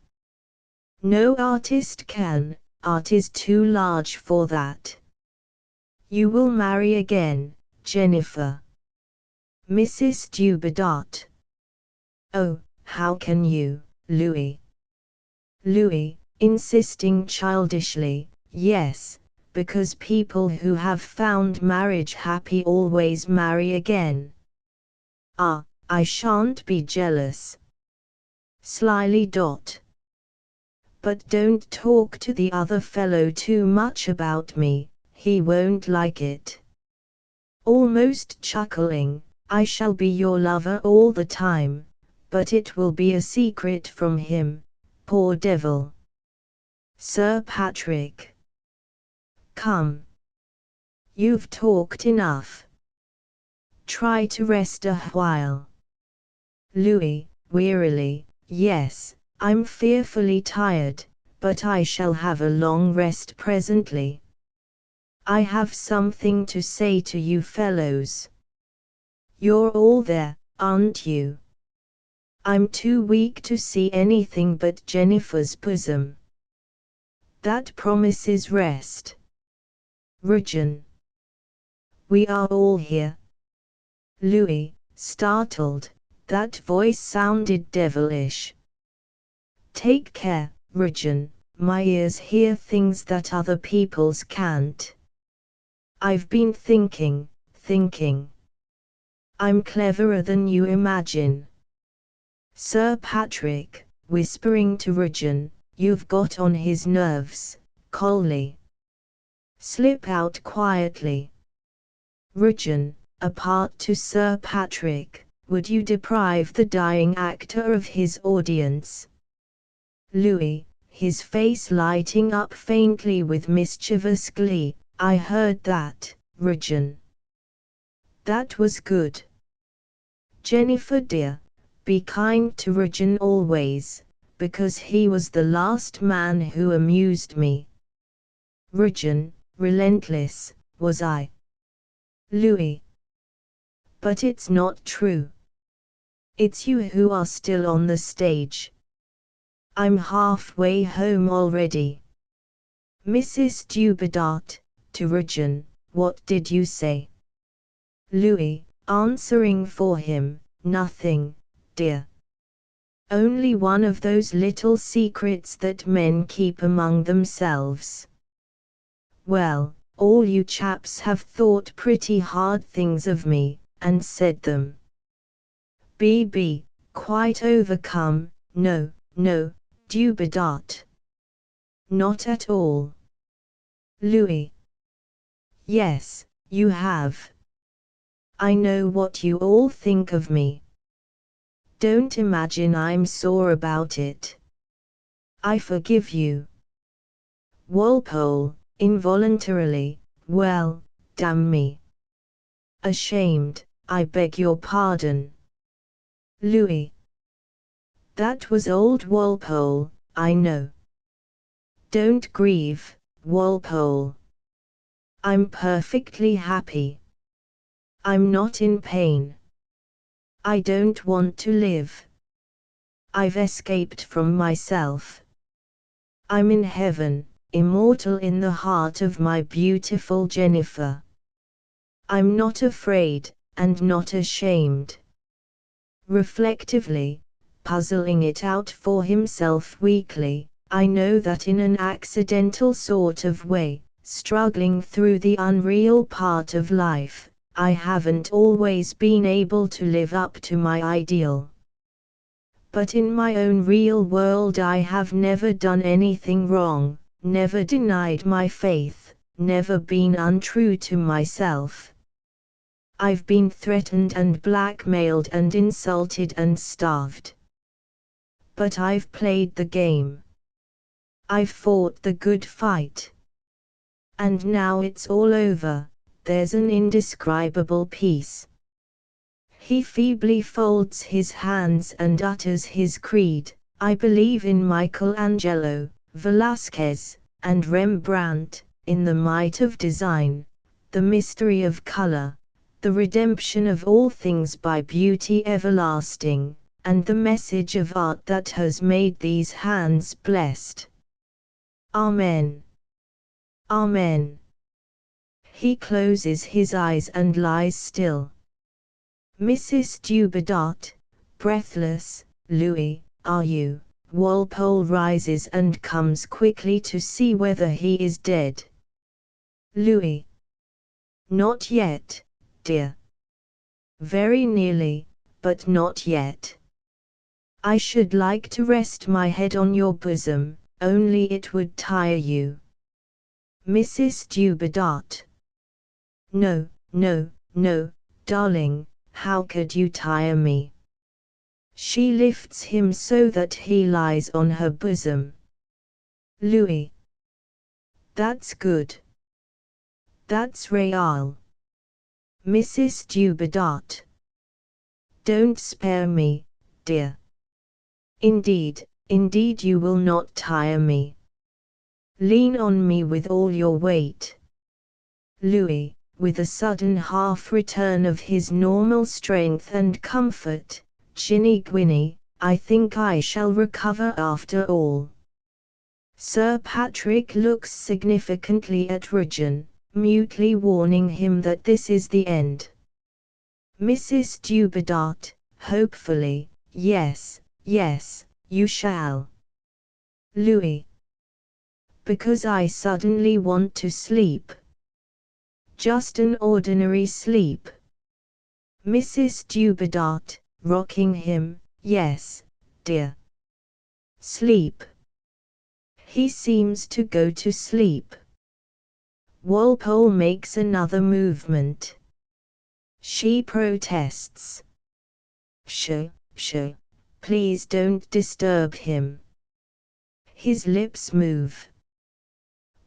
A: No artist can, art is too large for that. You will marry again, Jennifer. Mrs. Dubadart. Oh, how can you, Louis? Louis, insisting childishly, yes, because people who have found marriage happy always marry again. Ah, I shan't be jealous. Slyly. But don't talk to the other fellow too much about me, he won't like it. Almost chuckling, I shall be your lover all the time, but it will be a secret from him, poor devil. Sir Patrick. Come. You've talked enough. Try to rest a while. Louis, wearily, yes, I'm fearfully tired, but I shall have a long rest presently. I have something to say to you fellows. You're all there, aren't you? I'm too weak to see anything but Jennifer's bosom. That promises rest. Rujan. We are all here. Louis, startled, that voice sounded devilish. Take care, Rujan, my ears hear things that other people's can't. I've been thinking. I'm cleverer than you imagine. Sir Patrick, whispering to Rujan, you've got on his nerves, coldly. Slip out quietly. Rujan, apart to Sir Patrick, would you deprive the dying actor of his audience? Louis, his face lighting up faintly with mischievous glee, I heard that, Rujan. That was good. Jennifer dear, be kind to Rujan always, because he was the last man who amused me. Rujan, relentless, was I. Louis. But it's not true. It's you who are still on the stage. I'm halfway home already. Mrs. Dubadart, to Rujan, what did you say? Louis, answering for him, nothing, dear. Only one of those little secrets that men keep among themselves. Well, all you chaps have thought pretty hard things of me, and said them. B. Quite overcome, no, Dubadart. Not at all. Louis. Yes, you have. I know what you all think of me. Don't imagine I'm sore about it. I forgive you. Walpole, involuntarily, well, damn me. Ashamed, I beg your pardon. Louis. That was old Walpole, I know. Don't grieve, Walpole. I'm perfectly happy. I'm not in pain. I don't want to live. I've escaped from myself. I'm in heaven, immortal in the heart of my beautiful Jennifer. I'm not afraid, and not ashamed. Reflectively, puzzling it out for himself weakly, I know that in an accidental sort of way, struggling through the unreal part of life, I haven't always been able to live up to my ideal. But in my own real world I have never done anything wrong, never denied my faith, never been untrue to myself. I've been threatened and blackmailed and insulted and starved. But I've played the game. I've fought the good fight. And now it's all over, there's an indescribable peace. He feebly folds his hands and utters his creed. I believe in Michelangelo, Velázquez, and Rembrandt, in the might of design, the mystery of color, the redemption of all things by beauty everlasting, and the message of art that has made these hands blessed. Amen. Amen. He closes his eyes and lies still. Mrs. Dubedat, breathless. Louis, are you? Walpole rises and comes quickly to see whether he is dead. Louis. Not yet, dear. Very nearly, but not yet. I should like to rest my head on your bosom, only it would tire you. Mrs. Dubedat. No, no, no, darling, how could you tire me? She lifts him so that he lies on her bosom. Louis. That's good. That's real. Mrs. Dubedat. Don't spare me, dear. Indeed, indeed you will not tire me. Lean on me with all your weight. Louis, with a sudden half-return of his normal strength and comfort, Ginny Gwynny, I think I shall recover after all. Sir Patrick looks significantly at Rudyard, mutely warning him that this is the end. Mrs. Dubedat, hopefully, yes, yes, you shall. Louis. Because I suddenly want to sleep. Just an ordinary sleep. Mrs. Dubedat, rocking him, yes, dear. Sleep. He seems to go to sleep. Walpole makes another movement. She protests. Pshaw, pshaw, please don't disturb him. His lips move.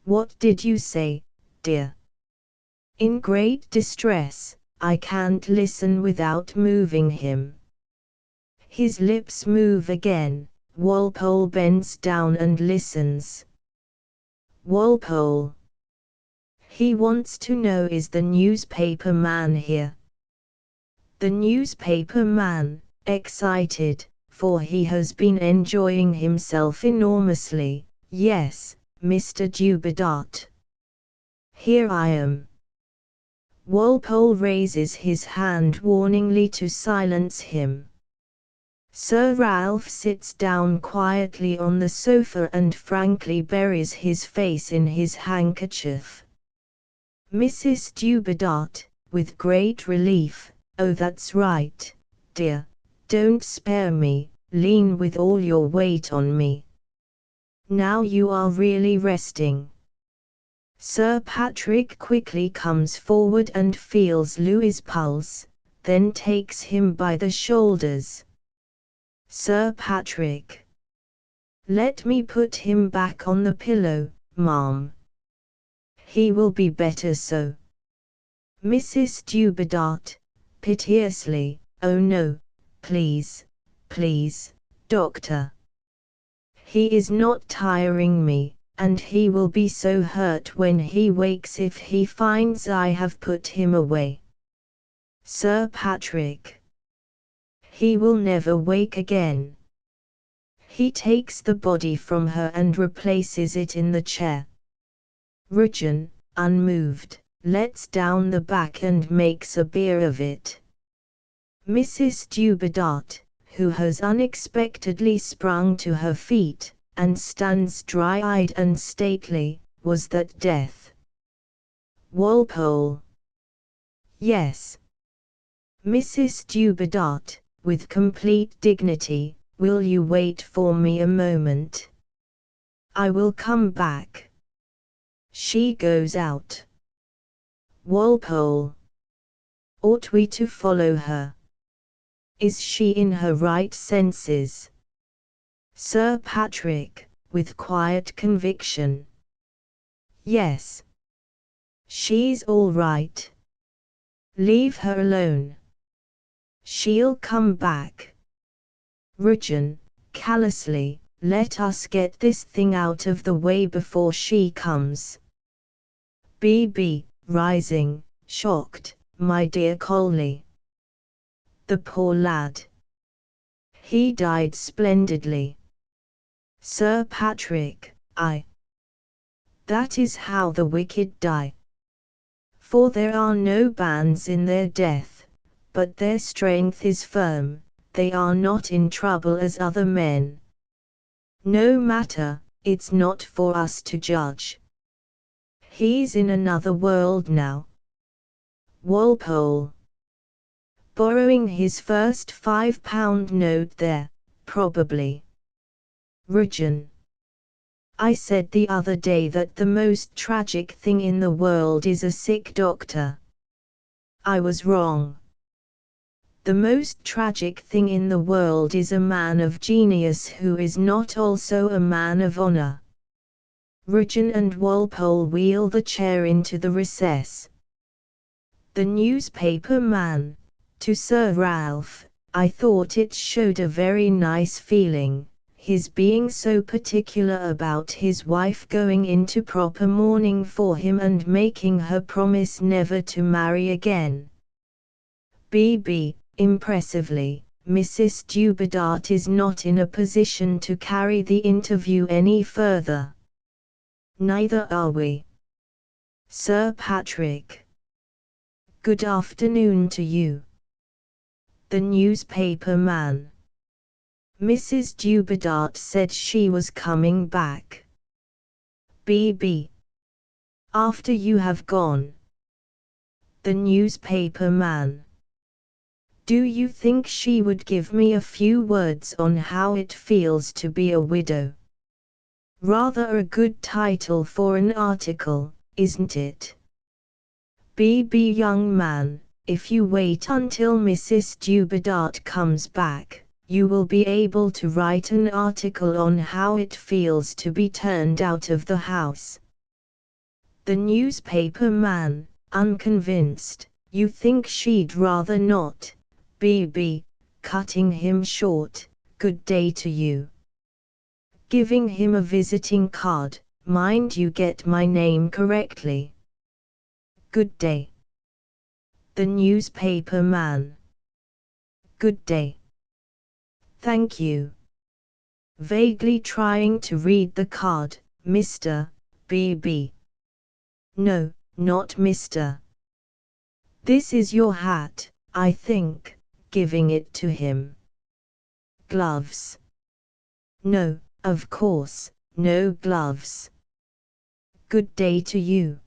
A: What did you say, dear? In great distress, I can't listen without moving him. His lips move again. Walpole bends down and listens. Walpole. He wants to know, is the newspaper man here? The newspaper man, excited, for he has been enjoying himself enormously. Yes, Mr. Dubedat. Here I am. Walpole raises his hand warningly to silence him. Sir Ralph sits down quietly on the sofa and frankly buries his face in his handkerchief. Mrs. Dubedat, with great relief, oh that's right, dear, don't spare me, lean with all your weight on me. Now you are really resting. Sir Patrick quickly comes forward and feels Louis's pulse, then takes him by the shoulders. Sir Patrick. Let me put him back on the pillow, ma'am. He will be better so. Mrs. Dubedat, piteously, oh no, please, please, doctor. He is not tiring me, and he will be so hurt when he wakes if he finds I have put him away. Sir Patrick. He will never wake again. He takes the body from her and replaces it in the chair. Rudyard, unmoved, lets down the back and makes a beer of it. Mrs. Dubedat, who has unexpectedly sprung to her feet, and stands dry-eyed and stately, was that death? Walpole. Yes. Mrs. Dubedat, with complete dignity, will you wait for me a moment? I will come back. She goes out. Walpole. Ought we to follow her? Is she in her right senses? Sir Patrick, with quiet conviction. Yes. She's all right. Leave her alone. She'll come back. Rujan, callously, let us get this thing out of the way before she comes. BB, rising, shocked, my dear Coley. The poor lad. He died splendidly. Sir Patrick, that is how the wicked die. For there are no bands in their death, but their strength is firm, they are not in trouble as other men. No matter, it's not for us to judge. He's in another world now. Walpole. Borrowing his first £5 note there, probably. Rujan. I said the other day that the most tragic thing in the world is a sick doctor. I was wrong. The most tragic thing in the world is a man of genius who is not also a man of honor. Rujan and Walpole wheel the chair into the recess. The newspaper man, to Sir Ralph, I thought it showed a very nice feeling, his being so particular about his wife going into proper mourning for him and making her promise never to marry again. BB, impressively, Mrs. Dubedat is not in a position to carry the interview any further. Neither are we. Sir Patrick. Good afternoon to you. The newspaper man. Mrs. Dubedat said she was coming back. BB. After you have gone. The newspaper man. Do you think she would give me a few words on how it feels to be a widow? Rather a good title for an article, isn't it? BB young man, if you wait until Mrs. Dubedat comes back, you will be able to write an article on how it feels to be turned out of the house. The newspaper man, unconvinced, you think she'd rather not? BB, cutting him short, good day to you. Giving him a visiting card, mind you get my name correctly. Good day. The newspaper man. Good day. Thank you. Vaguely trying to read the card, Mr. BB. No, not Mr. This is your hat, I think, giving it to him. Gloves. No, of course, no gloves. Good day to you.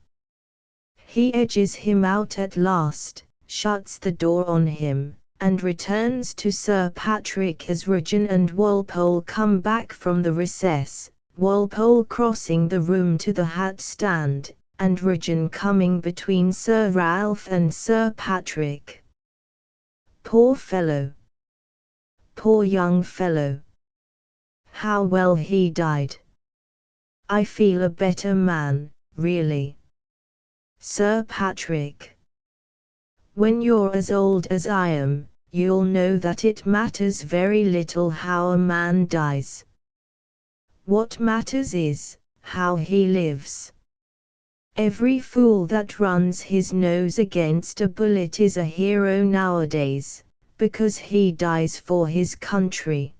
A: He edges him out at last, shuts the door on him, and returns to Sir Patrick as Rujan and Walpole come back from the recess, Walpole crossing the room to the hat stand, and Rujan coming between Sir Ralph and Sir Patrick. Poor fellow. Poor young fellow. How well he died. I feel a better man, really. Sir Patrick. When you're as old as I am, you'll know that it matters very little how a man dies. What matters is, how he lives. Every fool that runs his nose against a bullet is a hero nowadays, because he dies for his country.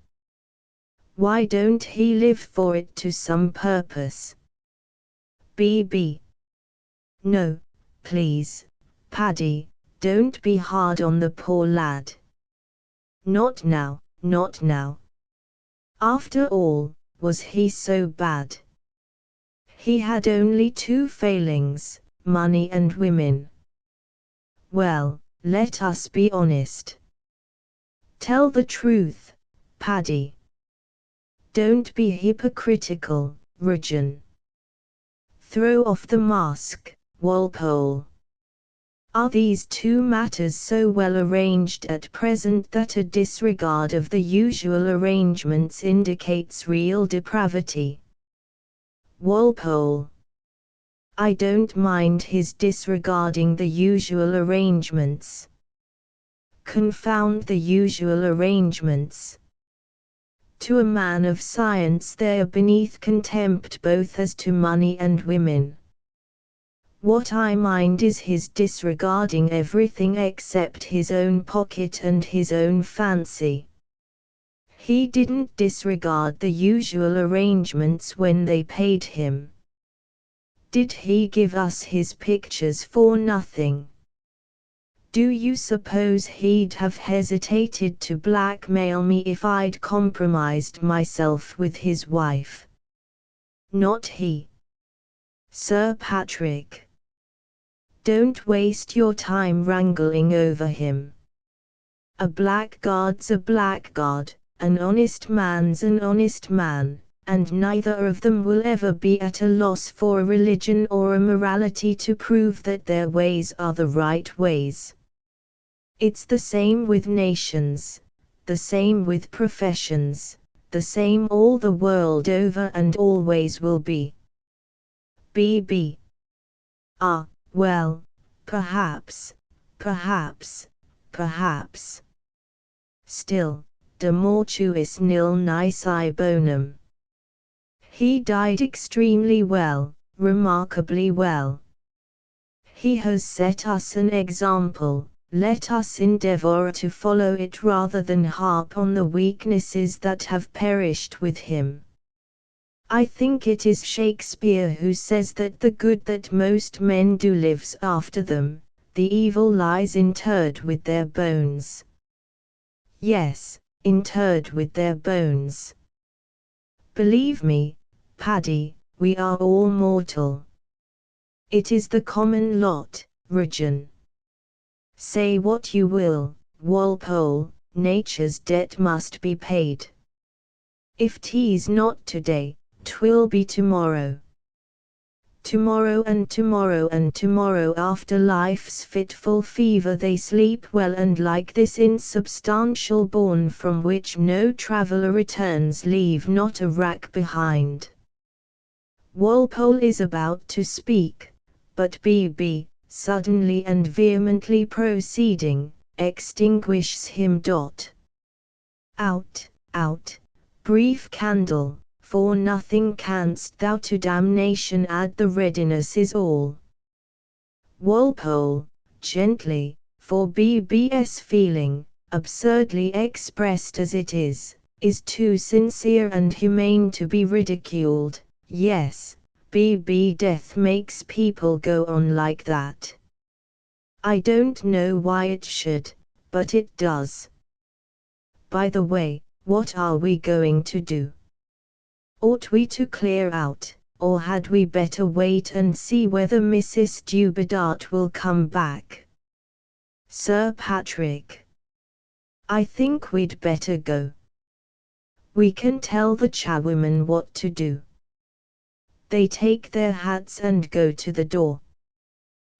A: Why don't he live for it to some purpose? BB. No, please, Paddy, don't be hard on the poor lad. Not now, not now. After all, was he so bad? He had only two failings, money and women. Well, let us be honest. Tell the truth, Paddy. Don't be hypocritical, Rujan. Throw off the mask, Walpole. Are these two matters so well arranged at present that a disregard of the usual arrangements indicates real depravity? Walpole. I don't mind his disregarding the usual arrangements. Confound the usual arrangements. To a man of science they are beneath contempt both as to money and women. What I mind is his disregarding everything except his own pocket and his own fancy. He didn't disregard the usual arrangements when they paid him. Did he give us his pictures for nothing? Do you suppose he'd have hesitated to blackmail me if I'd compromised myself with his wife? Not he. Sir Patrick. Don't waste your time wrangling over him. A blackguard's a blackguard, an honest man's an honest man, and neither of them will ever be at a loss for a religion or a morality to prove that their ways are the right ways. It's the same with nations, the same with professions, the same all the world over and always will be. B.B. Ah, well, perhaps. Still, de mortuis nil nisi bonum. He died extremely well, remarkably well. He has set us an example. Let us endeavor to follow it rather than harp on the weaknesses that have perished with him. I think it is Shakespeare who says that the good that most men do lives after them, the evil lies interred with their bones. Yes, interred with their bones. Believe me, Paddy, we are all mortal. It is the common lot, Regin. Say what you will, Walpole, nature's debt must be paid. If 'tis not today, 'twill be tomorrow. Tomorrow and tomorrow and tomorrow after life's fitful fever they sleep well and like this insubstantial bourne from which no traveller returns leave not a rack behind. Walpole is about to speak, but B.B., suddenly and vehemently proceeding, extinguishes him. Out, brief candle, for nothing canst thou to damnation add, the readiness is all. Walpole, gently, for B.B.'s feeling, absurdly expressed as it is too sincere and humane to be ridiculed. Yes, B.B. death makes people go on like that. I don't know why it should, but it does. By the way, what are we going to do? Ought we to clear out, or had we better wait and see whether Mrs. Dubedat will come back? Sir Patrick. I think we'd better go. We can tell the charwomen what to do. They take their hats and go to the door.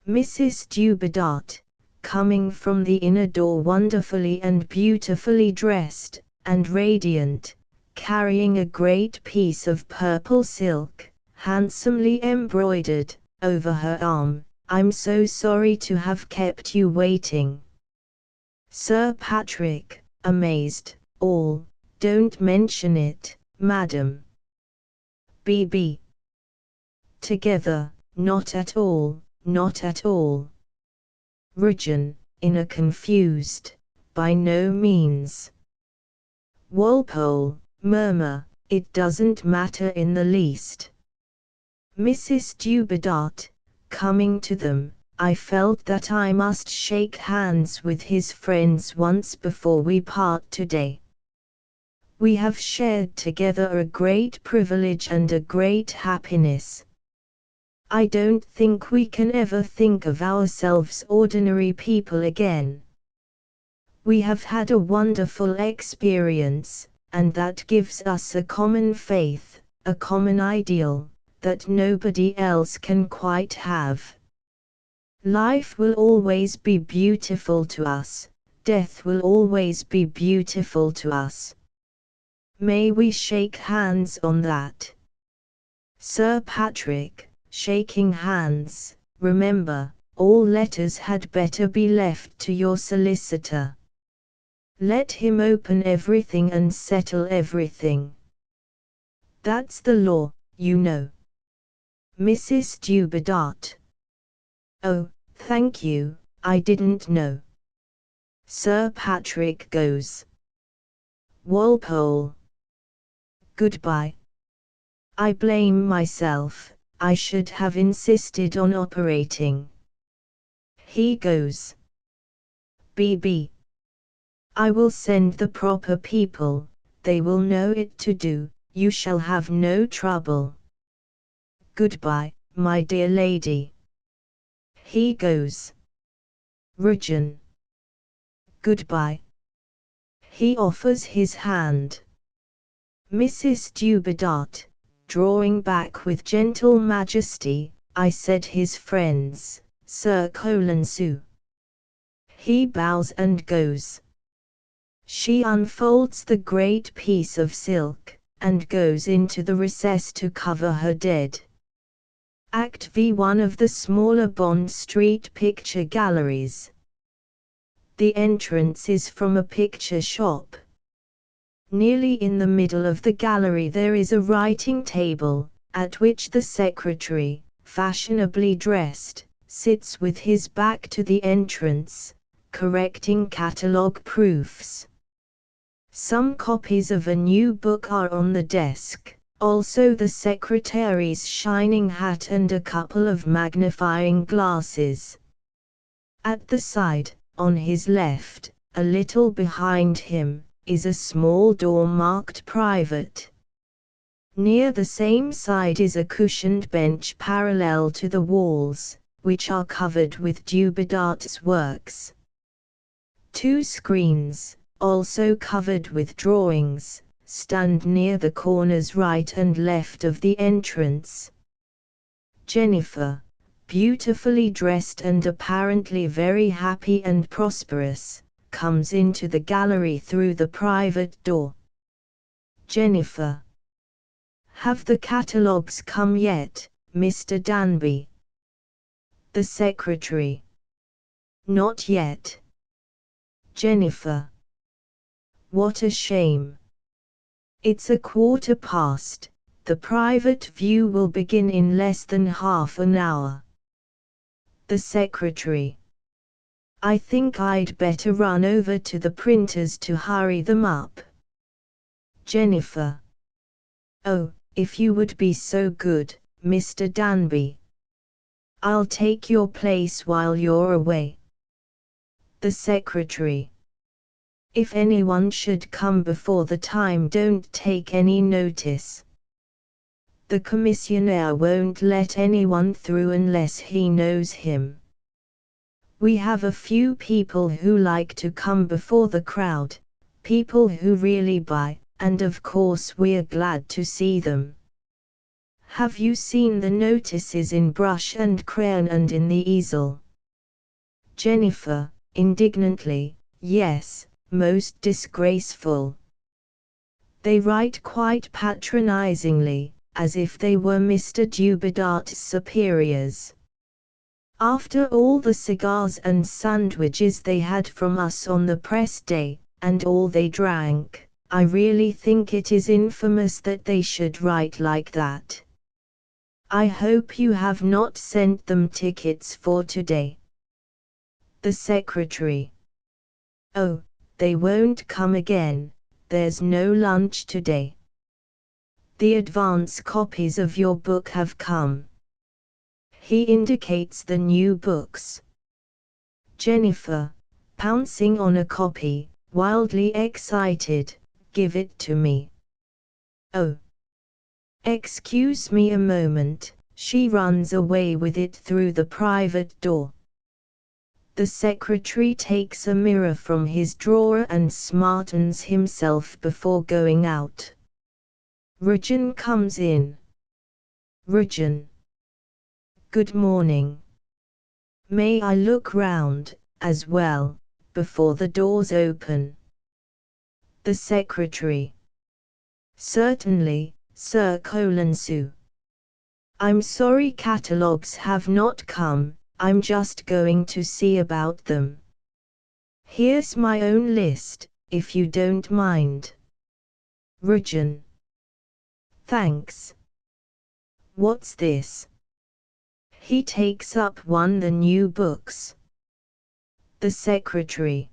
A: Mrs. Dubedat, coming from the inner door wonderfully and beautifully dressed, and radiant, carrying a great piece of purple silk, handsomely embroidered, over her arm. I'm so sorry to have kept you waiting. Sir Patrick, amazed, all, don't mention it, madam. B.B. Together, not at all, not at all. Regin, in a confused, by no means. Walpole, murmur, it doesn't matter in the least. Mrs. Dubedat, coming to them, I felt that I must shake hands with his friends once before we part today. We have shared together a great privilege and a great happiness. I don't think we can ever think of ourselves ordinary people again. We have had a wonderful experience, and that gives us a common faith, a common ideal, that nobody else can quite have. Life will always be beautiful to us, death will always be beautiful to us. May we shake hands on that? Sir Patrick, shaking hands, remember, all letters had better be left to your solicitor. Let him open everything and settle everything. That's the law, you know. Mrs. Dubedat. Oh, thank you, I didn't know. Sir Patrick goes. Walpole. Goodbye. I blame myself, I should have insisted on operating. He goes. BB. I will send the proper people, they will know it to do, you shall have no trouble. Goodbye, my dear lady. He goes. Rujan. Goodbye. He offers his hand. Mrs. Dubedat, drawing back with gentle majesty, I said his friends, Sir Colenso. He bows and goes. She unfolds the great piece of silk, and goes into the recess to cover her dead. Act V. One of the smaller Bond Street picture galleries. The entrance is from a picture shop. Nearly in the middle of the gallery there is a writing table, at which the secretary, fashionably dressed, sits with his back to the entrance, correcting catalogue proofs. Some copies of a new book are on the desk, also the secretary's shining hat and a couple of magnifying glasses. At the side, on his left, a little behind him, is a small door marked private. Near the same side is a cushioned bench parallel to the walls, which are covered with Dubedat's works. Two screens, also covered with drawings, stand near the corners right and left of the entrance. Jennifer, beautifully dressed and apparently very happy and prosperous, comes into the gallery through the private door. Jennifer. Have the catalogues come yet, Mr. Danby? The secretary. Not yet. Jennifer. What a shame. It's 1:15, the private view will begin in less than half an hour. The secretary. I think I'd better run over to the printers to hurry them up. Jennifer. Oh, if you would be so good, Mr. Danby. I'll take your place while you're away. The secretary. If anyone should come before the time, don't take any notice. The commissionaire won't let anyone through unless he knows him. We have a few people who like to come before the crowd, people who really buy, and of course we're glad to see them. Have you seen the notices in brush and crayon and in the easel? Jennifer, indignantly, yes, most disgraceful. They write quite patronizingly, as if they were Mr. Dubedat's superiors. After all the cigars and sandwiches they had from us on the press day, and all they drank, I really think it is infamous that they should write like that. I hope you have not sent them tickets for today. The secretary. Oh, they won't come again, there's no lunch today. The advance copies of your book have come. He indicates the new books. Jennifer, pouncing on a copy, wildly excited, give it to me. Oh. Excuse me a moment, she runs away with it through the private door. The secretary takes a mirror from his drawer and smartens himself before going out. Rujan comes in. Rujan. Good morning. May I look round, as well, before the doors open? The secretary. Certainly, Sir Colenso. I'm sorry catalogues have not come, I'm just going to see about them. Here's my own list, if you don't mind. Rajan. Thanks. What's this? He takes up one the new books. The secretary.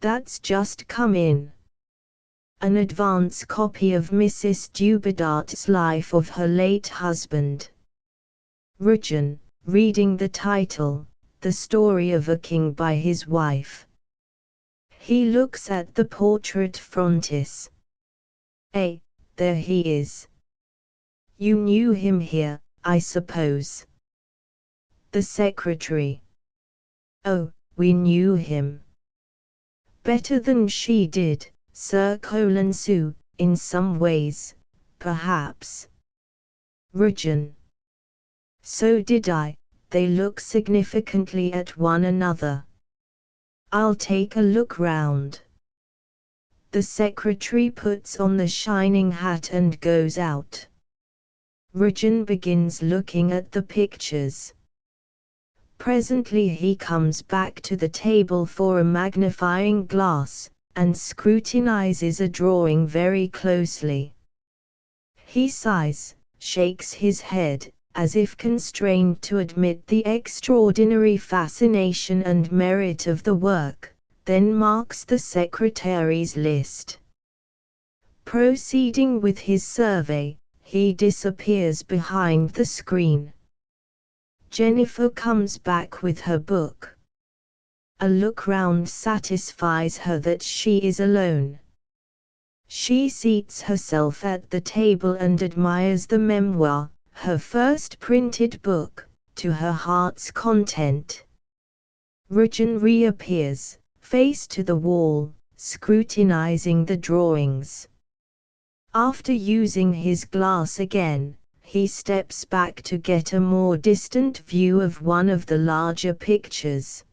A: That's just come in. An advance copy of Mrs. Dubedart's life of her late husband. Rajan, reading the title, The Story of a King by His Wife. He looks at the portrait frontis. There he is. You knew him here, I suppose. The secretary. Oh, we knew him. Better than she did, Sir Colenso, in some ways, perhaps. Rajan. So did I. They look significantly at one another. I'll take a look round. The secretary puts on the shining hat and goes out. Rajan begins looking at the pictures. Presently he comes back to the table for a magnifying glass, and scrutinizes a drawing very closely. He sighs, shakes his head, as if constrained to admit the extraordinary fascination and merit of the work, then marks the secretary's list. Proceeding with his survey, he disappears behind the screen. Jennifer comes back with her book. A look round satisfies her that she is alone. She seats herself at the table and admires the memoir, her first printed book, to her heart's content. Rajan reappears, face to the wall, scrutinizing the drawings. After using his glass again, he steps back to get a more distant view of one of the larger pictures.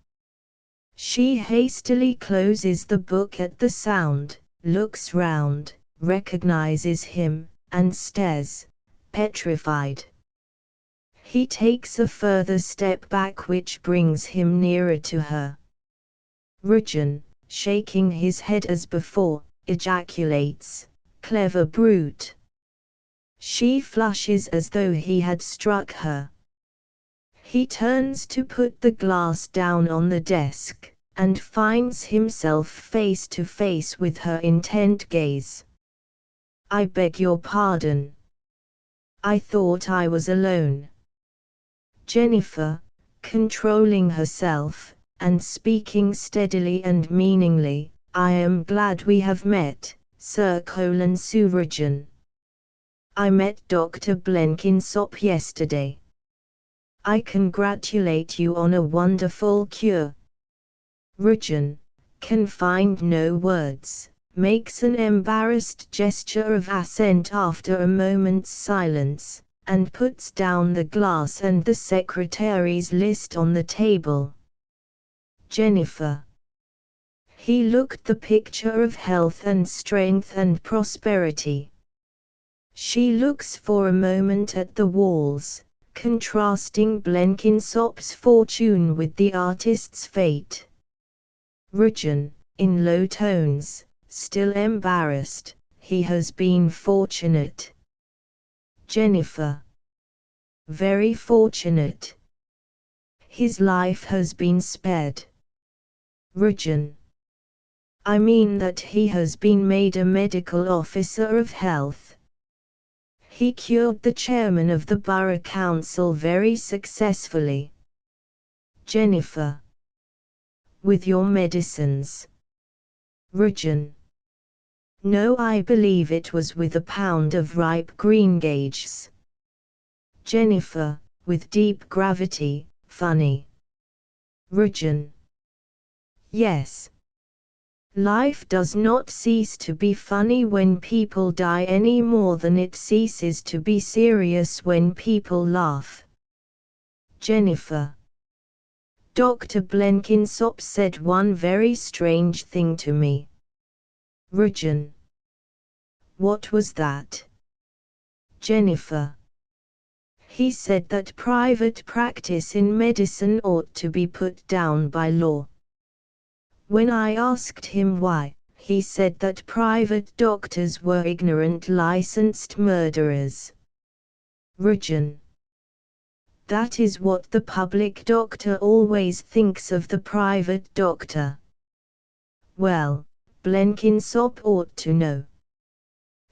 A: She hastily closes the book at the sound, looks round, recognizes him, and stares, petrified. He takes a further step back which brings him nearer to her. Rajan, shaking his head as before, ejaculates, "Clever brute." She flushes as though he had struck her. He turns to put the glass down on the desk, and finds himself face to face with her intent gaze. "I beg your pardon. I thought I was alone." Jennifer, controlling herself, and speaking steadily and meaningly, "I am glad we have met, Sir Colenso Rajan. I met Dr. Blenkinsop yesterday. I congratulate you on a wonderful cure." Rajan, can find no words, makes an embarrassed gesture of assent after a moment's silence, and puts down the glass and the secretary's list on the table. Jennifer. He looked the picture of health and strength and prosperity. She looks for a moment at the walls, contrasting Blenkinsop's fortune with the artist's fate. Rajan, in low tones, still embarrassed, "He has been fortunate." Jennifer. Very fortunate. His life has been spared. Rajan. I mean that he has been made a medical officer of health. He cured the chairman of the borough council very successfully. Jennifer. With your medicines. Rajan. No, I believe it was with a pound of ripe greengages. Jennifer, with deep gravity, funny. Rajan. Yes. Life does not cease to be funny when people die any more than it ceases to be serious when people laugh. Jennifer. Dr. Blenkinsop said one very strange thing to me. Rajan. What was that? Jennifer. He said that private practice in medicine ought to be put down by law. When I asked him why, he said that private doctors were ignorant licensed murderers. Region. That is what the public doctor always thinks of the private doctor. Well, Blenkinsop ought to know.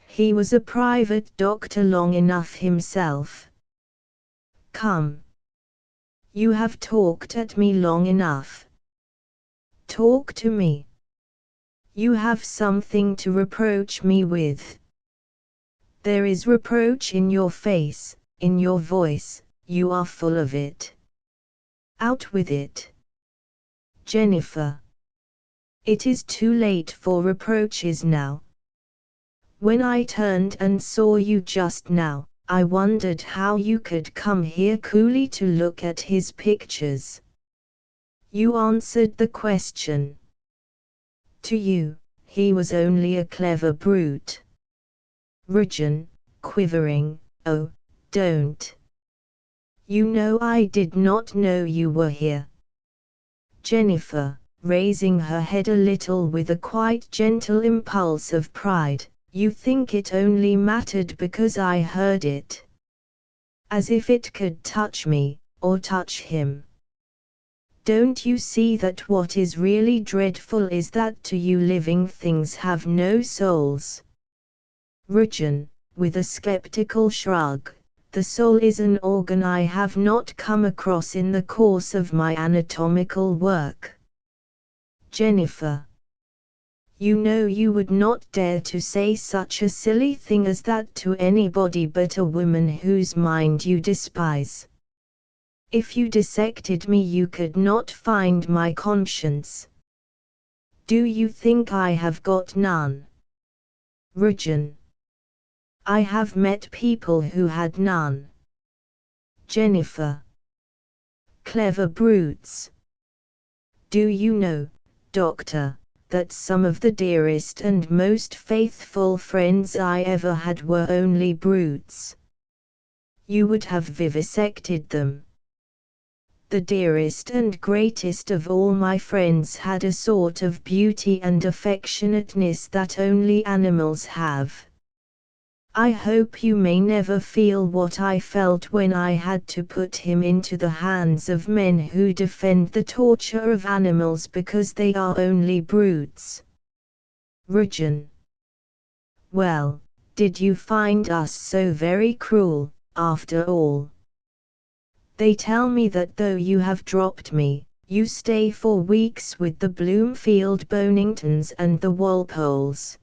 A: He was a private doctor long enough himself. Come. You have talked at me long enough. Talk to me. You have something to reproach me with. There is reproach in your face, in your voice, you are full of it. Out with it. Jennifer. It is too late for reproaches now. When I turned and saw you just now, I wondered how you could come here coolly to look at his pictures. You answered the question. To you, he was only a clever brute. Region, quivering, oh, don't. You know I did not know you were here. Jennifer, raising her head a little with a quite gentle impulse of pride, you think it only mattered because I heard it. As if it could touch me, or touch him. Don't you see that what is really dreadful is that to you living things have no souls? Region, with a skeptical shrug, the soul is an organ I have not come across in the course of my anatomical work. Jennifer. You know you would not dare to say such a silly thing as that to anybody but a woman whose mind you despise. If you dissected me you could not find my conscience. Do you think I have got none? Region. I have met people who had none. Jennifer. Clever brutes. Do you know, Doctor, that some of the dearest and most faithful friends I ever had were only brutes? You would have vivisected them. The dearest and greatest of all my friends had a sort of beauty and affectionateness that only animals have. I hope you may never feel what I felt when I had to put him into the hands of men who defend the torture of animals because they are only brutes. Region. Well, did you find us so very cruel, after all? They tell me that though you have dropped me, you stay for weeks with the Bloomfield Boningtons and the Walpoles.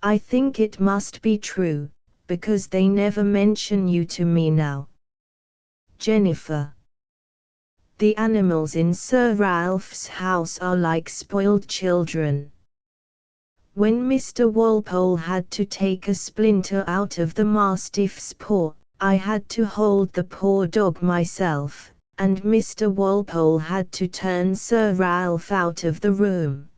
A: I think it must be true, because they never mention you to me now. Jennifer. The animals in Sir Ralph's house are like spoiled children. When Mr. Walpole had to take a splinter out of the mastiff's paw, I had to hold the poor dog myself, and Mr. Walpole had to turn Sir Ralph out of the room.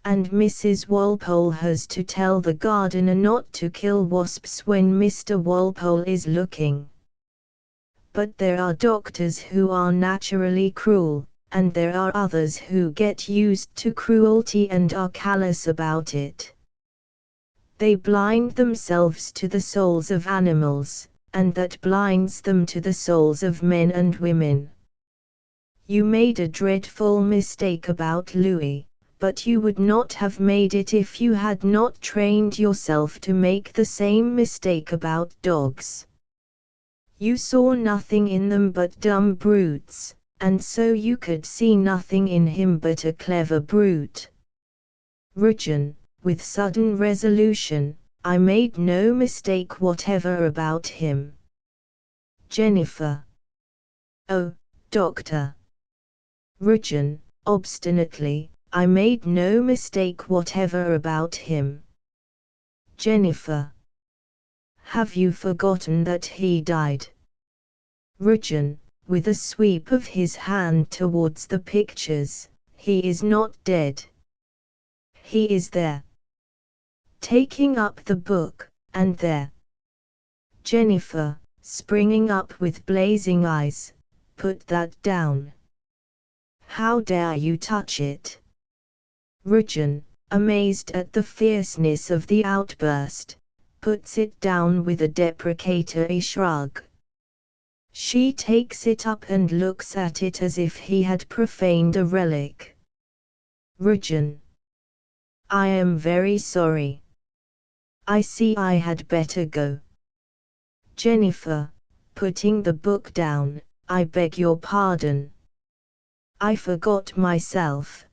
A: And Mrs. Walpole has to tell the gardener not to kill wasps when Mr. Walpole is looking. But there are doctors who are naturally cruel, and there are others who get used to cruelty and are callous about it. They blind themselves to the souls of animals, and that blinds them to the souls of men and women. You made a dreadful mistake about Louis, but you would not have made it if you had not trained yourself to make the same mistake about dogs. You saw nothing in them but dumb brutes, and so you could see nothing in him but a clever brute. Region, with sudden resolution, I made no mistake whatever about him. Jennifer. Oh, Doctor. Region, obstinately, I made no mistake whatever about him. Jennifer. Have you forgotten that he died? Region, with a sweep of his hand towards the pictures, he is not dead. He is there. Taking up the book, and there. Jennifer, springing up with blazing eyes, put that down. How dare you touch it? Rujan, amazed at the fierceness of the outburst, puts it down with a deprecatory shrug. She takes it up and looks at it as if he had profaned a relic. Rujan. I am very sorry. I see I had better go. Jennifer, putting the book down, I beg your pardon. I forgot myself.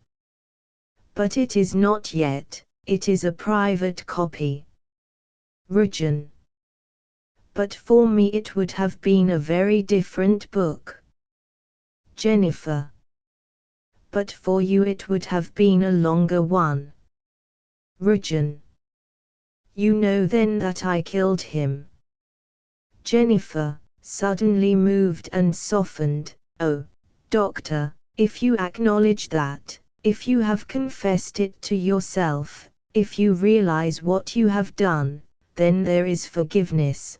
A: But it is not yet, it is a private copy. Rujan. But for me it would have been a very different book. Jennifer. But for you it would have been a longer one. Rujan. You know then that I killed him. Jennifer, suddenly moved and softened. Oh, Doctor, if you acknowledge that, if you have confessed it to yourself, if you realize what you have done, then there is forgiveness.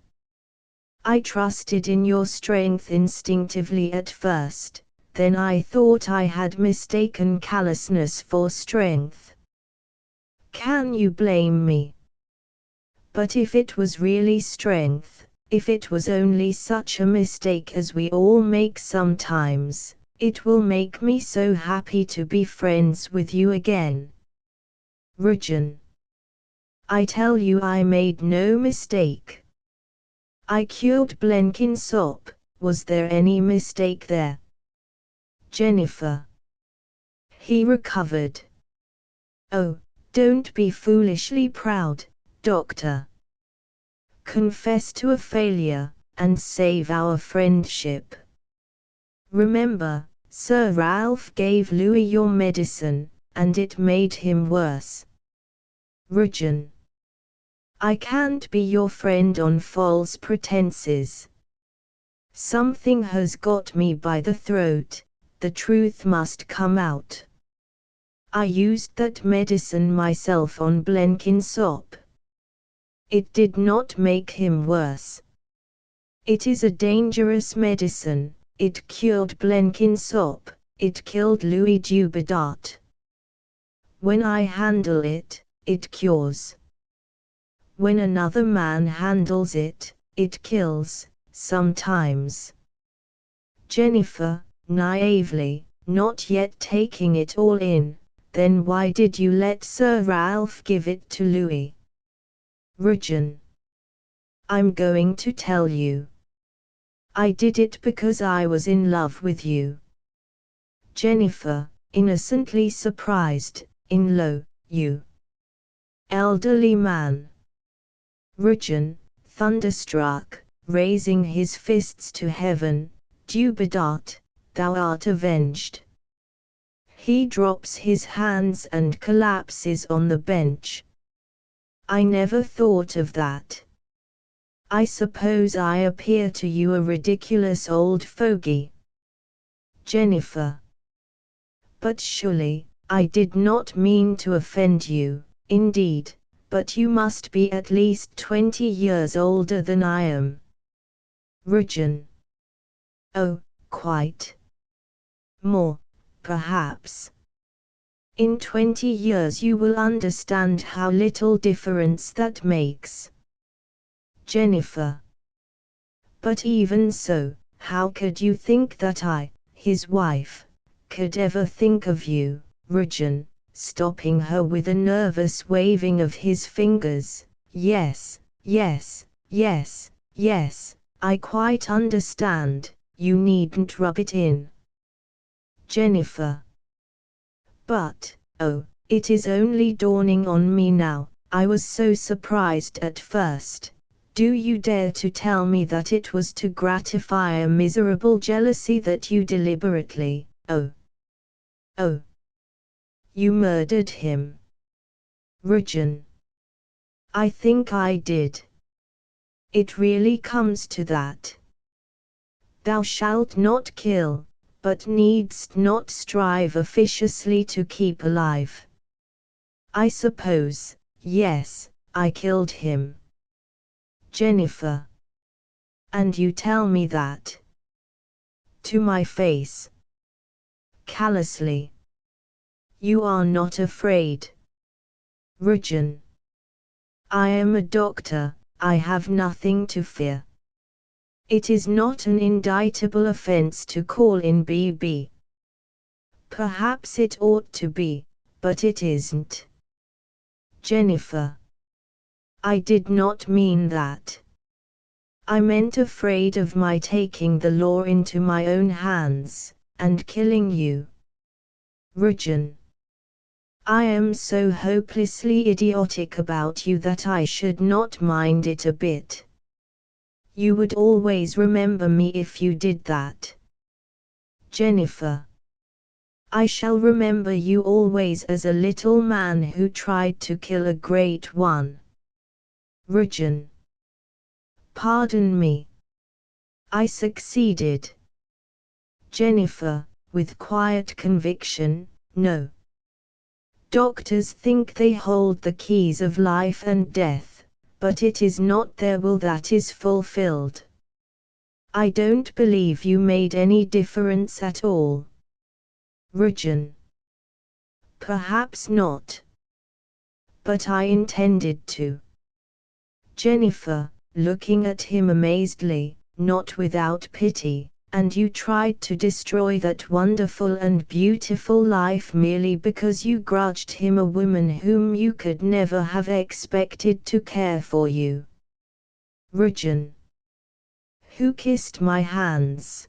A: I trusted in your strength instinctively at first, then I thought I had mistaken callousness for strength. Can you blame me? But if it was really strength, if it was only such a mistake as we all make sometimes, it will make me so happy to be friends with you again. Rujan. I tell you I made no mistake. I cured Blenkinsop, was there any mistake there? Jennifer. He recovered. Oh, don't be foolishly proud, Doctor. Confess to a failure, and save our friendship. Remember, Sir Ralph gave Louis your medicine, and it made him worse. Rujan. I can't be your friend on false pretenses. Something has got me by the throat, the truth must come out. I used that medicine myself on Blenkinsop. It did not make him worse. It is a dangerous medicine, it cured Blenkinsop, it killed Louis Dubedat. When I handle it, it cures. When another man handles it, it kills, sometimes. Jennifer, naively, not yet taking it all in, then why did you let Sir Ralph give it to Louis? Rujan. I'm going to tell you. I did it because I was in love with you. Jennifer, innocently surprised, in low, you. Elderly man. Rujan, thunderstruck, raising his fists to heaven, Dubedat, thou art avenged. He drops his hands and collapses on the bench. I never thought of that. I suppose I appear to you a ridiculous old fogey. Jennifer. But surely, I did not mean to offend you, indeed. But you must be at least 20 years older than I am. Rujan. Oh, quite. More, perhaps. In 20 years you will understand how little difference that makes. Jennifer. But even so, how could you think that I, his wife, could ever think of you, Rujan? Stopping her with a nervous waving of his fingers. Yes, yes, yes, yes, I quite understand, you needn't rub it in. Jennifer. But, oh, it is only dawning on me now, I was so surprised at first. Do you dare to tell me that it was to gratify a miserable jealousy that you deliberately, oh. You murdered him. Rujan. I think I did. It really comes to that. Thou shalt not kill, but needst not strive officiously to keep alive. I suppose, yes, I killed him. Jennifer. And you tell me that? To my face. Callously. You are not afraid. Rajan. I am a doctor, I have nothing to fear. It is not an indictable offense to call in BB. Perhaps it ought to be, but it isn't. Jennifer. I did not mean that. I meant afraid of my taking the law into my own hands, and killing you. Rajan. I am so hopelessly idiotic about you that I should not mind it a bit. You would always remember me if you did that. Jennifer. I shall remember you always as a little man who tried to kill a great one. Rajan. Pardon me. I succeeded. Jennifer, with quiet conviction, no. Doctors think they hold the keys of life and death, but it is not their will that is fulfilled. I don't believe you made any difference at all. Rajan. Perhaps not. But I intended to. Jennifer, looking at him amazedly, not without pity, and you tried to destroy that wonderful and beautiful life merely because you grudged him a woman whom you could never have expected to care for you. Rajan. Who kissed my hands?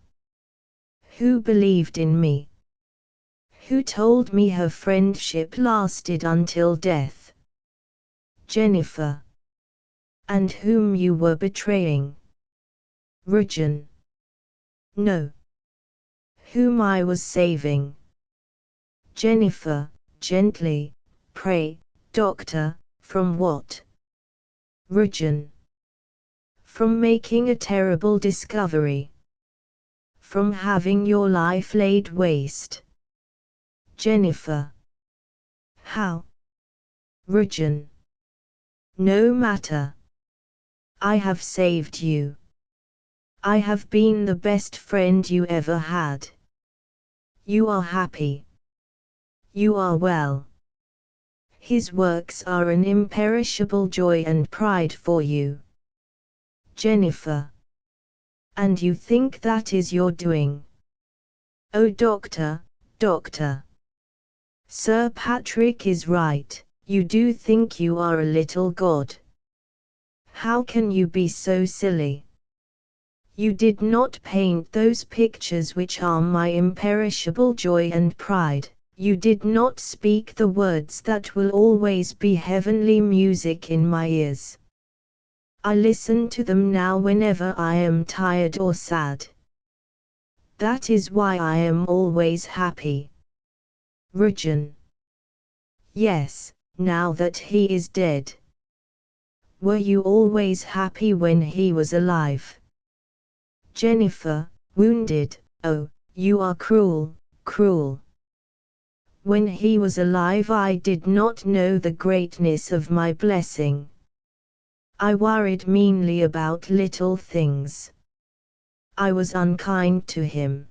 A: Who believed in me? Who told me her friendship lasted until death? Jennifer. And whom you were betraying? Rajan. No. Whom I was saving. Jennifer, gently, pray, doctor, from what? Rajan. From making a terrible discovery. From having your life laid waste. Jennifer. How? Rajan. No matter. I have saved you. I have been the best friend you ever had. You are happy. You are well. His works are an imperishable joy and pride for you. Jennifer. And you think that is your doing? Oh doctor, doctor. Sir Patrick is right, you do think you are a little god. How can you be so silly? You did not paint those pictures which are my imperishable joy and pride, you did not speak the words that will always be heavenly music in my ears. I listen to them now whenever I am tired or sad. That is why I am always happy. Rajan. Yes, now that he is dead. Were you always happy when he was alive? Jennifer, wounded, oh, you are cruel, cruel. When he was alive I did not know the greatness of my blessing. I worried meanly about little things. I was unkind to him.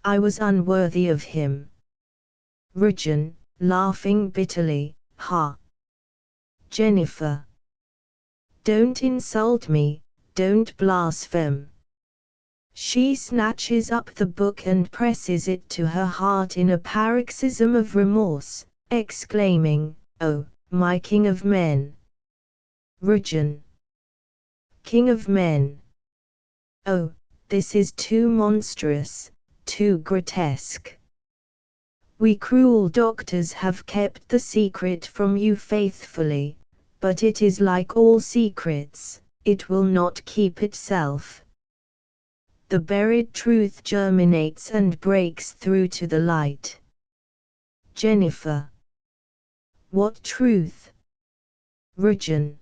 A: I was unworthy of him. Rajan, laughing bitterly, ha. Jennifer. Don't insult me, don't blaspheme. She snatches up the book and presses it to her heart in a paroxysm of remorse, exclaiming, "Oh, my King of Men!" Rajan. King of Men. Oh, this is too monstrous, too grotesque. We cruel doctors have kept the secret from you faithfully, but it is like all secrets, it will not keep itself. The buried truth germinates and breaks through to the light. Jennifer. What truth? Rajan.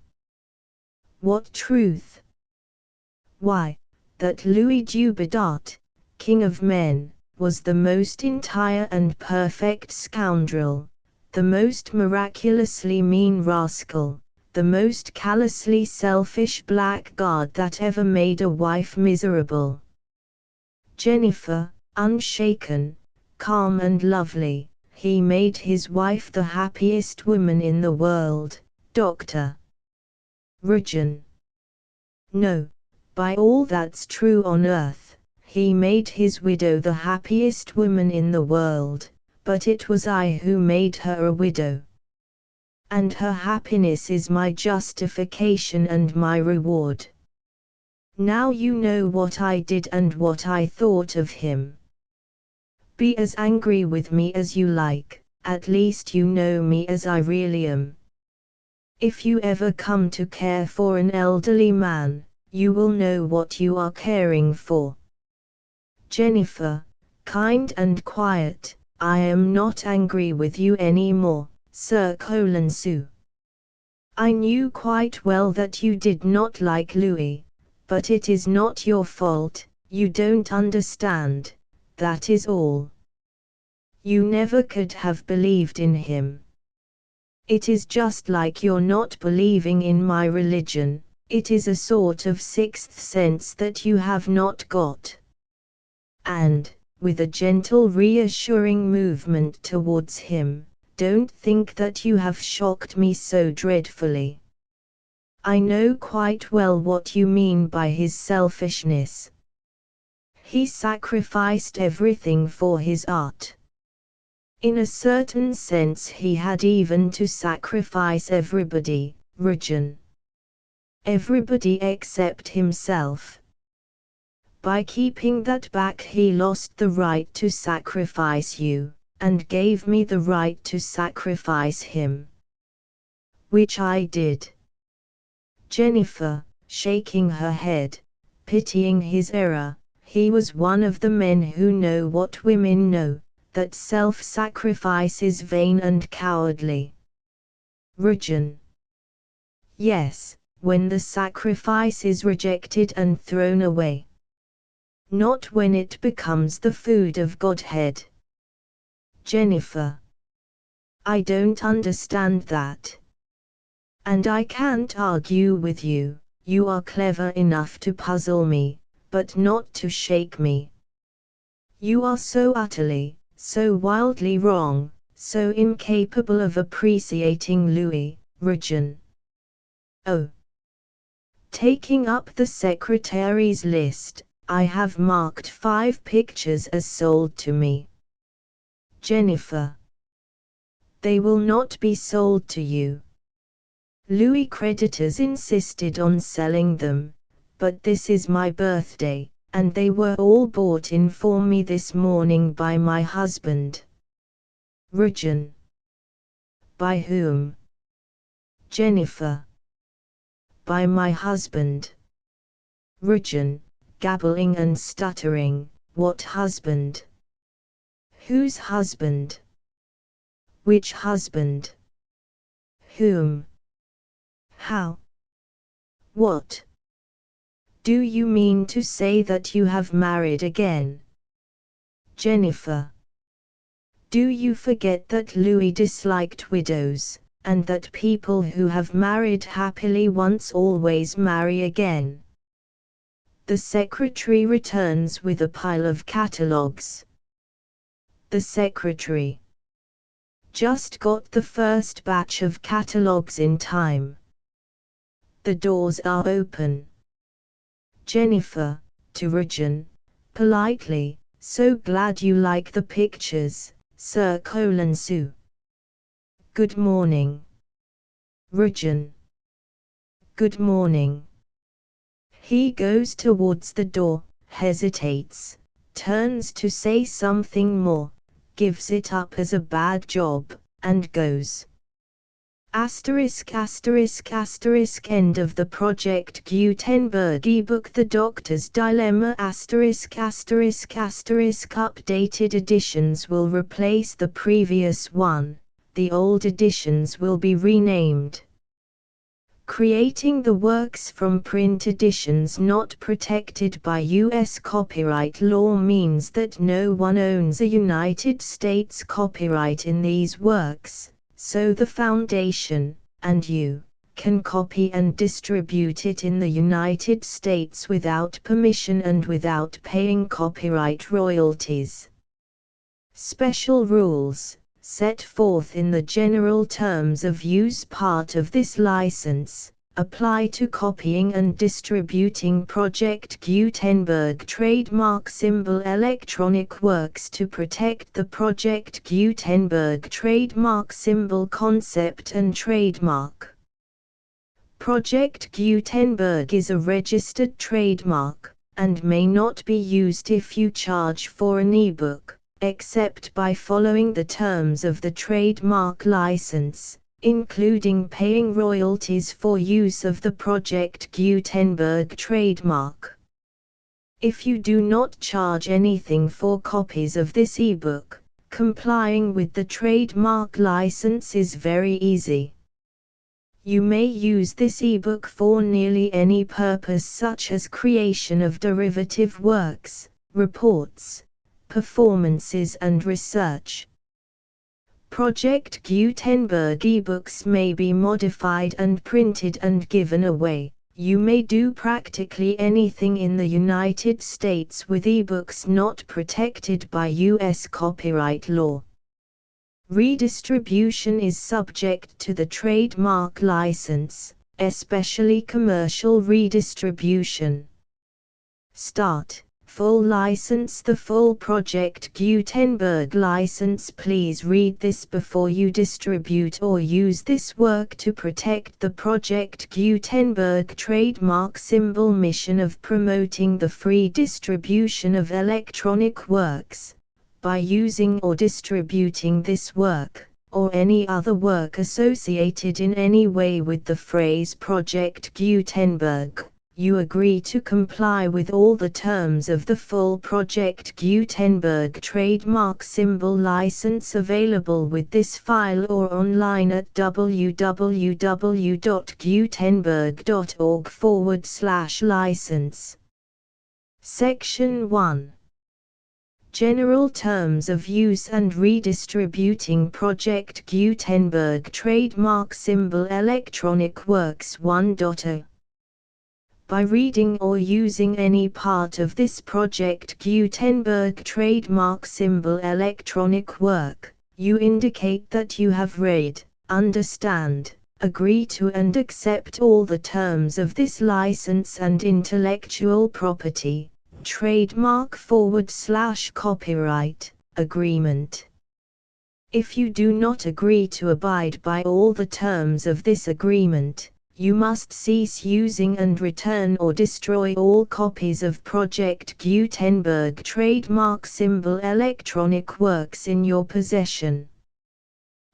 A: What truth? Why, that Louis Dubedat, King of Men, was the most entire and perfect scoundrel, the most miraculously mean rascal, the most callously selfish blackguard that ever made a wife miserable. Jennifer, unshaken, calm and lovely, he made his wife the happiest woman in the world, Dr. Rujan. No, by all that's true on earth, he made his widow the happiest woman in the world, but it was I who made her a widow. And her happiness is my justification and my reward. Now you know what I did and what I thought of him. Be as angry with me as you like, at least you know me as I really am. If you ever come to care for an elderly man, you will know what you are caring for. Jennifer, kind and quiet, I am not angry with you anymore, Sir Sue. I knew quite well that you did not like Louis, but it is not your fault, you don't understand, that is all. You never could have believed in him. It is just like you're not believing in my religion, it is a sort of sixth sense that you have not got. And, with a gentle reassuring movement towards him, don't think that you have shocked me so dreadfully. I know quite well what you mean by his selfishness. He sacrificed everything for his art. In a certain sense he had even to sacrifice everybody, Rujan. Everybody except himself. By keeping that back he lost the right to sacrifice you, and gave me the right to sacrifice him. Which I did. Jennifer, shaking her head, pitying his error, he was one of the men who know what women know, that self-sacrifice is vain and cowardly. Rujan. Yes, when the sacrifice is rejected and thrown away. Not when it becomes the food of Godhead. Jennifer. I don't understand that. And I can't argue with you, you are clever enough to puzzle me, but not to shake me. You are so utterly, so wildly wrong, so incapable of appreciating Louis, Rujan. Oh. Taking up the secretary's list, I have marked 5 pictures as sold to me. Jennifer. They will not be sold to you. Louis creditors insisted on selling them, but this is my birthday, and they were all bought in for me this morning by my husband. Rujan. By whom? Jennifer. By my husband. Rujan, gabbling and stuttering, what husband? Whose husband? Which husband? Whom? How? What? Do you mean to say that you have married again? Jennifer. Do you forget that Louis disliked widows, and that people who have married happily once always marry again? The secretary returns with a pile of catalogues. The secretary. Just got the first batch of catalogues in time. The doors are open. Jennifer, to Rujan, politely, so glad you like the pictures, Sir Sue. Good morning. Rujan. Good morning. He goes towards the door, hesitates, turns to say something more, gives it up as a bad job, and goes. End of the Project Gutenberg ebook The Doctor's Dilemma Updated editions will replace the previous one, the old editions will be renamed. Creating the works from print editions not protected by U.S. copyright law means that no one owns a United States copyright in these works, so the Foundation, and you, can copy and distribute it in the United States without permission and without paying copyright royalties. Special rules. set forth in the general terms of use part of this license, apply to copying and distributing Project Gutenberg trademark symbol electronic works to protect the Project Gutenberg trademark symbol concept and trademark. Project Gutenberg is a registered trademark, and may not be used if you charge for an ebook, except by following the terms of the trademark license, including paying royalties for use of the Project Gutenberg trademark. If you do not charge anything for copies of this ebook, complying with the trademark license is very easy. You may use this ebook for nearly any purpose, such as creation of derivative works, reports, performances and research. Project Gutenberg ebooks may be modified and printed and given away. You may do practically anything in the United States with ebooks not protected by U.S. copyright law. Redistribution is subject to the trademark license, especially commercial redistribution. Start. Full license. The full Project Gutenberg license. Please read this before you distribute or use this work to protect the Project Gutenberg trademark symbol mission of promoting the free distribution of electronic works. By using or distributing this work, or any other work associated in any way with the phrase Project Gutenberg, you agree to comply with all the terms of the full Project Gutenberg trademark symbol license available with this file or online at www.gutenberg.org/license. Section 1. General Terms of Use and Redistributing Project Gutenberg Trademark Symbol Electronic Works 1.0. By reading or using any part of this Project Gutenberg trademark symbol electronic work, you indicate that you have read, understand, agree to and accept all the terms of this license and intellectual property, trademark/copyright, agreement. If you do not agree to abide by all the terms of this agreement, you must cease using and return or destroy all copies of Project Gutenberg trademark symbol electronic works in your possession.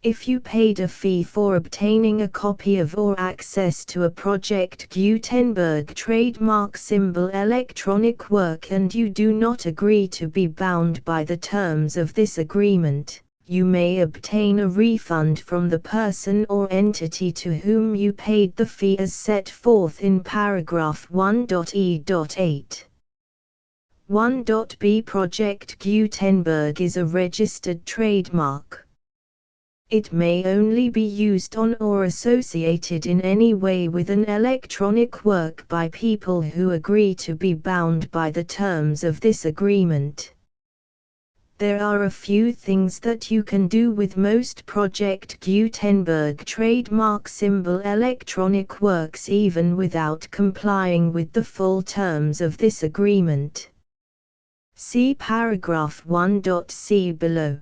A: If you paid a fee for obtaining a copy of or access to a Project Gutenberg trademark symbol electronic work and you do not agree to be bound by the terms of this agreement, you may obtain a refund from the person or entity to whom you paid the fee as set forth in paragraph 1.e.8. 1.b. Project Gutenberg is a registered trademark. It may only be used on or associated in any way with an electronic work by people who agree to be bound by the terms of this agreement. There are a few things that you can do with most Project Gutenberg trademark symbol electronic works even without complying with the full terms of this agreement. See paragraph 1.c below.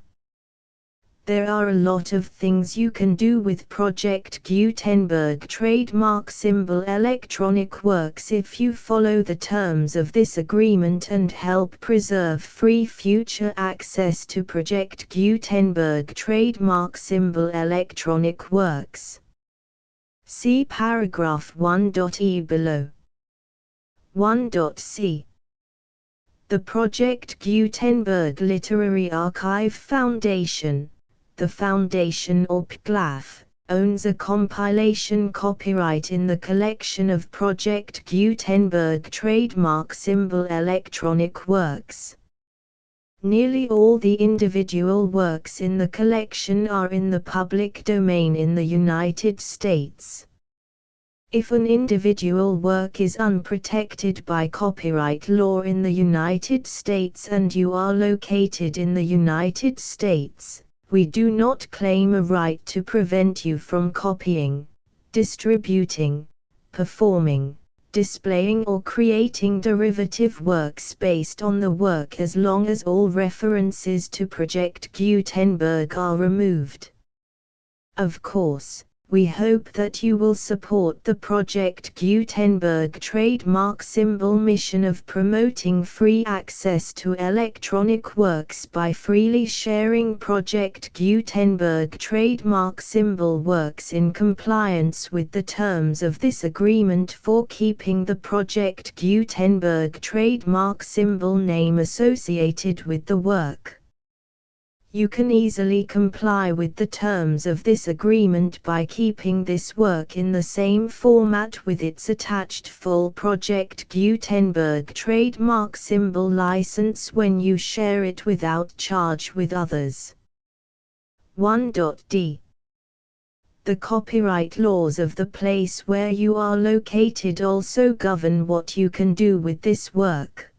A: There are a lot of things you can do with Project Gutenberg trademark symbol electronic works if you follow the terms of this agreement and help preserve free future access to Project Gutenberg trademark symbol electronic works. See paragraph 1.e below. 1.c. The Project Gutenberg Literary Archive Foundation, the Foundation or PGLAF, owns a compilation copyright in the collection of Project Gutenberg trademark symbol electronic works. Nearly all the individual works in the collection are in the public domain in the United States. If an individual work is unprotected by copyright law in the United States and you are located in the United States, We do not claim a right to prevent you from copying, distributing, performing, displaying or creating derivative works based on the work as long as all references to Project Gutenberg are removed. Of course, we hope that you will support the Project Gutenberg trademark symbol mission of promoting free access to electronic works by freely sharing Project Gutenberg trademark symbol works in compliance with the terms of this agreement for keeping the Project Gutenberg trademark symbol name associated with the work. You can easily comply with the terms of this agreement by keeping this work in the same format with its attached full Project Gutenberg trademark symbol license when you share it without charge with others. 1.d. The copyright laws of the place where you are located also govern what you can do with this work.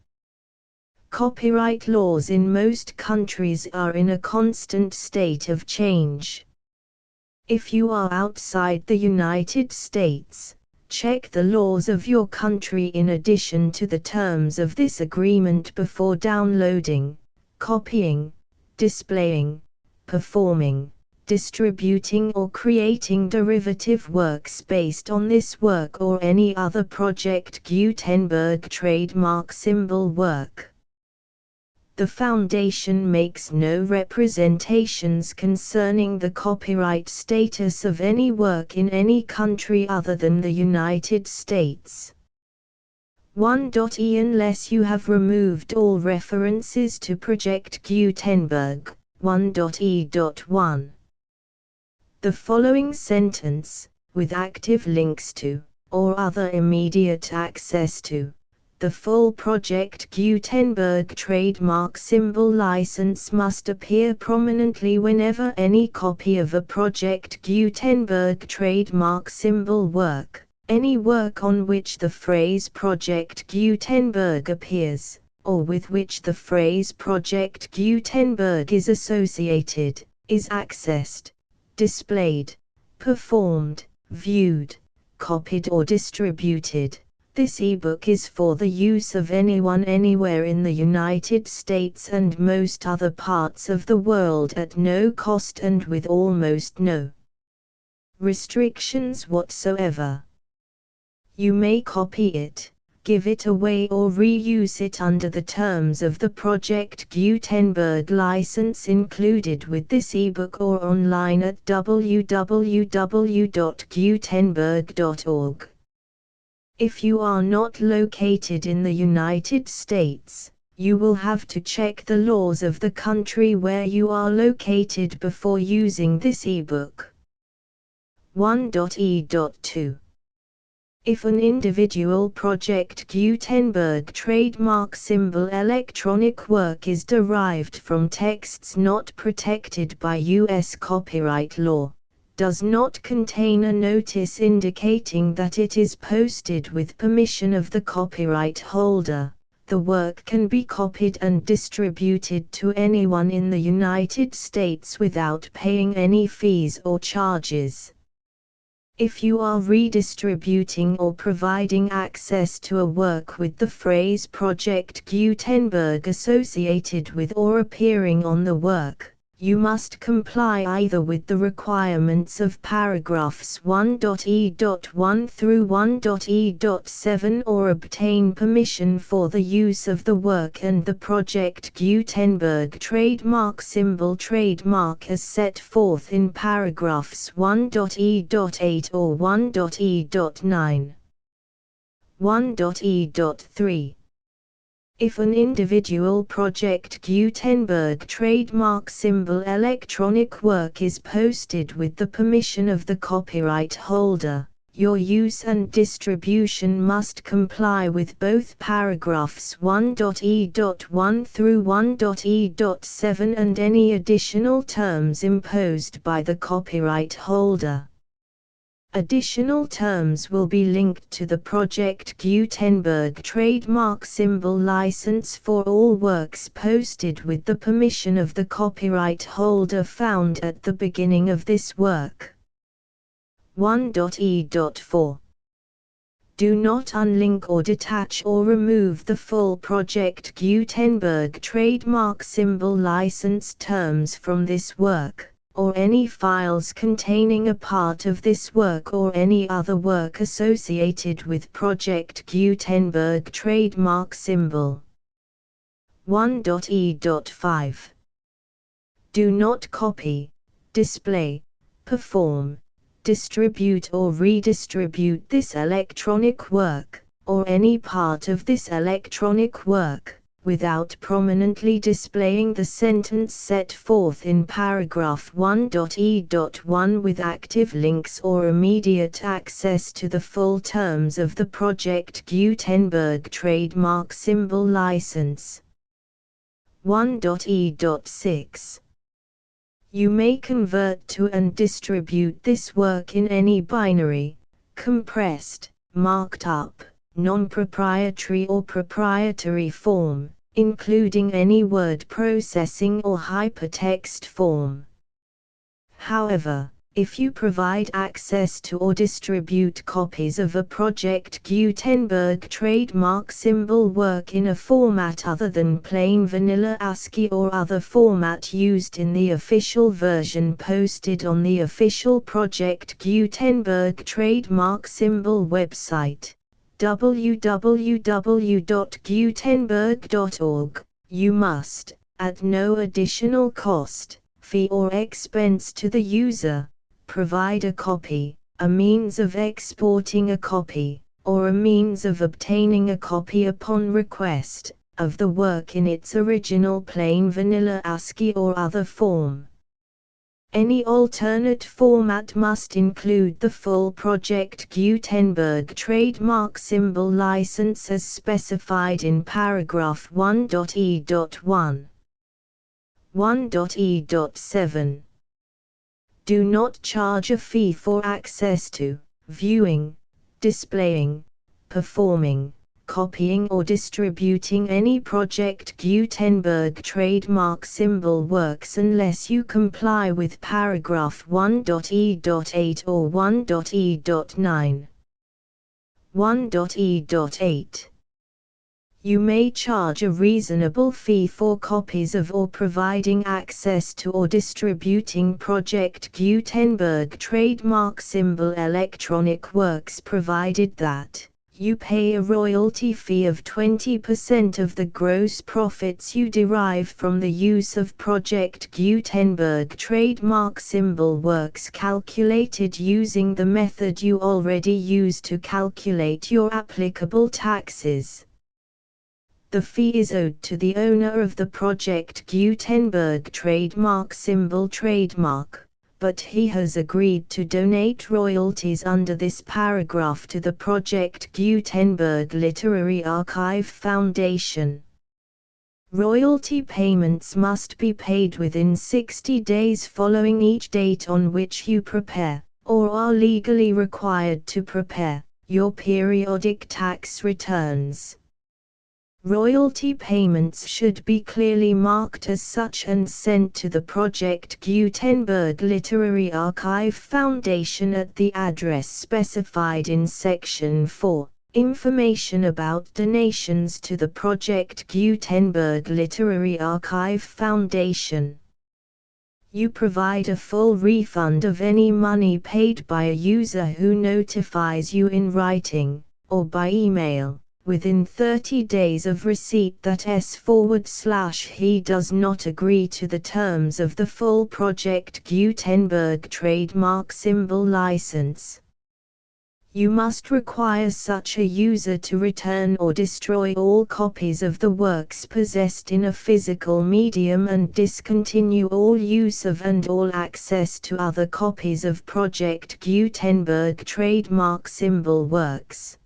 A: Copyright laws in most countries are in a constant state of change. If you are outside the United States, check the laws of your country in addition to the terms of this agreement before downloading, copying, displaying, performing, distributing or creating derivative works based on this work or any other Project Gutenberg trademark symbol work. The Foundation makes no representations concerning the copyright status of any work in any country other than the United States. 1.e Unless you have removed all references to Project Gutenberg. 1.e.1. The following sentence, with active links to, or other immediate access to, the full Project Gutenberg trademark symbol license must appear prominently whenever any copy of a Project Gutenberg trademark symbol work, any work on which the phrase Project Gutenberg appears, or with which the phrase Project Gutenberg is associated, is accessed, displayed, performed, viewed, copied or distributed. This ebook is for the use of anyone anywhere in the United States and most other parts of the world at no cost and with almost no restrictions whatsoever. You may copy it, give it away or reuse it under the terms of the Project Gutenberg license included with this ebook or online at www.gutenberg.org. If you are not located in the United States, you will have to check the laws of the country where you are located before using this ebook. 1.e.2. If an individual Project Gutenberg trademark symbol electronic work is derived from texts not protected by U.S. copyright law, does not contain a notice indicating that it is posted with permission of the copyright holder, the work can be copied and distributed to anyone in the United States without paying any fees or charges. If you are redistributing or providing access to a work with the phrase Project Gutenberg associated with or appearing on the work, you must comply either with the requirements of paragraphs 1.e.1 through 1.e.7 or obtain permission for the use of the work and the Project Gutenberg trademark symbol trademark as set forth in paragraphs 1.e.8 or 1.e.9. 1.e.3. If an individual Project Gutenberg trademark symbol electronic work is posted with the permission of the copyright holder, your use and distribution must comply with both paragraphs 1.e.1 through 1.e.7 and any additional terms imposed by the copyright holder. Additional terms will be linked to the Project Gutenberg trademark symbol license for all works posted with the permission of the copyright holder found at the beginning of this work. 1.e.4 Do not unlink or detach or remove the full Project Gutenberg trademark symbol license terms from this work, or any files containing a part of this work or any other work associated with Project Gutenberg trademark symbol. 1.e.5 Do not copy, display, perform, distribute or redistribute this electronic work, or any part of this electronic work, without prominently displaying the sentence set forth in paragraph 1.e.1 with active links or immediate access to the full terms of the Project Gutenberg trademark symbol license. 1.e.6 You may convert to and distribute this work in any binary, compressed, marked up, non-proprietary or proprietary form, including any word processing or hypertext form. However, if you provide access to or distribute copies of a Project Gutenberg trademark symbol work in a format other than plain vanilla ASCII or other format used in the official version posted on the official Project Gutenberg trademark symbol website, www.gutenberg.org, you must, at no additional cost, fee or expense to the user, provide a copy, a means of exporting a copy, or a means of obtaining a copy upon request, of the work in its original plain vanilla ASCII or other form. Any alternate format must include the full Project Gutenberg trademark symbol license as specified in paragraph 1.e.1. 1.e.7 Do not charge a fee for access to, viewing, displaying, performing, copying or distributing any Project Gutenberg trademark symbol works unless you comply with paragraph 1.e.8 or 1.e.9. 1.e.8 You may charge a reasonable fee for copies of or providing access to or distributing Project Gutenberg trademark symbol electronic works provided that you pay a royalty fee of 20% of the gross profits you derive from the use of Project Gutenberg trademark symbol works calculated using the method you already use to calculate your applicable taxes. The fee is owed to the owner of the Project Gutenberg trademark symbol trademark, but he has agreed to donate royalties under this paragraph to the Project Gutenberg Literary Archive Foundation. Royalty payments must be paid within 60 days following each date on which you prepare, or are legally required to prepare, your periodic tax returns. Royalty payments should be clearly marked as such and sent to the Project Gutenberg Literary Archive Foundation at the address specified in Section 4, Information about donations to the Project Gutenberg Literary Archive Foundation. You provide a full refund of any money paid by a user who notifies you in writing, or by email, within 30 days of receipt that he does not agree to the terms of the full Project Gutenberg trademark symbol license. You must require such a user to return or destroy all copies of the works possessed in a physical medium and discontinue all use of and all access to other copies of Project Gutenberg trademark symbol works.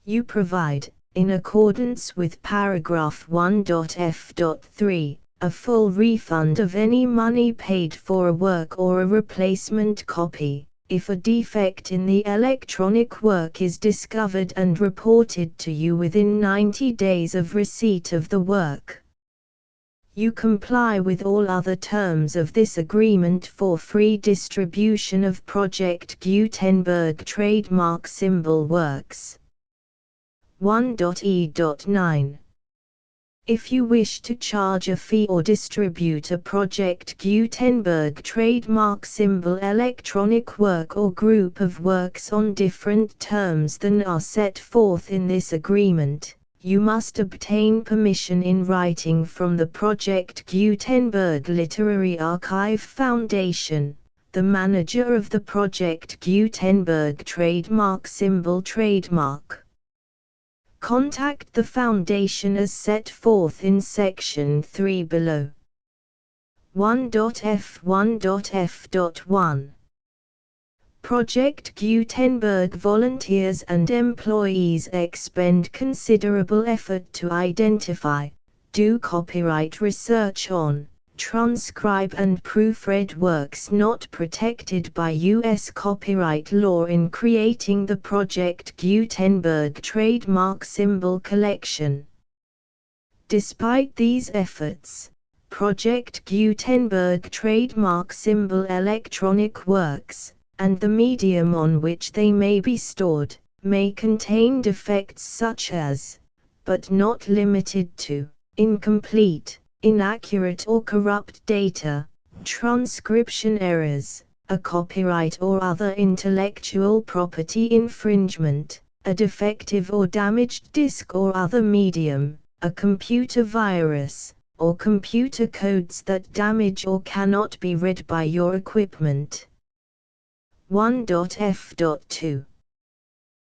A: You provide, in accordance with paragraph 1.f.3, a full refund of any money paid for a work or a replacement copy, If a defect in the electronic work is discovered and reported to you within 90 days of receipt of the work, you comply with all other terms of this agreement for free distribution of Project Gutenberg trademark symbol works. 1.e.9. If you wish to charge a fee or distribute a Project Gutenberg trademark symbol electronic work or group of works on different terms than are set forth in this agreement, you must obtain permission in writing from the Project Gutenberg Literary Archive Foundation, the manager of the Project Gutenberg trademark symbol trademark. Contact the Foundation as set forth in Section 3 below. 1.f1.f.1 Project Gutenberg volunteers and employees expend considerable effort to identify, do copyright research on, transcribe and proofread works not protected by U.S. copyright law in creating the Project Gutenberg trademark symbol collection. Despite these efforts, Project Gutenberg trademark symbol electronic works, and the medium on which they may be stored, may contain defects such as, but not limited to, incomplete, inaccurate or corrupt data, transcription errors, a copyright or other intellectual property infringement, a defective or damaged disk or other medium, a computer virus, or computer codes that damage or cannot be read by your equipment. 1.f.2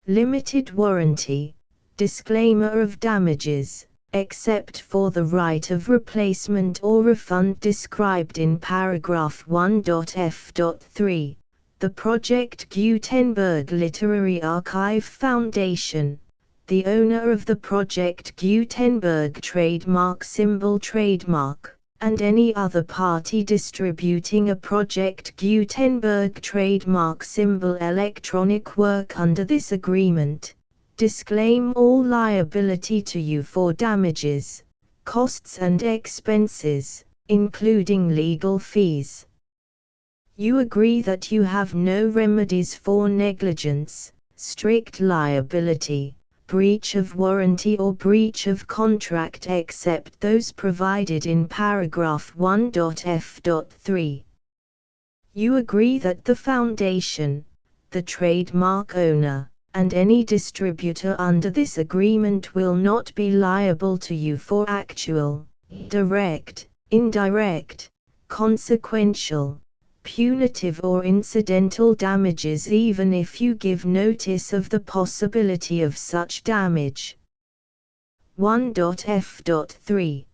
A: Limited warranty, disclaimer of damages, except for the right of replacement or refund described in paragraph 1.f.3, the Project Gutenberg Literary Archive Foundation, the owner of the Project Gutenberg trademark symbol trademark, and any other party distributing a Project Gutenberg trademark symbol electronic work under this agreement, disclaim all liability to you for damages, costs and expenses, including legal fees. You agree that you have no remedies for negligence, strict liability, breach of warranty or breach of contract except those provided in paragraph 1.f.3. You agree that the Foundation, the trademark owner, and any distributor under this agreement will not be liable to you for actual, direct, indirect, consequential, punitive or incidental damages even if you give notice of the possibility of such damage. 1.f.3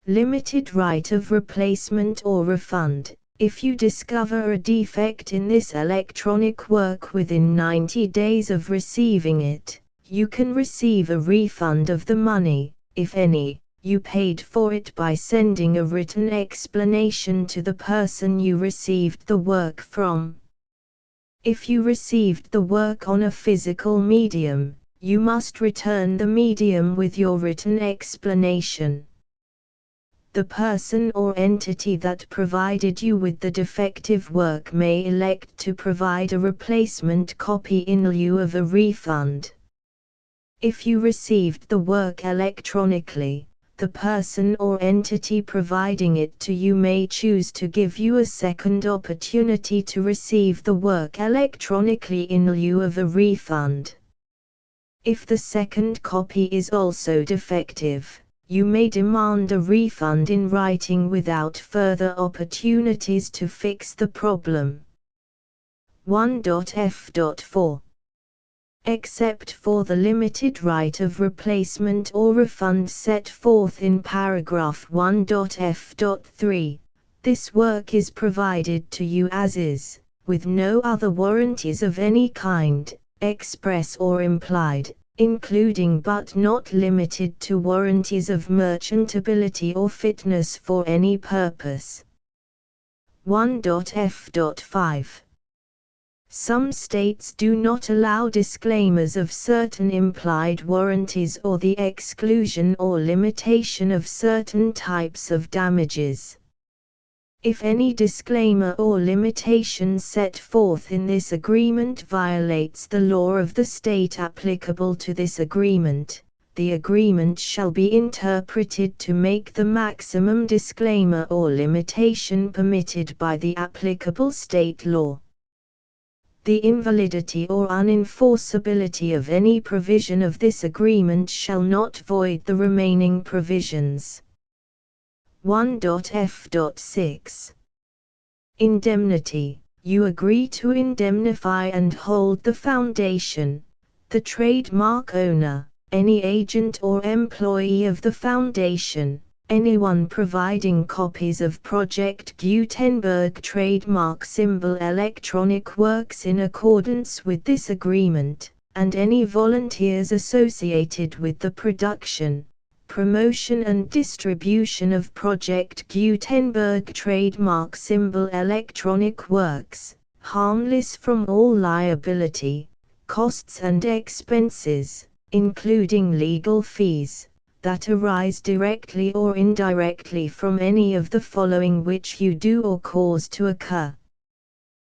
A: Limited right of replacement or refund. If you discover a defect in this electronic work within 90 days of receiving it, you can receive a refund of the money, if any, you paid for it by sending a written explanation to the person you received the work from. If you received the work on a physical medium, you must return the medium with your written explanation. The person or entity that provided you with the defective work may elect to provide a replacement copy in lieu of a refund. If you received the work electronically, the person or entity providing it to you may choose to give you a second opportunity to receive the work electronically in lieu of a refund. If the second copy is also defective, you may demand a refund in writing without further opportunities to fix the problem. 1.f.4 Except for the limited right of replacement or refund set forth in paragraph 1.f.3, this work is provided to you as is, with no other warranties of any kind, express or implied, including but not limited to warranties of merchantability or fitness for any purpose. 1.f.5 Some states do not allow disclaimers of certain implied warranties or the exclusion or limitation of certain types of damages. If any disclaimer or limitation set forth in this agreement violates the law of the state applicable to this agreement, the agreement shall be interpreted to make the maximum disclaimer or limitation permitted by the applicable state law. The invalidity or unenforceability of any provision of this agreement shall not void the remaining provisions. 1.f.6 Indemnity. You agree to indemnify and hold the foundation, the trademark owner, any agent or employee of the foundation, anyone providing copies of Project Gutenberg trademark symbol electronic works in accordance with this agreement, and any volunteers associated with the production, promotion and distribution of Project Gutenberg trademark symbol electronic works, harmless from all liability, costs and expenses, including legal fees, that arise directly or indirectly from any of the following which you do or cause to occur.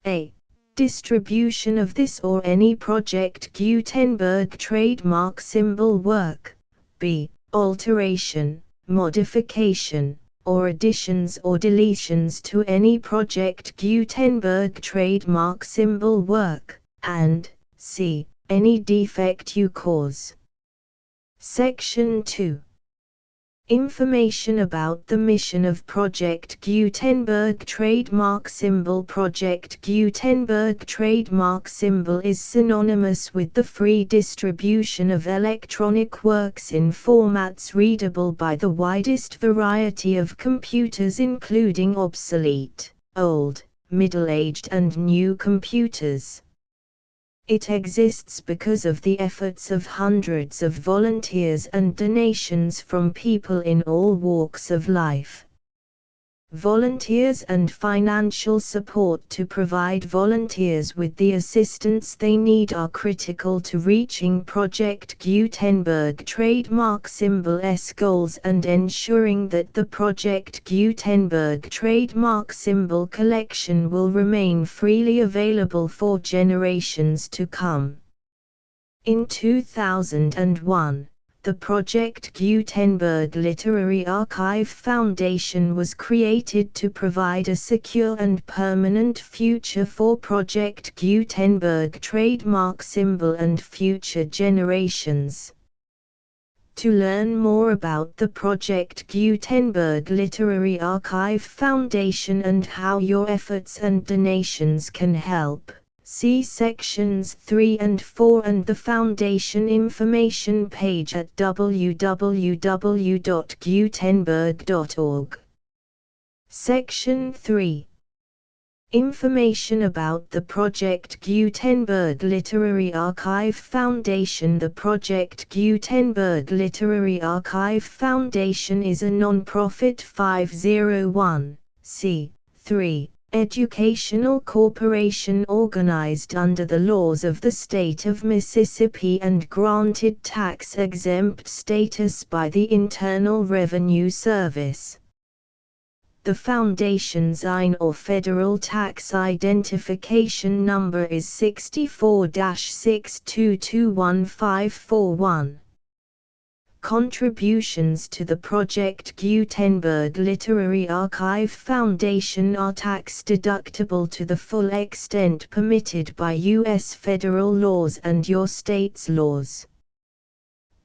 A: A. Distribution of this or any Project Gutenberg trademark symbol work. B. Alteration, modification, or additions or deletions to any Project Gutenberg trademark symbol work, and C. Any defect you cause. Section 2. Information about the mission of Project Gutenberg trademark symbol. Project Gutenberg trademark symbol is synonymous with the free distribution of electronic works in formats readable by the widest variety of computers, including obsolete, old, middle-aged and new computers. It exists because of the efforts of hundreds of volunteers and donations from people in all walks of life. Volunteers and financial support to provide volunteers with the assistance they need are critical to reaching Project Gutenberg trademark symbol's goals and ensuring that the Project Gutenberg trademark symbol collection will remain freely available for generations to come. In 2001, the Project Gutenberg Literary Archive Foundation was created to provide a secure and permanent future for Project Gutenberg trademark symbol and future generations. To learn more about the Project Gutenberg Literary Archive Foundation and how your efforts and donations can help, see sections 3 and 4 and the Foundation information page at www.gutenberg.org. Section 3. Information about the Project Gutenberg Literary Archive Foundation. The Project Gutenberg Literary Archive Foundation is a non-profit 501(c)(3) educational corporation organized under the laws of the state of Mississippi and granted tax-exempt status by the Internal Revenue Service. The Foundation's IN or Federal Tax Identification Number is 64-6221541. Contributions to the Project Gutenberg Literary Archive Foundation are tax-deductible to the full extent permitted by U.S. federal laws and your state's laws.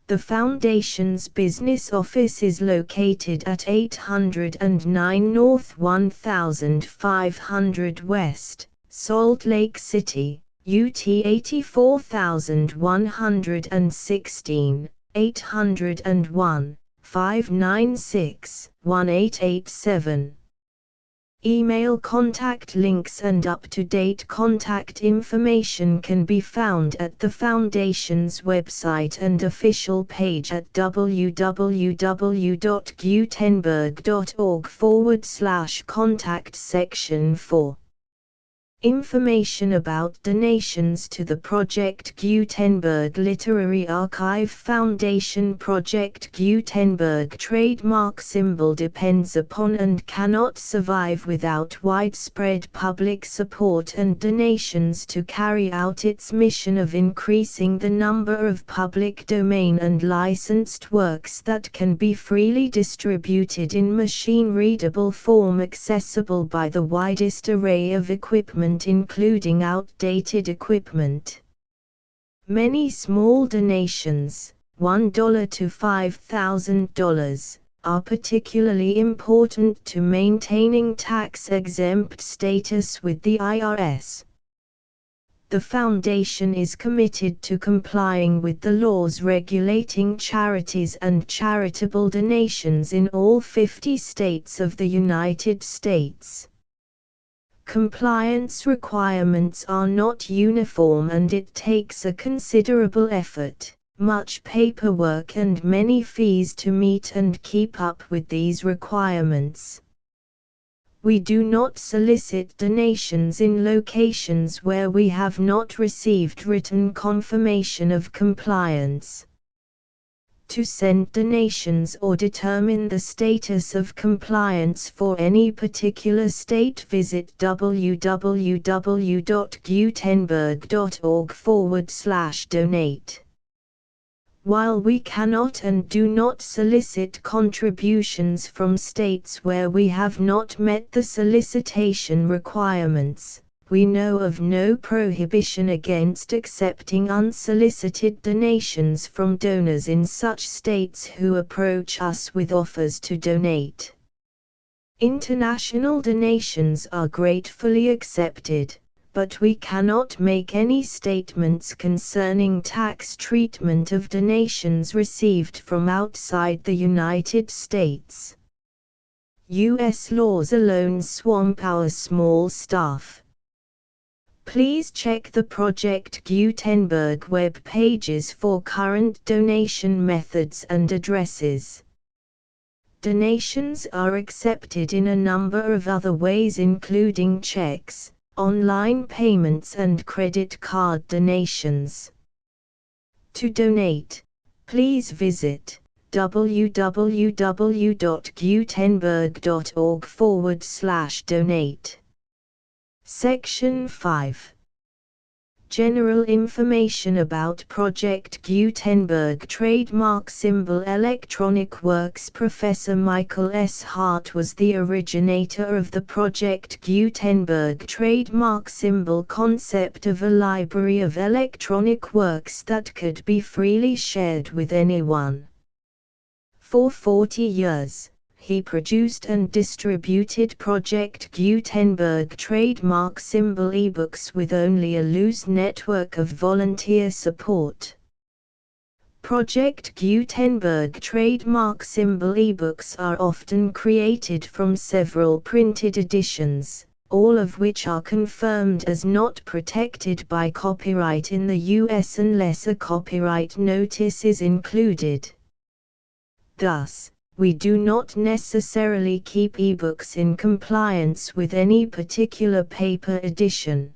A: The Foundation's business office is located at 809 North 1500 West, Salt Lake City, UT 84116. 801-596-1887. Email contact links and up-to-date contact information can be found at the Foundation's website and official page at www.gutenberg.org/contact section 4. Information about donations to the Project Gutenberg Literary Archive Foundation. Project Gutenberg trademark symbol depends upon and cannot survive without widespread public support and donations to carry out its mission of increasing the number of public domain and licensed works that can be freely distributed in machine-readable form accessible by the widest array of equipment including outdated equipment. Many small donations, $1 to $5,000, are particularly important to maintaining tax-exempt status with the IRS. The Foundation is committed to complying with the laws regulating charities and charitable donations in all 50 states of the United States. Compliance requirements are not uniform and it takes a considerable effort, much paperwork and many fees to meet and keep up with these requirements. We do not solicit donations in locations where we have not received written confirmation of compliance. To send donations or determine the status of compliance for any particular state, visit www.gutenberg.org/donate. While we cannot and do not solicit contributions from states where we have not met the solicitation requirements, we know of no prohibition against accepting unsolicited donations from donors in such states who approach us with offers to donate. International donations are gratefully accepted, but we cannot make any statements concerning tax treatment of donations received from outside the United States. U.S. laws alone swamp our small staff. Please check the Project Gutenberg web pages for current donation methods and addresses. Donations are accepted in a number of other ways including checks, online payments and credit card donations. To donate, please visit www.gutenberg.org/donate. Section 5. General information about Project Gutenberg trademark symbol electronic works. Professor Michael S. Hart was the originator of the Project Gutenberg trademark symbol concept of a library of electronic works that could be freely shared with anyone. For 40 years, he produced and distributed Project Gutenberg trademark symbol ebooks with only a loose network of volunteer support. Project Gutenberg trademark symbol ebooks are often created from several printed editions, all of which are confirmed as not protected by copyright in the US unless a copyright notice is included. Thus, we do not necessarily keep ebooks in compliance with any particular paper edition.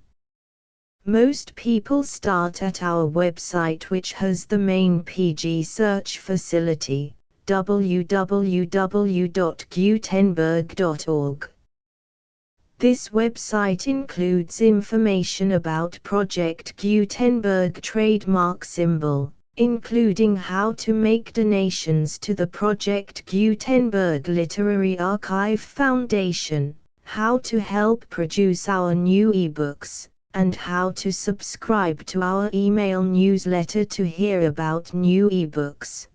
A: Most people start at our website, which has the main PG search facility, www.gutenberg.org. This website includes information about Project Gutenberg trademark symbol, including how to make donations to the Project Gutenberg Literary Archive Foundation, how to help produce our new ebooks, and how to subscribe to our email newsletter to hear about new ebooks.